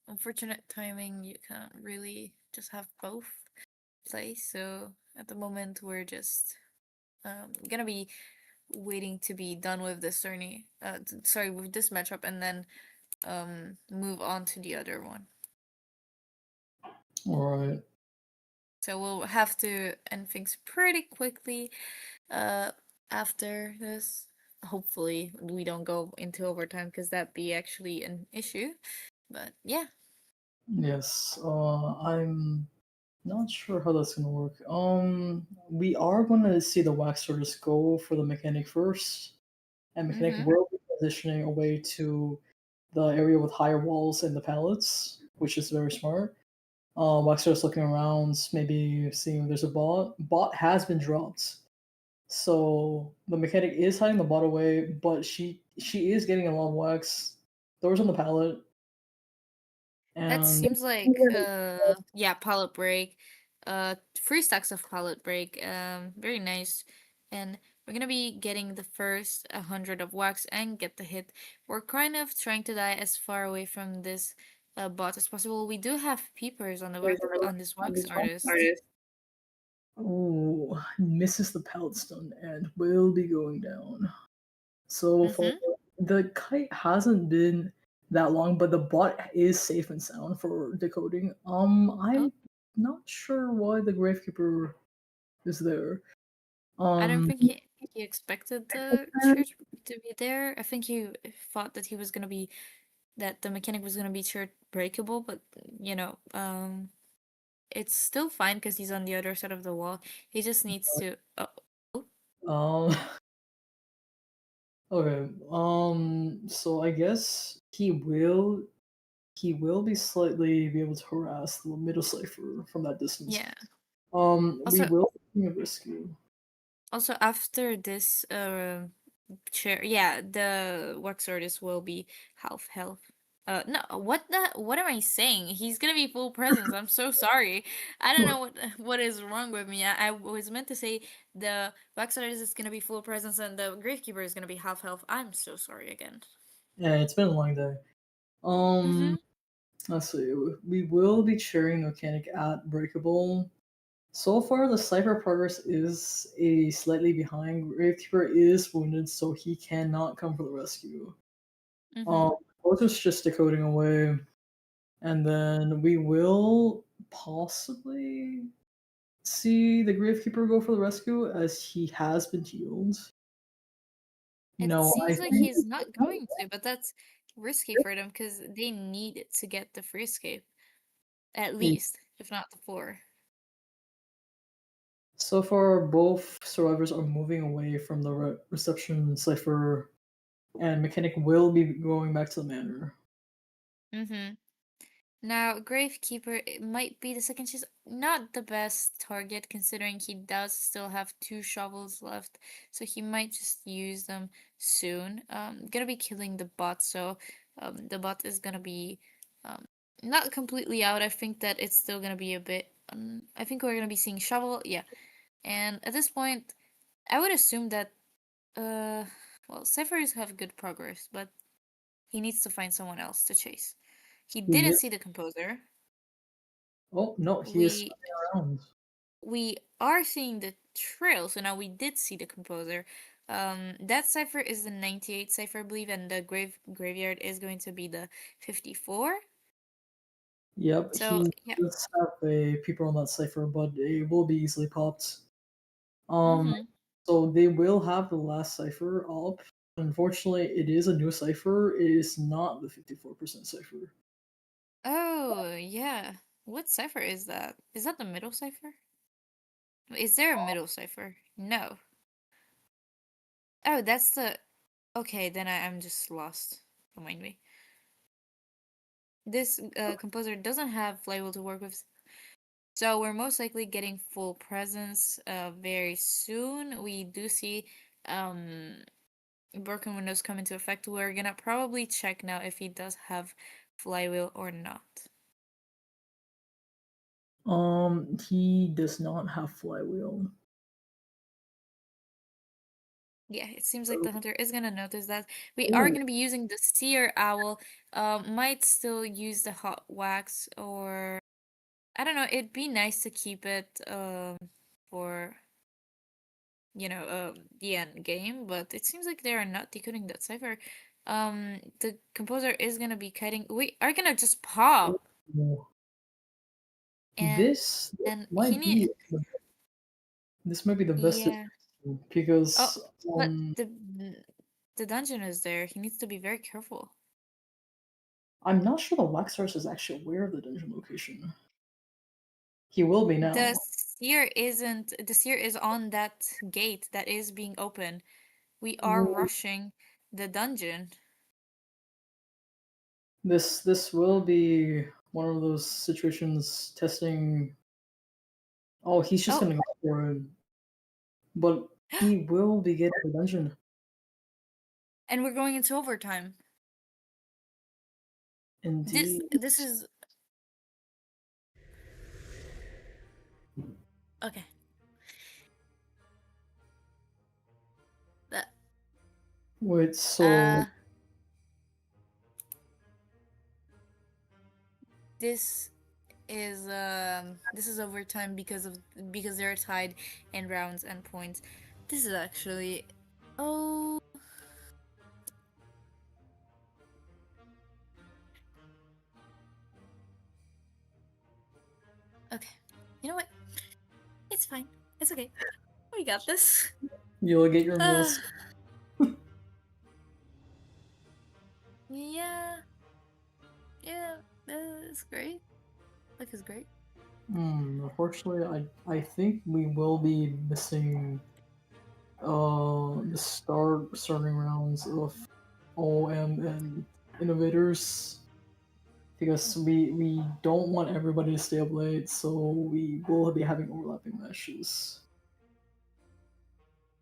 unfortunate timing, you can't really just have both play. So at the moment, we're just gonna be waiting to be done with this journey. Sorry, with this matchup, and then move on to the other one. All right. So we'll have to end things pretty quickly uh after this. Hopefully we don't go into overtime because that'd be actually an issue. But yeah. Yes. I'm not sure how that's gonna work. We are gonna see the Waxers go for the mechanic first, and mechanic Mm-hmm. will be transitioning away to the area with higher walls and the pallets, which is very smart. Waxer's looking around, maybe seeing if there's a bot. Bot has been dropped. So the mechanic is hiding the bot away, but she is getting a lot of wax. Doors on the pallet, That and seems like yeah, pallet break. 3 stacks of pallet break. Very nice. And we're gonna be getting the first 100 of wax and get the hit. We're kind of trying to die as far away from this bot as possible. We do have peepers on the wax on this wax artist. Oh, misses the pallet stun and will be going down. So for Mm-hmm. the kite hasn't been that long, but the bot is safe and sound for decoding. Oh, I'm not sure why the Gravekeeper is there. I don't Um, think he expected the church to be there. I think he thought that he was gonna be that the mechanic was gonna be church breakable, but you know, it's still fine because he's on the other side of the wall. He just needs to. Oh, um, okay. So I guess he will be slightly be able to harass the middle cipher from that distance. yeah. We Also, will be a rescue. also after this chair, yeah, the wax artist will be half health. No, what am I saying? He's gonna be full presence. I'm so sorry. I don't know what is wrong with me. I was meant to say the wax artist is gonna be full presence and the gravekeeper is gonna be half health. I'm so sorry again. Yeah, it's been a long day. Mm-hmm. Let's see. We will be cheering the mechanic at breakable. So far, the cipher progress is a slightly behind. Gravekeeper is wounded, so he cannot come for the rescue. Mm-hmm. Proto's just decoding away, and then we will possibly see the Gravekeeper go for the rescue as he has been healed. It No, I seems like think he's not going to, but that's risky for them because they need to get the free escape, at least, if not the four. so far both survivors are moving away from the reception cipher, and mechanic will be going back to the manor. Mm-hmm. Now, Gravekeeper it might be the second choice. Not the best target considering he does still have two shovels left, so he might just use them soon. Gonna be killing the bot, so the bot is gonna be um, not completely out. I think that it's still gonna be a bit. I think we're gonna be seeing shovel, yeah. And at this point, I would assume that uh, well, Cyphers have good progress, but he needs to find someone else to chase. He He didn't is. see the composer. Oh no, he is We spinning around. we are seeing the trail, so now we did see the composer. That cipher is the 98 cipher, I believe, and the graveyard is going to be the 54. Yep, So he yeah. does have a peeper on that cipher, but it will be easily popped. Um, Mm-hmm. so they will have the last cipher up. Unfortunately, it is a new cipher. It is not the 54% cipher. Oh yeah. What cipher is that? Is that the middle cipher? Is there a middle cipher? No. Oh, that's the. Okay, then I'm just lost. Remind me. This composer doesn't have flywheel to work with, so we're most likely getting full presence very soon. We do see um, broken windows come into effect. We're gonna probably check now if he does have flywheel or not. He does not have flywheel. Yeah, it seems like the hunter is gonna notice that. We are Ooh, gonna be using the seer owl. Might still use the hot wax, or I don't know. It'd be nice to keep it for the end game, but it seems like they are not decoding that cipher. The composer is gonna be cutting. We are gonna just pop, ooh. and This and he might need be this might be the best yeah. decision Oh, because but the dungeon is there. He needs to be very careful. I'm not sure the Waxarus is actually aware of the dungeon location. He will be The now. seer isn't. The seer is on that gate that is being open. We are Ooh, rushing the dungeon. this will be one of those situations testing. Oh, he's just Oh, gonna go for it, but he will be getting the dungeon. and we're going into overtime. This Indeed. this is okay. That Wait, so uh this is this is overtime because they're tied in rounds and points. This is actually oh. Okay. You know what? It's fine. It's okay. We got this. You'll get your meals. Yeah. Yeah. That's great. Life is great. Unfortunately, I think we will be missing the starting rounds of OM and Innovators because we don't want everybody to stay up late, so we will be having overlapping matches.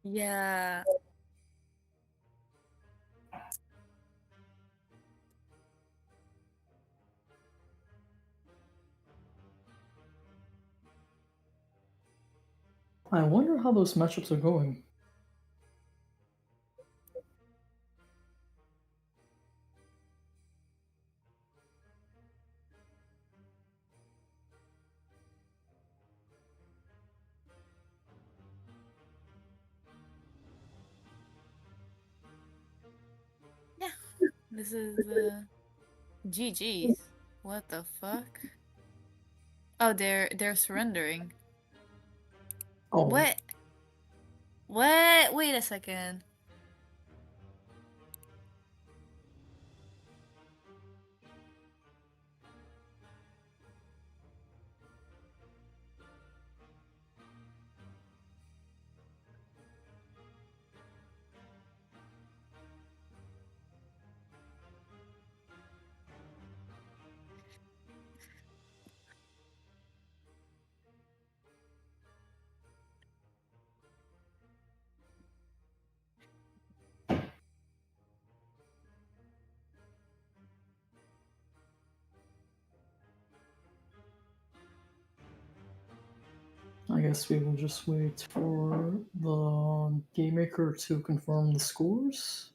Yeah. I wonder how those matchups are going. Yeah. This is GG's. What the fuck? Oh, they're surrendering. Oh. What? What? Wait a second. I guess we will just wait for the game maker to confirm the scores.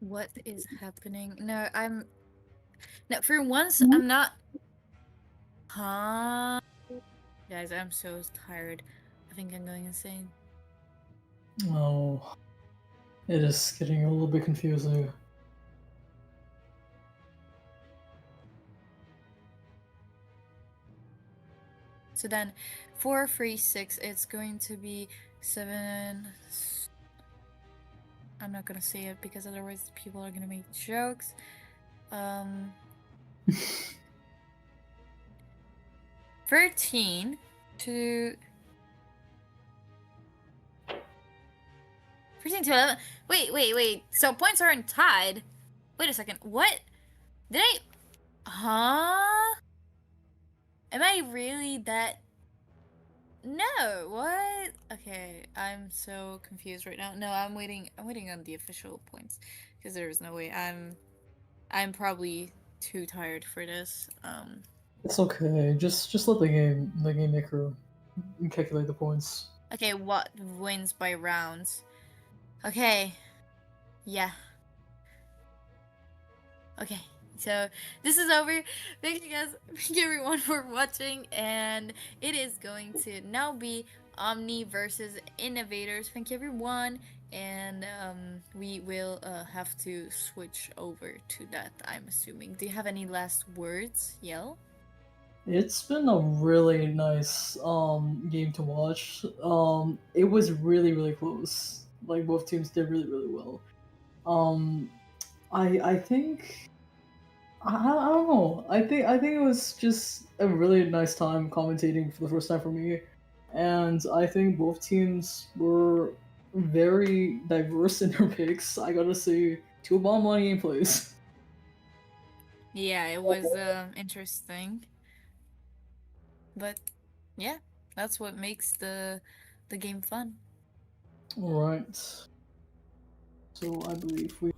What is happening? No, for once I'm not. Huh? Guys, I'm so tired. I think I'm going insane. Oh, it is getting a little bit confusing. So then 4, 3, 6, it's going to be 7. I'm not gonna say it because otherwise people are gonna make jokes. 13 to 13 to 11. Wait. So points aren't tied. Wait a second. What? Did I? Huh? Am I really that? No. What? Okay, I'm so confused right now. No, I'm waiting on the official points because there's no way. I'm probably too tired for this. It's okay. Just let the game maker calculate the points. Okay, what wins by rounds? Okay. Yeah. Okay. So this is over. Thank you everyone for watching, and it is going to now be OMMI versus Innovators. Thank you everyone, and we will have to switch over to that, I'm assuming. Do you have any last words, Yell? It's been a really nice game to watch. It was really close. Like both teams did really well. I think I don't know. I think it was just a really nice time commentating for the first time for me, and I think both teams were very diverse in their picks. I gotta say, two bomb money gameplays. Yeah, it was interesting. But yeah, that's what makes the game fun. All right. So I believe we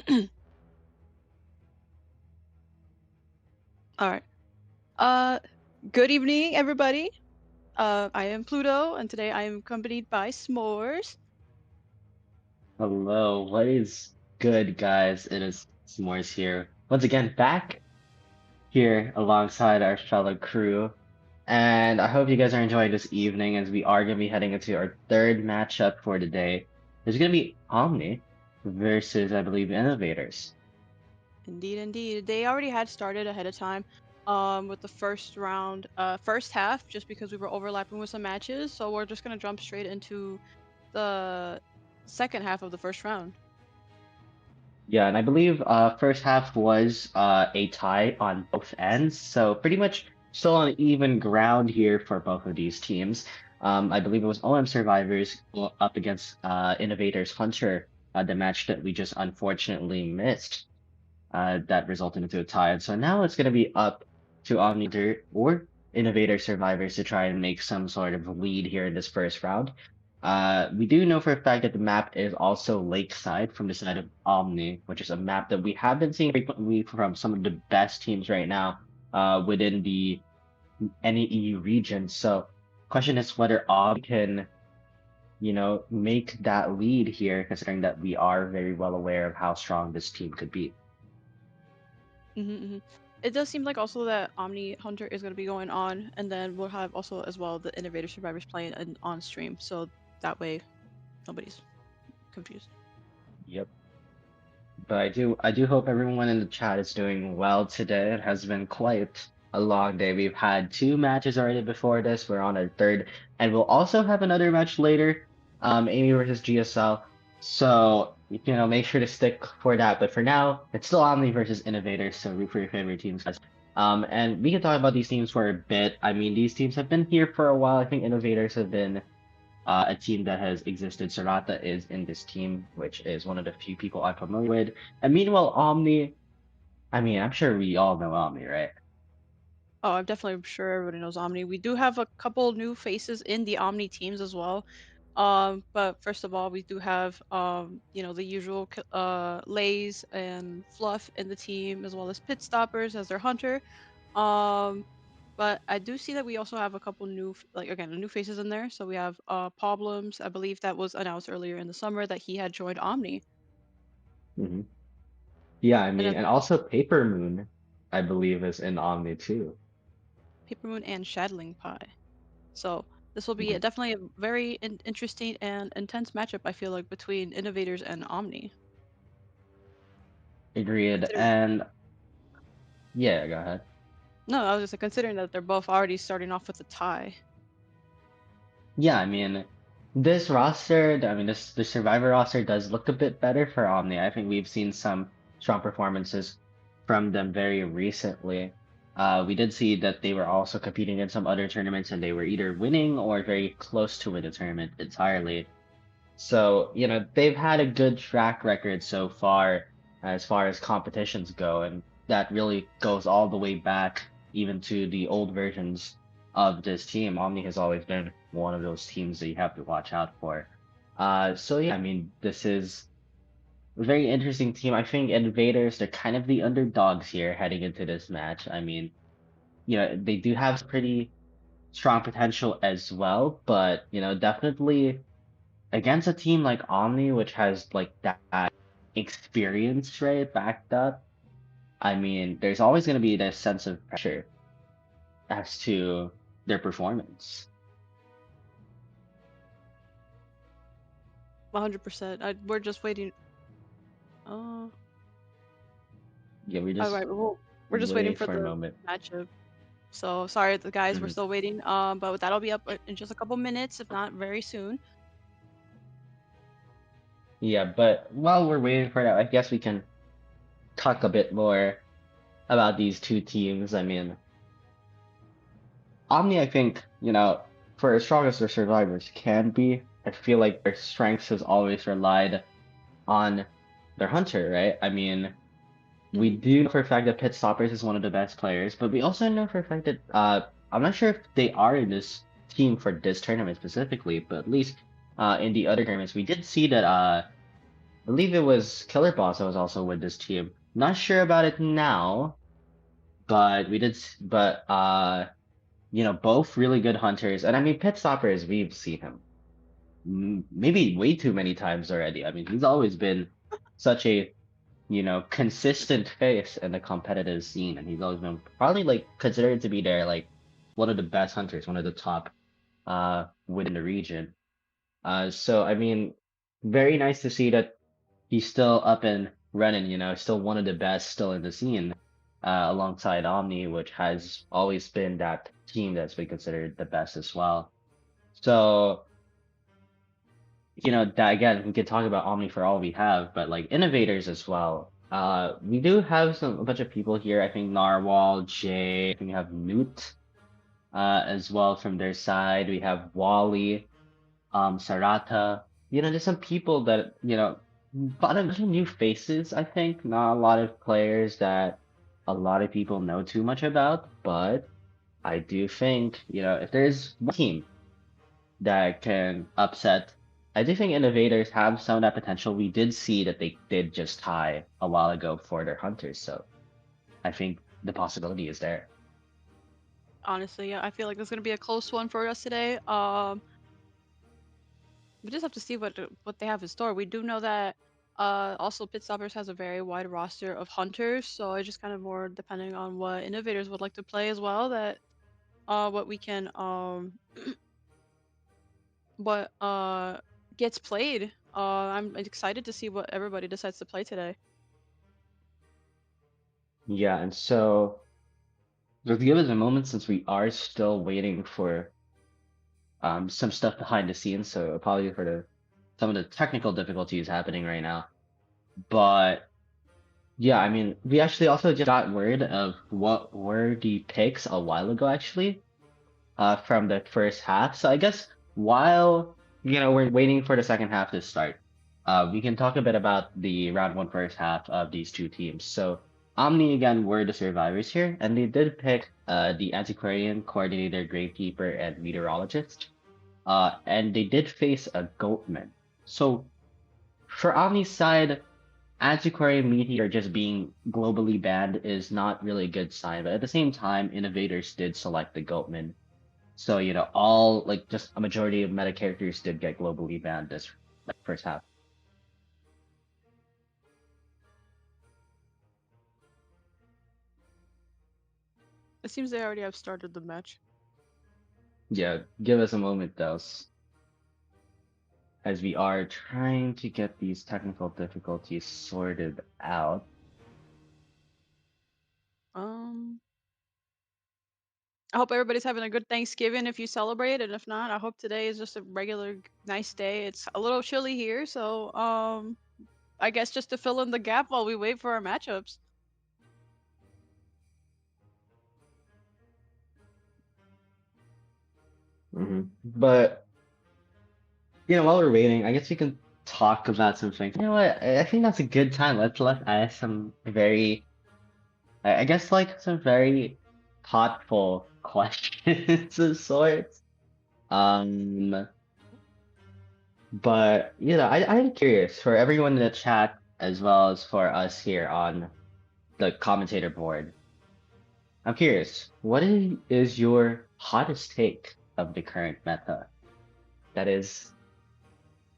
All right. Good evening, everybody. I am Pluto, and today I am accompanied by S'mores. Hello, what is good, guys? It is Smores here. Once again, back here alongside our fellow crew. And I hope you guys are enjoying this evening as we are going to be heading into our third matchup for today. There's going to be OMMI versus, I believe, Innovators. Indeed, indeed. They already had started ahead of time with the first round, first half, just because we were overlapping with some matches. So we're just going to jump straight into the second half of the first round. Yeah, and I believe first half was a tie on both ends, so pretty much still on even ground here for both of these teams. I believe it was OM Survivors up against Innovators Hunter, the match that we just unfortunately missed, that resulted into a tie. And so now it's going to be up to Omni or Innovator Survivors to try and make some sort of lead here in this first round. We do know for a fact that the map is also Lakeside from the side of Omni, which is a map that we have been seeing frequently from some of the best teams right now within the NEE region. So question is whether Omni can, make that lead here, considering that we are very well aware of how strong this team could be. It does seem like also that Omni Hunter is going to be going on, and then we'll have also as well the Innovator Survivors playing on stream, so that way nobody's confused. Yep. But I do hope everyone in the chat is doing well today. It has been quite a long day. We've had 2 matches already before this. We're on our third, and we'll also have another match later, AMEY versus GSL. So make sure to stick for that. But for now, it's still Omni versus Innovators. So root for your favorite teams, guys. And we can talk about these teams for a bit. I mean, these teams have been here for a while. I think Innovators have been a team that has existed. Sarata is in this team, which is one of the few people I'm familiar with. And meanwhile, Omni, I mean, I'm sure we all know Omni, right? Oh, I'm definitely sure everybody knows Omni. We do have a couple new faces in the Omni teams as well. But first of all, we do have the usual Lays and Fluff in the team, as well as Pit Stoppers as their hunter. But I do see that we also have a couple new new faces in there. So we have Problems. I believe that was announced earlier in the summer that he had joined Omni. Mm-hmm. Yeah, I mean, then and also Paper Moon, I believe, is in Omni too. Paper Moon and Shadling Pie. So this will be Mhm. definitely a very interesting and intense matchup, I feel like, between Innovators and Omni. Agreed. Considering, And yeah, go ahead. no, I was just considering that they're both already starting off with a tie. Yeah, I mean, this roster, I mean, the Survivor roster does look a bit better for Omni. I think we've seen some strong performances from them very recently. We did see that they were also competing in some other tournaments and they were either winning or very close to win a tournament entirely. So, they've had a good track record so far as competitions go, and that really goes all the way back even to the old versions of this team. Omni has always been one of those teams that you have to watch out for. So yeah, I mean, this is a very interesting team. I think Invaders, they're kind of the underdogs here heading into this match. I mean, they do have pretty strong potential as well, but definitely against a team like Omni, which has like that experience, right, backed up, I mean, there's always going to be this sense of pressure as to their performance. 100%. We're just waiting. Yeah, we All just right. Well, we're just waiting wait for for a the moment. matchup. So sorry, the guys, we're Mhm. still waiting. But that'll be up in just a couple minutes, if not very soon. Yeah, but while we're waiting for that, I guess we can talk a bit more about these two teams. I mean, Omni, I think, for as strong as their survivors can be, I feel like their strengths has always relied on their hunter, right? I mean, we do know for a fact that Pit Stoppers is one of the best players, but we also know for a fact that I'm not sure if they are in this team for this tournament specifically, but at least in the other tournaments, we did see that believe it was Killer Boss that was also with this team. Not sure about it now, but both really good hunters. And I mean, Pit Stoppers, we've seen him maybe way too many times already. I mean, he's always been such a consistent face in the competitive scene, and he's always been probably like considered to be there like one of the best hunters, one of the top within the region. So I mean, very nice to see that he's still up and running, still one of the best still in the scene, alongside OMNI, which has always been that team that's been considered the best as well. So, that again, we could talk about OMNI for all we have, but like innovators as well. We do have a bunch of people here. I think Narwhal, Jay, I think we have Newt, as well from their side. We have Wally, Sarata. There's some people that, but a bunch of new faces, I think. Not a lot of players that a lot of people know too much about, but I do think, if there's one team that can upset, I do think innovators have some of that potential. We did see that they did just tie a while ago for their hunters, so I think the possibility is there. Honestly, yeah, I feel like this is gonna be a close one for us today. We just have to see what they have in store. We do know that also Pit Stoppers has a very wide roster of hunters, so it's just kind of more depending on what innovators would like to play as well. That what we can what gets played. I'm excited to see what everybody decides to play today. Yeah, and so just give us a moment since we are still waiting for some stuff behind the scenes. So apologies for some of the technical difficulties happening right now. But yeah, I mean, we actually also just got word of what were the picks a while ago, actually, from the first half. So I guess while we're waiting for the second half to start, we can talk a bit about the round one first half of these two teams. So OMNI again were the survivors here, and they did pick the antiquarian, coordinator, gravekeeper, and meteorologist. And they did face a goatman. So for OMNI's side, antiquarian meteor just being globally banned is not really a good sign. But at the same time, innovators did select the goatman. So, all like just a majority of meta characters did get globally banned this first half. It seems they already have started the match. Yeah, give us a moment, though, as we are trying to get these technical difficulties sorted out. I hope everybody's having a good Thanksgiving if you celebrate, and if not, I hope today is just a regular nice day. It's a little chilly here, so I guess just to fill in the gap while we wait for our matchups. But while we're waiting, I guess we can talk about some things. You know what? I think that's a good time. Let's ask some very, I guess, like some very thoughtful questions of sorts. But I'm curious for everyone in the chat as well as for us here on the commentator board. I'm curious, what is your hottest take of the current meta? That is,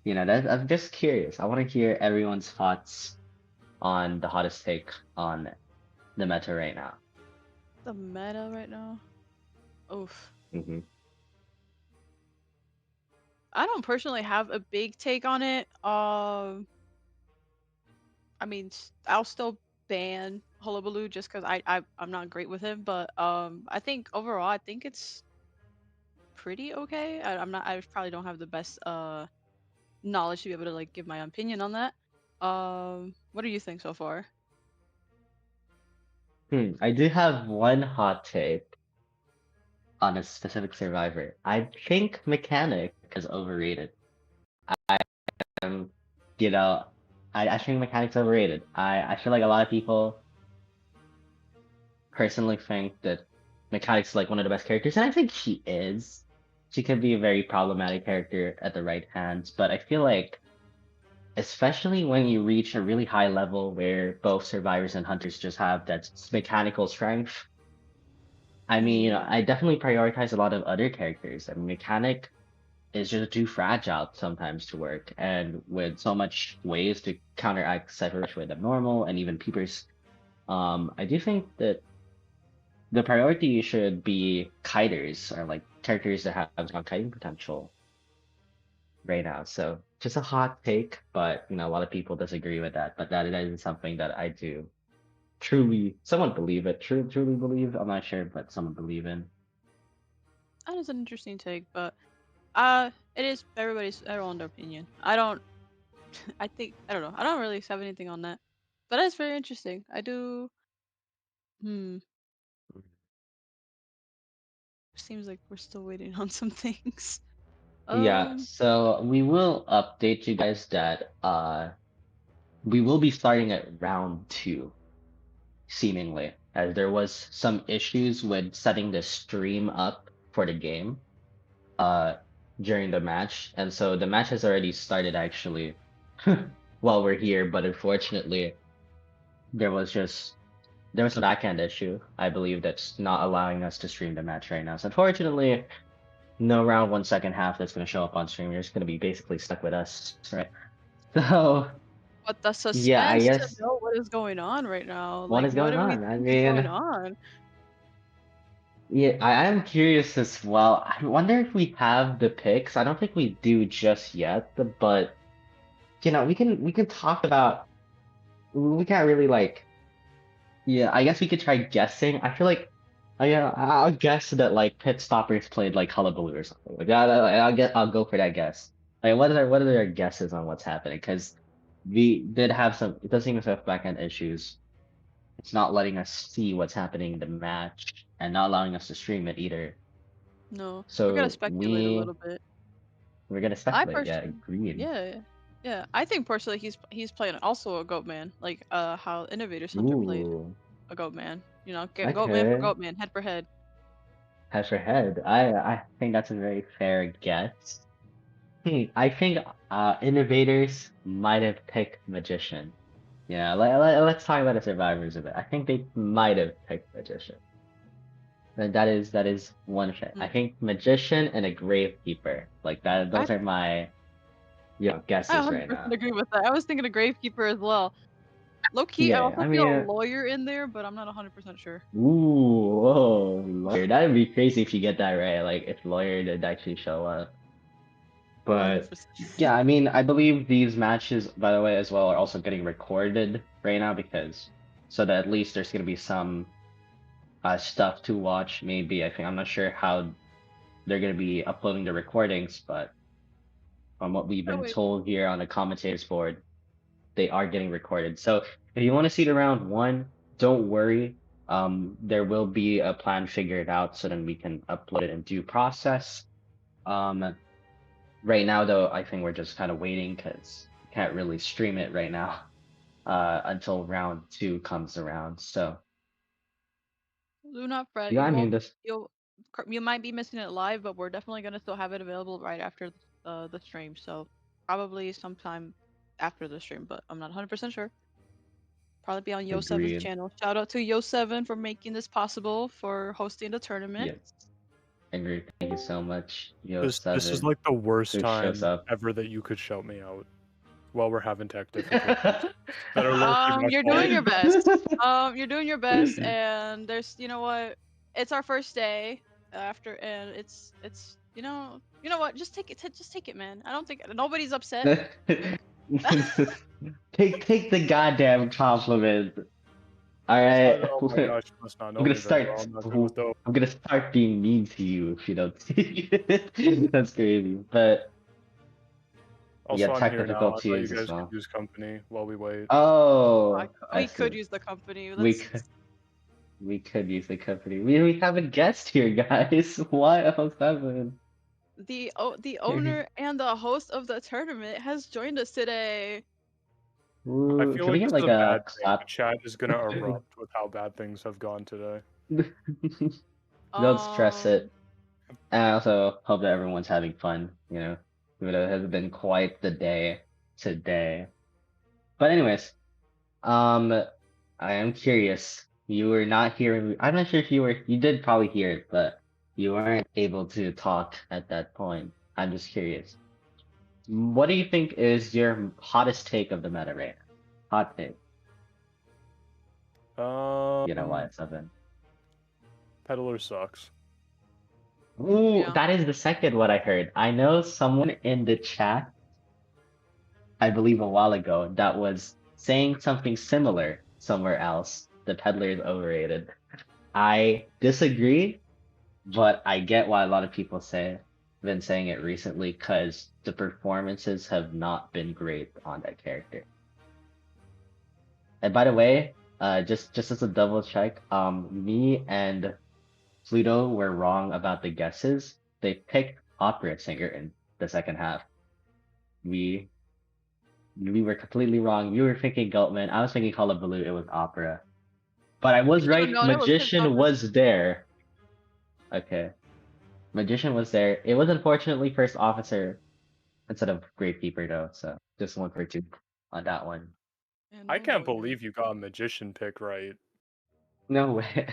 I'm just curious. I want to hear everyone's thoughts on the hottest take on the meta right now. The meta right now? Oof. I don't personally have a big take on it. I mean, I'll still ban Hullabaloo just because I'm not great with him, but I think overall I think it's pretty okay. I probably don't have the best knowledge to be able to like give my opinion on that. What do you think so far? I do have one hot take on a specific survivor. I think Mechanic is overrated. I am, I think Mechanic's overrated. I feel like a lot of people personally think that Mechanic's like one of the best characters, and I think she is. She can be a very problematic character at the right hands, but I feel like especially when you reach a really high level where both survivors and hunters just have that mechanical strength. I mean, you know, I definitely prioritize a lot of other characters. I mean, mechanic is just too fragile sometimes to work, and with so much ways to counteract Cypher Rush with abnormal and even peepers, I do think that the priority should be kiters or like characters that have strong kiting potential right now. So just a hot take, but you know, a lot of people disagree with that. But that is something that I do truly, somewhat believe it. Truly believe. I'm not sure, but somewhat believe in. That is an interesting take, but it is everybody's their own opinion. I don't know. I don't really have anything on that. But that's very interesting. I do seems like we're still waiting on some things. Yeah, so we will update you guys that we will be starting at round 2, seemingly, as there was some issues with setting the stream up for the game during the match, and so the match has already started actually while we're here, but unfortunately there was a backend issue, I believe, that's not allowing us to stream the match right now. So unfortunately, no round 1 second half that's going to show up on stream. You're just going to be basically stuck with us, right? So But the suspense yeah, I to guess know what is going on right now. what Like, is what going do we on? I think is going mean, on? yeah, I am curious as well. I wonder if we have the picks. I don't think we do just yet, but you know, we can talk about. We can't really like. Yeah, I guess we could try guessing. I feel like, yeah, I'll guess that like Pit Stoppers played like Hullabaloo or something. Like that, I'll go for that guess. Like, what are their guesses on what's happening? Because we did have some. It does seem to have backend issues. It's not letting us see what's happening in the match and not allowing us to stream it either. No, we're gonna So speculate a little bit. we're gonna I speculate. Yeah, personally, agreed. yeah. I think personally he's playing also a goat man, like how Innovators Hunter played Ooh, a goat man. You know, goat man for okay. goat man, head for head. Head for head. I think that's a very fair guess. I think innovators might have picked magician. Yeah, let's talk about the survivors a bit. I think they might have picked magician. And that is one thing. I think magician and a gravekeeper. Like that, I those are my I guesses right 100% now. agree with that. I was thinking a gravekeeper as well. Low key, I Yeah, also I feel a mean, lawyer in there, but I'm not 100% sure. ooh, whoa, lawyer. That'd be crazy if you get that right. Like if lawyer did actually show up. But 100%. yeah, I mean, I believe these matches, by the way, as well, are also getting recorded right now because so that at least there's gonna be some stuff to watch. Maybe I'm not sure how they're gonna be uploading the recordings, but from what we've Oh been wait, told here on the commentators board, they are getting recorded. So if you want to see the round 1, don't worry. There will be a plan figured out so then we can upload it in due process. Right now, though, I think we're just kind of waiting because we can't really stream it right now until round 2 comes around. So do not fret. yeah, You I mean won't. this. You might be missing it live, but we're definitely gonna still have it available right after the stream. So probably sometime after the stream, but I'm not 100% sure. Probably be on Yo7's Agreed. channel. Shout out to Yo7 for making this possible for hosting the tournament. Yes, agreed. Thank you so much, Yo This is 7, like the worst who shows time up. ever that you could shout me out while we're having tech difficulties. That are low-key my You're fault. doing your best. You're doing your best, and there's, you know what? It's our first day after, and it's you know what? Just take it, man. I don't think nobody's upset. Take the goddamn compliment. All right, Oh my gosh, you must not know I'm me gonna very start. well. I'm not good with those. I'm gonna start being mean to you if you don't take it. That's crazy, but Also, I'm tech here now. I thought you difficulties as guys could well. use company while we wait. Oh, I We could see. use the company. We could use the company. We have a guest here, guys. What else happened? The owner and the host of the tournament has joined us today. I Ooh, feel can we like get this is like a bad a thing. The clap? chat is gonna erupt with how bad things have gone today. Don't stress Um, it. And I also hope that everyone's having fun. You know, it has been quite the day. today. But anyways, I am curious. You were not hearing. I'm not sure if you were. You did probably hear it, but you weren't able to talk at that point. I'm just curious. What do you think is your hottest take of the meta right now? Hot take. You know why, Seven? Peddler sucks. Ooh, Yeah. that is the second what I heard. I know someone in the chat, I believe a while ago, that was saying something similar somewhere else. The peddler is overrated. I disagree, but I get why a lot of people been saying it recently because the performances have not been great on that character. And by the way, just as a double check, me and Pluto were wrong about the guesses. They picked opera singer in the second half. We were completely wrong. You were thinking Gultman. I was thinking Hullabaloo. It was opera. But I was right. No, that was his Magician opera. was there. Okay. Magician was there. It was unfortunately first officer instead of Gravekeeper though, so just 1 for 2 on that one. I can't believe you got a magician pick right. No way.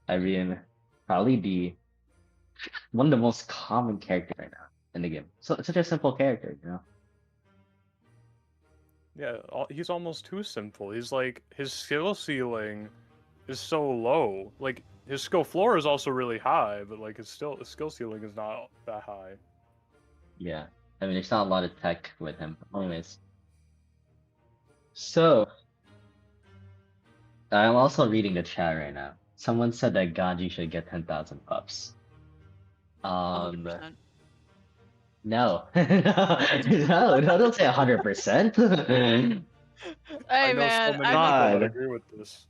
I mean, probably one of the most common characters right now in the game. So it's such a simple character, you know. Yeah, he's almost too simple. He's like, his skill ceiling is so low. Like, his skill floor is also really high, but like his skill ceiling is not that high. Yeah, I mean, there's not a lot of tech with him. Anyways, so I'm also reading the chat right now. Someone said that Ganji should get 10,000 pups. 100%. No, no, don't say 100%. Hey I know man, so many people that God. agree with this.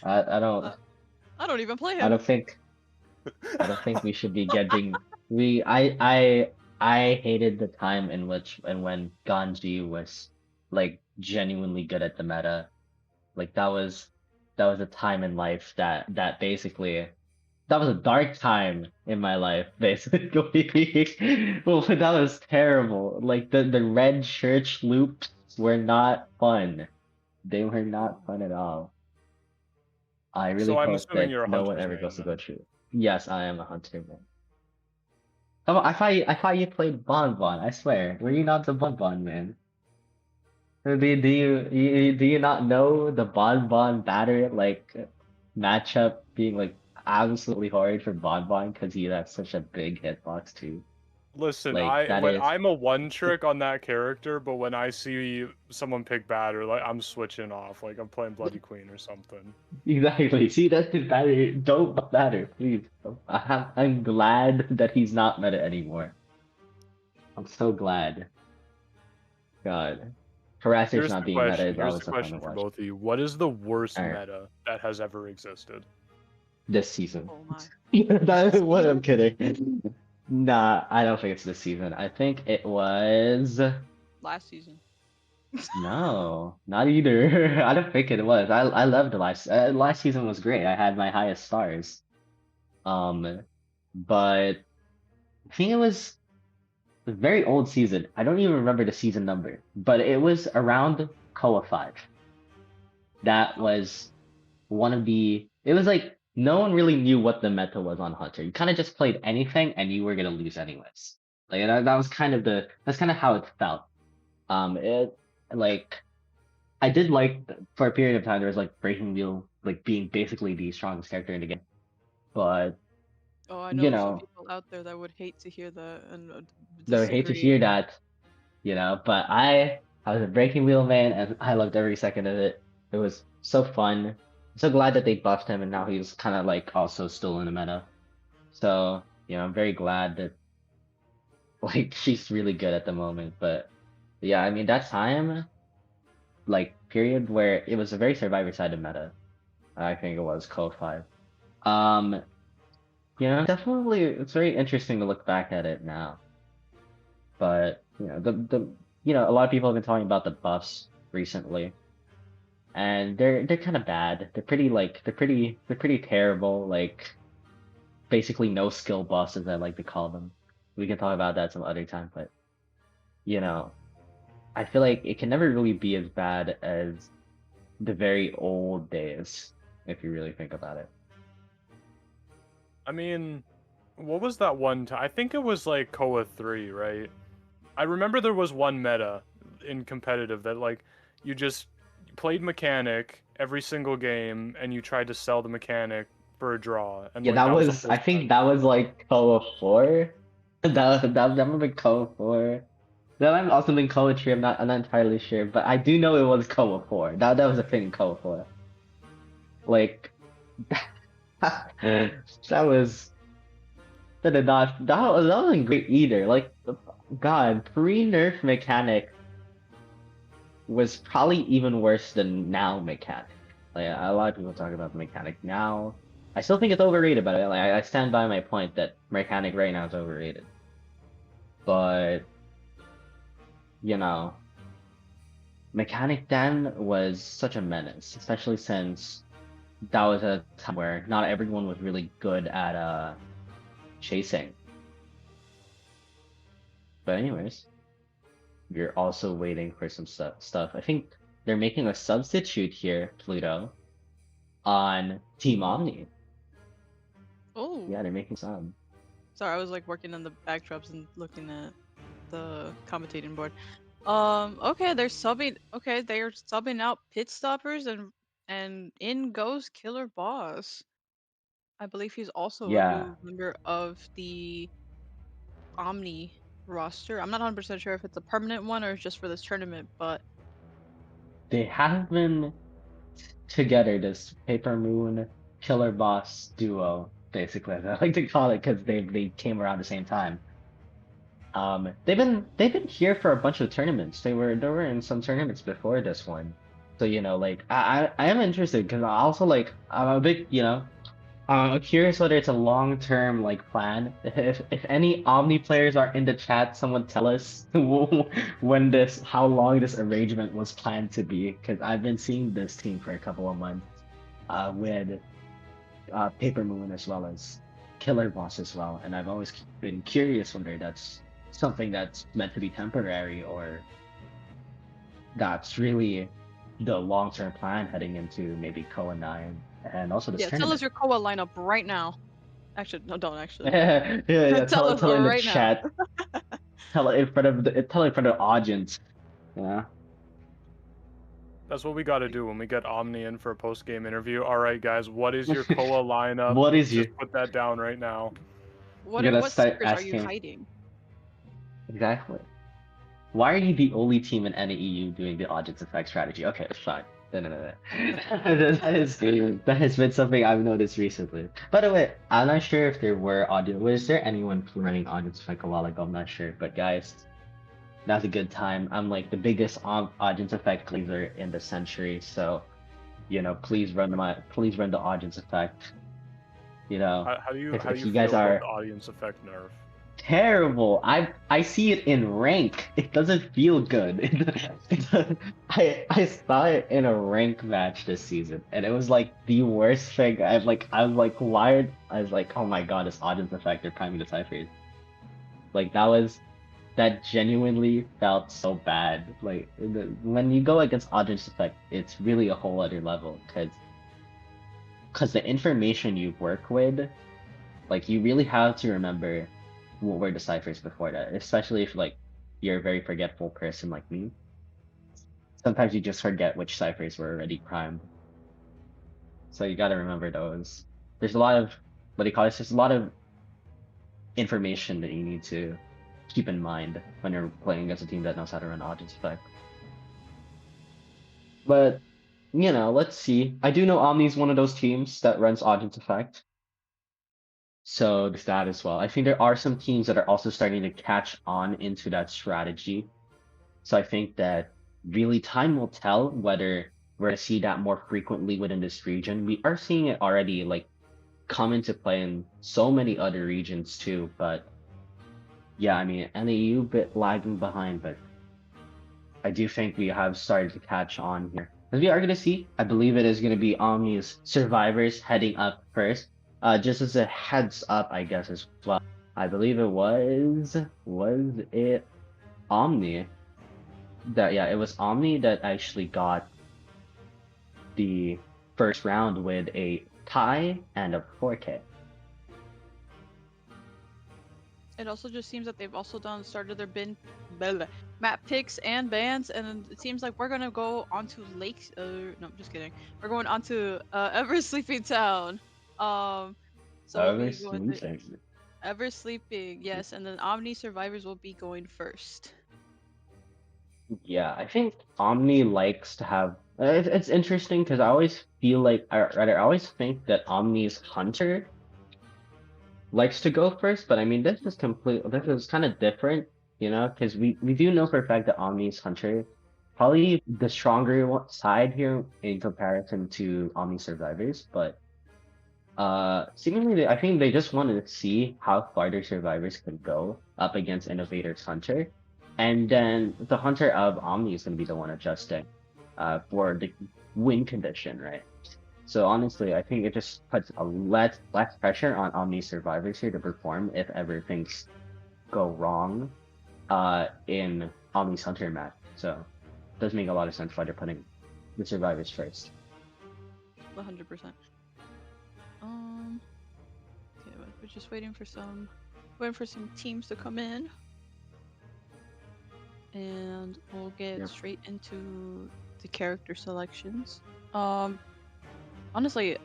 I don't. I don't even play him. I don't think we should be getting. I hated the time in which and when Ganji was like genuinely good at the meta. Like that was a time in life that basically that was a dark time in my life, basically. Well, that was terrible. Like the red church loops were not fun. They were not fun at all. I really So I'm hope assuming that you're a no one Hunter's ever main, goes to then. go through. Yes, I am a hunter man. Come on, I thought you played Bonbon. I swear, were you not the Bonbon man? Or do you not know the Bonbon batter like matchup being like absolutely horrid for Bonbon because he has such a big hitbox too. Listen, Like that is I'm a one trick on that character, but when I see someone pick batter, like I'm switching off, like I'm playing Bloody Queen or something. exactly. See, that's the batter. Don't batter, please. I'm glad that he's not meta anymore. I'm so glad. God. Harassers Here's not the being meta question. is Here's always the so fun to question for watch. both of you. What is the worst Alright. meta that has ever existed? This season. Oh my. That's what I'm kidding. Nah, I don't think it's this season. I think it was Last season. no, not either. I don't think it was. I loved the last season was great. I had my highest stars. But I think it was a very old season. I don't even remember the season number, but it was around Koa 5. That was one of the. It was like no one really knew what the meta was on Hunter. You kind of just played anything and you were gonna lose anyways. Like that was kind of how it felt. It like I did like for a period of time there was like Breaking Wheel like being basically the strongest character in the game, but Oh, I you know some know people out there that would hate to hear that and they would hate to disagree. hear that, but I was a Breaking Wheel man and I loved every second of it. It was so fun. I'm so glad that they buffed him and now he's kind of like also still in the meta. So I'm very glad that like she's really good at the moment. But yeah, I mean that time, like period where it was a very survivor-sided meta. I think it was Code 5. Definitely it's very interesting to look back at it now. But a lot of people have been talking about the buffs recently. And they're kind of bad. They're pretty terrible, like basically no skill buffs as I like to call them. we can talk about that some other time. But you know, I feel like it can never really be as bad as the very old days, if you really think about it. I mean, what was that one time? I think it was like Koa 3, right? I remember there was one meta in competitive that like you just played mechanic every single game and you tried to sell the mechanic for a draw. And Yeah, like, that was the was. whole I think strategy. that was like Koa 4. That might have been Koa 4. That might have also been Koa 3. I'm not entirely sure, but I do know it was Koa 4. That was a thing in Koa 4. Like that was that did not that wasn't great either. Like God, pre-nerf mechanic was probably even worse than now mechanic. Like a lot of people talk about the mechanic now. I still think it's overrated, but I stand by my point that mechanic right now is overrated. But you know, mechanic then was such a menace, especially since that was a time where not everyone was really good at chasing. But anyways, we're also waiting for some stuff. I think they're making a substitute here, Pluto, on Team Omni. Oh. Yeah, they're making some. Sorry, I was like working on the backdrops and looking at the commentating board. Okay, they're subbing. Okay, they are subbing out Pit Stoppers and in goes Killer Boss. I believe he's also a Yeah, new member of the Omni roster. I'm not 100% sure if it's a permanent one or just for this tournament, but they have been together, this Paper Moon Killer Boss duo, basically, as I like to call it, because they came around the same time. They've been here for a bunch of tournaments. They were in some tournaments before this one. So like I am interested because I also like I'm a bit I'm curious whether it's a long-term like plan. If any Omni players are in the chat, someone tell us how long this arrangement was planned to be, because I've been seeing this team for a couple of months, with Paper Moon as well as Killer Boss as well, and I've always been curious whether that's something that's meant to be temporary or that's really the long-term plan heading into maybe Koa 9 and also this yeah, tell us tournament. your Koa lineup right now. Actually, no, don't actually. Yeah, Tell us tell in the right now. chat. Tell it in front of the audience. Yeah. That's what we got to do when we get Omni in for a post-game interview. All right, guys, what is your Koa lineup? What is Just your? put that down right now. What You're gonna what start secrets are you asking. hiding? Exactly. Why are you the only team in NAEU doing the audience effect strategy? Okay, fine. No. That has been something I've noticed recently. By the way, I'm not sure if there were audio. Was there anyone running audience effect a while ago? I'm not sure. But guys, now's a good time. I'm like the biggest audience effect leader in the century. So, please run the audience effect. How do you if you feel guys about are the audience effect nerf? terrible. I see it in rank. It doesn't feel good. I saw it in a rank match this season, and it was like the worst thing. I was like wired. I was like, oh my god, this audience effect, they're priming the ciphers. Like that genuinely felt so bad. Like when you go against audience effect, it's really a whole other level because the information you work with, like you really have to remember what were the ciphers before that, especially if like you're a very forgetful person like me. Sometimes you just forget which ciphers were already primed. So you gotta remember those. There's a lot of what do you call it? There's a lot of information that you need to keep in mind when you're playing against a team that knows how to run audience effect. But let's see. I do know Omni's one of those teams that runs audience effect. So there's that as well. I think there are some teams that are also starting to catch on into that strategy. So I think that really time will tell whether we're going to see that more frequently within this region. We are seeing it already like come into play in so many other regions too. But yeah, I mean, NAU bit lagging behind, but I do think we have started to catch on here. As we are going to see, I believe it is going to be Omni's survivors heading up first. Just as a heads up, I guess, as well. I believe it was it Omni that it was Omni that actually got the first round with a tie and a 4K. It also just seems that they've also started their map picks and bans, and it seems like we're gonna go onto Lakes. No, I'm just kidding. We're going onto Ever Sleeping Town. So we'll be going to Ever Sleeping, yes, and then Omni Survivors will be going first. Yeah, I think Omni likes to have. It's interesting because I always feel like, or rather, I always think that Omni's Hunter likes to go first, but I mean, this is kind of different, you know, because we do know for a fact that Omni's Hunter probably the stronger side here in comparison to Omni Survivors, but seemingly I think they just wanted to see how far their survivors could go up against Innovator's Hunter, and then the Hunter of Omni is going to be the one adjusting for the win condition, right? So honestly, I think it just puts a less pressure on Omni survivors here to perform if ever things go wrong in Omni's Hunter match. So it does make a lot of sense why they're putting the survivors first. 100%. Okay, we're just waiting for some teams to come in, and we'll get straight into the character selections. Honestly,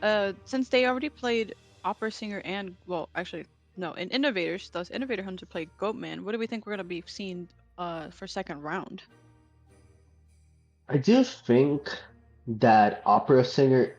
since they already played Opera Singer and, well, actually, no, in Innovators, thus Innovator Hunter played Goatman, what do we think we're going to be seeing for second round? I do think that Opera Singer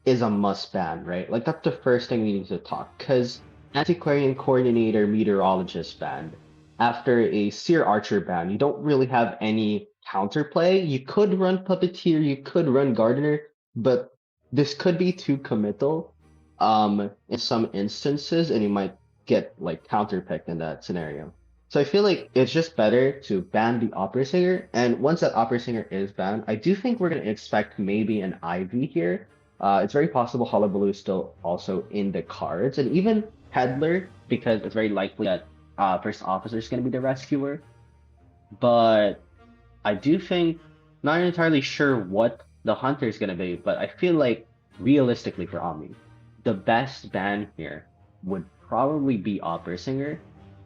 is a must ban, right? Like, that's the first thing we need to talk, because Antiquarian Coordinator Meteorologist banned. After a Seer Archer ban, you don't really have any counterplay. You could run Puppeteer, you could run Gardener, but this could be too committal in some instances, and you might get like counterpicked in that scenario. So I feel like it's just better to ban the Opera Singer, and once that Opera Singer is banned, I do think we're going to expect maybe an Ivy here. It's very possible Hullabaloo is still also in the cards, and even Peddler, because it's very likely that First Officer is going to be the rescuer. But I do think, not entirely sure what the Hunter is going to be, but I feel like realistically for Omni, the best ban here would probably be Opera Singer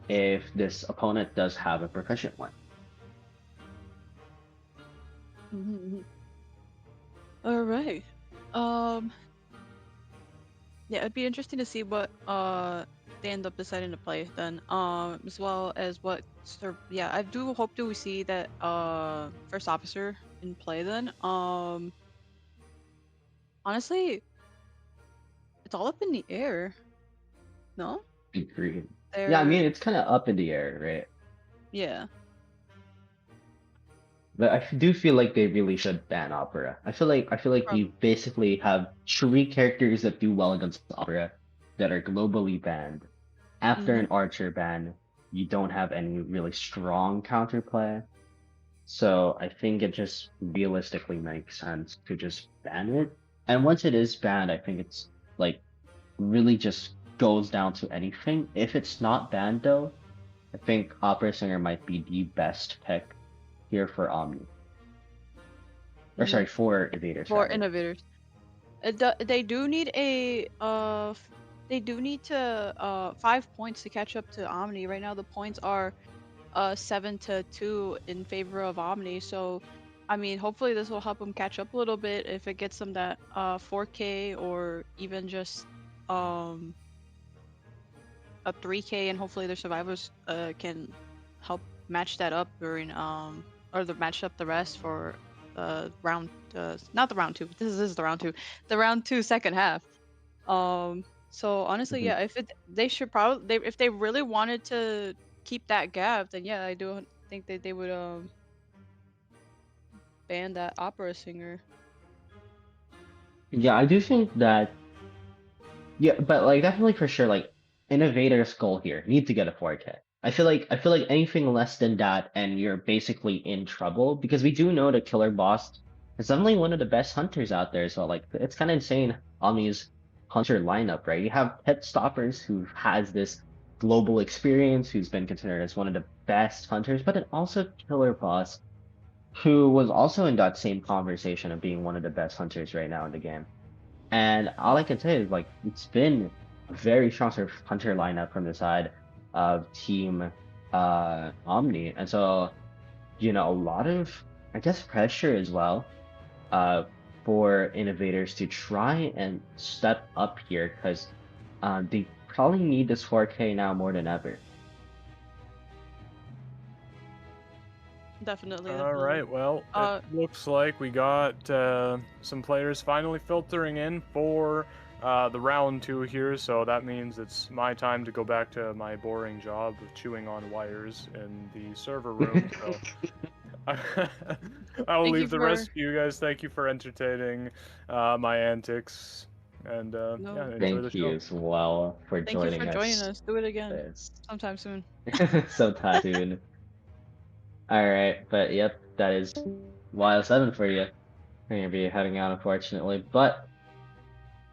if this opponent does have a proficient one. All right. Yeah, it'd be interesting to see what they end up deciding to play then. As well as what I do hope that we see that First Officer in play then. Honestly, it's all up in the air. No? Agreed. Yeah, I mean, it's kind of up in the air, right? Yeah. But I do feel like they really should ban Opera. I feel like you basically have 3 characters that do well against Opera that are globally banned. After an Archer ban, you don't have any really strong counterplay. So I think it just realistically makes sense to just ban it. And once it is banned, I think it's like really just goes down to anything. If it's not banned though, I think Opera Singer might be the best pick here for Omni. Or sorry, for Innovators. For Innovators. They do need a they do need to 5 points to catch up to Omni. Right now the points are 7-2 in favor of Omni. So I mean, hopefully this will help them catch up a little bit if it gets them that 4K or even just a 3K, and hopefully their survivors can help match that up during or match up the rest for round not the round 2, but this is the round 2, the round 2 second half. So honestly, yeah, they should probably, if they really wanted to keep that gap, then yeah, I do think that they would ban that Opera Singer. Yeah, I do think that. Yeah, but like definitely for sure, like Innovator's goal here need to get a 4K. I feel like anything less than that, and you're basically in trouble, because we do know the Killer Boss is definitely one of the best hunters out there. So like it's kind of insane on these hunter lineup, right? You have Pet Stoppers who has this global experience, who's been considered as one of the best hunters, but then also Killer Boss, who was also in that same conversation of being one of the best hunters right now in the game. And all I can say is like it's been a very strong sort of hunter lineup from the side of Team Omni. And so, a lot of I guess pressure as well for innovators to try and step up here because they probably need this 4K now more than ever. Definitely. All right. Well, it looks like we got some players finally filtering in for the round 2 here. So that means it's my time to go back to my boring job of chewing on wires in the server room. So I'll leave the rest of you guys. Thank you for entertaining my antics. And yeah, enjoy the show. Thank you as well for joining us. Thank you for joining us. Do it again sometime soon. Sometime soon. All right, but yep, that is Wild 7 for you. We're gonna be heading out, unfortunately, but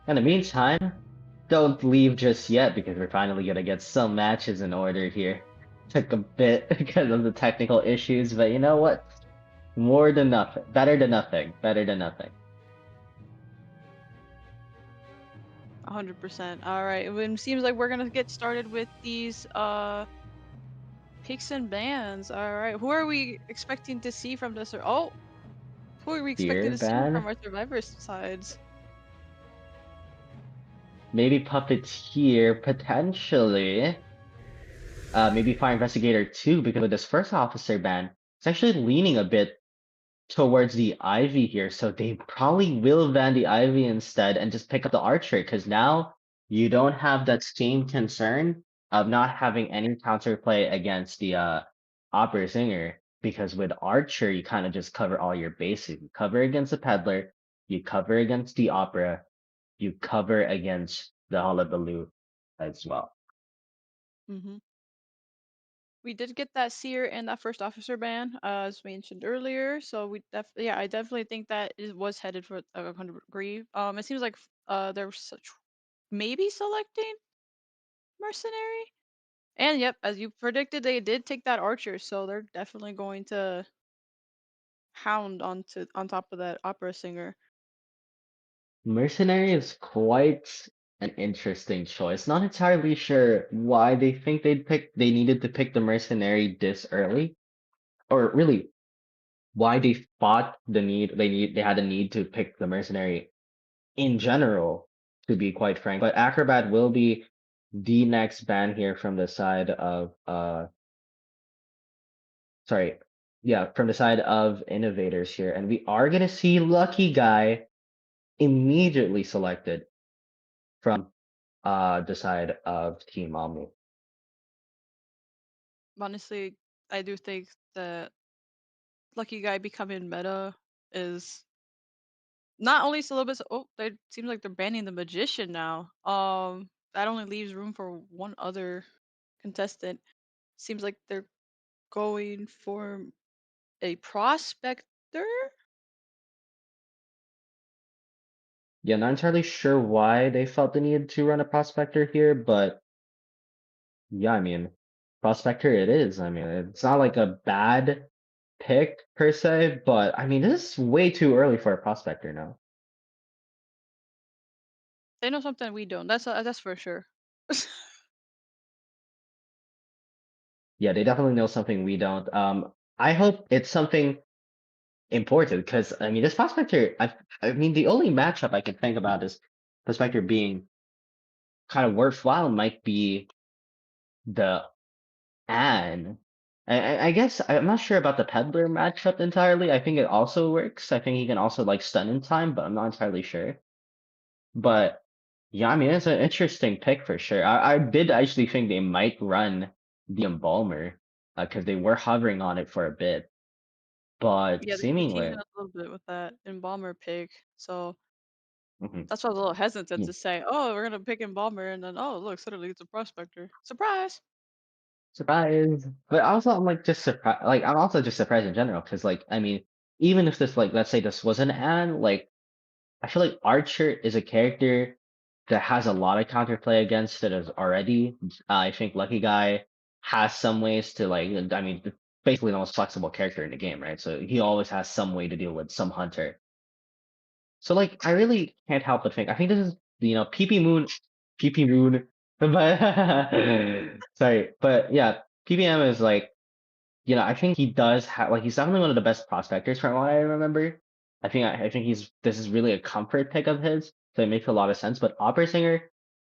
in the meantime, don't leave just yet because we're finally gonna get some matches in order here. Took a bit because of the technical issues, but you know what? More than nothing. Better than nothing. Better than nothing. 100%. All right, it seems like we're gonna get started with these picks and bans. All right, who are we expecting to see from this? Who are we expecting to see from our survivors sides? Maybe Puppeteer, potentially. Maybe Fire Investigator 2, because with this first officer ban, it's actually leaning a bit towards the Ivy here, so they probably will ban the Ivy instead and just pick up the Archer, because now you don't have that same concern of not having any counterplay against the Opera Singer, because with Archer, you kind of just cover all your bases. You cover against the Peddler, you cover against the Opera, you cover against the Hullabaloo as well. Mm-hmm. We did get that Seer and that first officer ban, as mentioned earlier. So I definitely think that it was headed for 100 agree. It seems like they're maybe selecting mercenary, and yep, as you predicted, they did take that archer, so they're definitely going to hound on top of that opera singer. Mercenary is quite an interesting choice. Not entirely sure why they think they needed to pick the mercenary this early, or really why they thought they had a need to pick the mercenary in general, to be quite frank. But Acrobat will be the next ban here from the side of from the side of innovators here, and we are gonna see Lucky Guy immediately selected from the side of Team Omni. Honestly, I do think that Lucky Guy becoming meta is not only a little bit. It seems like they're banning the magician now. That only leaves room for one other contestant. Seems like they're going for a prospector. Yeah, not entirely sure why they felt the need to run a prospector here, but yeah, I mean, prospector it is. I mean, it's not like a bad pick per se, but I mean, this is way too early for a prospector now. They know something we don't. That's for sure. Yeah, they definitely know something we don't. I hope it's something important because I mean, this prospector. I mean, the only matchup I can think about is prospector being kind of worthwhile might be the Anne. I guess I'm not sure about the Peddler matchup entirely. I think it also works. I think he can also like stun in time, but I'm not entirely sure. But yeah, I mean it's an interesting pick for sure. I did actually think they might run the Embalmer because they were hovering on it for a bit, but Yeah, they teased seemingly us a little bit with that Embalmer pick, so Mhm. that's why I was a little hesitant Yeah. to say, "Oh, we're gonna pick Embalmer," and then, oh, look, suddenly it's a prospector. Surprise! Surprise. But also I'm like just surprised. Like I'm also just surprised in general because like I mean even if this like let's say this was an Anne, like I feel like Archer is a character that has a lot of counterplay against it as already. I think Lucky Guy has some ways to like. I mean, basically the most flexible character in the game, right? So he always has some way to deal with some hunter. So like, I really can't help but think. I think this is PP Moon, PP Moon, but sorry, but yeah, PPM is like I think he does have like he's definitely one of the best prospectors from what I remember. I think this is really a comfort pick of his, so it makes a lot of sense. But Opera Singer,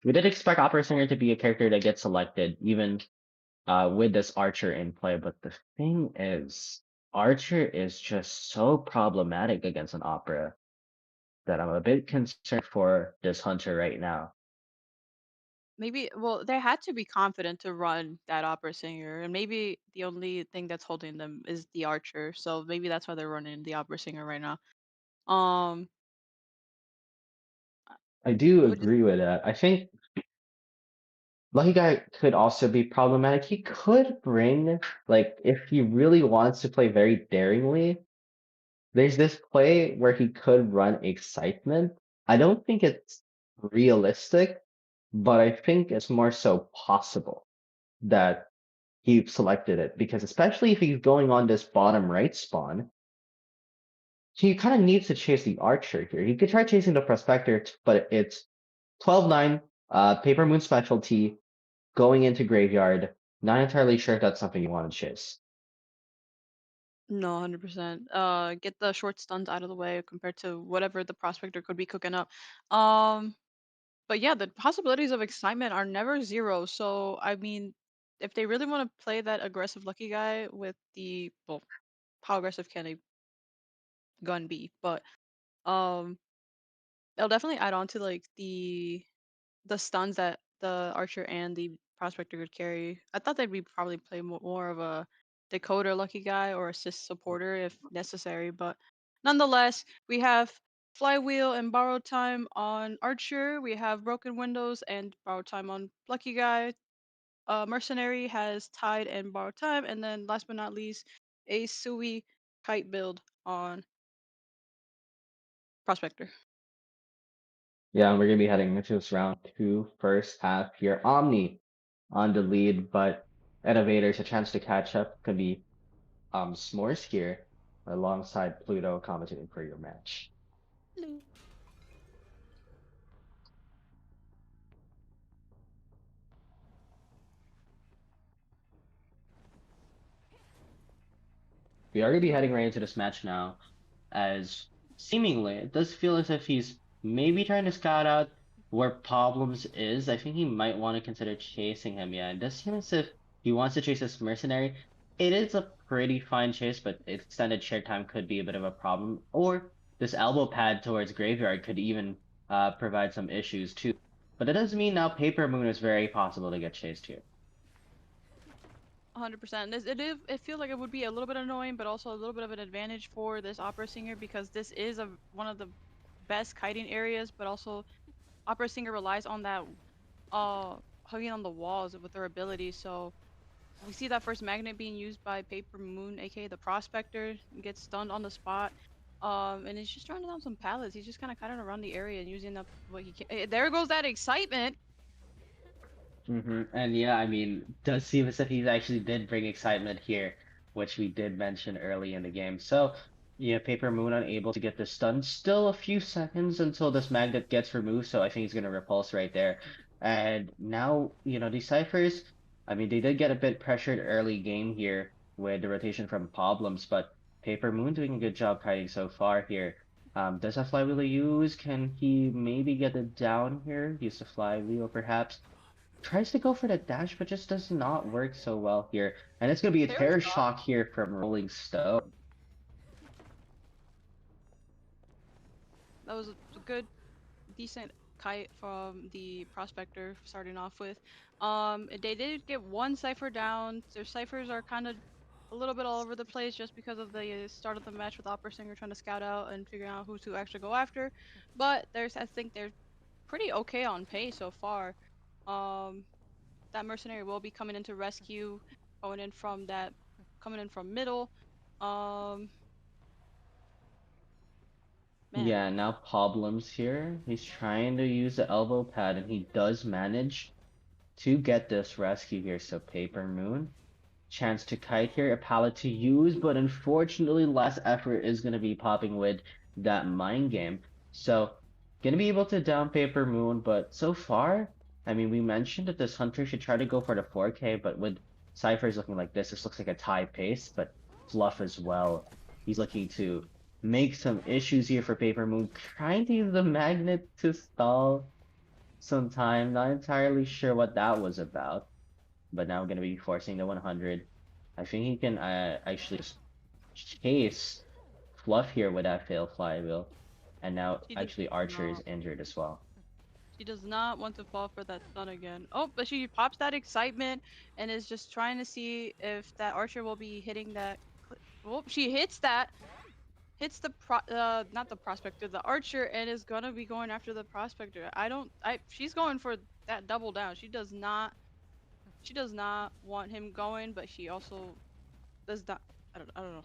we did expect Opera Singer to be a character that gets selected, even with this Archer in play. But the thing is, Archer is just so problematic against an Opera that I'm a bit concerned for this Hunter right now. Maybe, well, they had to be confident to run that opera singer, and maybe the only thing that's holding them is the archer. So maybe that's why they're running the opera singer right now. Um, I do which is agree with that. I think Lucky Guy could also be problematic. He could bring, like, if he really wants to play very daringly, there's this play where he could run excitement. I don't think it's realistic, but I think it's more so possible that he selected it because especially if he's going on this bottom right spawn, he kind of needs to chase the archer here. He could try chasing the prospector, but it's 12-9, Paper Moon specialty, going into graveyard. Not entirely sure if that's something you want to chase. no, 100%. Get the short stuns out of the way compared to whatever the prospector could be cooking up. Um, but yeah, the possibilities of excitement are never zero. So I mean, if they really want to play that aggressive lucky guy with the well, how aggressive can a gun be? But um, it'll definitely add on to like the stuns that the archer and the prospector could carry. I thought they'd be probably play more of a decoder lucky guy or assist supporter if necessary, but nonetheless, we have flywheel and borrowed time on archer. We have broken windows and borrowed time on lucky guy. Mercenary has tide and borrowed time, and then last but not least, a Sui kite build on prospector. Yeah, and we're gonna be heading into this round two, first half here. Omni on the lead, but Innovators a chance to catch up. Could be S'mores here alongside Pluto commentating for your match. We are gonna be heading right into this match now, as seemingly it does feel as if he's maybe trying to scout out where Problems is. I think he might want to consider chasing him. Yeah, it does seem as if he wants to chase this mercenary. It is a pretty fine chase, but extended share time could be a bit of a problem. Or this elbow pad towards Graveyard could even provide some issues too. But it does mean now Paper Moon is very possible to get chased here. 100%. It feels like it would be a little bit annoying, but also a little bit of an advantage for this opera singer because this is one of the best kiting areas, but also opera singer relies on that hugging on the walls with their ability. So we see that first magnet being used by Paper Moon, aka the prospector, gets stunned on the spot. And he's just throwing down some pallets. He's just kind of cutting around the area and using up what he can. There goes that excitement. And yeah, I mean, does seem as if he actually did bring excitement here, which we did mention early in the game. So, yeah, Paper Moon unable to get the stun. Still a few seconds until this magnet gets removed, so I think he's gonna repulse right there. And now, these ciphers, I mean, they did get a bit pressured early game here with the rotation from Problems, but Paper Moon doing a good job kiting so far here. Does a flywheel use? Can he maybe get it down here? Use the flywheel perhaps? Tries to go for the dash, but just does not work so well here. And it's going to be a terror shock here from Rolling Stone. That was a good, decent kite from the prospector starting off with. They did get one cipher down. Their ciphers are kind of a little bit all over the place just because of the start of the match with Opera Singer trying to scout out and figuring out who to actually go after. But I think they're pretty okay on pace so far. That mercenary will be coming into rescue, coming in from middle. Um, Man. Yeah, now problems here. He's trying to use the elbow pad, and he does manage to get this rescue here. So Paper Moon, chance to kite here, a pallet to use, but unfortunately less effort is going to be popping with that mind game. So going to be able to down Paper Moon, but so far, I mean, we mentioned that this hunter should try to go for the 4K, but with Cypher's looking like this looks like a tie pace, but Fluff as well. He's looking to make some issues here for Paper Moon, trying to use the magnet to stall some time. Not entirely sure what that was about, but now we're going to be forcing the 100. I think he can actually just chase Fluff here with that fail flywheel. And now actually Archer is injured as well. She does not want to fall for that stun again. Oh, but she pops that excitement and is just trying to see if that Archer will be hitting that. Oh, she hits that. Hits the not the prospector, the Archer, and is gonna be going after the prospector. She's going for that double down. She does not want him going, but she also does not. I don't know.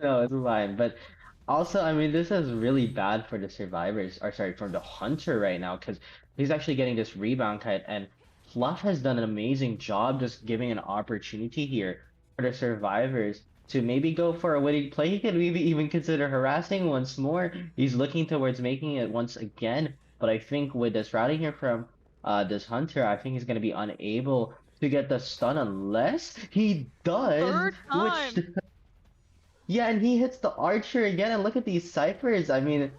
No, it's fine. But also, I mean, this is really bad for the survivors, or sorry, for the hunter right now, because he's actually getting this rebound kite, and Fluff has done an amazing job just giving an opportunity here for the survivors to maybe go for a winning play. He could maybe even consider harassing once more. He's looking towards making it once again, but I think with this routing here from this hunter, I think he's going to be unable to get the stun unless he does. Third time. Yeah, and he hits the Archer again, and look at these Cyphers. I mean,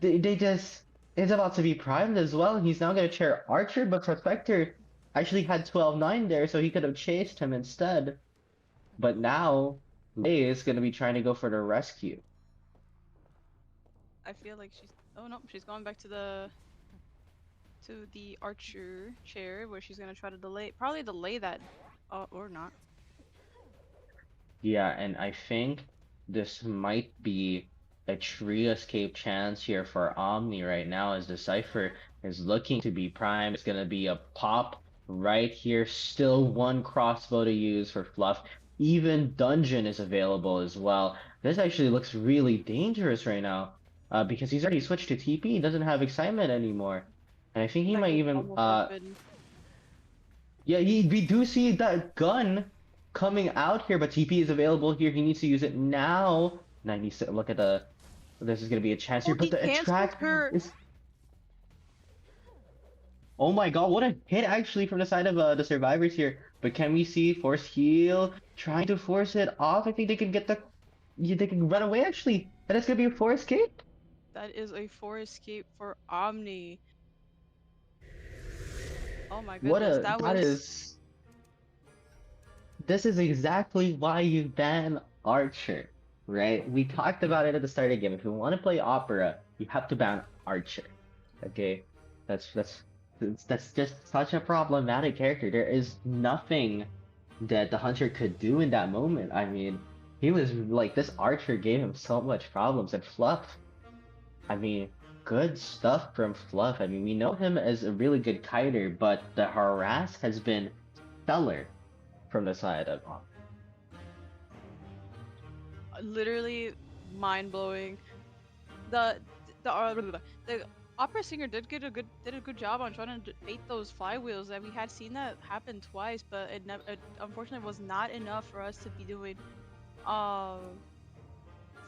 they just, it's about to be primed as well. He's now going to chair Archer, but Prospector actually had 12-9 there, so he could have chased him instead. But now, Lei is going to be trying to go for the rescue. I feel like she's going back to the Archer chair where she's going to try to probably delay that, or not. Yeah, and I think this might be a tree escape chance here for OMMI right now, as the Cypher is looking to be primed. It's going to be a pop right here. Still one crossbow to use for Fluff. Even Dungeon is available as well. This actually looks really dangerous right now because he's already switched to TP. He doesn't have excitement anymore. And I think he might even... Yeah, we do see that gun coming out here, but TP is available here. He needs to use it now. 96. Look at the. This is gonna be a chance here, but the attract is. Oh my god! What a hit actually from the side of the survivors here. But can we see force heal trying to force it off? I think they can get the. Yeah, they can run away actually. And it's gonna be a 4 escape. That is a 4 escape for OMMI. Oh my goodness! That is. This is exactly why you ban Archer, right? We talked about it at the start of the game. If you want to play Opera, you have to ban Archer. Okay, that's just such a problematic character. There is nothing that the Hunter could do in that moment. I mean, he was like, this Archer gave him so much problems. And Fluff, I mean, good stuff from Fluff. I mean, we know him as a really good kiter, but the harass has been stellar from the side of literally mind-blowing. The opera singer did a good job on trying to bait those flywheels, and we had seen that happen twice, but it unfortunately was not enough for us to be doing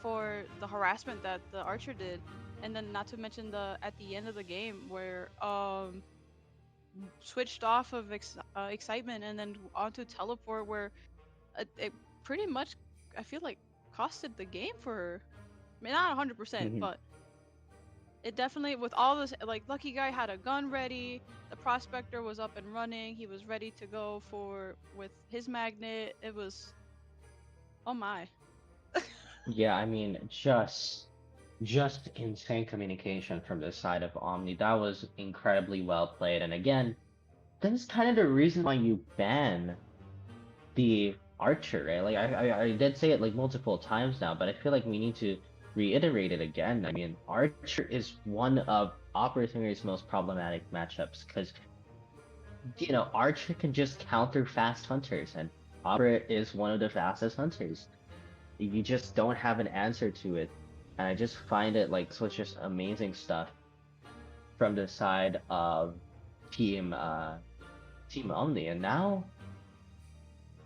for the harassment that the Archer did. And then not to mention at the end of the game where switched off of excitement and then onto teleport, where it pretty much, I feel like, costed the game for her. I mean, not 100%, but it definitely, with all this, like, Lucky Guy had a gun ready, the Prospector was up and running, he was ready to go with his magnet. It was, oh my. Yeah, I mean, just insane communication from the side of OMMI. That was incredibly well played. And again, that's kind of the reason why you ban the Archer, right? Like, I did say it like multiple times now, but I feel like we need to reiterate it again. I mean, Archer is one of Opera Singer's most problematic matchups because, you know, Archer can just counter fast hunters, and Opera is one of the fastest hunters. You just don't have an answer to it. and I just find it like so it's just amazing stuff from the side of Team Team Omni. And now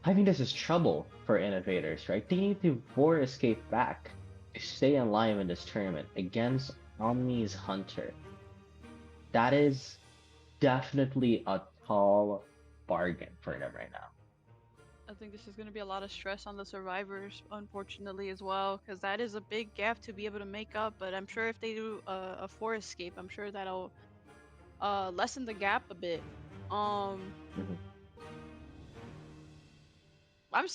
I think this is trouble for innovators, right? They need to war escape back to stay alive in this tournament against Omni's Hunter. That is definitely a tall bargain for them right now. I think this is going to be a lot of stress on the survivors, unfortunately, as well, because that is a big gap to be able to make up. But I'm sure if they do a four escape, I'm sure that'll lessen the gap a bit. Mhm. I'm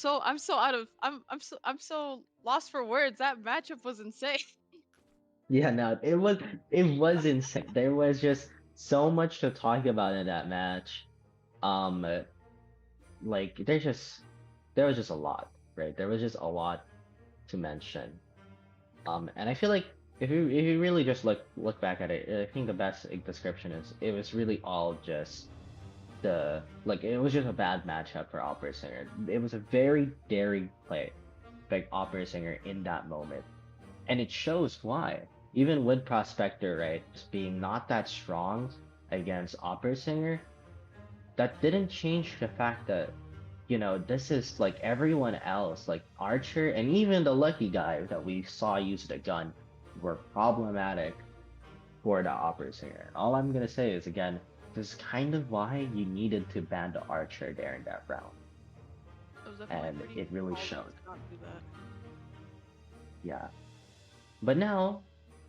so lost for words. That matchup was insane. Yeah, no, it was insane. There was just so much to talk about in that match. Um, like there was just a lot, right? There was just a lot to mention. And I feel like if you really just look back at it, I think the best description is it was really all just it was just a bad matchup for Opera Singer. It was a very daring play by Opera Singer in that moment, and it shows why. Even with Prospector, right, just being not that strong against Opera Singer, that didn't change the fact that this is like everyone else, like Archer and even the lucky guy that we saw use the gun were problematic for the Opera Singer. And all I'm gonna say is again, this is kind of why you needed to ban the Archer there in that round. It was definitely And pretty it really ballsy showed. to not do that. Yeah. But now,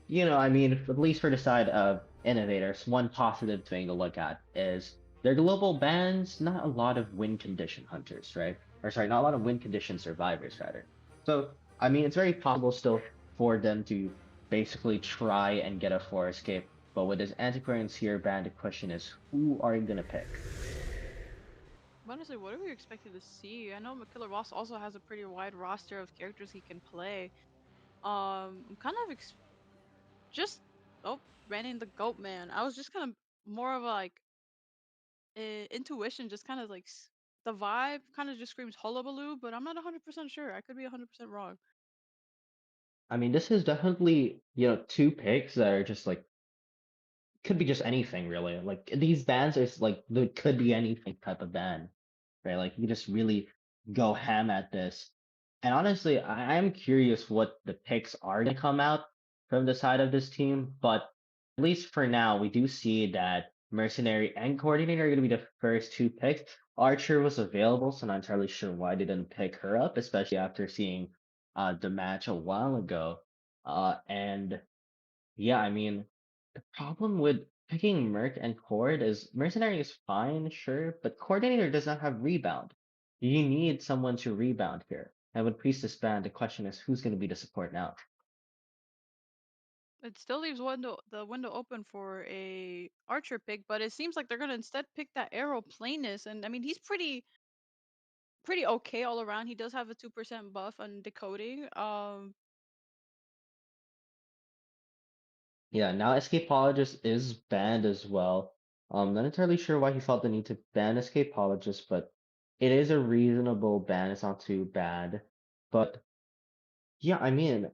I mean, at least for the side of innovators, one positive thing to look at is their global bans not a lot of win condition hunters, right? Or sorry, not a lot of win condition survivors, rather. So, I mean, it's very possible still for them to basically try and get a four escape. But with this Antiquarian Seer ban, the question is, who are you gonna pick? Honestly, what are we expected to see? I know Killer Boss also has a pretty wide roster of characters he can play. I'm kind of just ran in the Goat Man. I was just kind of more of a like intuition, just kind of like the vibe kind of just screams hullabaloo, but I'm not 100% sure. I could be 100% wrong. I mean, this is definitely, two picks that are just like could be just anything really. Like these bands are like the could be anything type of band, right? Like you just really go ham at this. And honestly, I'm curious what the picks are to come out from the side of this team. But at least for now, we do see that Mercenary and Coordinator are going to be the first two picks. Archer was available, so not entirely sure why they didn't pick her up, especially after seeing the match a while ago. And yeah, I mean, the problem with picking Merc and Cord is Mercenary is fine, sure, but Coordinator does not have rebound. You need someone to rebound here. And with Priestess Band, the question is who's going to be the support now? It still leaves the window open for a Archer pick, but it seems like they're gonna instead pick that Arrow Planus, and I mean he's pretty okay all around. He does have a 2% buff on decoding. Yeah, now Escapologist is banned as well. Not entirely sure why he felt the need to ban Escapologist, but it is a reasonable ban. It's not too bad. But yeah, I mean,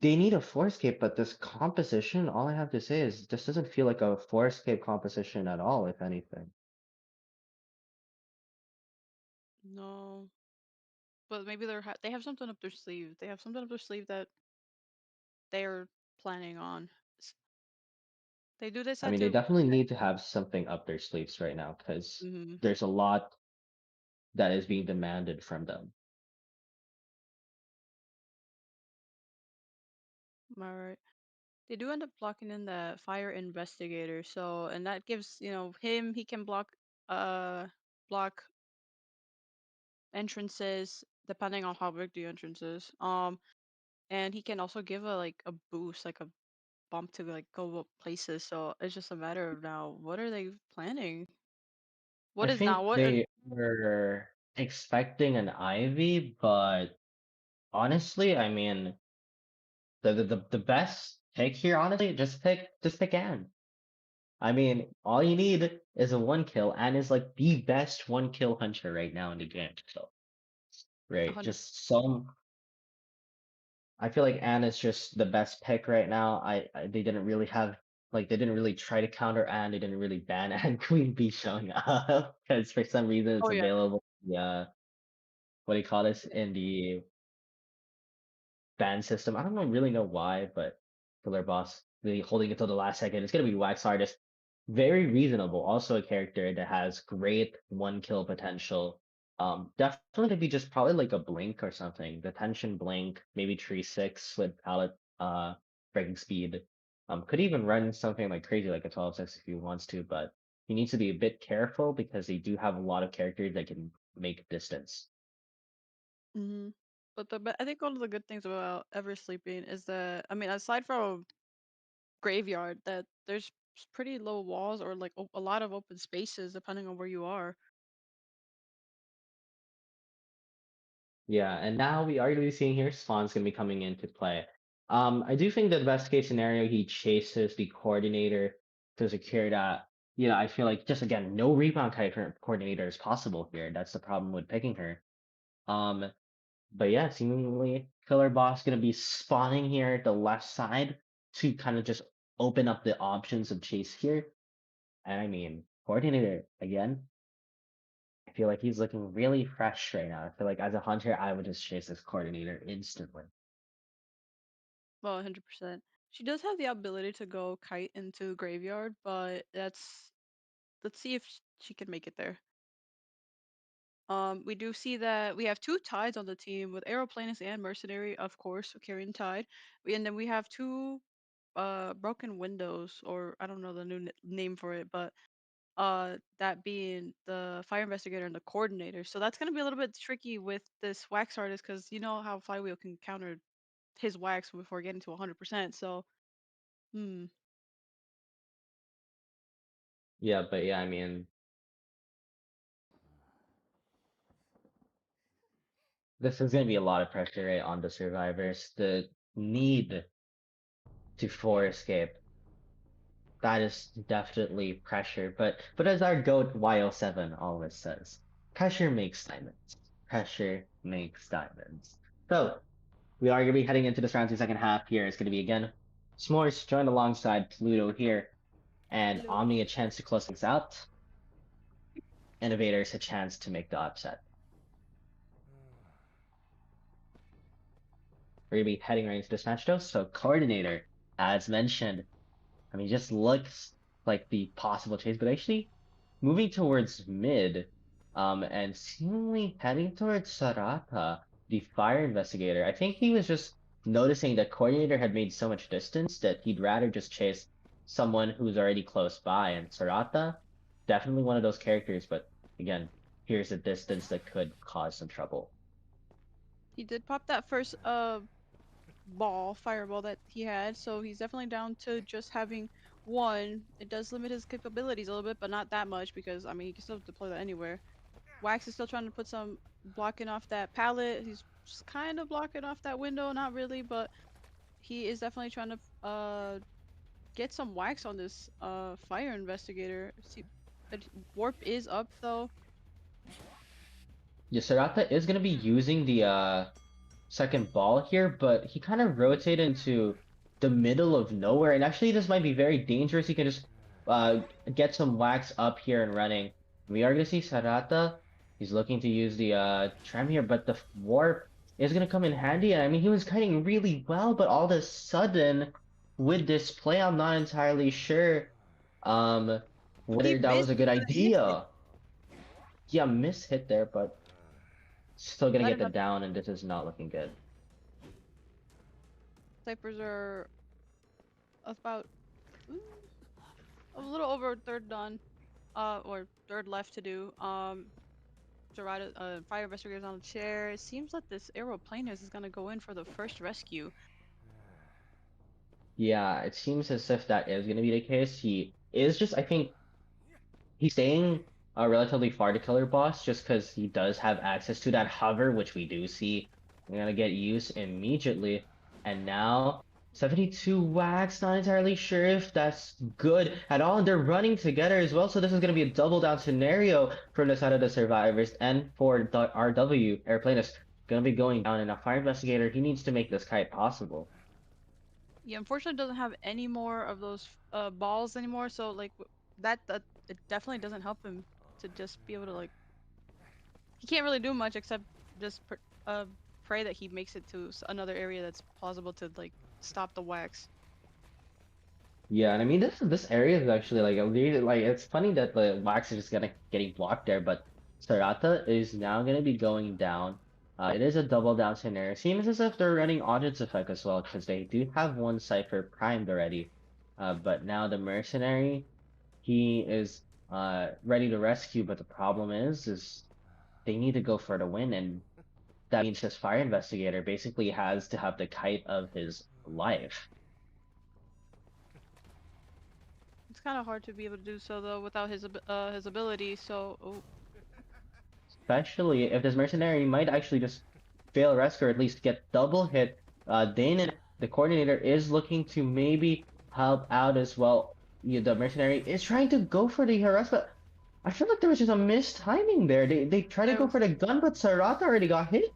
they need a Forescape, but this composition, all I have to say is this doesn't feel like a Forescape composition at all, if anything. No, but maybe they have something up their sleeve. They have something up their sleeve that they're planning on. They do I decide mean, they to. definitely need to have something up their sleeves right now because Mm-hmm. there's a lot that is being demanded from them. All right. They do end up blocking in the fire investigator, so and that gives him he can block entrances depending on how big the entrance is. And he can also give a boost, like a bump to like go up places. So it's just a matter of now what are they planning? I What is now think what and they were expecting an Ivy, but honestly, I mean, the best pick here, honestly, just pick Anne. I mean, all you need is a one kill. Anne is like the best one kill hunter right now in the game. So, right, 100. just so I feel like Anne is just the best pick right now. They didn't really have like they didn't really try to counter Anne. They didn't really ban Anne Queen Bee showing up because for some reason it's Oh yeah. available. Yeah, what do you call this in the ban system? I don't really know why, but Killer Boss really holding it till the last second. It's gonna be Wax Artist. Very reasonable. Also a character that has great one kill potential. Definitely could be just probably like a blink or something. Detention blink, maybe tree 6 with pallet breaking speed. Could even run something like crazy like a 12-6 if he wants to, but he needs to be a bit careful because they do have a lot of characters that can make distance. Hmm. But I think one of the good things about Ever Sleeping is that, I mean, aside from Graveyard, that there's pretty low walls or like a lot of open spaces depending on where you are. Yeah, and now we are going to be seeing here Spawn's going to be coming into play. I do think that the best case scenario, he chases the coordinator to secure that. You know, I feel like just again, no rebound coordinator is possible here. That's the problem with picking her. Um, but yeah, seemingly Killer Boss going to be spawning here at the left side to kind of just open up the options of chase here. And I mean, coordinator again. I feel like he's looking really fresh right now. I feel like as a hunter, I would just chase this coordinator instantly. Well, 100%. She does have the ability to go kite into Graveyard, but let's see if she can make it there. We do see that we have two tides on the team with Aeroplanist and Mercenary, of course, carrying tide. And then we have two broken windows, or I don't know the new name for it, but that being the fire investigator and the coordinator. So that's gonna be a little bit tricky with this wax artist because you know how Flywheel can counter his wax before getting to 100%. So, hmm. Yeah, but yeah, I mean, this is going to be a lot of pressure, right, on the survivors. The need to for escape, that is definitely pressure. But as our GOAT YO7 always says, pressure makes diamonds. Pressure makes diamonds. So we are going to be heading into this round two second half here. It's going to be again S'mores joined alongside Pluto here, and Hello. Omni a chance to close things out. Innovators a chance to make the upset. We're gonna be heading right into this match though. So coordinator, as mentioned, I mean, just looks like the possible chase, but actually moving towards mid, and seemingly heading towards Sarata, the fire investigator. I think he was just noticing that coordinator had made so much distance that he'd rather just chase someone who's already close by. And Sarata, definitely one of those characters, but again, here's a distance that could cause some trouble. He did pop that first fireball that he had, so he's definitely down to just having one. It does limit his capabilities a little bit, but not that much because I mean he can still deploy that anywhere. Wax is still trying to put some blocking off that pallet. He's just kind of blocking off that window, not really, but he is definitely trying to get some wax on this fire investigator. See, warp is up though. Yeah, Sarata is gonna be using the second ball here, but he kind of rotated into the middle of nowhere, and actually this might be very dangerous. He can just get some wax up here and running. We are gonna see Sarata. He's looking to use the tram here, but the warp is gonna come in handy. And I mean, he was kiting really well, but all of a sudden, with this play, I'm not entirely sure whether that was a good idea. Yeah, miss hit there, but still gonna get the down, and this is not looking good. Snipers are about a little over a third done, or third left to do. Fire investigators on the chair. It seems like this aeroplanist is gonna go in for the first rescue. Yeah, it seems as if that is gonna be the case. He is just, I think, he's staying relatively far to Killer Boss just because he does have access to that hover, which we do see. We're gonna get used immediately. And now 72 wax, not entirely sure if that's good at all. And they're running together as well, so this is gonna be a double down scenario from the side of the survivors and for the RW airplanist. gonna be going down, and a fire investigator, he needs to make this kite possible. Yeah, unfortunately doesn't have any more of those balls anymore, so like that it definitely doesn't help him to just be able to like he can't really do much except just pray that he makes it to another area that's plausible to like stop the wax. Yeah, and I mean this area is actually like a really like it's funny that the wax is just getting blocked there, but Sarata is now gonna be going down. It is a double down scenario. Seems as if they're running Audit's effect as well, because they do have one cipher primed already. But now the mercenary, he is ready to rescue, but the problem is they need to go for the win, and that means this fire investigator basically has to have the kite of his life. It's kind of hard to be able to do so though without his ability. So Especially if this mercenary might actually just fail rescue or at least get double hit. Dane, the coordinator, is looking to maybe help out as well. The mercenary is trying to go for the harass, but I feel like there was just a missed timing there. They tried to go for the gun, but Sarata already got hit.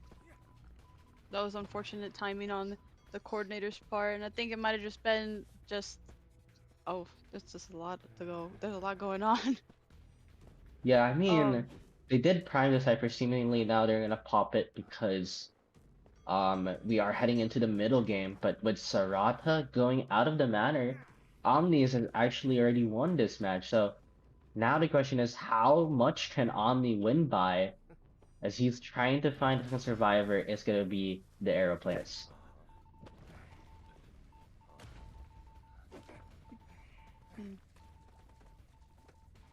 that was unfortunate timing on the coordinator's part, and I think it might have just been just it's just a lot to go. There's a lot going on. Yeah, I mean, they did prime the cipher. Seemingly now they're gonna pop it because we are heading into the middle game. But with Sarata going out of the manor, Omnis has actually already won this match. So now the question is, how much can Omni win by? As he's trying to find a survivor, is gonna be the Aeroplanes.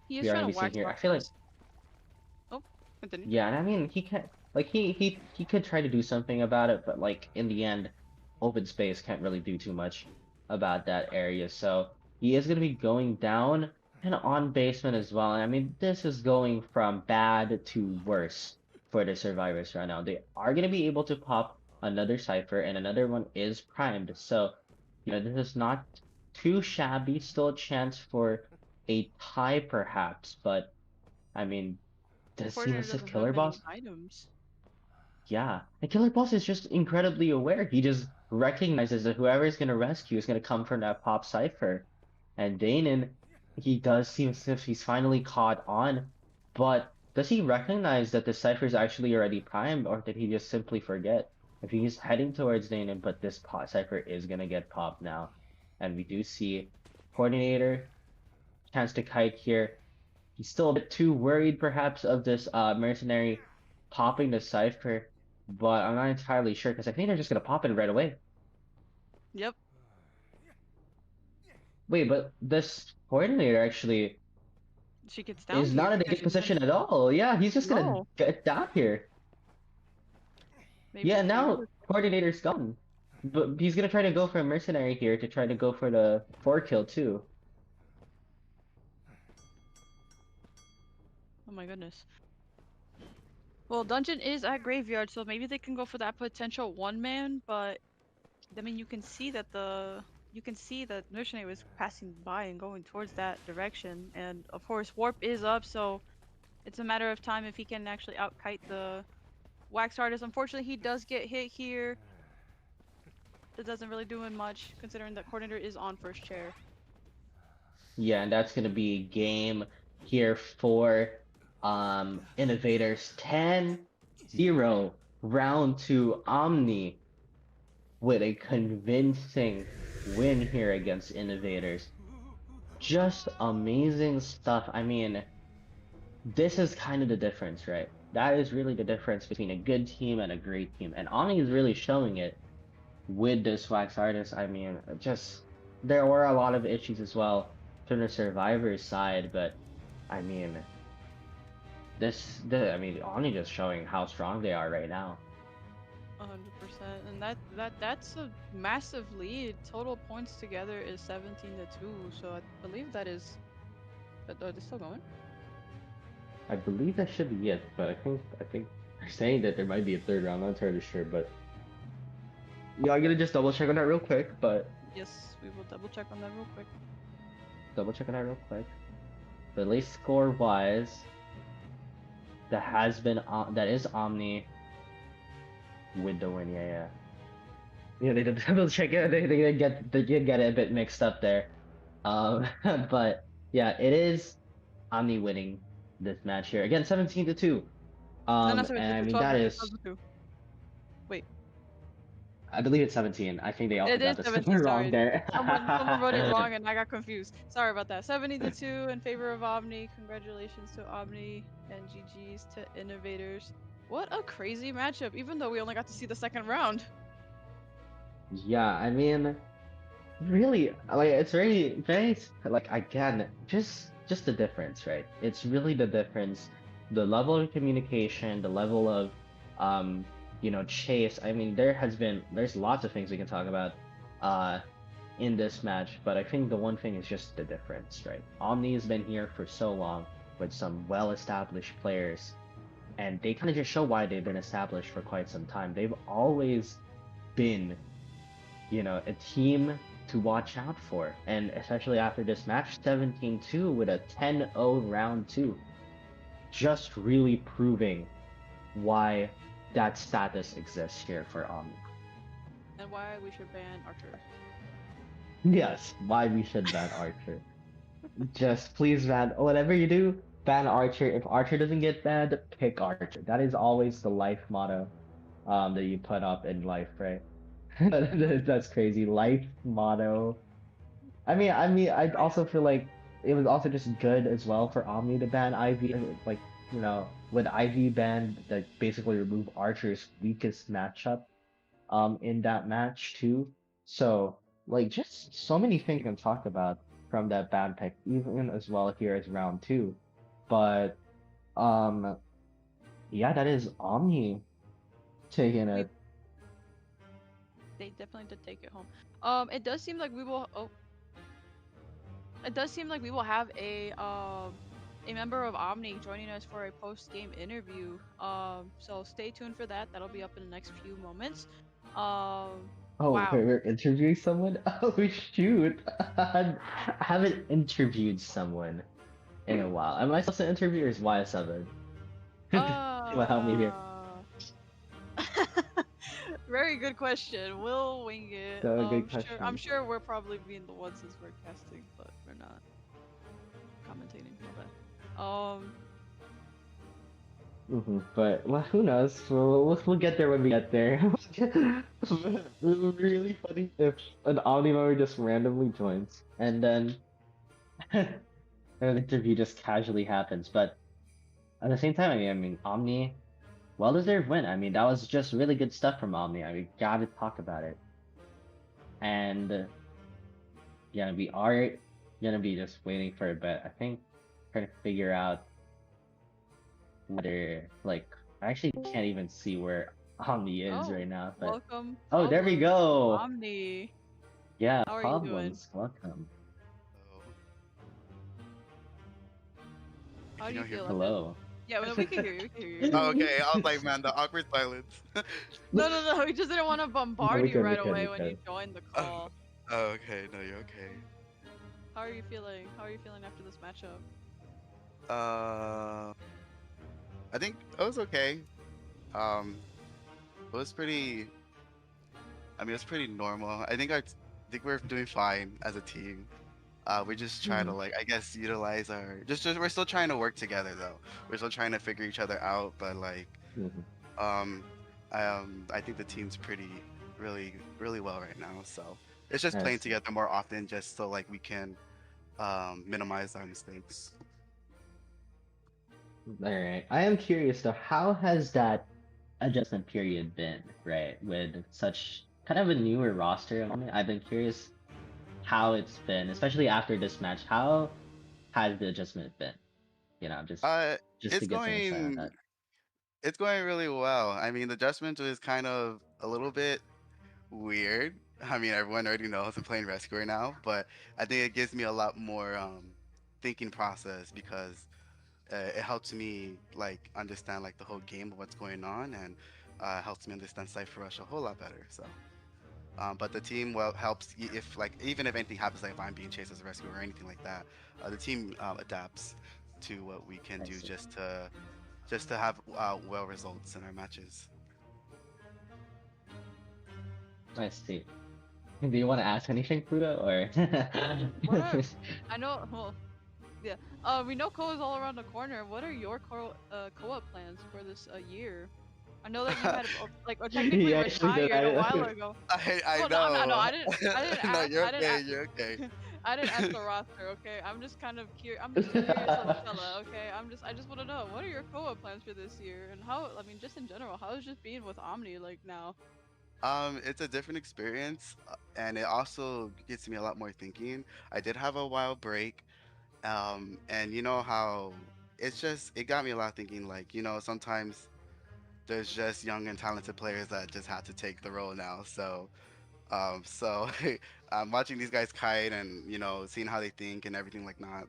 He is trying to wax here. I feel like continue. yeah, and I mean he can't like he could try to do something about it, but like in the end, open space can't really do too much about that area. So he is gonna be going down and on basement as well. And I mean this is going from bad to worse for the survivors right now. They are gonna be able to pop another cipher, and another one is primed. So this is not too shabby. Still a chance for a tie perhaps, but I mean, does seem as if Killer Boss? Items. Yeah, and Killer Boss is just incredibly aware. He just recognizes that whoever is gonna rescue is gonna come from that pop cipher, and Danon, he does seem as if he's finally caught on, but does he recognize that the cipher is actually already primed, or did he just simply forget? If he's heading towards Danon, but this pop cipher is gonna get popped now, and we do see Coordinator chance to kite here. He's still a bit too worried, perhaps, of this mercenary popping the cipher, but I'm not entirely sure because I think they're just gonna pop it right away. Yep. Wait, but this coordinator actually she gets down is not in a good position at all. Yeah, he's just gonna get down here. Maybe yeah, now coordinator's gone, but he's gonna try to go for a mercenary here to try to go for the 4-kill too. Oh my goodness. Well, Dungeon is at Graveyard, so maybe they can go for that potential one-man, but I mean, you can see that Mercenary was passing by and going towards that direction, and of course Warp is up, so it's a matter of time if he can actually out-kite the Wax Artist. Unfortunately, he does get hit here. That doesn't really do him much, considering that Coordinator is on first chair. Yeah, and that's gonna be game here for Innovators 10-0 round 2 Omni with a convincing win here against Innovators. Just amazing stuff. I mean, this is kind of the difference, right? That is really the difference between a good team and a great team, and Omni is really showing it with this Wax Artist. I mean, just there were a lot of issues as well from the survivors side, but I mean, Omni just showing how strong they are right now. 100%, and that's a massive lead. Total points together is 17-2, so I believe that is. Are they still going? I believe that should be it, but I think they're saying that there might be a third round. I'm not entirely sure, but yeah, I'm gonna just double check on that real quick. But yes, we will double check on that real quick. Double check on that real quick. But at least score wise, that is Omni. with the win. Yeah. Yeah, they did double check it. They did get it a bit mixed up there. But yeah, it is Omni winning this match here again, 17-2. No, not And 17 I to mean 12 that to is, 12 to 2. Wait, I believe it's 17. I think they also it is got the 17. score wrong Sorry, there. someone wrote it wrong and I got confused. Sorry about that. 70-2 in favor of Omni. Congratulations to Omni and GG's to Innovators. What a crazy matchup! Even though we only got to see the second round. Yeah, I mean, really, like it's very like again, just the difference, right? It's really the difference, the level of communication, the level of chase. I mean, there's lots of things we can talk about in this match, but I think the one thing is just the difference, right? Omni has been here for so long with some well-established players, and they kind of just show why they've been established for quite some time. They've always been, a team to watch out for. And especially after this match, 17-2 with a 10-0 round 2. Just really proving why that status exists here for Omni. And why we should ban Archer. Yes, why we should ban Archer. Just please ban, whatever you do, ban Archer. If Archer doesn't get banned, pick Archer. That is always the life motto that you put up in life, right? That's crazy. Life motto. I also feel like it was also just good as well for Omni to ban Ivy. Like, with Ivy banned, that basically remove Archer's weakest matchup in that match too. So like just so many things to talk about from that ban pick, even as well here as round two. But um yeah, that is Omni taking it. They definitely did take it home. It does seem like we will. Oh, it does seem like we will have a member of Omni joining us for a post-game interview. So stay tuned for that. That'll be up in the next few moments. Oh, Wow. wait, we're interviewing someone? Oh, shoot. I haven't interviewed someone in a while. Am I supposed to interview or is Y7? Well, help me here. Very good question. We'll wing it. So, good question. I'm sure we're probably being the ones since we're casting, but we're not commentating. But well, who knows? We'll get there when we get there. It would be really funny if an Omni member just randomly joins and then an interview just casually happens. But at the same time, I mean, Omni, well-deserved win. I mean, that was just really good stuff from Omni. I mean, gotta talk about it. And yeah, we are gonna be just waiting for a bit. I think trying to figure out whether like I actually can't even see where Omni is right now. But welcome. oh, there we go. Omni. Yeah, How are Problems. Welcome. How do you feel? Hello. Yeah, well, we can hear you. We can hear you. Oh, okay, I was like, man, the awkward silence. No. We just didn't want to bombard we you could, right we could, away we when could. you joined the call. Oh, okay, no, you're okay. How are you feeling? How are you feeling after this matchup? I think it was okay. It was pretty. I mean, it was pretty normal. I think we're doing fine as a team. We're just trying to like, I guess, utilize our. Just we're still trying to work together though. We're still trying to figure each other out, but like, I think the team's really well right now. So it's just playing together more often, just so like we can minimize our mistakes. All right. I am curious though, how has that adjustment period been, right? With such kind of a newer roster. I mean, I've been curious how it's been, especially after this match. How has the adjustment been? Just to It's get some insight on that. it's going really well. I mean, the adjustment was kind of a little bit weird. I mean, everyone already knows I'm playing Rescuer now, but I think it gives me a lot more thinking process because it helps me like understand like the whole game of what's going on and helps me understand Cypher Rush a whole lot better. So, but the team helps if like even if anything happens, like if I'm being chased as a rescuer or anything like that, the team adapts to what we can do just to have well results in our matches. I see. Do you want to ask anything, Pluto, or? What are I know? Well, yeah. We know Koa's all around the corner. What are your co-op plans for this year? I know that you had like or technically He actually did. retired a while ago. I Well, no, no, know. I didn't No, ask. you're I didn't. okay. You're okay. I didn't ask the roster. Okay, I'm just kind of curious. I'm just a curious little fella. Okay, I just want to know what are your co-op plans for this year and how. I mean, just in general, how is just being with Omni like now? It's a different experience, and it also gets me a lot more thinking. I did have a wild break, and you know how it got me a lot thinking. Like, sometimes there's just young and talented players that just have to take the role now. So I'm watching these guys kite and seeing how they think and everything like that.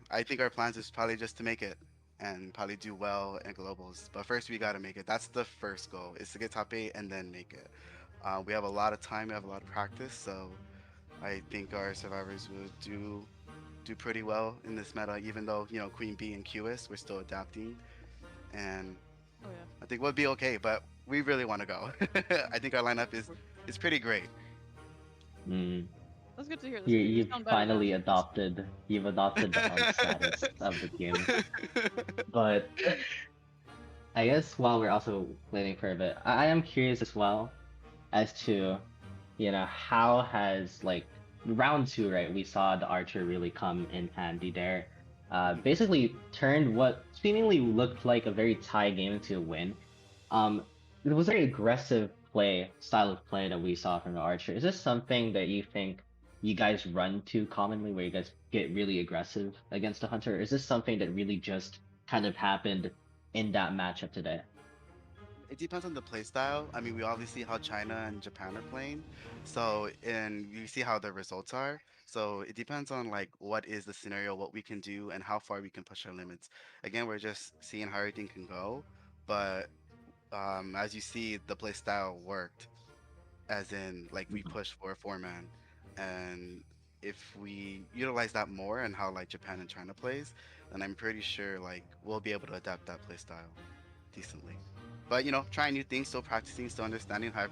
I think our plans is probably just to make it and probably do well in globals. But first we gotta make it. That's the first goal, is to get top 8 and then make it. We have a lot of time, we have a lot of practice, so I think our survivors will do pretty well in this meta, even though, Queen Bee and QS, we're still adapting. And Oh yeah. I think we'll be okay, but we really want to go. I think our lineup is pretty great. Mm. That's good to hear. You You you've sound better now. finally adopted the hub status of the team. But I guess while we're also waiting for a bit, I am curious as well as to, how has like round 2, right? We saw the archer really come in handy there. Basically turned what seemingly looked like a very tie game into a win. It was a very aggressive style of play that we saw from the archer. Is this something that you think you guys run to commonly, where you guys get really aggressive against a hunter? Or is this something that really just kind of happened in that matchup today? It depends on the play style. I mean, we obviously see how China and Japan are playing, and you see how the results are. So it depends on like what is the scenario, what we can do, and how far we can push our limits. Again, we're just seeing how everything can go, but as you see, the play style worked, as in like we pushed for a 4-man, and if we utilize that more and how like Japan and China plays, then I'm pretty sure like we'll be able to adapt that play style decently. But trying new things, still practicing, still understanding how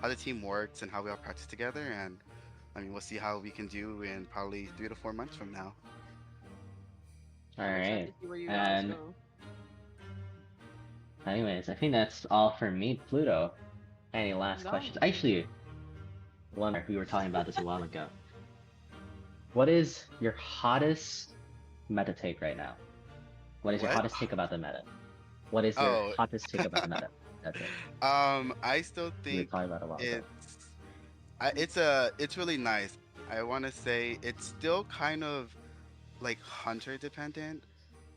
how the team works and how we all practice together. And I mean, we'll see how we can do in probably 3 to 4 months from now. All I'm excited right. to see where you guys And go. anyways, I think that's all for me, Pluto. Any last No. questions? Actually, one we were talking about this a while ago. What is your hottest meta take right now? What is your What? hottest take about the meta? What is your Oh. hottest take about the meta? That's it. I still We were think talking about it a while ago. it's really nice. I want to say it's still kind of like hunter dependent,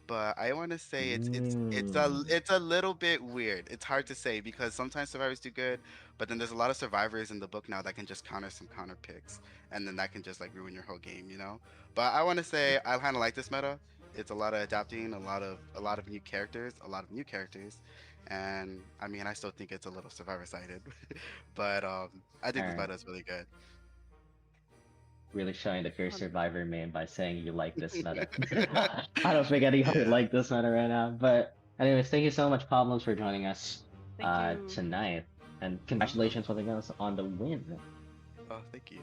but I want to say it's a little bit weird. It's hard to say because sometimes survivors do good, but then there's a lot of survivors in the book now that can just counter some counter picks, and then that can just like ruin your whole game, But I want to say I kind of like this meta. It's a lot of adapting, a lot of new characters, and I mean I still think it's a little survivor sided, but I think this Alright. meta is really good. Really showing that you're a survivor main by saying you like this meta. I don't think anyone would like this meta right now. But anyways, thank you so much, Problems, for joining us Thank you. tonight. And congratulations once again on the win. Oh, thank you.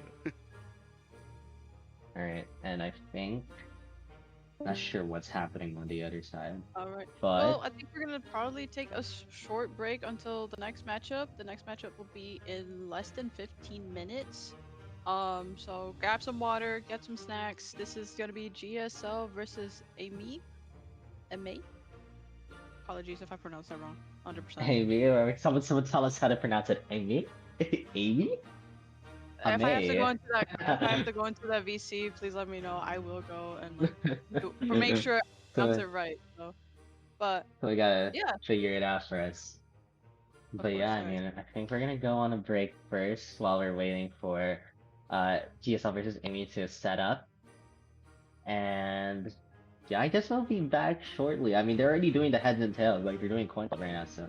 Alright, and I think not sure what's happening on the other side. All right. But Well, I think we're gonna probably take a short break until the next matchup. The next matchup will be in less than 15 minutes. So grab some water, get some snacks. This is gonna be GSL versus AMEY. AMEY. Apologies if I pronounced that wrong. 100%. Amy, someone tell us how to pronounce it. Amy? Amy? If I have to AMEY. go into that, if I have to go into that VC, please let me know. I will go and make sure I pronounce it right. So, but We gotta yeah. figure it out for us. But course, yeah, I alright. mean, I think we're gonna go on a break first while we're waiting for GSL versus AMEY to set up. And yeah, I guess we'll be back shortly. I mean, they're already doing the heads and tails, like they're doing coin flip right now, so.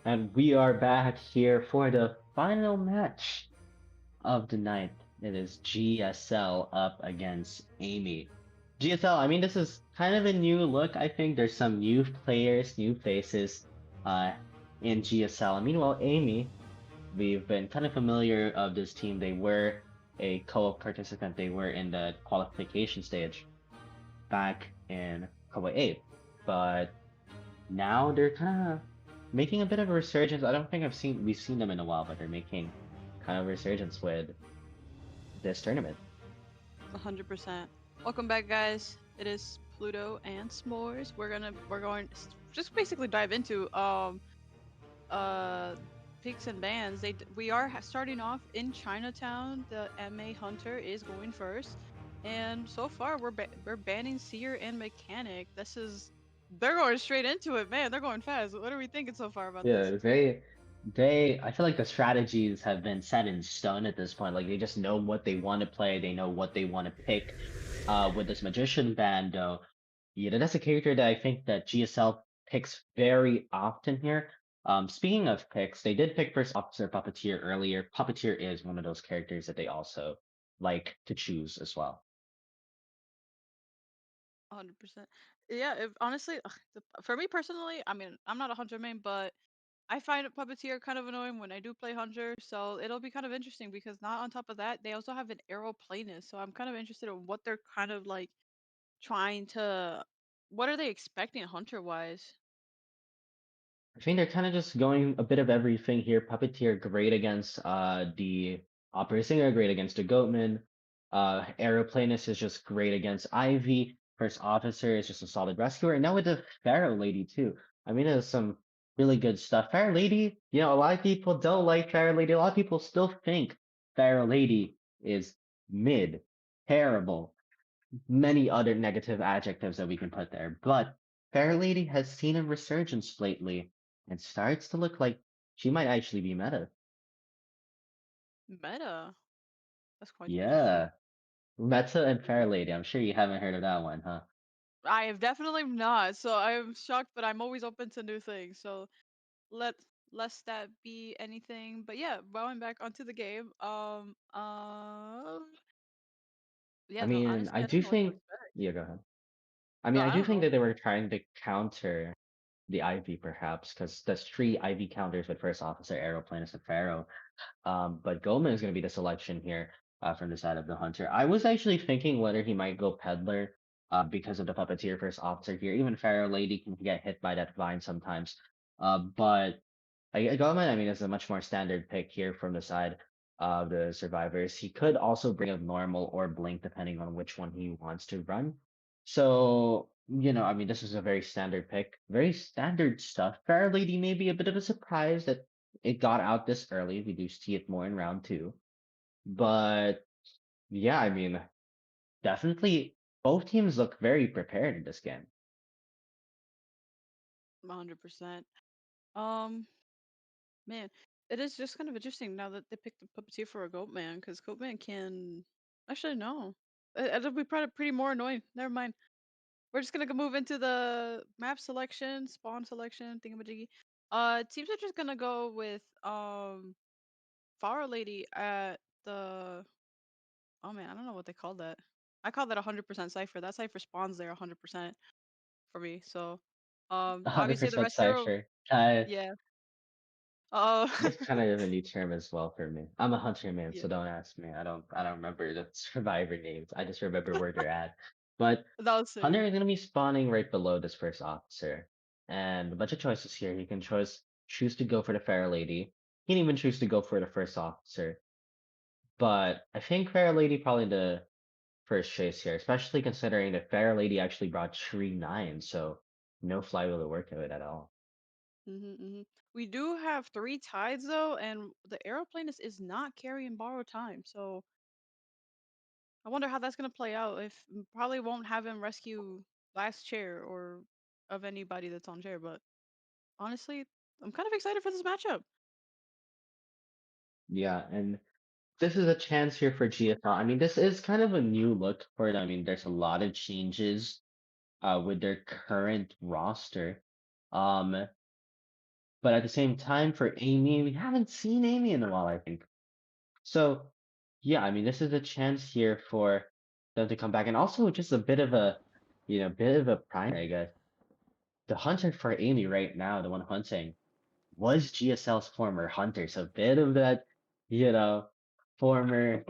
And we are back here for the final match of the night. It is GSL up against AMEY. GSL, I mean, this is kind of a new look. I think there's some new players, new faces in GSL. Meanwhile, AMEY, we've been kind of familiar of this team. They were a co-op participant. They were in the qualification stage back in Koei 8. But now they're kind of making a bit of a resurgence. I don't think we've seen them in a while, but they're making kind of a resurgence with this tournament. 100%. Welcome back, guys. It is Pluto and Smores. We're going just basically dive into picks and bans. We are starting off in Chinatown. The AMEY Hunter is going first, and so far we're banning Seer and Mechanic. They're going straight into it, man. They're going fast. What are we thinking so far about Yeah, this? I feel like the strategies have been set in stone at this point. Like they just know what they want to play, they know what they want to pick. With this Magician band, though, yeah, that's a character that I think that GSL picks very often here. Speaking of picks, they did pick First Officer Puppeteer earlier. Puppeteer is one of those characters that they also like to choose as well. 100%. Yeah, if honestly, for me personally, I mean, I'm not a Hunter main, but I find Puppeteer kind of annoying when I do play Hunter, so it'll be kind of interesting because not on top of that, they also have an arrow playlist, so I'm kind of interested in what they're kind of like trying to, what are they expecting Hunter wise? I think they're kind of just going a bit of everything here. Puppeteer great against the Opera Singer, great against the Goatman. Aeroplanist is just great against Ivy. First Officer is just a solid rescuer. And now with the Pharaoh Lady too. I mean, there's some really good stuff. Pharaoh Lady, you know, a lot of people don't like Pharaoh Lady. A lot of people still think Pharaoh Lady is mid, terrible, many other negative adjectives that we can put there. But Fair Lady has seen a resurgence lately and starts to look like she might actually be meta. Meta. That's quite interesting. Yeah. Meta and Fair Lady. I'm sure you haven't heard of that one, huh? I have definitely not, so I'm shocked, but I'm always open to new things. So let lest that be anything. But yeah, going back onto the game. I Yeah, no, mean, honestly, I I don't do know what to think. expect. Yeah, go ahead. I No, mean, I I do don't think know. that they were trying to counter the Ivy perhaps, because there's three Ivy counters with First Officer, Aeroplanist, and Pharaoh. But Goldman is going to be the selection here from the side of the Hunter. I was actually thinking whether he might go Peddler because of the Puppeteer First Officer here. Even Pharaoh Lady can get hit by that vine sometimes. But Goldman, I mean, is a much more standard pick here from the side of the survivors. He could also bring up normal or blink depending on which one he wants to run. So, you know, I mean, this is a very standard pick, very standard stuff. Fair Lady may be a bit of a surprise that it got out this early. We do see it more in round two. But yeah, I mean, definitely both teams look very prepared in this game. 100%. Um, Man, it is just kind of interesting now that they picked the puppeteer for a goat man, because goat man can. Actually, no. It'll be pretty more annoying. Never mind. We're just gonna move into the map selection, spawn selection, thingamajiggy. Teams are just gonna go with Flower Lady at the. Oh man, I don't know what they call that. I call that 100% cipher. That cipher spawns there 100% for me. So, obviously the 100% rest are. cipher. Yeah. Oh. That's kind of a new term as well for me. I'm a hunter man, Yeah. so don't ask me. I don't remember the survivor names. I just remember where they're at. But That was sick. Hunter is gonna be spawning right below this first officer. And a bunch of choices here. He can choose to go for the fair lady. He can even choose to go for the first officer. But I think fair lady probably the first choice here, especially considering that fair lady actually brought tree 9, so no flywheel to work with at all. We do have 3 tides though, and the aeroplanist is not carrying borrowed time. So I wonder how that's gonna play out. If probably won't have him rescue last chair or of anybody that's on chair. But honestly, I'm kind of excited for this matchup. Yeah, and this is a chance here for GFL. I mean, this is kind of a new look for it. I mean, there's a lot of changes with their current roster. Um, But at the same time, for AMEY, we haven't seen AMEY in a while, I think. So, yeah, I mean, this is a chance here for them to come back, and also just a bit of a, bit of a prime, I guess. The hunter for AMEY right now, the one hunting, was GSL's former hunter, so a bit of that, you know, former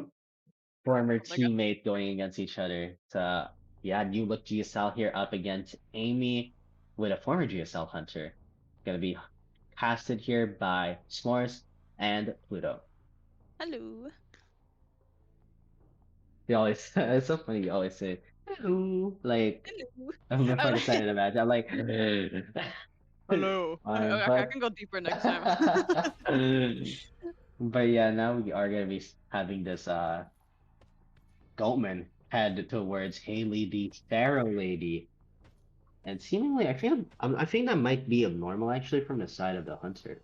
teammate going against each other. So yeah, new look GSL here up against AMEY with a former GSL hunter. Gonna be casted here by Smores and Pluto. Hello. They always it's so funny. You always say hello, like Hello. I'm before the start of the match. I'm like, Hello. I but can go deeper next time. but yeah, now we are gonna be having this Goldman head towards Haley, the Pharaoh Lady, and seemingly I think that might be abnormal actually from the side of the hunter.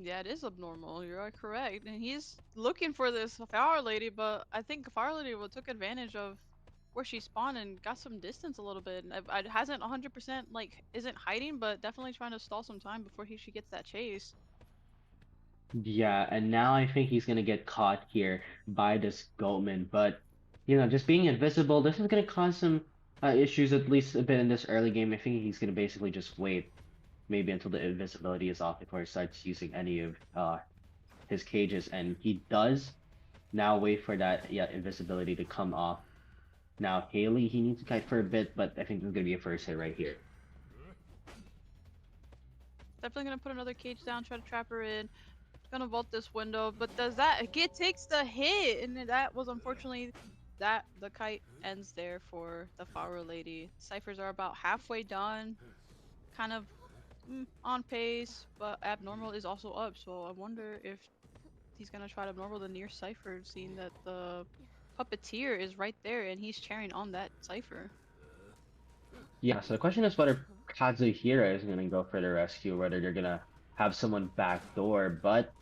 Yeah, it is abnormal. You're correct. And he's looking for this Fire Lady, but I think Fire Lady took advantage of where she spawned and got some distance a little bit. And it hasn't 100% like isn't hiding, but definitely trying to stall some time before she gets that chase. Yeah, and now I think he's gonna get caught here by this Goldman, but just being invisible, this is gonna cause some issues at least a bit in this early game. I think he's gonna basically just wait maybe until the invisibility is off before he starts using any of his cages, and he does now wait for that invisibility to come off. Now Haley, he needs to kite for a bit, but I think there's gonna be a first hit right here. Definitely gonna put another cage down, try to trap her in. Gonna vault this window, but does that it takes the hit, and that was unfortunately that the kite ends there for the Fire Lady. Ciphers are about halfway done, kind of on pace, but abnormal is also up. So I wonder if he's gonna try to abnormal the near cipher, seeing that the puppeteer is right there and he's cheering on that cipher. Yeah, so the question is whether Kazuhira is gonna go for the rescue, whether they're gonna have someone backdoor, but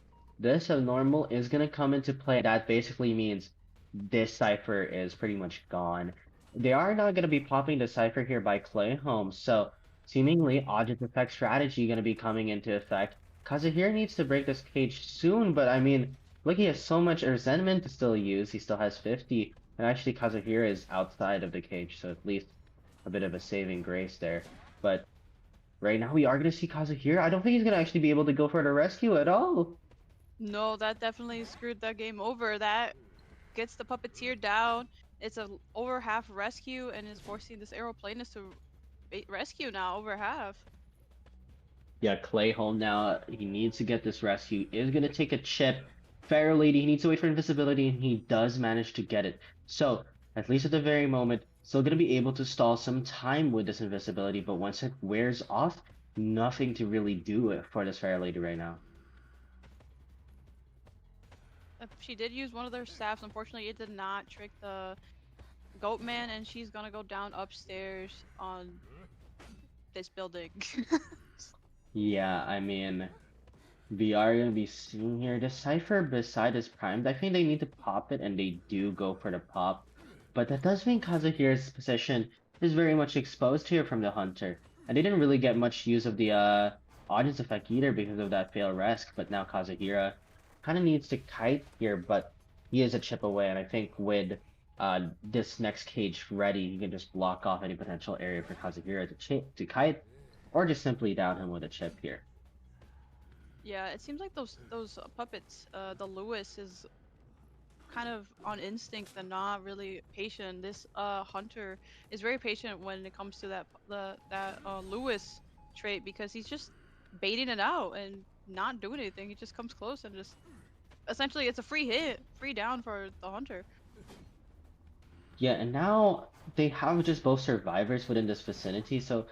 this abnormal is gonna come into play. That basically means this cipher is pretty much gone. They are not gonna be popping the cipher here by Clayholm, so seemingly object effect strategy gonna be coming into effect. Kazuhira needs to break this cage soon, but I mean, look, he has so much resentment to still use. He still has 50, and actually Kazuhira is outside of the cage, so at least a bit of a saving grace there. But right now we are gonna see Kazuhira. I don't think he's gonna actually be able to go for the rescue at all. No, that definitely screwed that game over. That gets the puppeteer down. It's a over half rescue and is forcing this aeroplanist to rescue now over half. Yeah, Clayholm now, he needs to get this rescue. Is gonna take a chip. Pharaoh Lady, he needs to wait for invisibility, and he does manage to get it. So, at least at the very moment, still gonna be able to stall some time with this invisibility, but once it wears off, nothing to really do for this Pharaoh Lady right now. She did use one of their staffs. Unfortunately, it did not trick the Goatman, and she's gonna go down upstairs on this building. Yeah, I mean, we are gonna be seeing here the cipher beside is primed. I think they need to pop it, and they do go for the pop. But that does mean Kazuhira's position is very much exposed here from the hunter. And they didn't really get much use of the audience effect either because of that fail resc, but now Kazuhira kind of needs to kite here, but he is a chip away, and I think with this next cage ready, he can just block off any potential area for Kazuhira to kite, or just simply down him with a chip here. Yeah, it seems like those puppets, the Lewis is kind of on instinct and not really patient. This hunter is very patient when it comes to that Lewis trait, because he's just baiting it out and not doing anything. He just comes close and just essentially it's a free hit, free down for the hunter. Yeah, and now they have just both survivors within this vicinity, so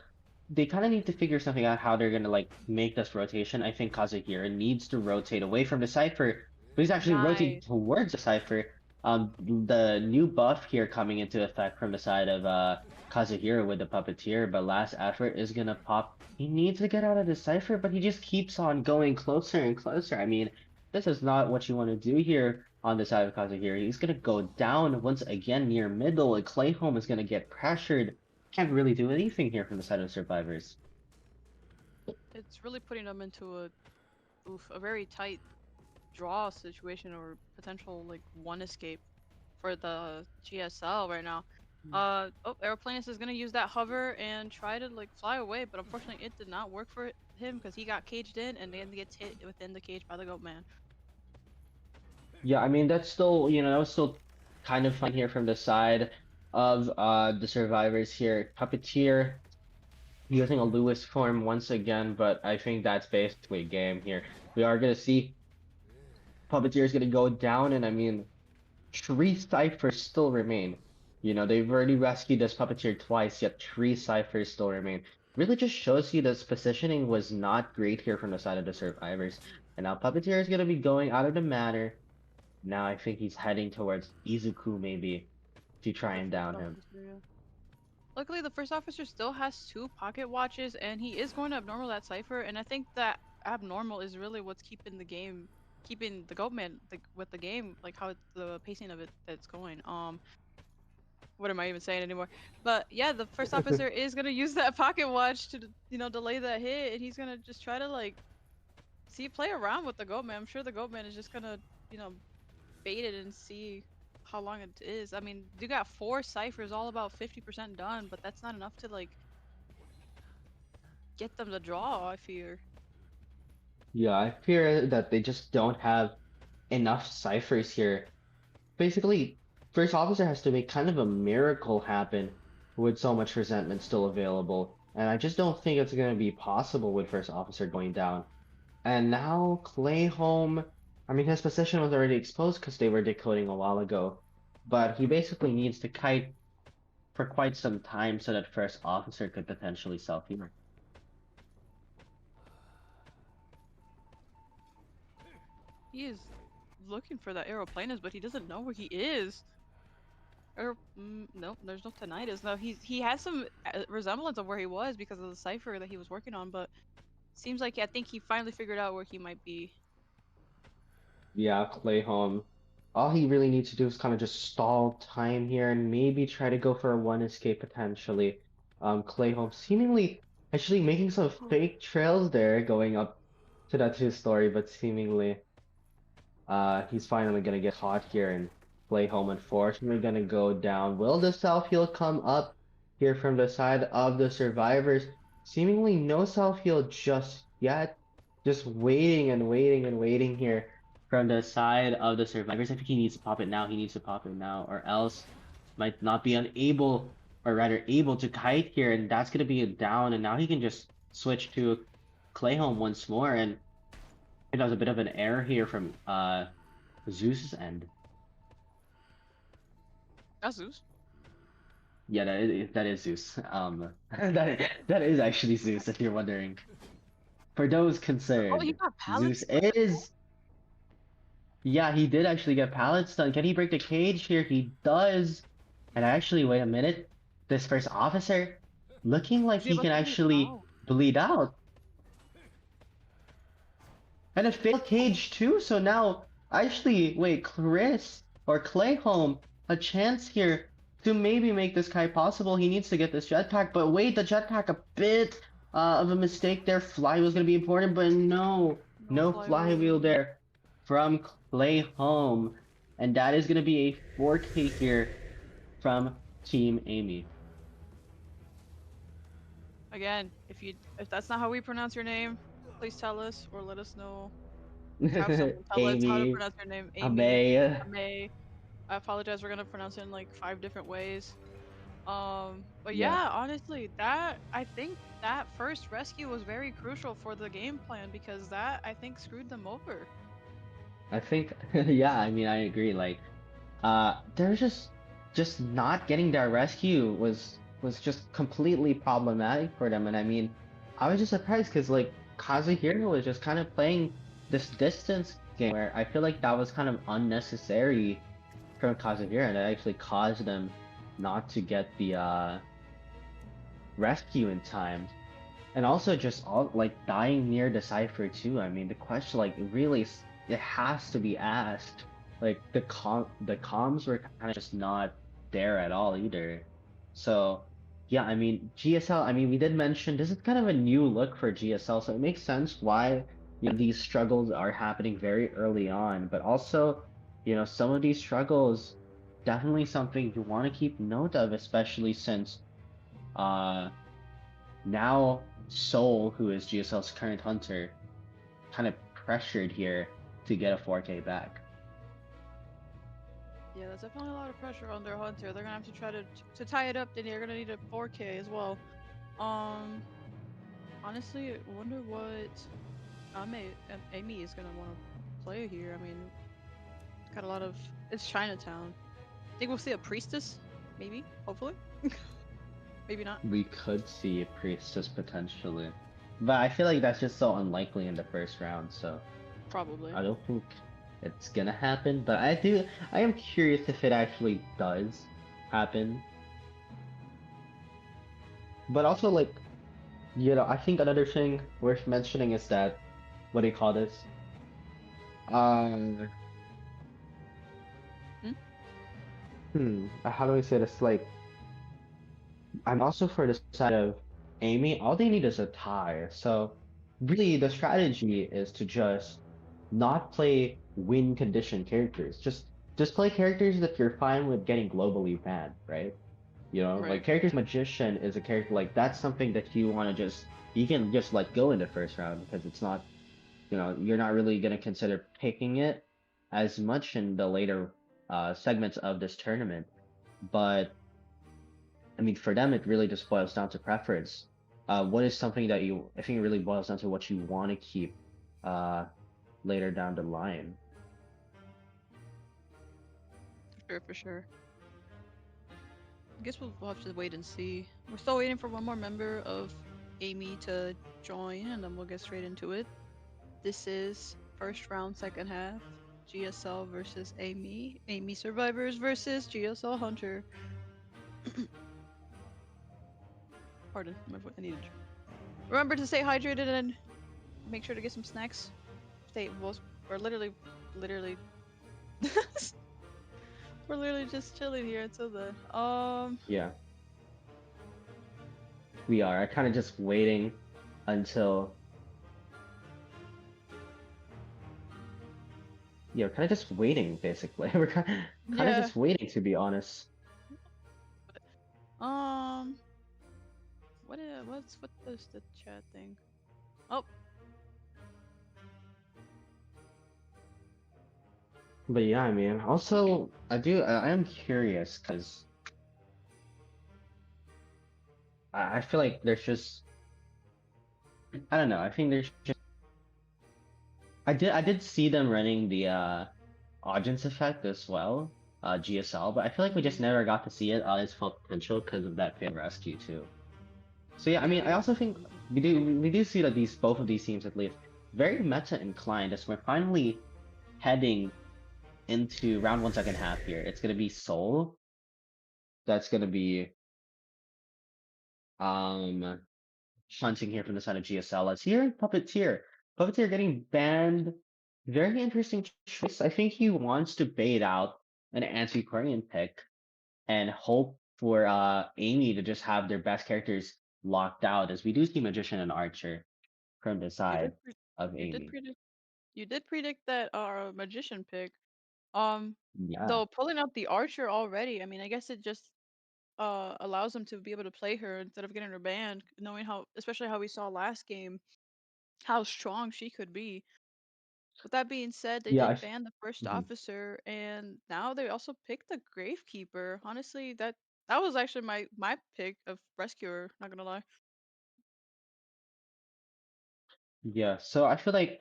they kind of need to figure something out how they're gonna like make this rotation. I think Kazuhira needs to rotate away from the cipher, but he's actually rotating towards the cipher. The new buff here coming into effect from the side of Kazuhira with the puppeteer, but last effort is gonna pop. He needs to get out of the cipher, but he just keeps on going closer and closer. I mean, this is not what you want to do here on the side of Kazuhira. He's gonna go down once again near middle, and Clayholm is gonna get pressured. Can't really do anything here from the side of survivors. it's really putting them into a very tight draw situation or potential like one escape for the GSL right now. Aeroplanus is gonna use that hover and try to like fly away, but unfortunately it did not work for him because he got caged in and then gets hit within the cage by the goat man. Yeah, I mean that's still, that was still kind of fun here from the side of the survivors here. Puppeteer using a Lewis form once again, but I think that's basically game here. We are gonna see Puppeteer is gonna go down, and I mean, 3 ciphers still remain. They've already rescued this Puppeteer twice, yet 3 ciphers still remain. Really just shows you this positioning was not great here from the side of the survivors. And now Puppeteer is gonna be going out of the manor. Now I think he's heading towards Izuku maybe to try and down him. Luckily, the first officer still has 2 pocket watches, and he is going to abnormal that cipher. And I think that abnormal is really what's keeping the goatman with the game, like how the pacing of it that's going. What am I even saying anymore? But yeah, the first officer is gonna use that pocket watch to delay that hit, and he's gonna just try to like play around with the goatman. I'm sure the goatman is just gonna bait it and see how long it is. I mean, you got 4 ciphers, all about 50% done, but that's not enough to like get them to draw, I fear. Yeah, I fear that they just don't have enough ciphers here. Basically, first officer has to make kind of a miracle happen with so much resentment still available. And I just don't think it's going to be possible with first officer going down. And now Clayholm, I mean, his position was already exposed because they were decoding a while ago. But he basically needs to kite for quite some time so that first officer could potentially self-heal. He is looking for that aeroplanus, but he doesn't know where he is. Or no, there's no tinnitus. No, he has some resemblance of where he was because of the cipher that he was working on, but seems like I think he finally figured out where he might be. Yeah, Clayholm. All he really needs to do is kind of just stall time here and maybe try to go for a one escape potentially. Clayholm seemingly actually making some fake trails there going up to that 2 story, but seemingly he's finally gonna get caught here and Clayholm unfortunately gonna go down. Will the self-heal come up here from the side of the survivors? Seemingly no self-heal just yet. Just waiting and waiting and waiting here from the side of the survivors. I think he needs to pop it now. He needs to pop it now, or else might not be unable, or rather able to kite here, and that's gonna be a down. And now he can just switch to Clayholm once more, and that was a bit of an error here from Zeus's end. That's Zeus. Yeah, that is Zeus. That is actually Zeus, if you're wondering. For those concerned, he got Zeus pallets. is. Yeah, he did actually get pallet stun. Can he break the cage here? He does. And actually, wait a minute. This first officer looking like he can actually bleed out. And a failed cage too, so now actually, wait, Chris or Clayholm, a chance here to maybe make this kite possible. He needs to get this jetpack, but wait, the jetpack a bit of a mistake there. Flywheel's gonna be important, but no flywheel there from Clayholm. And that is gonna be a 4K here from Team AMEY. Again, if that's not how we pronounce your name, please tell us or let us know. Have someone tell us how to pronounce your name. AMEY. AMEY. I apologize. We're gonna pronounce it in like 5 different ways. But yeah, honestly, I think that first rescue was very crucial for the game plan because that I think screwed them over. I think, yeah, I mean, I agree. Like, they're just not getting their rescue was just completely problematic for them. And I mean, I was just surprised because like Kazuhiro was just kind of playing this distance game where I feel like that was kind of unnecessary from Kazuhiro, and it actually caused them not to get the rescue in time. And also just all like dying near the cipher too. I mean, the question like really it has to be asked. Like the comms were kind of just not there at all either. So Yeah, I mean, GSL, I mean, we did mention this is kind of a new look for GSL, so it makes sense why, these struggles are happening very early on, but also, some of these struggles definitely something you want to keep note of, especially since uh now Soul, who is GSL's current hunter, kind of pressured here to get a 4K back. Yeah, that's definitely a lot of pressure on their hunter. They're gonna have to try to tie it up. Then they're gonna need a 4K as well. Honestly, I wonder what AMEY is gonna want to play here. I mean, it's got a lot of. It's Chinatown. Think we'll see a priestess? Maybe, hopefully. Maybe not. We could see a priestess potentially, but I feel like that's just so unlikely in the first round, so Probably. I don't think it's gonna happen. But I am curious if it actually does happen. But also, like, I think another thing worth mentioning is that, what do you call this? Um, how do I say this? Like, I'm also for the side of Amy. All they need is a tie. So really, the strategy is to just not play win condition characters. Just play characters that you're fine with getting globally banned, right? Like Right. characters magician is a character like that's something that you can just let go in the first round because it's not, you're not really gonna consider picking it as much in the later segments of this tournament. But I mean, for them, it really just boils down to preference. What is something that I think it really boils down to what you want to keep uh, later down the line. For sure. I guess we'll have to wait and see. We're still waiting for one more member of AMEY to join, and then we'll get straight into it. This is first round, second half. GSL versus AMEY. AMEY Survivors versus GSL Hunter. Pardon, I needed to. Remember to stay hydrated and make sure to get some snacks. We're literally, we're literally just chilling here until then. Yeah, we are. I kind of just waiting until. Yeah, kind of just waiting basically. We're kind of just waiting to be honest. What is the chat thing? Oh. But yeah, I mean, also I am curious because I feel like there's just I don't know. I think there's just I did see them running the audience effect as well, GSL, but I feel like we just never got to see it on its full potential because of that failed rescue too. So yeah, I mean, I also think we do see that both of these teams at least very meta inclined as we're finally heading into round one second half here. It's gonna be Soul. That's gonna be hunting here from the side of GSL. As here Puppeteer. Puppeteer getting banned. Very interesting choice. I think he wants to bait out an anti-Korean pick and hope for AMEY to just have their best characters locked out, as we do see Magician and Archer from the side of You did AMEY. predict that magician pick. Yeah. Though pulling out the archer already, I mean, I guess it just allows them to be able to play her instead of getting her banned, knowing especially how we saw last game, how strong she could be. With that being said, they Yeah. did ban the first officer, and now they also picked the gravekeeper. Honestly, that was actually my pick of rescuer. Not gonna lie. Yeah. So I feel like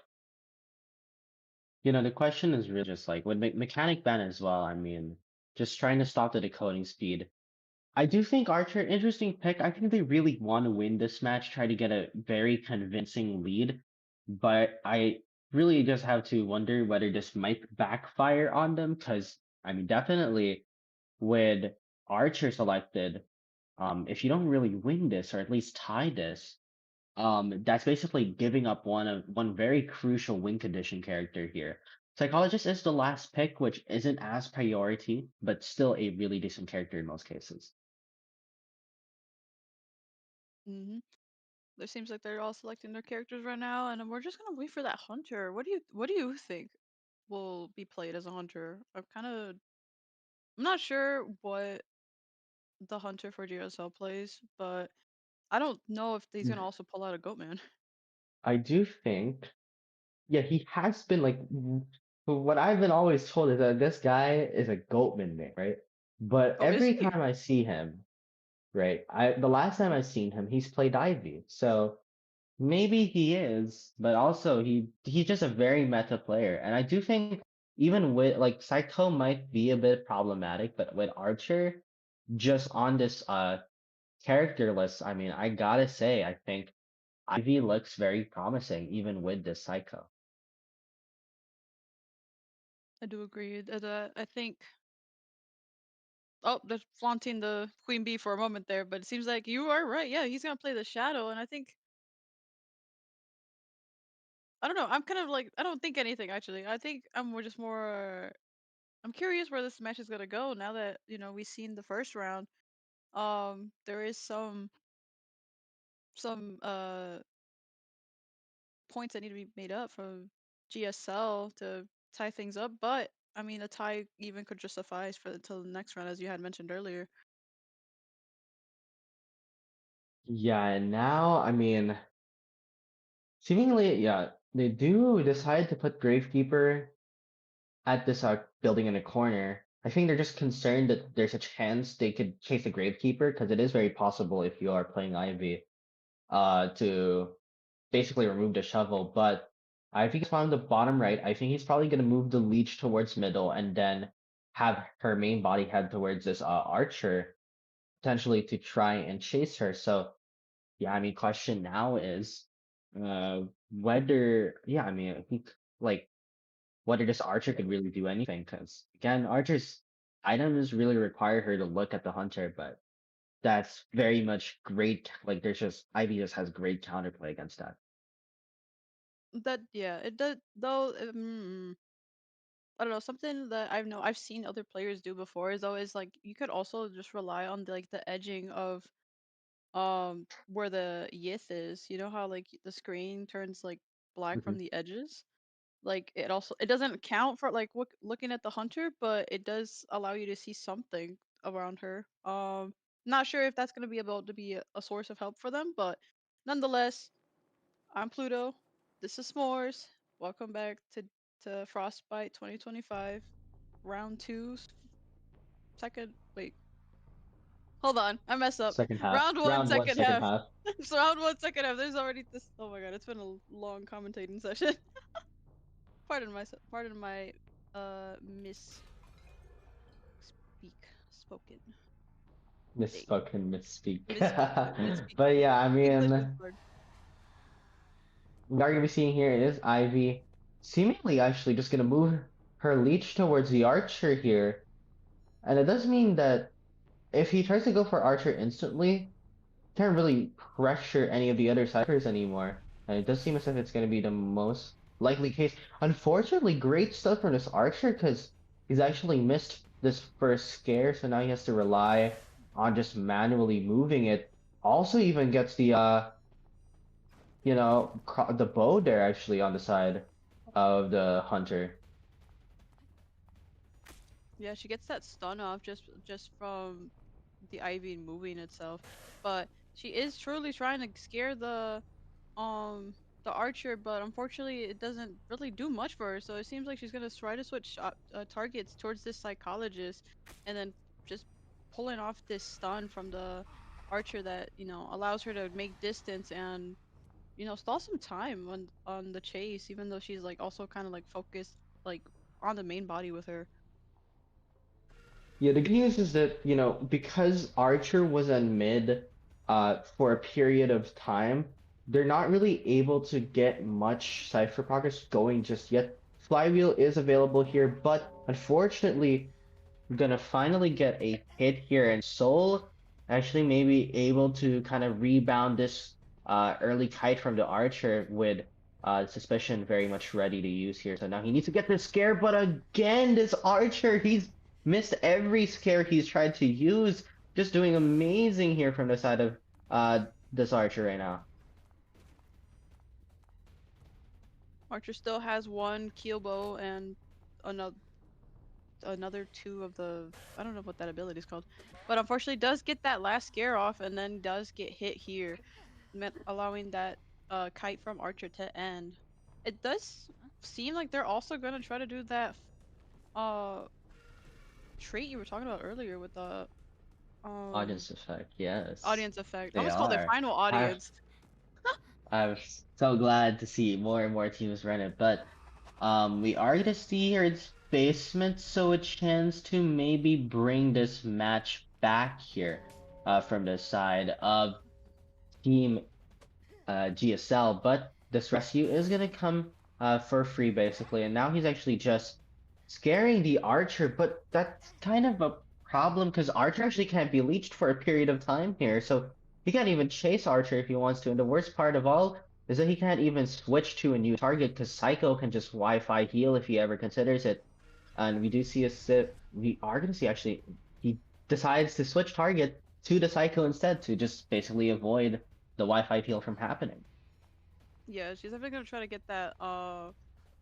the question is really just like with mechanic ban as well. I mean, just trying to stop the decoding speed. I do think Archer, interesting pick. I think they really want to win this match, try to get a very convincing lead, but I really just have to wonder whether this might backfire on them because I mean, definitely with Archer selected, if you don't really win this or at least tie this, that's basically giving up one very crucial win condition character here. Psychologist is the last pick, which isn't as priority, but still a really decent character in most cases. Mm-hmm. It seems like they're all selecting their characters right now, and we're just gonna wait for that hunter. What do you think will be played as a hunter? I'm not sure what the hunter for GSL plays, but I don't know if he's gonna also pull out a Goatman. I do think, yeah, he has been like, what I've been always told is that this guy is a Goatman main, right? But Oh, is every he? time I see him, right, the last time I've seen him, he's played Ivy. So maybe he is, but also he's just a very meta player. And I do think even with like Saito might be a bit problematic, but with Archer, just on this character list, I mean, I gotta say, I think Ivy looks very promising even with this Psycho. I do agree that I think. Oh, they're flaunting the queen bee for a moment there, but it seems like you are right. Yeah, he's gonna play the shadow, and I think I don't know. I'm kind of like I don't think anything actually. I think just more. I'm curious where this match is gonna go now that we've seen the first round. There is some points that need to be made up from GSL to tie things up, but I mean a tie even could just suffice for until the next round, as you had mentioned earlier. Yeah, and now, I mean, seemingly, yeah, they do decide to put Gravekeeper at this building in a corner. I think they're just concerned that there's a chance they could chase the Gravekeeper because it is very possible if you are playing Ivy, to basically remove the shovel. But I think he's found the bottom right. I think he's probably gonna move the leech towards middle and then have her main body head towards this archer, potentially to try and chase her. So yeah, I mean, question now is whether, yeah, I mean, I think like whether this archer could really do anything, because again, archer's items really require her to look at the hunter, but that's very much great. Like, there's just Ivy just has great counterplay against that. That yeah, it does though. I don't know, something that I've seen other players do before is always like you could also just rely on the edging of where the yith is. You know how like the screen turns like black Hmm. from the edges? Like it doesn't count for like looking at the hunter, but it does allow you to see something around her. Not sure if that's going to be able to be a source of help for them, but nonetheless, I'm Pluto. This is Smores. Welcome back to Frostbite 2025, round two, second. Wait, hold on, I messed up. Second half, Round one, round one, second second half. half. It's round one, second half. There's already this. Oh my god, it's been a long commentating session. Pardon my misspeak spoken thing. Misspoken, misspeak. But Misspeaking. yeah, I English is mean, hard. what we're gonna be seeing here is Ivy seemingly actually just gonna move her leech towards the archer here. And it does mean that if he tries to go for archer instantly, can't really pressure any of the other ciphers anymore. And it does seem as if it's going to be the most likely case. Unfortunately, great stuff from this archer because he's actually missed this first scare, so now he has to rely on just manually moving it. Also, even gets the the bow there actually on the side of the hunter. Yeah, she gets that stun off just from the ivy moving itself, but she is truly trying to scare um the archer, but unfortunately it doesn't really do much for her. So it seems like she's gonna try to switch targets towards this psychologist, and then just pulling off this stun from the archer that allows her to make distance and stall some time on the chase, even though she's like also kind of like focused like on the main body with her. Yeah, the good news is that, because Archer was on mid for a period of time, they're not really able to get much Cypher progress going just yet. Flywheel is available here, but unfortunately, we're gonna finally get a hit here, and Soul actually may be able to kind of rebound this early kite from the Archer with Suspicion very much ready to use here. So now he needs to get this scare, but again, this Archer, he's missed every scare he's tried to use. Just doing amazing here from the side of this archer right now. Archer still has one keel bow and another two of the, I don't know what that ability is called, but unfortunately does get that last scare off and then does get hit here, allowing that kite from Archer to end. It does seem like they're also gonna try to do that trait you were talking about earlier with the Audience effect, yes. audience effect. I They almost called it are. final audience. I'm so glad to see more and more teams run it, but we are gonna see here it's basement, so a chance to maybe bring this match back here from the side of Team GSL, but this rescue is gonna come for free basically, and now he's actually just scaring the archer, but that's kind of a problem because Archer actually can't be leeched for a period of time here, so he can't even chase Archer if he wants to, and the worst part of all is that he can't even switch to a new target because Psycho can just Wi-Fi heal if he ever considers it. And we do see we are gonna see actually he decides to switch target to the Psycho instead to just basically avoid the Wi-Fi heal from happening. Yeah, she's definitely gonna try to get that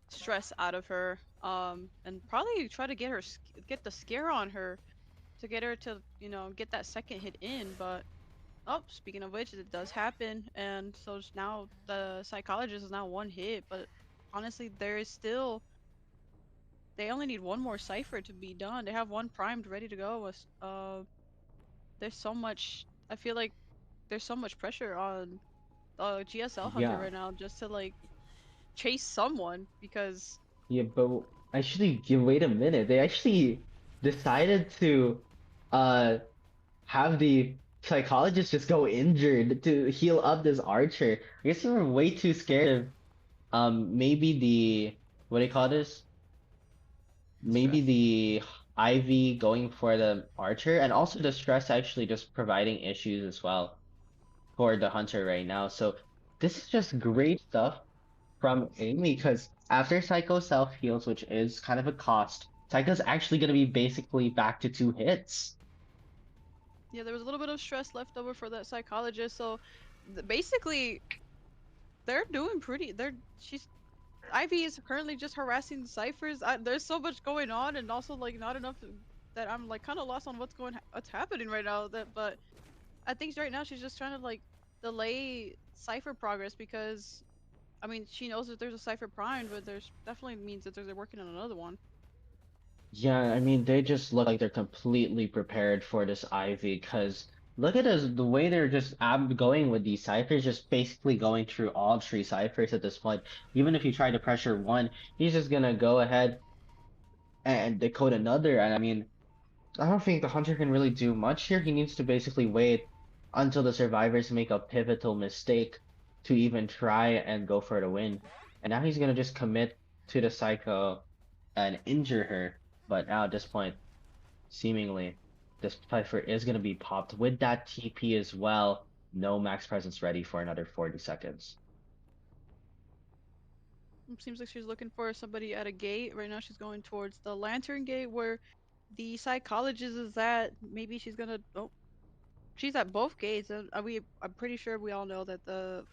stress out of her, and probably try to get the scare on her to get her to, you know, get that second hit in. But oh, speaking of which, it does happen, and so now the psychologist is now one hit. But honestly, there is still, they only need one more cipher to be done. They have one primed ready to go. There's so much, I feel like there's so much pressure on GSL Hunter Yeah. right now just to like chase someone, because Yeah, but actually, wait a minute. They actually decided to have the psychologist just go injured to heal up this archer. I guess they were way too scared of maybe the what do you call this? Maybe the Ivy going for the archer, and also the stress actually just providing issues as well for the hunter right now. So this is just great stuff from AMEY because after Psycho self heals, which is kind of a cost, Psycho's actually gonna be basically back to 2 hits. yeah, there was a little bit of stress left over for that psychologist. So basically, they're doing pretty. Ivy is currently just harassing the ciphers. There's so much going on, and also like not enough that I'm like kind of lost on what's happening right now. But I think right now she's just trying to like delay cipher progress because, I mean, she knows that there's a cipher primed, but there's definitely means that they're working on another one. Yeah, I mean, they just look like they're completely prepared for this Ivy, because look at us, the way they're just going with these ciphers, just basically going through all 3 ciphers at this point. Even if you try to pressure one, he's just gonna go ahead and decode another. And I mean, I don't think the Hunter can really do much here. He needs to basically wait until the survivors make a pivotal mistake to even try and go for the win. And now he's gonna just commit to the Psycho and injure her. But now at this point, seemingly, this cipher is gonna be popped with that TP as well. No max presence ready for another 40 seconds. It seems like she's looking for somebody at a gate. Right now she's going towards the lantern gate where the psychologist is at. Maybe she's gonna, oh, she's at both gates. And I'm pretty sure we all know that the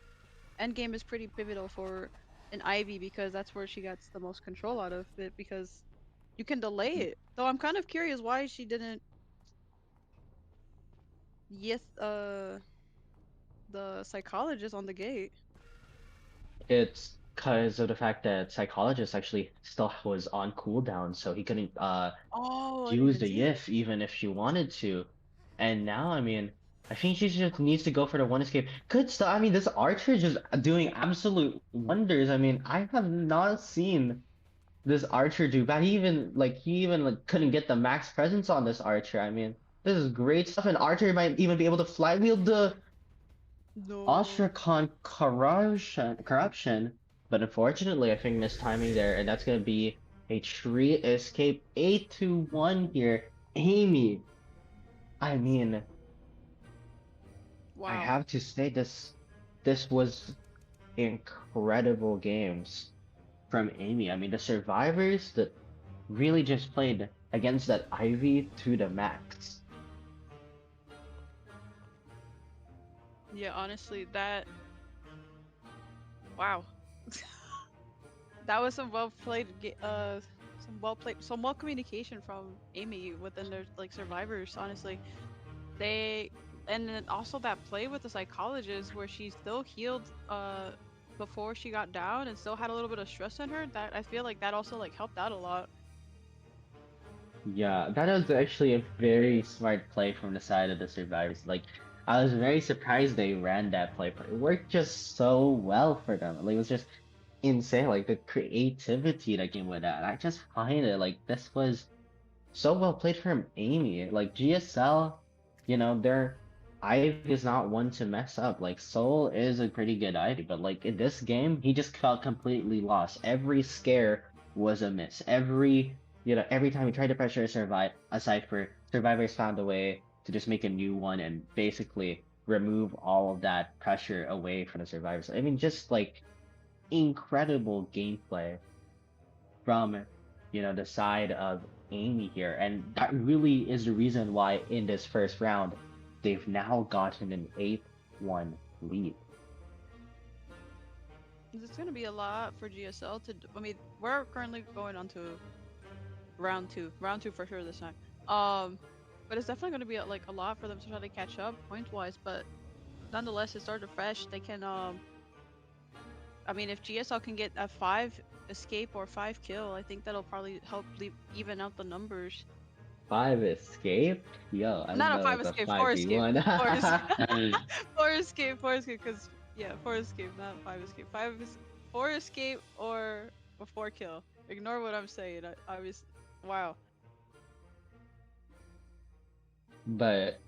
end game is pretty pivotal for an Ivy because that's where she gets the most control out of it, because you can delay it. Though I'm kind of curious why she didn't the psychologist on the gate. It's because of the fact that Psychologist actually still was on cooldown, so he couldn't Oh, I didn't use even the see that. YIF even if she wanted to. And now, I mean, I think she just needs to go for the one escape. Good stuff. I mean, this Archer is just doing absolute wonders. I mean, I have not seen this Archer do bad. He even like couldn't get the max presence on this Archer. I mean, this is great stuff. And Archer might even be able to fly wield the Ostracon corruption, but unfortunately, I think mistiming there, and that's gonna be a tree escape 8-1 here. AMEY, I mean, Wow. I have to say this was incredible games from AMEY. I mean, the survivors that really just played against that Ivy to the max. Yeah, honestly, that wow. That was some well played some well communication from Amy within their like survivors, honestly. They and then also that play with the psychologist where she still healed before she got down and still had a little bit of stress in her, that I feel like that also like helped out a lot. Yeah, that was actually a very smart play from the side of the survivors. Like, I was very surprised they ran that play, but it worked just so well for them. Like, it was just insane. Like, the creativity that came with that. I just find it like this was so well played from Amy. Like, GSL, their Ivy is not one to mess up. Like, Soul is a pretty good Ivy, but like in this game, he just felt completely lost. Every scare was a miss. Every time he tried to pressure a Cypher, survivors found a way to just make a new one and basically remove all of that pressure away from the survivors. I mean, just like incredible gameplay from, the side of Amy here. And that really is the reason why in this first round, they've now gotten an 8-1 lead. It's gonna be a lot for GSL to I mean, we're currently going on to round two for sure this time. But it's definitely gonna be like a lot for them to try to catch up point wise, but nonetheless it started fresh. They can I mean, if GSL can get a 5 escape or 5 kill, I think that'll probably help even out the numbers. 5 escape? Yo, I didn't Not a know 5 it was a escape, 4 escape. 5v1. 4 escape. 4 escape, 4 escape, because, yeah, 4 escape, not 5 escape. 4 escape or a 4 kill. Ignore what I'm saying. I was. Wow. But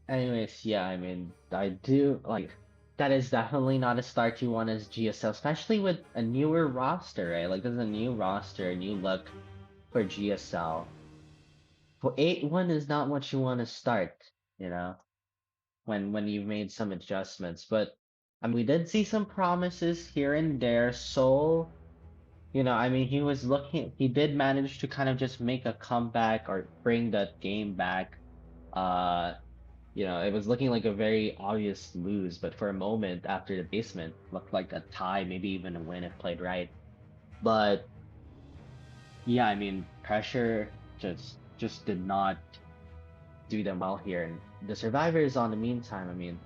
anyways, yeah, I mean, I do like that is definitely not a start you want as GSL, especially with a newer roster, right? Like, there's a new roster, a new look for GSL. For 8-1 is not what you want to start, when you've made some adjustments. But I mean, we did see some promises here and there. Soul, I mean, he did manage to kind of just make a comeback or bring that game back. Uh, it was looking like a very obvious lose, but for a moment after the basement, looked like a tie, maybe even a win if played right. But yeah, I mean, pressure just did not do them well here. And the survivors, on the meantime, I mean,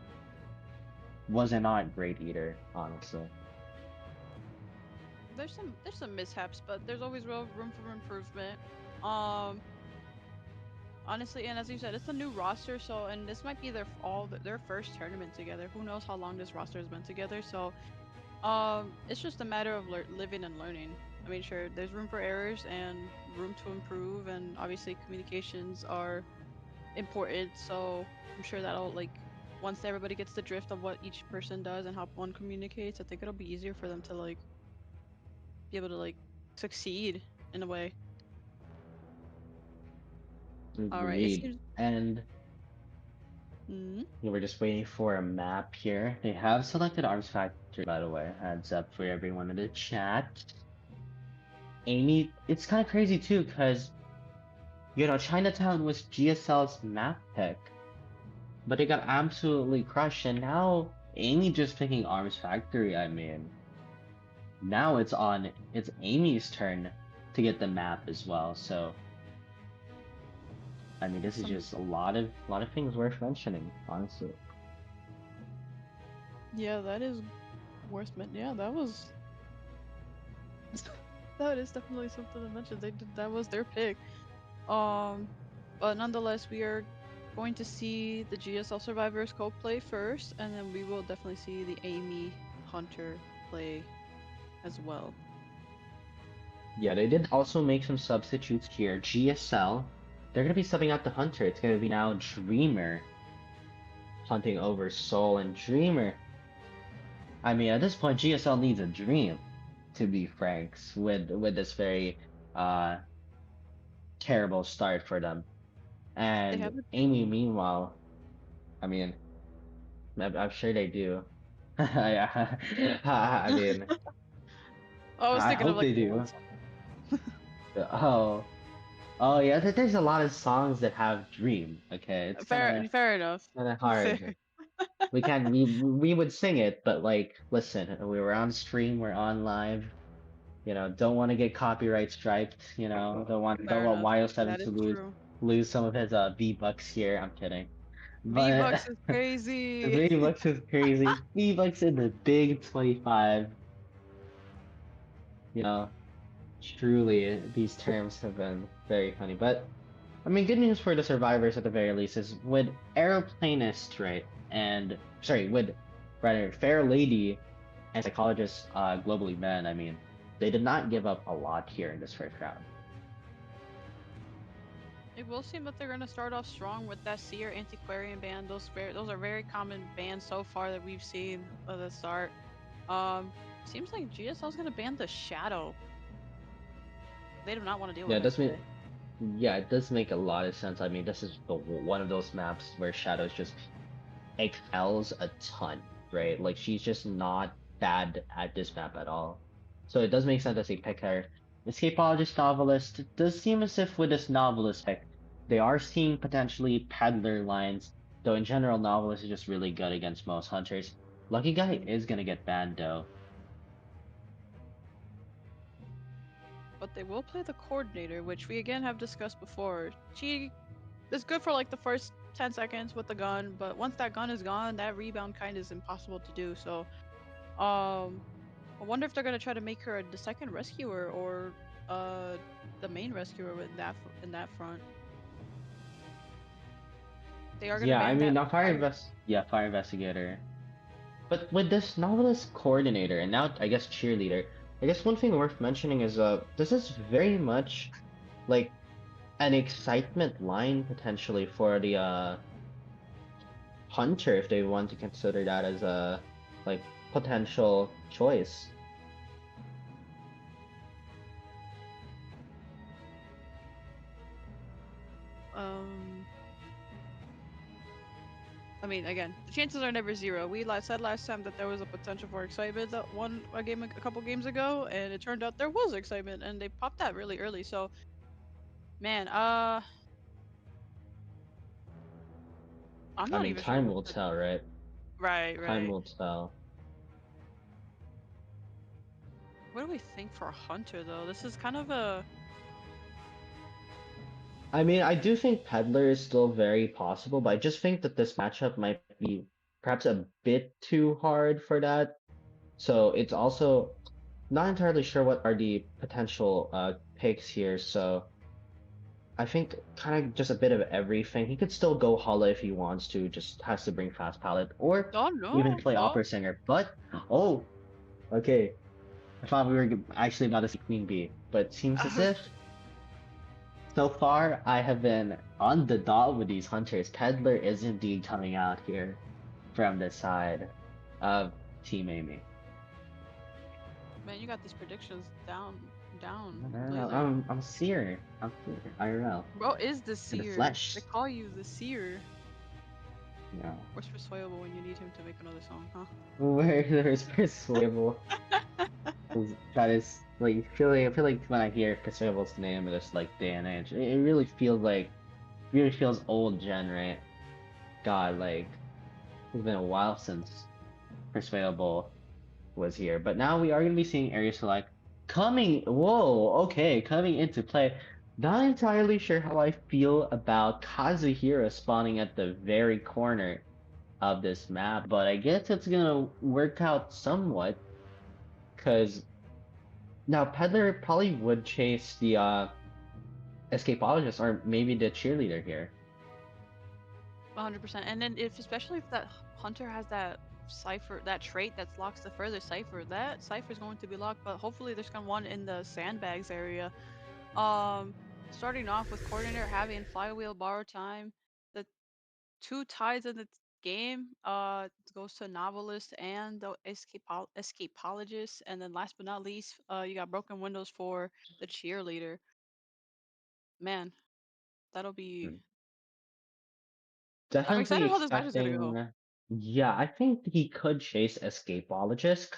wasn't not great either, honestly. There's some mishaps, but there's always room for improvement. Um, Honestly, and as you said, it's a new roster, so and this might be their first tournament together. Who knows how long this roster has been together? So, it's just a matter of living and learning. I mean, sure, there's room for errors and room to improve, and obviously communications are important. So I'm sure that'll like once everybody gets the drift of what each person does and how one communicates, I think it'll be easier for them to like be able to like succeed in a way. All right, it Agreed. seems. And we're just waiting for a map here. They have selected Arms Factory, by the way. Heads up for everyone in the chat. Amy, it's kind of crazy too, because, Chinatown was GSL's map pick, but it got absolutely crushed, and now Amy just picking Arms Factory, I mean. Now it's Amy's turn to get the map as well, so I mean, this is just a lot of things worth mentioning, honestly. Yeah, that is worth mentioning. Yeah, that was that is definitely something to mention. That was their pick. But nonetheless, we are going to see the GSL survivors co-play first, and then we will definitely see the Amy Hunter play as well. Yeah, they did also make some substitutes here. GSL, they're gonna be subbing out the Hunter. It's gonna be now Dreamer hunting over Soul, and Dreamer. I mean, at this point, GSL needs a dream, to be frank, with this very terrible start for them. And Amy, meanwhile, I mean, I'm sure they do. I mean, I was thinking of hope like they do. Oh yeah, there's a lot of songs that have dream. Okay, it's fair enough. kind of hard. we can't. We would sing it, but like, listen, we were on stream, we're on live. Don't want to get copyright striped. Don't Fair want enough. YO7 That is to true. lose some of his V-Bucks here. I'm kidding. But V-Bucks is crazy. V-Bucks is crazy. V-Bucks in the big 25. You know, truly, these terms have been very funny. But I mean, good news for the survivors at the very least is with Aeroplanist, right? And sorry, with rather Fair Lady and Psychologist globally banned. I mean, they did not give up a lot here in this first round. It will seem that they're gonna start off strong with that Seer Antiquarian band. Those are very common bans so far that we've seen at the start. Seems like GSL's gonna ban the Shadow. They do not want to deal Yeah, with it her does make today. it does make a lot of sense. I mean, this is one of those maps where Shadows just excels a ton, right? Like she's just not bad at this map at all. So it does make sense that they pick her. Escapologist Novelist, it does seem as if with this Novelist pick, they are seeing potentially peddler lines, though in general Novelist is just really good against most hunters. Lucky Guy is gonna get banned though. But they will play the Coordinator, which we again have discussed before. She is good for like the first 10 seconds with the gun, but once that gun is gone, that rebound kind is impossible to do. So, I wonder if they're gonna try to make her the second rescuer or the main rescuer in that front. They are gonna Yeah, I ban mean that now Fire Investigator. But with this Novelist Coordinator and now I guess Cheerleader, I guess one thing worth mentioning is this is very much like an excitement line potentially for the Hunter if they want to consider that as a like potential choice. I mean, again, the chances are never zero. We said last time that there was a potential for excitement that won a game a couple games ago, and it turned out there was excitement, and they popped that really early. So, man, I'm I not mean even sure time what will to. tell, right? Right, Time right. will tell. What do we think for Hunter though? This is kind of a. I mean, I do think Peddler is still very possible, but I just think that this matchup might be perhaps a bit too hard for that. So it's also not entirely sure what are the potential picks here. So I think kind of just a bit of everything. He could still go Hala if he wants to, just has to bring Fast Palette, or Oh even no! play Oh. Opera Singer. But oh, okay. I thought we were actually about to see Queen Bee, but seems as if so far I have been on the dot with these hunters. Peddler is indeed coming out here from the side of Team AMEY. Man, you got these predictions down I'm lately. I'm Seer. I'm Seer. IRL. Bro is the In the seer. flesh. They call you the seer. Yeah. Where's Persuadable when you need him to make another song, huh? Where there's Persuadable. That is like I feel like when I hear Persuadable's name in this like day and age, it really feels old gen, right? God, like it's been a while since Persuadable was here. But now we are gonna be seeing Area Select coming into play. Not entirely sure how I feel about Kazuhira spawning at the very corner of this map, but I guess it's gonna work out somewhat. Cause now Peddler probably would chase the escapologist or maybe the cheerleader here. 100%. And then especially if that Hunter has that cipher, that trait that locks the further cipher, that cipher is going to be locked. But hopefully there's gonna one in the sandbags area. Starting off with Coordinator having Flywheel, Borrow Time, the two ties in the game goes to Novelist and the Escapologist, and then last but not least, you got Broken Windows for the Cheerleader. Man, that'll be. Hmm. I'm Definitely excited how this match is gonna go. expecting. Yeah, I think he could chase escapologist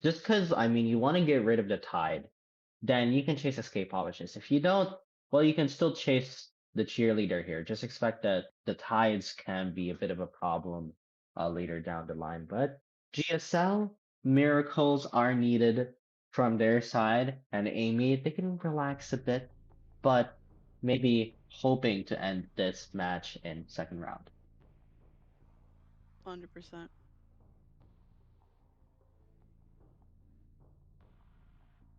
because I mean you want to get rid of the tide, then you can chase escapologist. If you don't, well you can still chase the cheerleader here. Just expect that the tides can be a bit of a problem later down the line. But GSL, miracles are needed from their side, and AMEY, they can relax a bit, but maybe hoping to end this match in second round. 100%.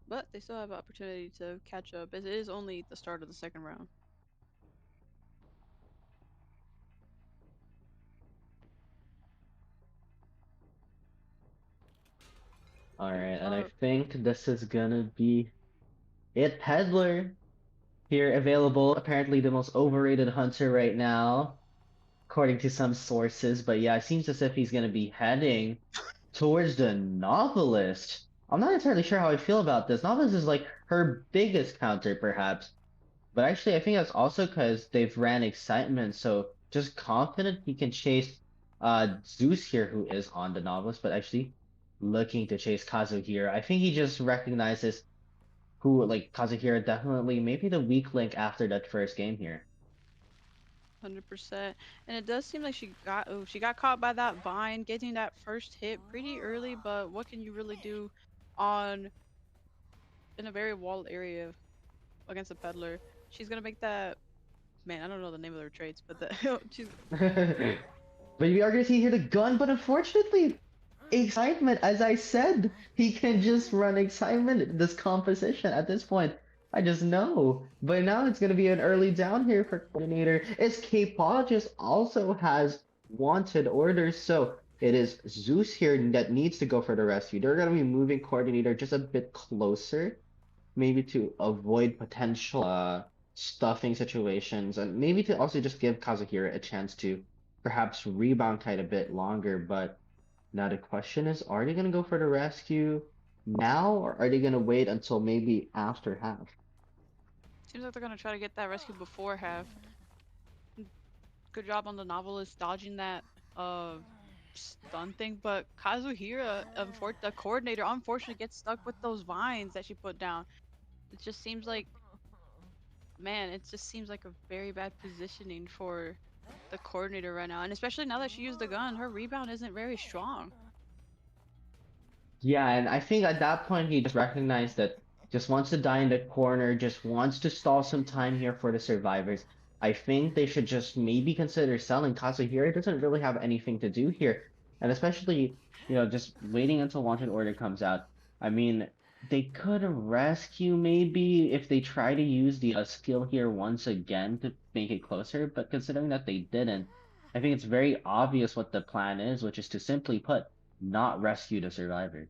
But they still have an opportunity to catch up, as it is only the start of the second round. Alright, and I think this is gonna be it. Peddler here available. Apparently the most overrated hunter right now, according to some sources. But yeah, it seems as if he's gonna be heading towards the Novelist. I'm not entirely sure how I feel about this. Novelist is like her biggest counter, perhaps. But actually, I think that's also because they've ran Excitement, so just confident he can chase Zeus here, who is on the Novelist, but actually looking to chase Kazuhira. I think he just recognizes who, like, Kazuhira definitely maybe the weak link after that first game here. 100%. And it does seem like she got caught by that vine, getting that first hit pretty early, but what can you really do in a very walled area against a peddler? She's gonna make that, man, I don't know the name of their traits, but she's But we are gonna see here the gun, but unfortunately, Excitement, as I said, he can just run Excitement this composition at this point. I just know. But now it's gonna be an early down here for Coordinator. Escapologist also has wanted orders, so it is Zeus here that needs to go for the rescue. They're gonna be moving Coordinator just a bit closer, maybe to avoid potential stuffing situations, and maybe to also just give Kazuhira a chance to perhaps rebound quite a bit longer. But now the question is, are they going to go for the rescue now, or are they going to wait until maybe after half? seems like they're gonna try to get that rescue before half. Good job on the Novelist dodging that stun thing, but Kazuhira, the Coordinator, unfortunately gets stuck with those vines that she put down. It just seems like, man, it just seems like a very bad positioning for the Coordinator right now, and especially now that she used the gun, her rebound isn't very strong. Yeah, and I think at that point he just recognized that just wants to die in the corner, just wants to stall some time here for the survivors. I think they should just maybe consider selling. Kazuhira doesn't really have anything to do here, and especially, just waiting until Wanted Order comes out. I mean, they could rescue maybe if they try to use the skill here once again to make it closer, but considering that they didn't, I think it's very obvious what the plan is, which is to simply put, not rescue the survivor.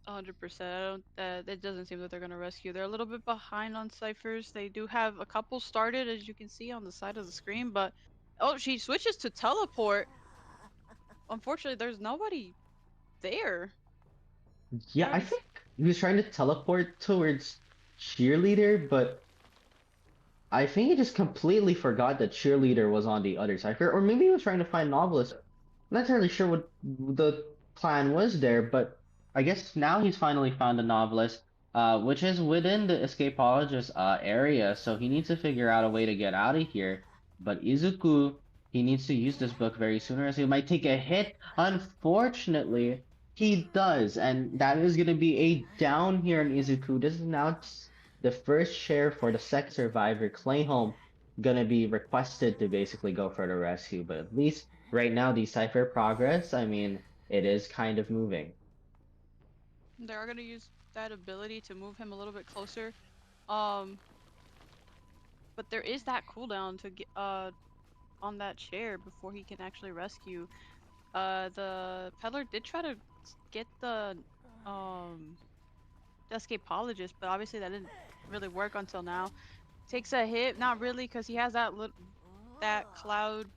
100%. It doesn't seem that they're gonna rescue. They're a little bit behind on ciphers. They do have a couple started, as you can see on the side of the screen, but oh, she switches to teleport. Unfortunately, there's nobody there. Yeah, I think he was trying to teleport towards Cheerleader, but I think he just completely forgot that Cheerleader was on the other side. Or maybe he was trying to find Novelist. I'm not entirely sure what the plan was there, but I guess now he's finally found a Novelist, which is within the Escapologist area, so he needs to figure out a way to get out of here. But Izuku, he needs to use this book very soon, or else he might take a hit. Unfortunately, he does, and that is going to be a down here in Izuku. This is now the first share for the second survivor, Clayholm, gonna be requested to basically go for the rescue. But at least right now, the Cypher progress, I mean, it is kind of moving. They are gonna use that ability to move him a little bit closer. But there is that cooldown to get on that chair before he can actually rescue. The peddler did try to get the escapologist, but obviously that didn't really work until now. Takes a hit, not really, because he has that cloud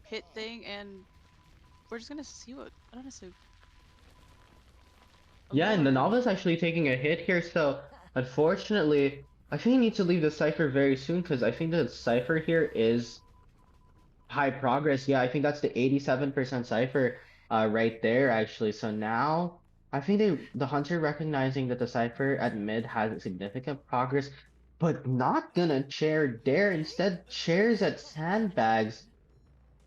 hit thing, and we're just gonna see what I don't know. Yeah, and the Novel's actually taking a hit here, so unfortunately, I think he needs to leave the Cypher very soon, because I think the Cypher here is high progress. Yeah, I think that's the 87% Cypher right there, actually. So now, I think the Hunter recognizing that the Cypher at mid has significant progress, but not gonna chair there. Instead, chairs at Sandbags.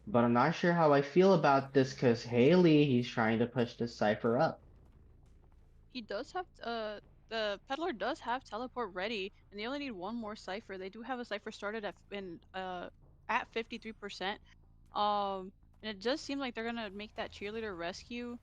But I'm not sure how I feel about this because Haley, he's trying to push this cipher up. He does have the peddler does have teleport ready, and they only need one more cipher. They do have a cipher started at 53%. And it does seem like they're gonna make that cheerleader rescue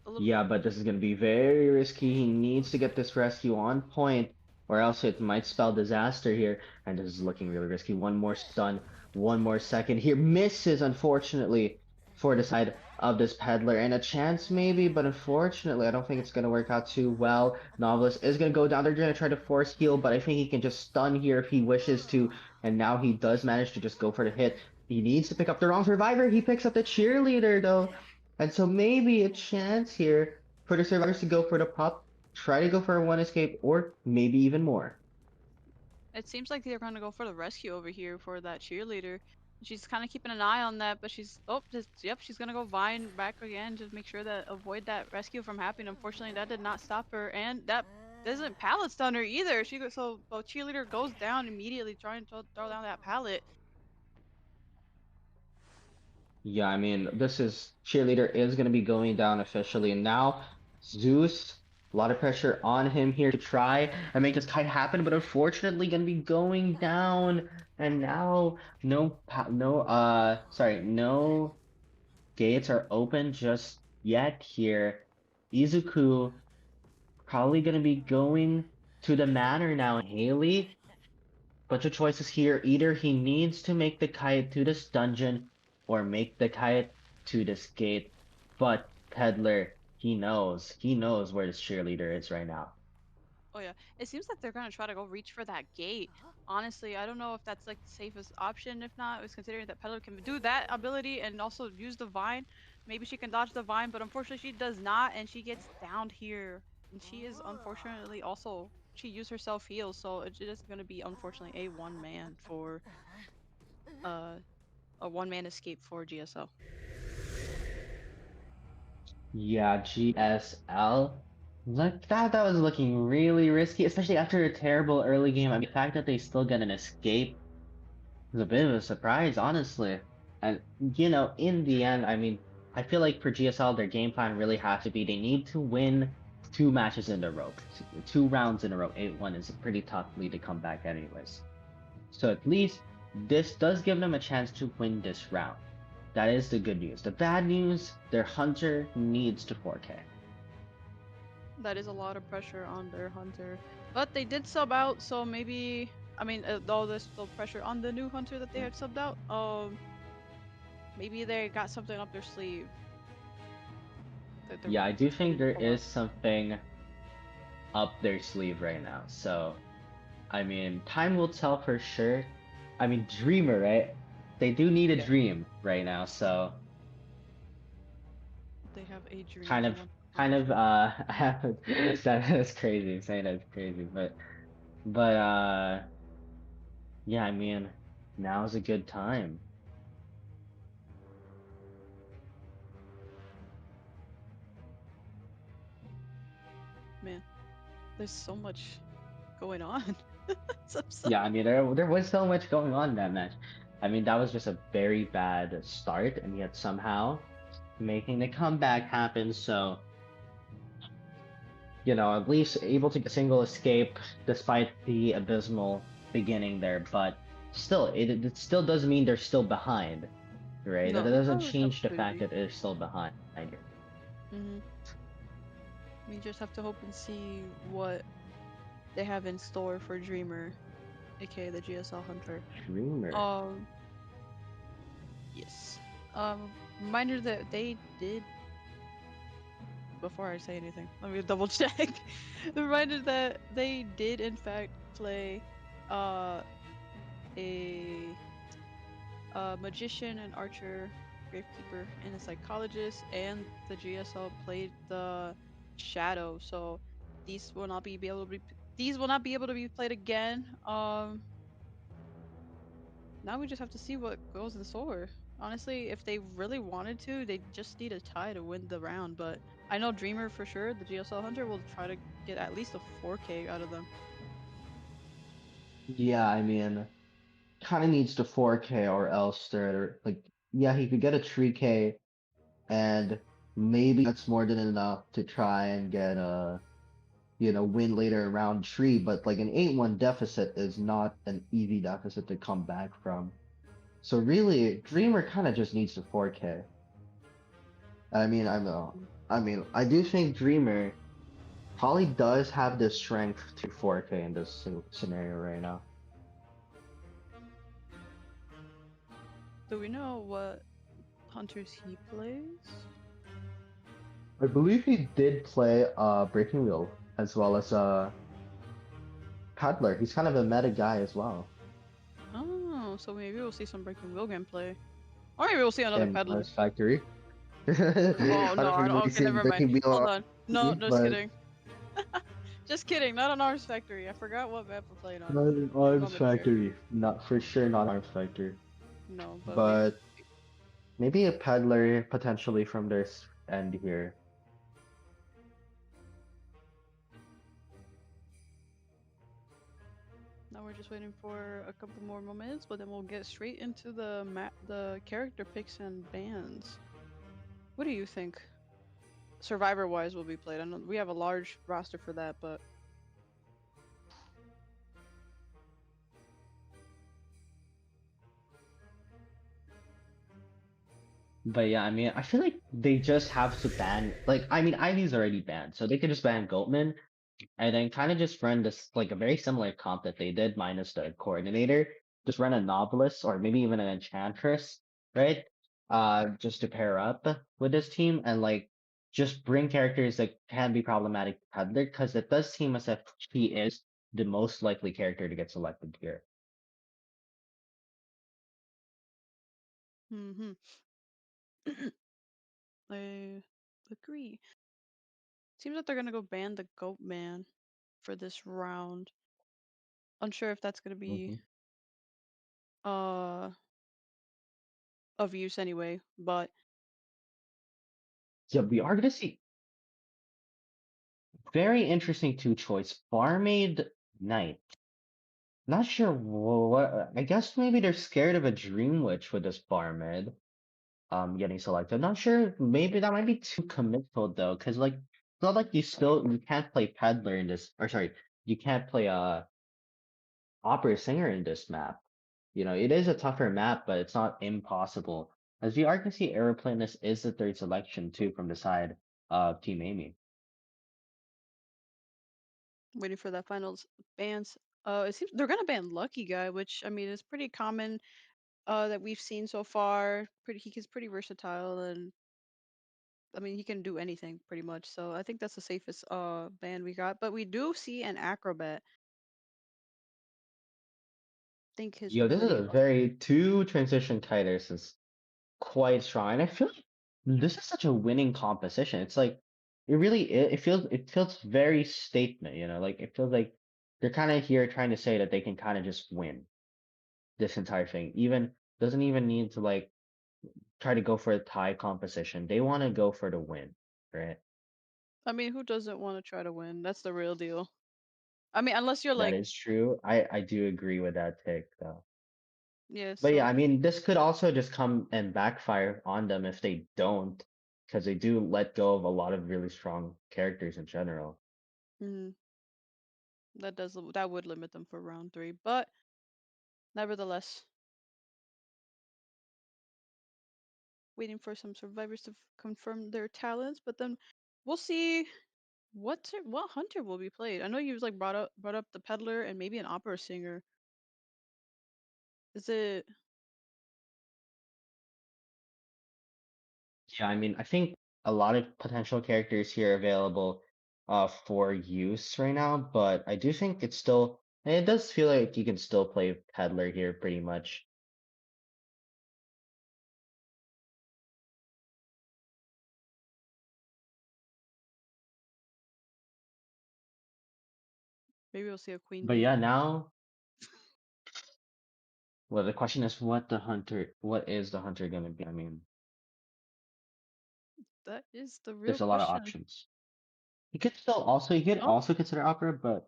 a little Yeah, bit. but this is going to be very risky. He needs to get this rescue on point, or else it might spell disaster here. And this is looking really risky. One more stun, one more second here. Misses, unfortunately, for the side of this peddler. And a chance maybe, but unfortunately, I don't think it's going to work out too well. Novelist is going to go down. They're going to try to force heal, but I think he can just stun here if he wishes to. And now he does manage to just go for the hit. He needs to pick up the wrong survivor. He picks up the cheerleader, though. And so maybe a chance here for the survivors to go for the pop, try to go for a one escape, or maybe even more. It seems like they're gonna go for the rescue over here for that cheerleader. She's kind of keeping an eye on that, but she's gonna go Vine back again, just make sure that avoid that rescue from happening. Unfortunately, that did not stop her, and that doesn't pallet stun her either. So the cheerleader goes down immediately, trying to throw down that pallet. Yeah, I mean, this is cheerleader is going to be going down officially. And now Zeus, a lot of pressure on him here to try and make this kite happen, but unfortunately going to be going down. And now no gates are open just yet here. Izuku probably going to be going to the manor now. Haley, bunch of choices here. Either he needs to make the kite to this dungeon or make the kite to this gate. But Peddler, he knows where this cheerleader is right now. Oh yeah, it seems like they're gonna try to go reach for that gate. Honestly, I don't know if that's like the safest option. If not, it's considering that Peddler can do that ability and also use the vine. Maybe she can dodge the vine, but unfortunately she does not, and she gets downed here. And she is unfortunately also she used her self heal, so it is gonna be unfortunately a one man for uh a one man escape for GSL. Yeah, GSL. Look, that was looking really risky, especially after a terrible early game. I mean, the fact that they still get an escape was a bit of a surprise, honestly. And in the end, I mean, I feel like for GSL, their game plan really has to be they need to win 2 matches in a row, 2 rounds in a row. 8-1 is a pretty tough lead to come back, anyways. So at least this does give them a chance to win this round. That is the good news. The bad news, their hunter needs to 4K. That is a lot of pressure on their hunter, but they did sub out, so maybe I mean, though there's still pressure on the new hunter that they have subbed out. Maybe they got something up their sleeve. Yeah, I do think there is something up their sleeve right now. So, I mean, time will tell for sure. I mean, Dreamer, right? They do need a dream right now, so they have a dream. kind of that's crazy. Saying that's crazy, but yeah, I mean, now's a good time. Man, there's so much going on. Yeah, I mean, there was so much going on in that match. I mean, that was just a very bad start, and yet somehow making the comeback happen. So, at least able to get a single escape despite the abysmal beginning there. But still, it still does mean they're still behind, right? No, That doesn't change the fact that they're still behind. We just have to hope and see what they have in store for Dreamer, aka the GSL Hunter. Dreamer. Yes. Reminder that they did. Before I say anything, let me double check. Reminder that they did in fact play a magician, an archer, gravekeeper, and a psychologist, and the GSL played the shadow. So these will not be able to be played again. Now we just have to see what goes in store. Honestly, if they really wanted to, they just need a tie to win the round. But I know Dreamer for sure, the GSL Hunter, will try to get at least a 4K out of them. Yeah, I mean, kind of needs to 4K or else they're like, yeah, he could get a 3K and maybe that's more than enough to try and get a win later in round three. But like an 8-1 deficit is not an easy deficit to come back from. So really, Dreamer kind of just needs to 4K. I mean, I do think Dreamer probably does have the strength to 4K in this scenario right now. Do we know what hunters he plays? I believe he did play Breaking Wheel as well as Peddler. He's kind of a meta guy as well. Oh, so maybe we'll see some Breaking Wheel gameplay. Or maybe we'll see another In Peddler. Artist Factory. Oh no, I don't think we'll okay, see never mind. Breaking Wheel, Hold on. No, just but kidding. Just kidding, not on Arms Factory. I forgot what map we're playing on. not in Arms Moment here. Factory. Not for sure, not Arms Factory. No, but But maybe a Peddler potentially from this end here. now we're just waiting for a couple more moments, but then we'll get straight into the the character picks and bans. What do you think? Survivor-wise will be played. I know we have a large roster for that, but But yeah, I mean, I feel like they just have to ban, like, I mean, Ivy's already banned, so they could just ban Goatman and then kind of just run this, like, a very similar comp that they did, minus the coordinator. Just run a Novelist or maybe even an Enchantress, right? Just to pair up with this team and, like, just bring characters that can be problematic to Peddler, because it does seem as if he is the most likely character to get selected here. I agree. Seems like they're gonna go ban the Goat Man for this round. Unsure if that's gonna be of use anyway, but Yeah, we are gonna see very interesting two choice. Barmaid Knight. Not sure what. I guess maybe they're scared of a Dream Witch with this Barmaid getting selected. Not sure. Maybe that might be too committal though, because like it's not like you can't play Peddler in this, or sorry, you can't play Opera Singer in this map. It is a tougher map, but it's not impossible. As we are gonna see, Aeroplanist is the third selection too from the side of Team AMEY. waiting for that finals bans. It seems they're gonna ban Lucky Guy, which I mean is pretty common that we've seen so far. He's pretty versatile, and I mean he can do anything pretty much. So I think that's the safest ban we got. But we do see an Acrobat. I think his Yo, this is ability. a very two transition titles is quite strong, and I feel like this is such a winning composition. It's like it feels very statement, like it feels like they're kind of here trying to say that they can kind of just win this entire thing. Even doesn't even need to like try to go for a tie composition. They want to go for the win, right? I mean, who doesn't want to try to win? That's the real deal. I mean, unless you're That like, is true. I do agree with that take though. yeah. But yeah, So I mean, this could also just come and backfire on them if they don't, because they do let go of a lot of really strong characters in general. mhm, that would limit them for round 3, but nevertheless, waiting for some survivors to confirm their talents. But then we'll see what hunter will be played. I know you like brought up the peddler and maybe an opera singer. Is it? Yeah, I mean, I think a lot of potential characters here available for use right now, but I do think it does feel like you can still play Peddler here pretty much. Maybe we'll see a queen But bee. yeah, now, well, the question is what is the hunter gonna be? I mean, That is the real there's a lot of question. options. He could also consider opera, but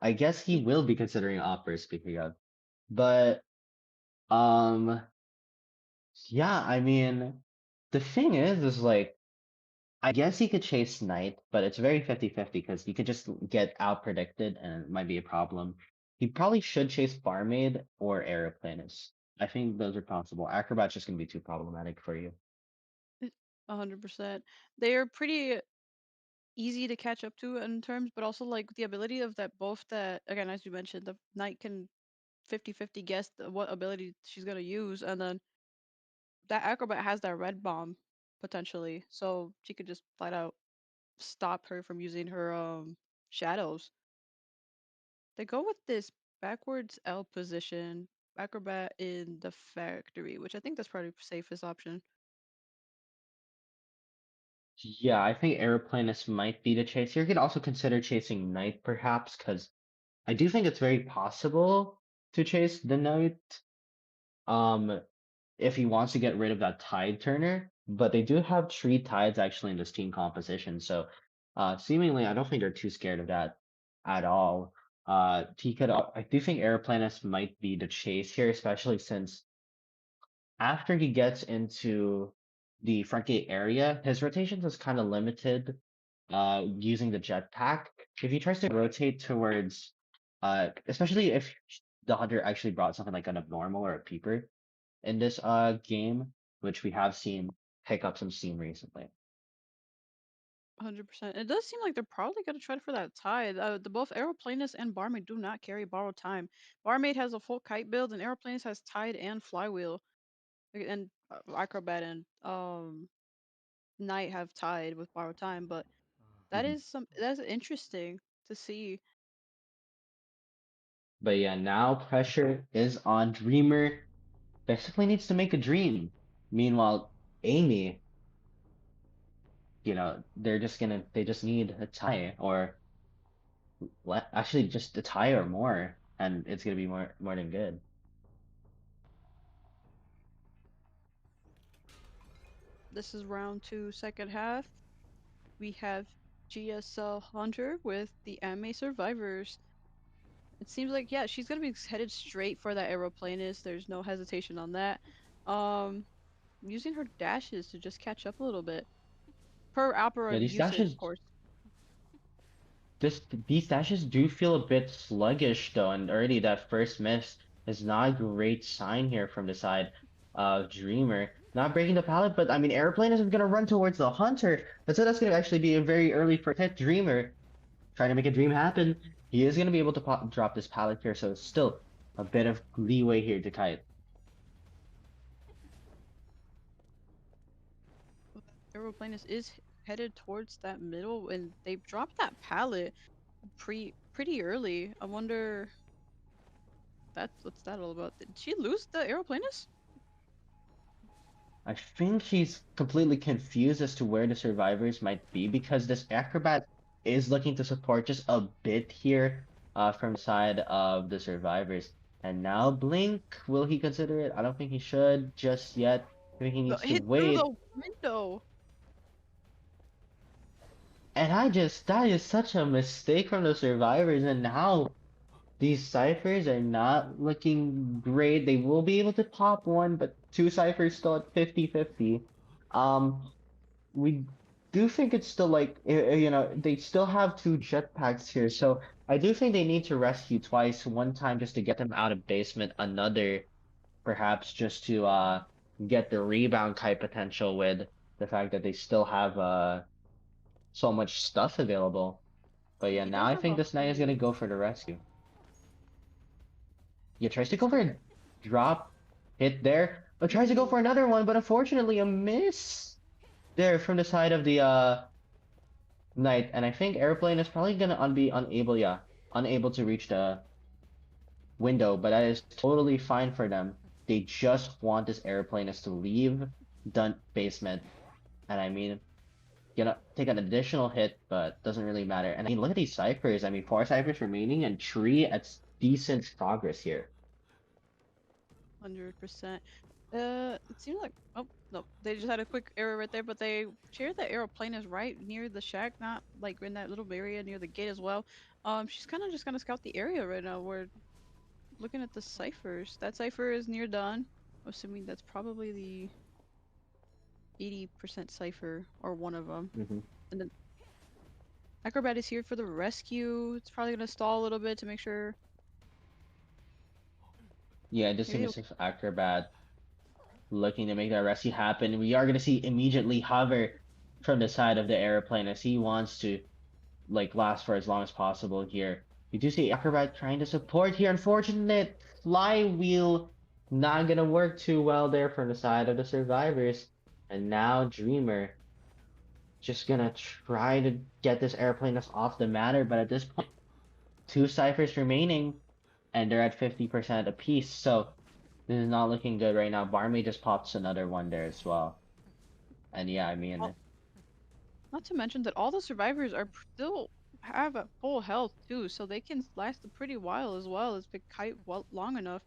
I guess he will be considering opera speaking of. But Um, yeah, I mean, the thing is like, I guess he could chase Knight, but it's very 50-50 because he could just get out predicted and it might be a problem. He probably should chase Barmaid or Aeroplanist. I think those are possible. Acrobat's just gonna be too problematic for you. 100%. They are pretty easy to catch up to in terms, but also like the ability of that both that again, as you mentioned, the knight can 50-50 guess what ability she's gonna use, and then that acrobat has that red bomb potentially, so she could just flat out stop her from using her shadows. They go with this backwards L position, acrobat in the factory, which I think that's probably the safest option. Yeah, I think Aeroplanist might be the chase. You could also consider chasing Knight perhaps, because I do think it's very possible to chase the Knight. Um, if he wants to get rid of that tide turner, but they do have three tides actually in this team composition, so seemingly I don't think they're too scared of that at all. He could I do think Aeroplanist might be the chase here, especially since after he gets into the front gate area, his rotations is kind of limited using the jetpack. If he tries to rotate towards especially if the hunter actually brought something like an abnormal or a peeper, in this game, which we have seen pick up some steam recently. 100%. It does seem like they're probably going to try for that tide. The both Aeroplanist and Barmaid do not carry borrowed time. Barmaid has a full kite build, and Aeroplanist has tide and flywheel. And Acrobat and Knight have tide with borrowed time, but Mhm. that's interesting to see. But yeah, now pressure is on Dreamer. Basically needs to make a dream. Meanwhile, Amy, they just need a tie or actually just a tie or more, and it's gonna be more than good. This is round two, second half. We have GSL Hunter with the AMEY Survivors. It seems like, yeah, she's gonna be headed straight for that Aeroplanist. There's no hesitation on that. Using her dashes to just catch up a little bit. Per Yeah, opera these usage, dashes of course. these dashes do feel a bit sluggish though, and already that first miss is not a great sign here from the side of Dreamer. Not breaking the pallet, but I mean Airplane isn't gonna run towards the Hunter. That's gonna actually be a very early first hit. Dreamer trying to make a dream happen. He is gonna be able to drop this pallet here, so it's still a bit of leeway here to kite. Aeroplanist is headed towards that middle, and they dropped that pallet pretty early. I wonder what's that all about? Did she lose the Aeroplanist? I think she's completely confused as to where the survivors might be because this acrobat is looking to support just a bit here from the side of the survivors. And now Blink, will he consider it? I don't think he should just yet. I think he needs to Hit through wait. the window. And that is such a mistake from the survivors. And now these ciphers are not looking great. They will be able to pop one, but two ciphers still at 50-50. We do think it's still like they still have two jetpacks here, so I do think they need to rescue twice. One time just to get them out of basement, another perhaps just to get the rebound kite potential with the fact that they still have so much stuff available. But yeah, He now does I have think a this knight is gonna few. go for the rescue. Yeah, tries to It's go for a drop hit there, but tries to go for another one, but unfortunately a miss there from the side of the Knight, and I think Airplane is probably gonna be unable to reach the window, but that is totally fine for them. They just want this Airplane is to leave the basement, and I mean, take an additional hit, but doesn't really matter. And I mean, look at these ciphers. I mean, 4 ciphers remaining and 3 at decent progress here. 100%. It seems like, oh no, they just had a quick error right there, but they shared that Aeroplane is right near the shack, not like in that little area near the gate as well. She's kind of just gonna scout the area right now. Where looking at the ciphers. That cipher is near done. I'm assuming that's probably the 80% cipher or one of them. And then Acrobat is here for the rescue. It's probably gonna stall a little bit to make sure. Yeah, it just Maybe seems if Acrobat looking to make that rescue happen. We are gonna see immediately Hover from the side of the airplane as he wants to like last for as long as possible here. You do see Acrobat trying to support here. Unfortunate flywheel not gonna work too well there from the side of the survivors. And now Dreamer just gonna try to get this airplane off the matter, but at this point, 2 ciphers remaining, and they're at 50% apiece. So this is not looking good right now. Barmaid just pops another one there as well. And yeah, I mean, not to mention that all the survivors are still have a full health too, so they can last a pretty while as well as they kite well long enough.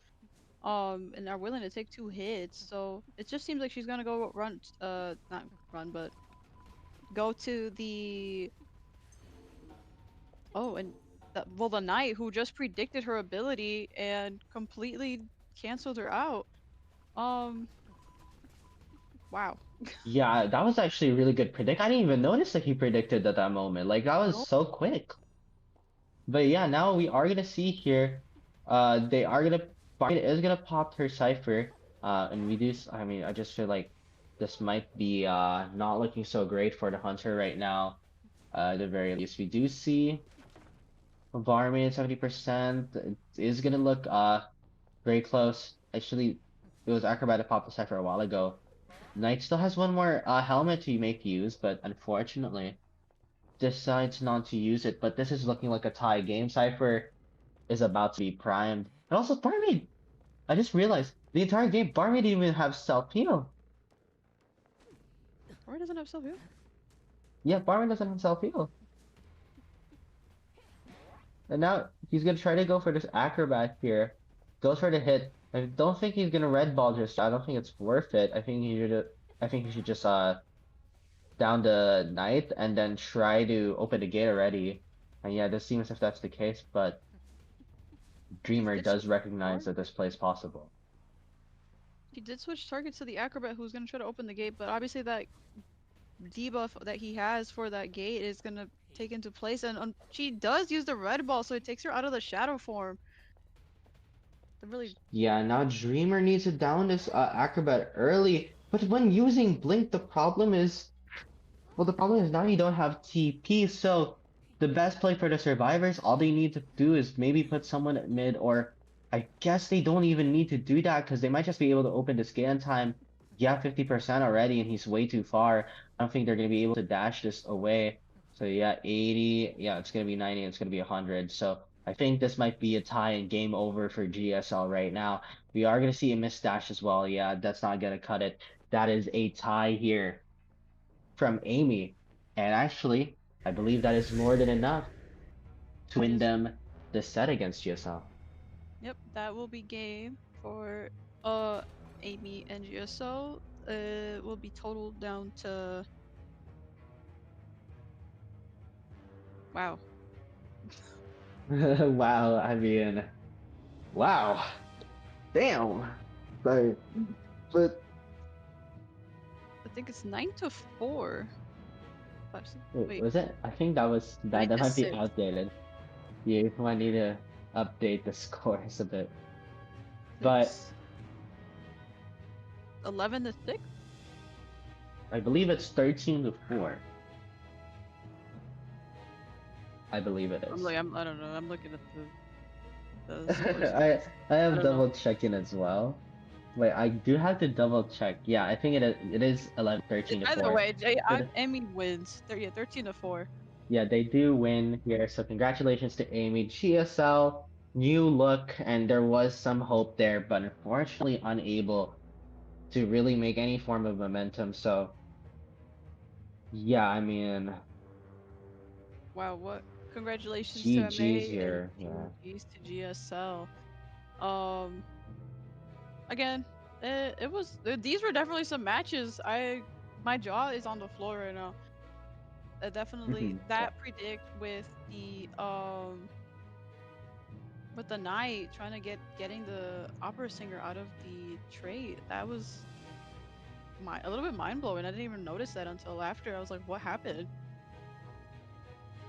And are willing to take 2 hits. So it just seems like she's gonna go run, not run, but go to the. Oh, and the knight who just predicted her ability and completely canceled her out. Wow. yeah, that was actually a really good predict. I didn't even notice that he predicted at that moment. Like that was so quick. But yeah, now we are gonna see here. They are gonna Barmaid is gonna pop her cipher. And we do. I mean, I just feel like this might be not looking so great for the hunter right now. At the very least, we do see Barmaid 70%. It is gonna look very close. Actually, it was Acrobat that popped the cipher a while ago. Knight still has one more helmet to make use, but unfortunately decides not to use it. But this is looking like a tie game. Cypher is about to be primed. And also Barmaid! I just realized the entire game Barmaid didn't even have self-heal. Barmaid doesn't have self-heal? Yeah, Barmaid doesn't have self-heal. And now he's gonna try to go for this Acrobat here. Goes for the hit. I don't think he's gonna red ball just. I don't think it's worth it. I think he should just down the knight and then try to open the gate already. And yeah, this seems if that's the case, but Dreamer does recognize that this play is possible. He did switch targets to the Acrobat who's gonna try to open the gate, but obviously that debuff that he has for that gate is gonna take into place, and she does use the red ball, so it takes her out of the shadow form. Really. Yeah, now Dreamer needs to down this Acrobat early, but when using Blink, the problem is now you don't have TP, so the best play for the survivors, all they need to do is maybe put someone at mid, or I guess they don't even need to do that because they might just be able to open the scan time. Yeah, 50% already, and he's way too far. I don't think they're going to be able to dash this away. So yeah, 80, yeah, it's going to be 90, and it's going to be 100. So I think this might be a tie and game over for GSL right now. We are going to see a missed dash as well. Yeah, that's not going to cut it. That is a tie here from AMEY. And actually, I believe that is more than enough to win them the set against GSL. Yep, that will be game for AMEY and GSL. Will be totaled down to wow. Wow, I mean, wow, damn, but I think it's 9-4. wait, was it? I think that was that. That might be outdated. You might need to update the scores a bit. But 11-6. I believe it's 13-4. I believe it is. I don't know. I'm looking at the scores. I am double checking as well. Wait, I do have to double check. Yeah, I think it is 13-4. Either way, AMEY wins. Yeah, 13-4. Yeah, they do win here. So congratulations to AMEY. GSL, new look, and there was some hope there, but unfortunately unable to really make any form of momentum. So yeah, I mean, wow, what congratulations GG's to AMEY here. And Yeah. GG's to GSL. Again, it was these were definitely some matches. My jaw is on the floor right now. Definitely that predict with the with the knight trying to getting the opera singer out of the trait, that was a little bit mind blowing. I didn't even notice that until after. I was like, what happened?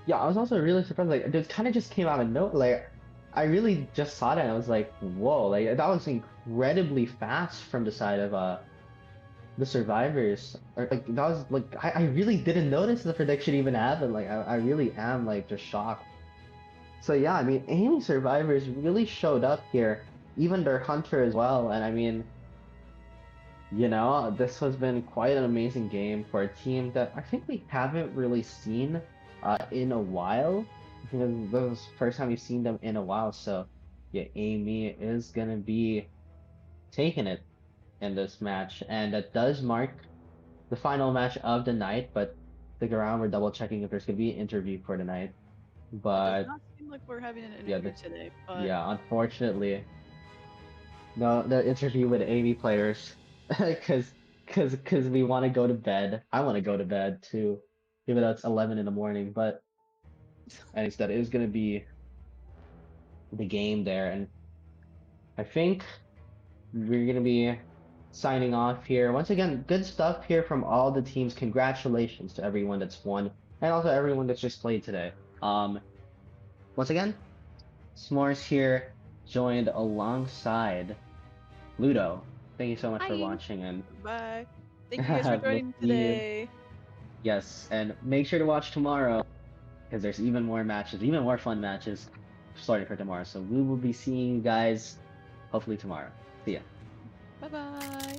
Yeah, I was also really surprised. Like, it kind of just came out of nowhere. Like, I really just saw that and I was like, whoa! Like, that was incredibly fast from the side of the survivors. Or like, that was like, I really didn't notice the prediction even happened. Like, I really am like just shocked. So yeah, I mean, AMEY survivors really showed up here, even their hunter as well. And I mean, you know, this has been quite an amazing game for a team that I think we haven't really seen in a while. I think this was the first time we've seen them in a while. So yeah, AMEY is gonna be taking it in this match, and that does mark the final match of the night. But stick around, we're double checking if there's gonna be an interview for tonight. It does But not seem like we're having an yeah, interview today, but yeah, unfortunately, no, the interview with AMEY players, because we want to go to bed. I want to go to bed too, even though it's 11 in the morning. But and instead, it is gonna be the game there, and I think we're gonna be signing off here. Once again, good stuff here from all the teams. Congratulations to everyone that's won, and also everyone that's just played today. Once again, S'mores here, joined alongside Pluto. Thank you so much for hi, watching, and bye. Thank you guys for we'll joining see you. today. Yes, and make sure to watch tomorrow because there's even more matches, even more fun matches starting for tomorrow. So we will be seeing you guys hopefully tomorrow. See ya. Bye bye.